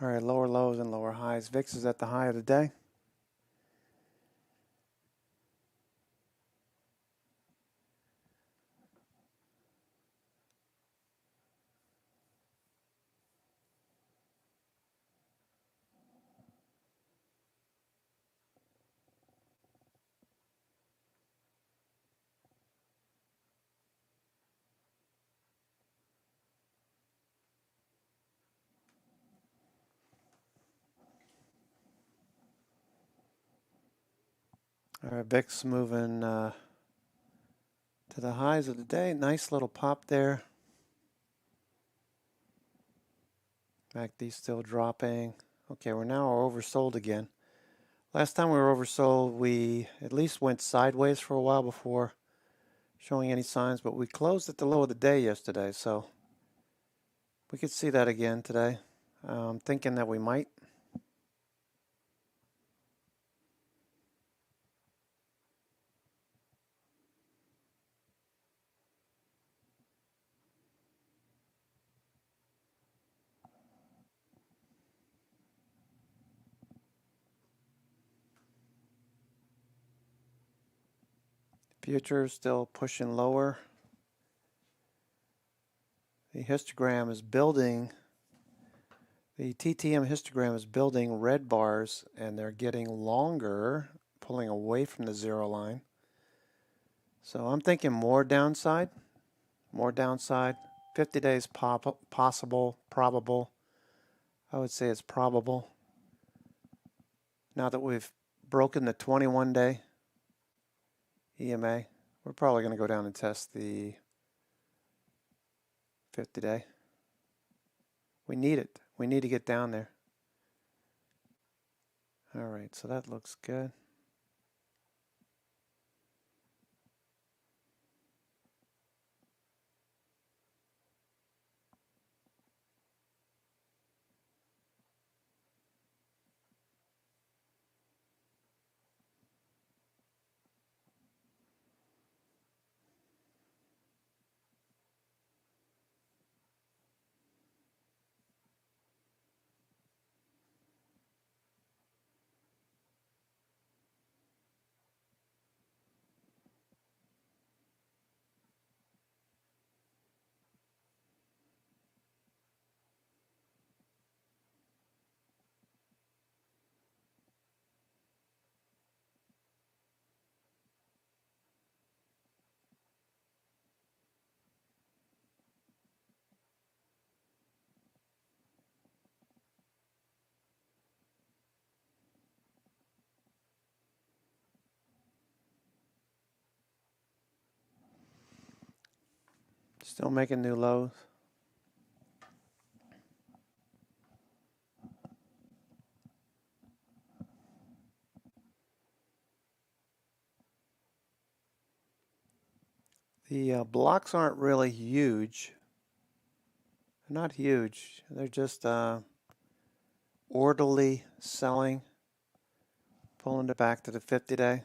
Speaker 1: All right, lower lows and lower highs. VIX is at the high of the day. All right, VIX moving to the highs of the day. Nice little pop there. MACD still dropping. Okay, we're now oversold again. Last time we were oversold, we at least went sideways for a while before showing any signs, but we closed at the low of the day yesterday, so we could see that again today. I'm thinking that we might. Futures still pushing lower. The histogram is building. The TTM histogram is building red bars, and they're getting longer, pulling away from the zero line. So I'm thinking more downside. 50 days possible, probable. I would say it's probable. Now that we've broken the 21-day EMA, we're probably going to go down and test the 50-day. We need it. We need to get down there. All right, so that looks good. Still making new lows. The blocks aren't really huge. They're not huge. They're just orderly selling, pulling it back to the 50-day.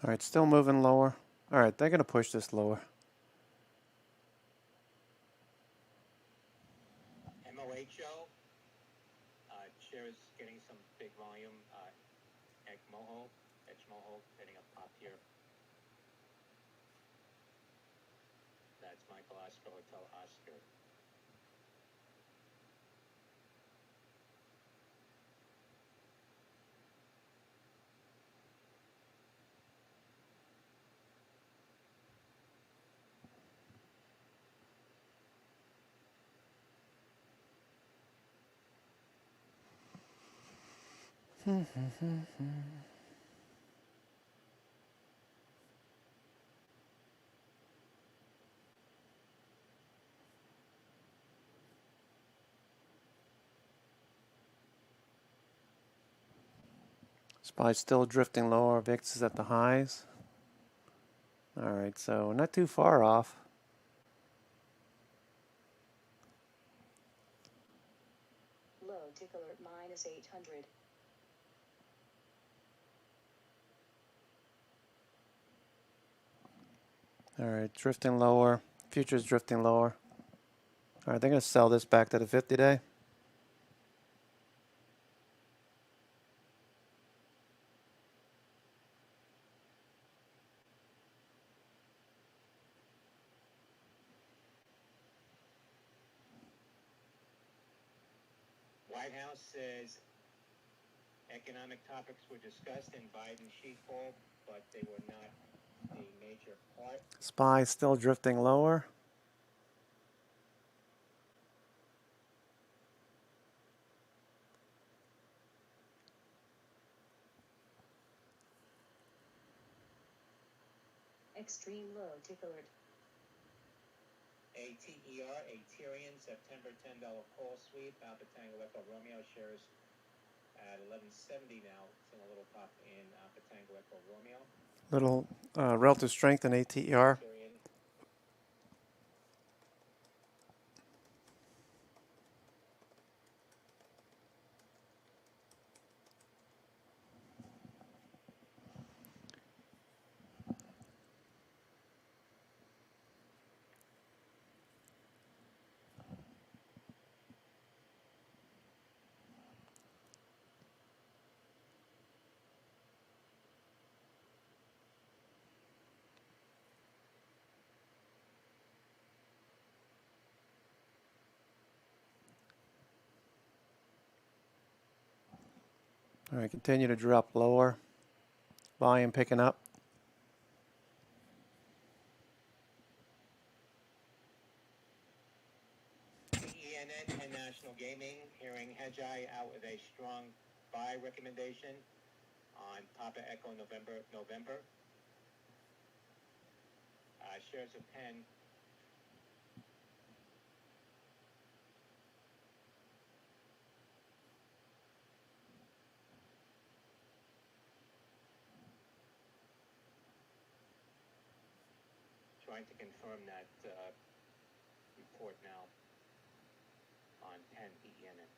Speaker 1: All right, still moving lower. All right, they're going to push this lower.
Speaker 2: MOHO, shares getting some big volume. Ekmoho, getting a pop here. That's Michael Oscar Hotel Oscar.
Speaker 1: SPY's still drifting lower. VIX is at the highs. All right, so not too far off.
Speaker 3: Low tick alert minus 800.
Speaker 1: All right, drifting lower. Futures drifting lower. All right, they're going to sell this back to the 50-day.
Speaker 2: White House says economic topics were discussed in Biden's sheet call, but they were not a major part.
Speaker 1: SPY still drifting lower.
Speaker 3: Extreme low tick alert.
Speaker 2: ATER, a Tyrion September $10 call sweep. Alpha Tango Echo Romeo shares at 1170 now. Seeing a little pop in Alpha Tango Echo Romeo.
Speaker 1: Little relative strength in ATR.
Speaker 2: Tyrion.
Speaker 1: All right, continue to drop lower. Volume picking up.
Speaker 2: ENN and National Gaming hearing Hedgeye out with a strong buy recommendation on Papa Echo November. Shares of Penn trying to confirm that report now on Penn ENN.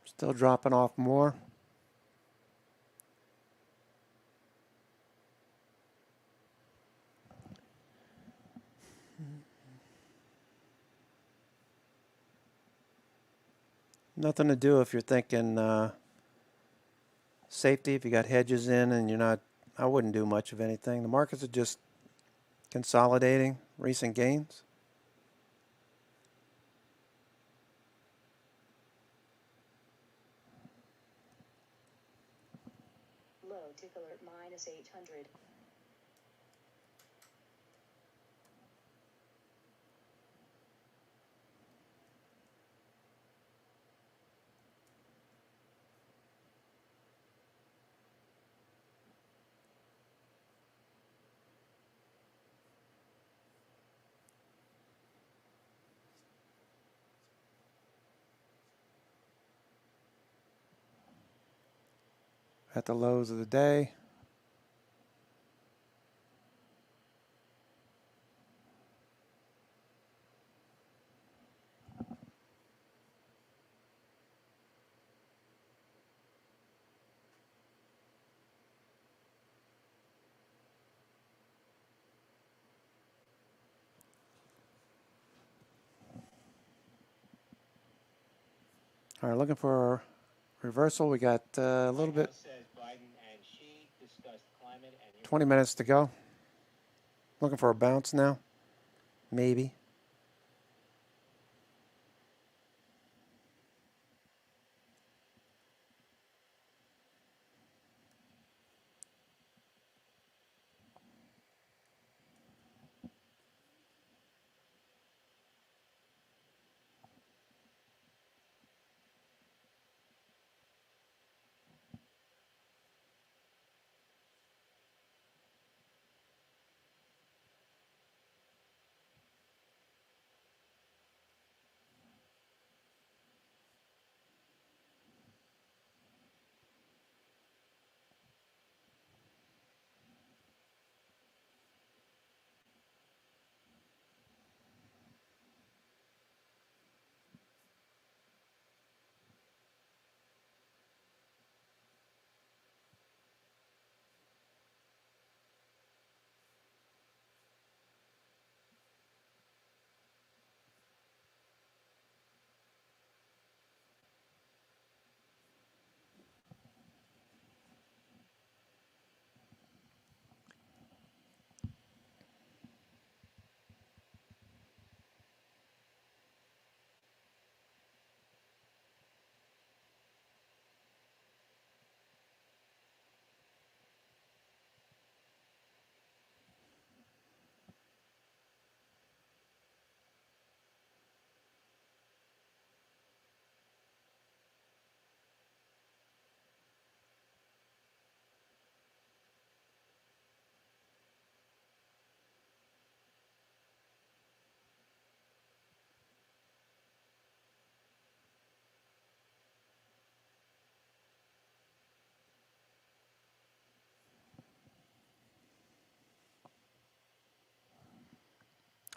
Speaker 1: Still dropping off more. Nothing to do if you're thinking safety. If you got hedges in and you're not, I wouldn't do much of anything. The markets are just consolidating recent gains.
Speaker 3: Low tick alert minus 800.
Speaker 1: At the lows of the day. All right, looking for a reversal. We got a little bit, 20 minutes to go. Looking for a bounce now, maybe.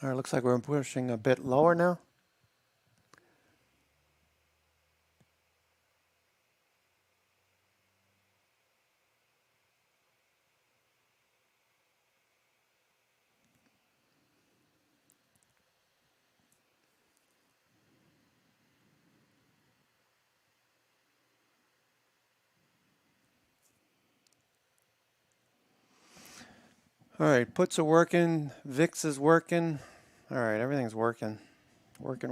Speaker 1: All right, looks like we're pushing a bit lower now. All right, puts are working, VIX is working. All right, everything's working. Working.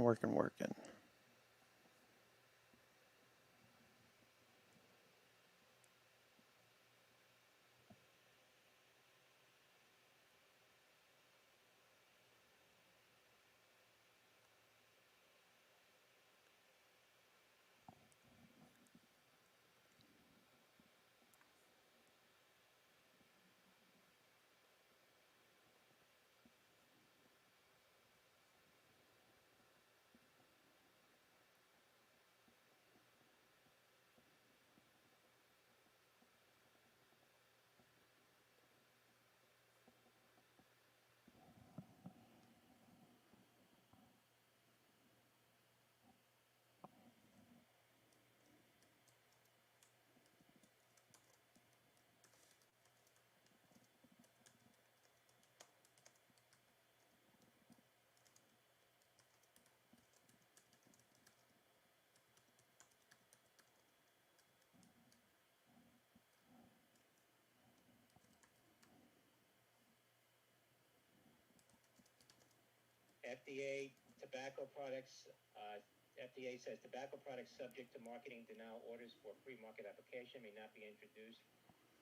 Speaker 2: FDA tobacco products, FDA says tobacco products subject to marketing denial orders for pre-market application may not be introduced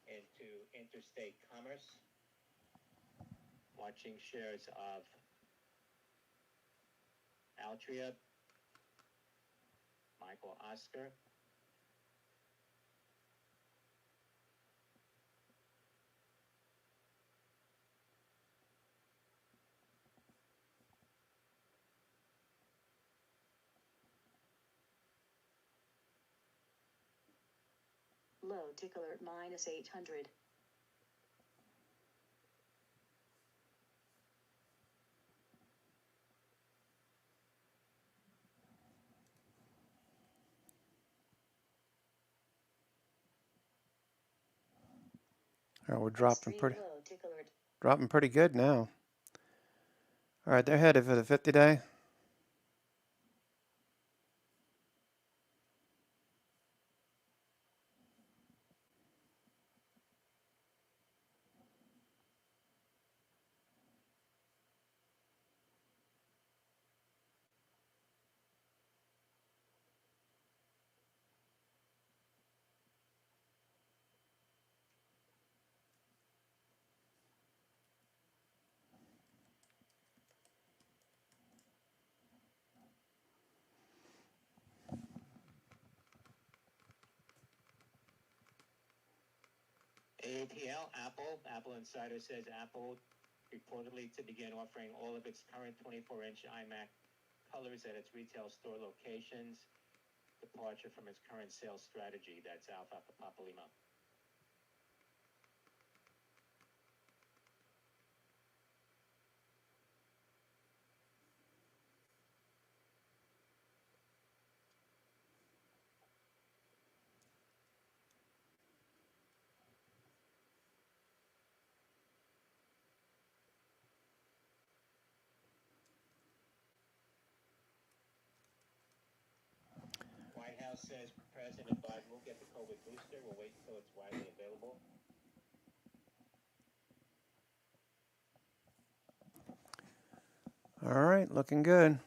Speaker 2: into interstate commerce. Watching shares of Altria, Michael Oscar,
Speaker 3: Low tick alert -800.
Speaker 1: All right, we're
Speaker 3: Extreme low tick alert.
Speaker 1: dropping pretty good now. All right, they're headed for the 50-day.
Speaker 2: AAPL, Apple Insider says Apple reportedly to begin offering all of its current 24-inch iMac colors at its retail store locations. Departure from its current sales strategy. That's Alpha Papa Lima. White House says President Biden will get the COVID booster. We'll wait until it's widely available.
Speaker 1: All right, looking good.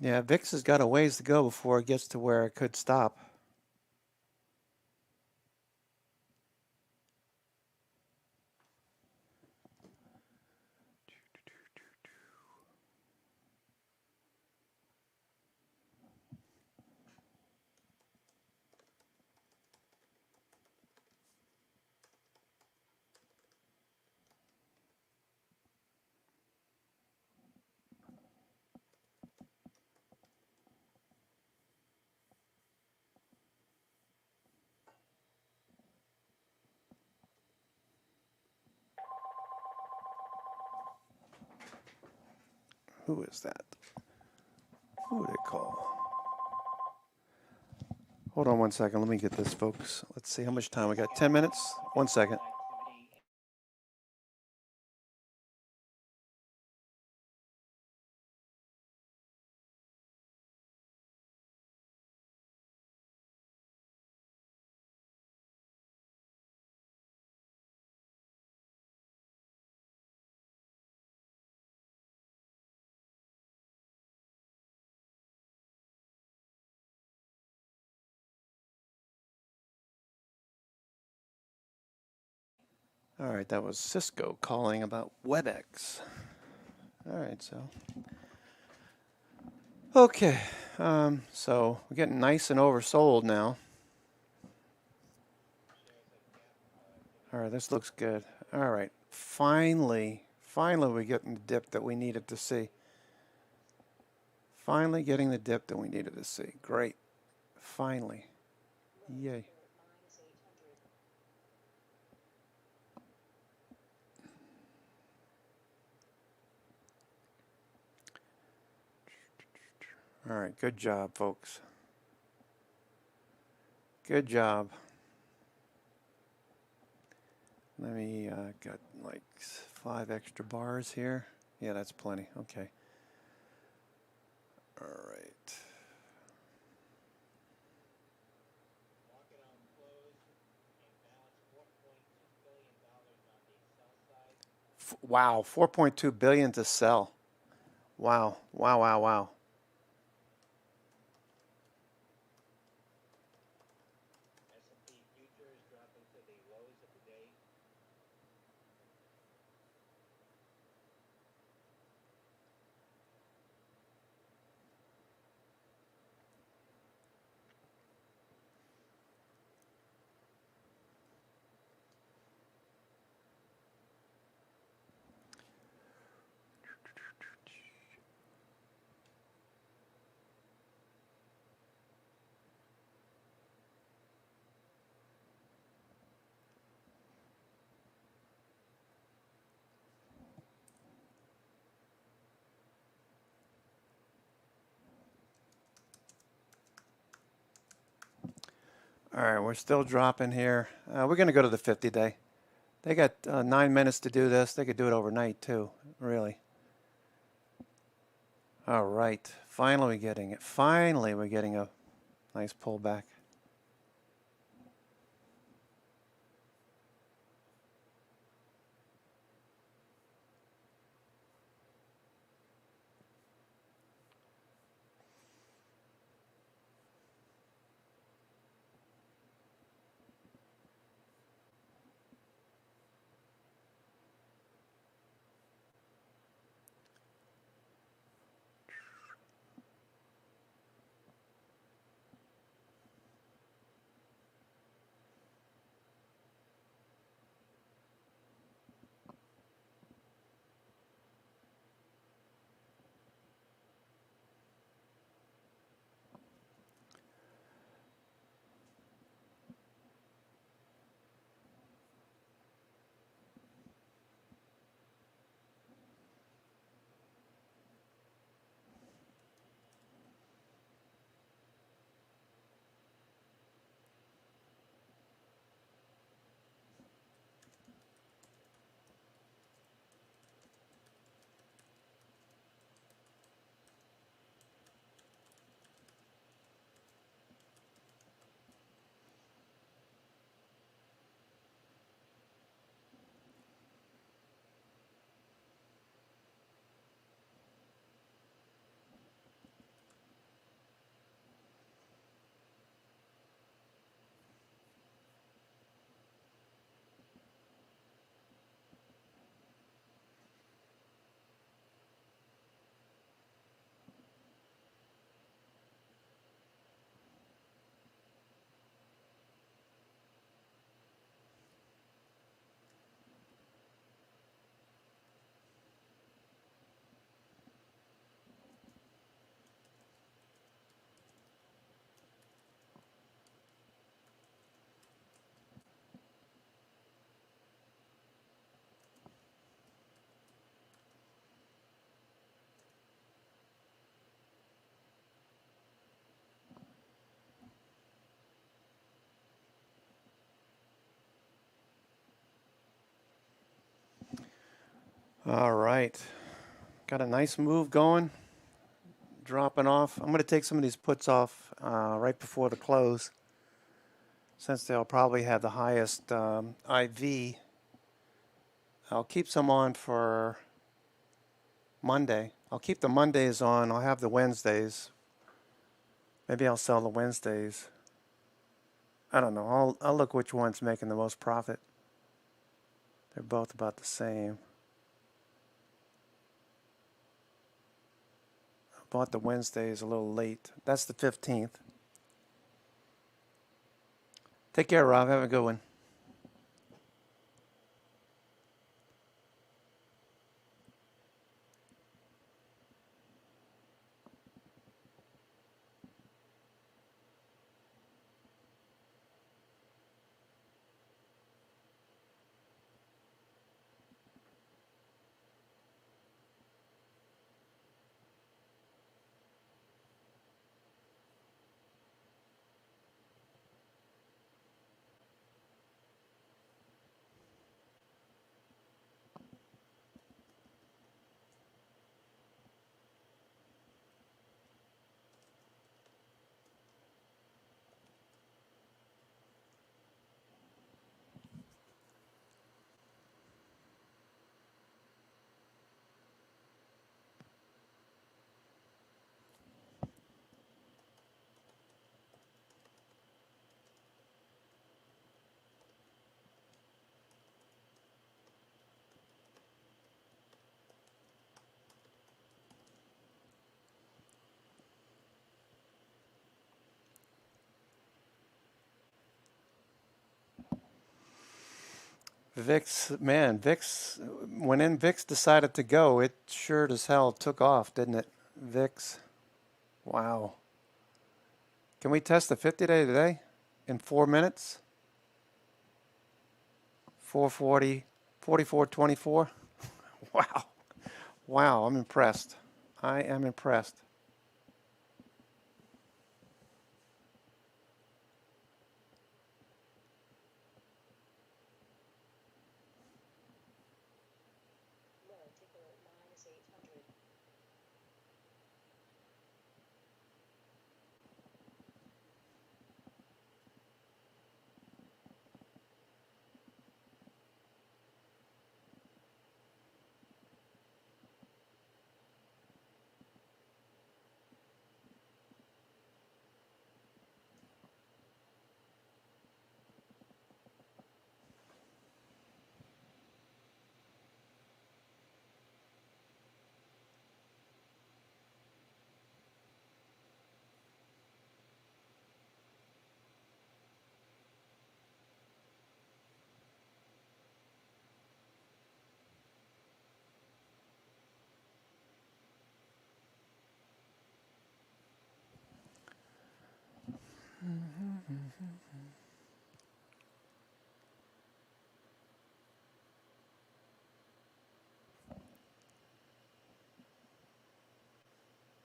Speaker 1: Yeah, VIX has got a ways to go before it gets to where it could stop. Who is that? Who would it call? Hold on one second. Let me get this, folks. Let's see how much time we got. 10 minutes? 1 second. All right, that was Cisco calling about WebEx. All right, so. Okay, so we're getting nice and oversold now. All right, this looks good. All right, finally we're getting the dip that we needed to see. Finally getting the dip that we needed to see. Great. Finally. Yay. All right, good job, folks. Good job. Let me, got like 5 extra bars here. Yeah, that's plenty. Okay. All right.
Speaker 2: Market on close and balance $4.2 billion on the sell side.
Speaker 1: Wow, 4.2 billion to sell. Wow, wow, wow, wow.
Speaker 2: S&P futures dropping to the lows of the day.
Speaker 1: All right, we're still dropping here. We're going to go to the 50-day. They got 9 minutes to do this. They could do it overnight too, really. All right, finally we're getting it. Finally we're getting a nice pullback. All right, got a nice move going. Dropping off. I'm going to take some of these puts off right before the close, since they'll probably have the highest IV. I'll keep some on for Monday. I'll keep the Mondays on. I'll have the Wednesdays. Maybe I'll sell the Wednesdays. I don't know. I'll look which one's making the most profit. They're both about the same. I bought the Wednesdays a little late. That's the 15th. Take care, Rob. Have a good one. VIX, man, VIX, when VIX decided to go, it sure as hell took off, didn't it? VIX, wow. Can we test the 50-day today in 4 minutes? 440, 44.24. Wow. Wow, I'm impressed. I am impressed.
Speaker 3: Low ticker -800.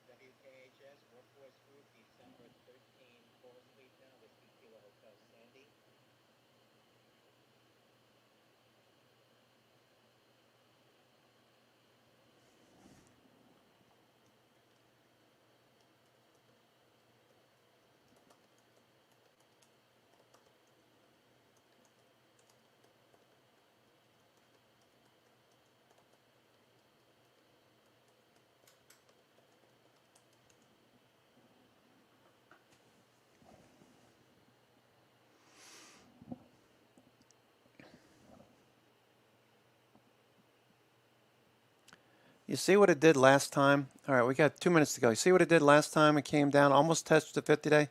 Speaker 2: WKHS Workforce Group, December 13, call suite now, Whiskey Kilo Hotel Sandy.
Speaker 1: You see what it did last time? All right, we got 2 minutes to go. You see what it did last time? It came down, almost touched the 50-day.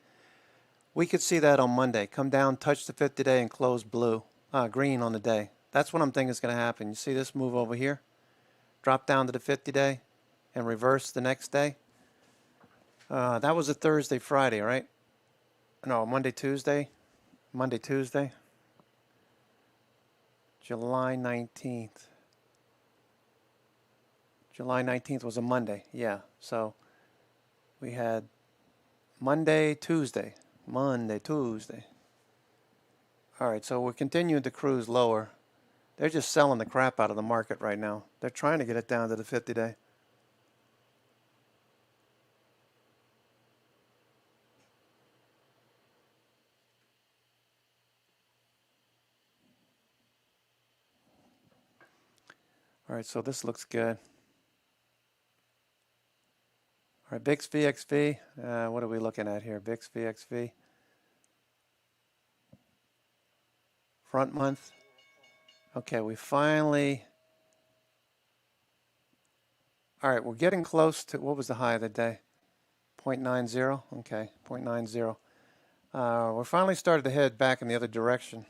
Speaker 1: We could see that on Monday. Come down, touch the 50-day, and close green on the day. That's what I'm thinking is going to happen. You see this move over here? Drop down to the 50-day and reverse the next day. That was a Thursday, Friday, right? No, Monday, Tuesday. Monday, Tuesday. July 19th. July 19th was a Monday. Yeah, so we had Monday, Tuesday. Monday, Tuesday. All right, so we're continuing to cruise lower. They're just selling the crap out of the market right now. They're trying to get it down to the 50-day. All right, so this looks good. All right, VIX VXV. What are we looking at here? VIX VXV. Front month. Okay, we finally. All right, we're getting close to, what was the high of the day? 0.90. Okay, 0.90. We're finally started to head back in the other direction.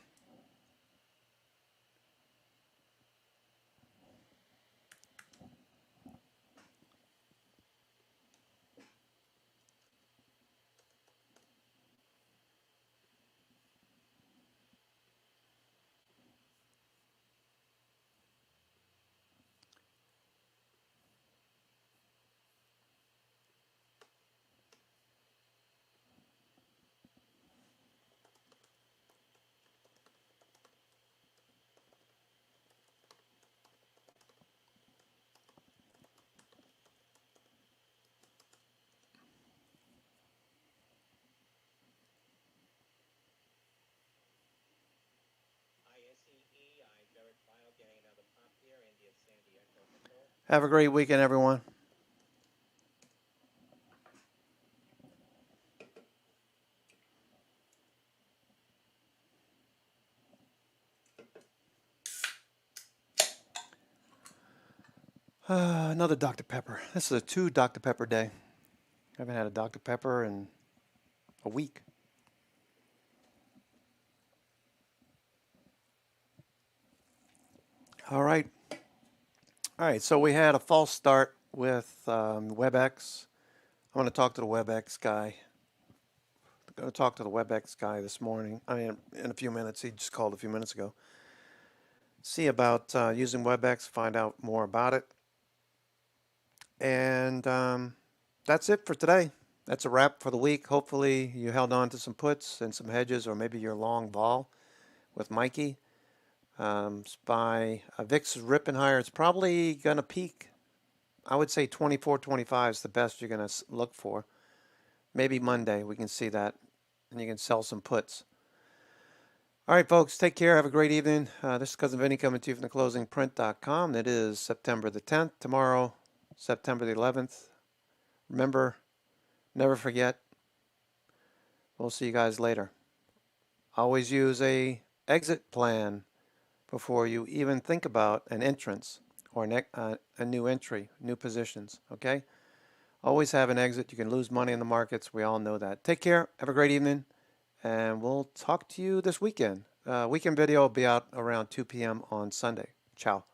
Speaker 2: ISEE, Barrett File getting another pop here, India Sandy Echo Nicole.
Speaker 1: Have a great weekend, everyone. Another Dr. Pepper. This is a 2 Dr. Pepper day. I haven't had a Dr. Pepper in a week. All right. All right. So we had a false start with WebEx. I'm going to talk to the WebEx guy. I'm going to talk to the WebEx guy this morning. I mean, in a few minutes. He just called a few minutes ago. See about using WebEx, find out more about it. And that's it for today. That's a wrap for the week. Hopefully you held on to some puts and some hedges, or maybe your long vol with Mikey. By VIX is ripping higher. It's probably going to peak. I would say 24.25 is the best you're going to look for. Maybe Monday we can see that, and you can sell some puts. All right, folks, take care. Have a great evening. This is Cousin Vinny coming to you from theclosingprint.com. It is September the 10th. Tomorrow, September the 11th. Remember, never forget. We'll see you guys later. Always use a exit plan before you even think about an entrance or a new entry, new positions, okay? Always have an exit. You can lose money in the markets. We all know that. Take care. Have a great evening. And we'll talk to you this weekend. Weekend video will be out around 2 p.m. on Sunday. Ciao.